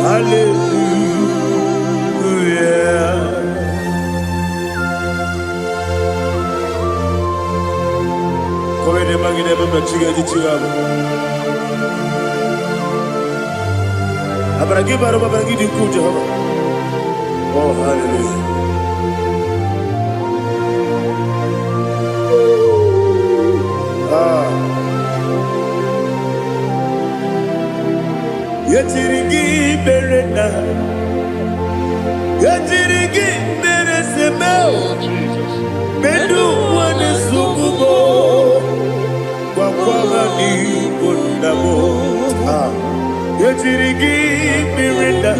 hallelujah. Come ne magine baba chiga di chiga. Abragi baro abragi di ku Jehovah. Oh hallelujah. Ah. Yetirigi berena. Yetirigi beresemo. Bedu wane sukubo. Wakwamani bundabo. Ah. Yetirigi berena.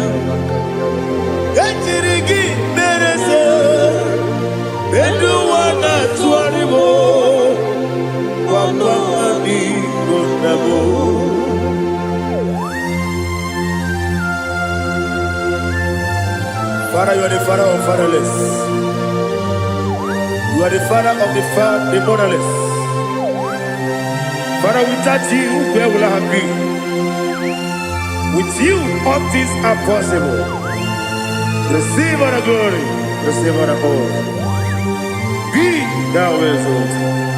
Yetirigi berese. Bedu wana tuaribo. Wakwamani bundabo. Father, you are the father of fatherless. You are the father of the motherless. Father, without you, where will I have been? With you, all things are possible. Receive all the glory, receive all the honor. Be thou exalted.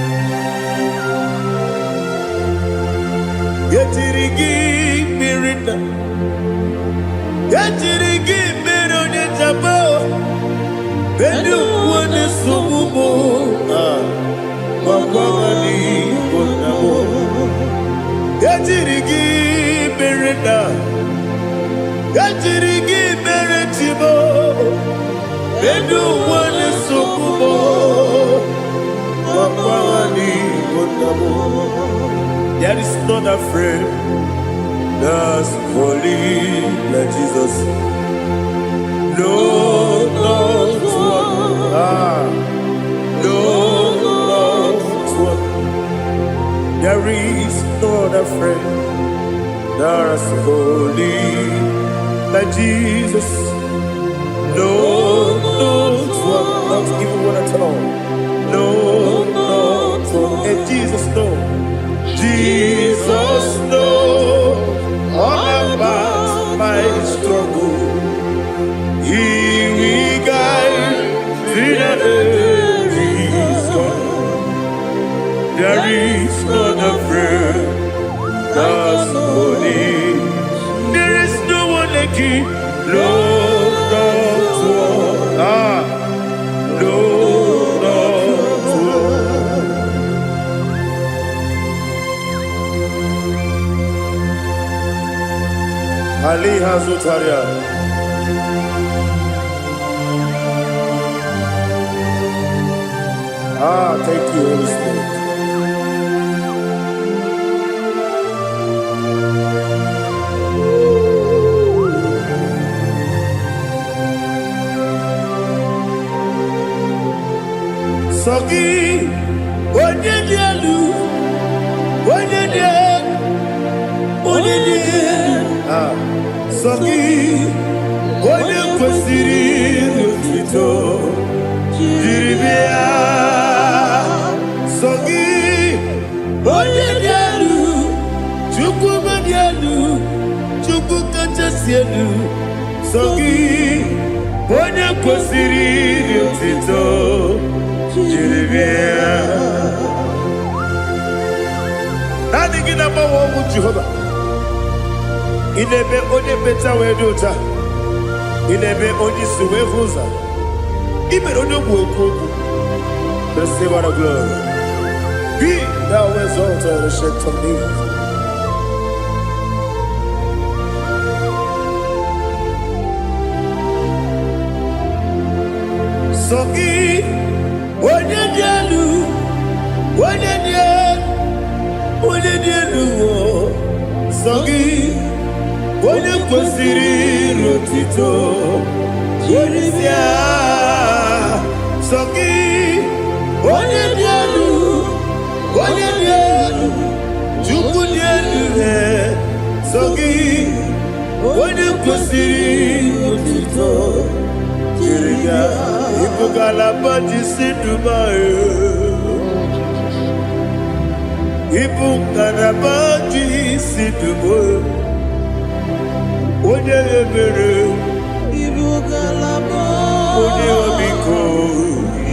Yetirigi mirina, yetirigi mirone jabo, bedu wane sububo, wakwamani bonabo. Yetirigi mirina, yetirigi meretibo, bedu wane sububo, wakwamani bonabo. There is none afraid that's holy like Jesus. No, not one. No, not one. There is none afraid that's holy like Jesus. No, not one. Not even one at all. No, not one. And Jesus knows. Jesus knows all about my struggle. He will guide me there is none afraid that's holy. There is no one like you. No, not one. No, not one. Ali Hazutaria. Thank you, Holy Spirit. Sogi, onye dialu, onye Sogi, onye kwesịrị otuto, jiribia. Sogi, Onyedielu, Chukwu Madielu, Chukwu Kachasielu, Sogi, Onye kwesịrị otito, jiri bịa. Naanị gị na-agbanwe ọnwụ Jehova. Ị na-eme onye mmecha wee dị ụcha. Ị na-eme onye isi wee hụ ụzọ. Ị mere onye ogbu okwu okwu. Receive our glory. Be thou exalted, ancient of days. Sogi, Onyedielu, Onyedielu, Sogi, Onye kwesịrị otito, jiri bịa. Sogi, Onyedielu, Chukwu dị elu, Sogi, Onye kwesịrị otito, jiri bịa. Ibu ngalaba jisi Dubai, Ibu ngalaba jisi Dubai, Onye ebere, Ibu ngalaba, Onye omiko,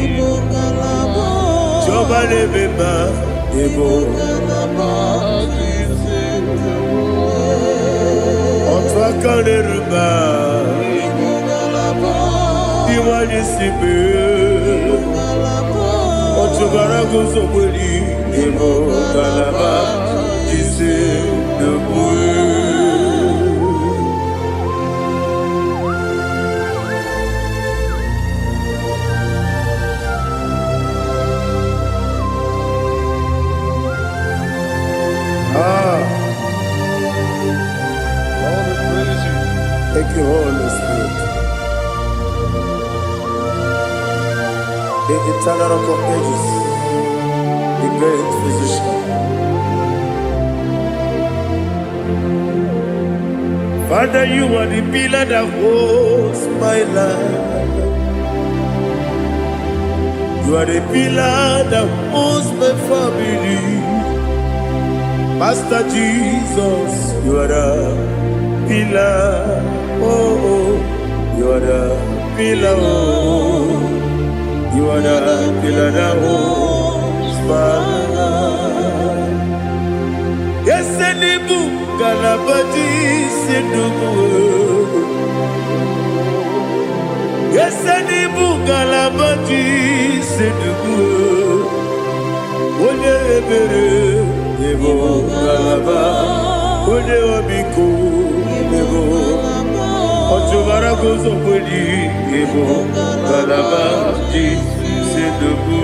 Ibu ngalaba, Jọba n'ebeba, Ibu ngalaba, otu aka n'eruba, Ibu ngalaba, Iwanye sibe, otu bara guzo kweli, Ibu ngalaba jisi Dubai. Lord, we praise you. Thank you, Holy Spirit. The eternal rock of ages, the great physician. Father, you are the pillar that holds my life. You are the pillar that holds my family. Master Jesus, you are the pillar. Oh, you are the pillar. Oh, you are the pillar that holds my life. Yes, Enibu Galabadi Sidubu. Yes, Enibu Galabadi Sidubu. Onye ebere, Ebo Galaba. Onye omiko, Ebo. Otubara gozo kweli, Ebo Galaba Sidubu.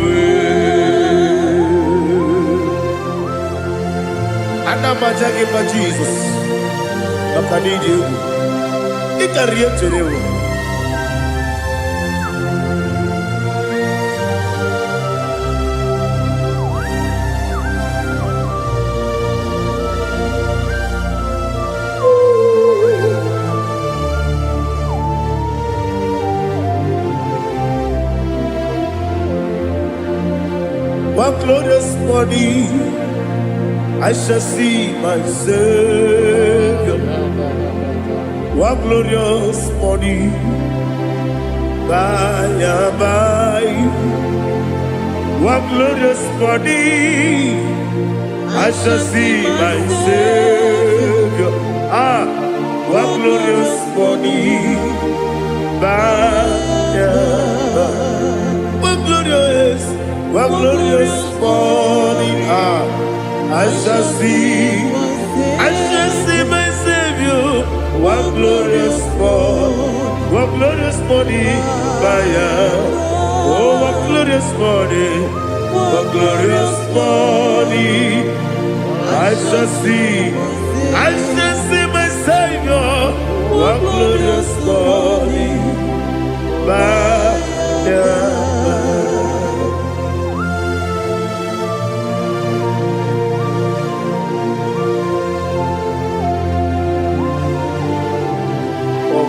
Anamajage pa Jesus. Makanidi ewu. Ikariye terewu. One glorious morning, I shall see my Savior. One glorious morning, by and by. One glorious morning, I shall see my Savior. One glorious morning, by and by. One glorious morning, I shall see my Savior. One glorious morning, oh, one glorious morning, I shall see my Savior. One glorious morning,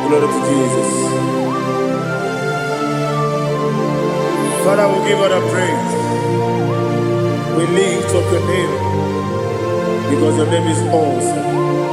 glory to Jesus. Father, we give her the praise. We lift up your name because your name is awesome.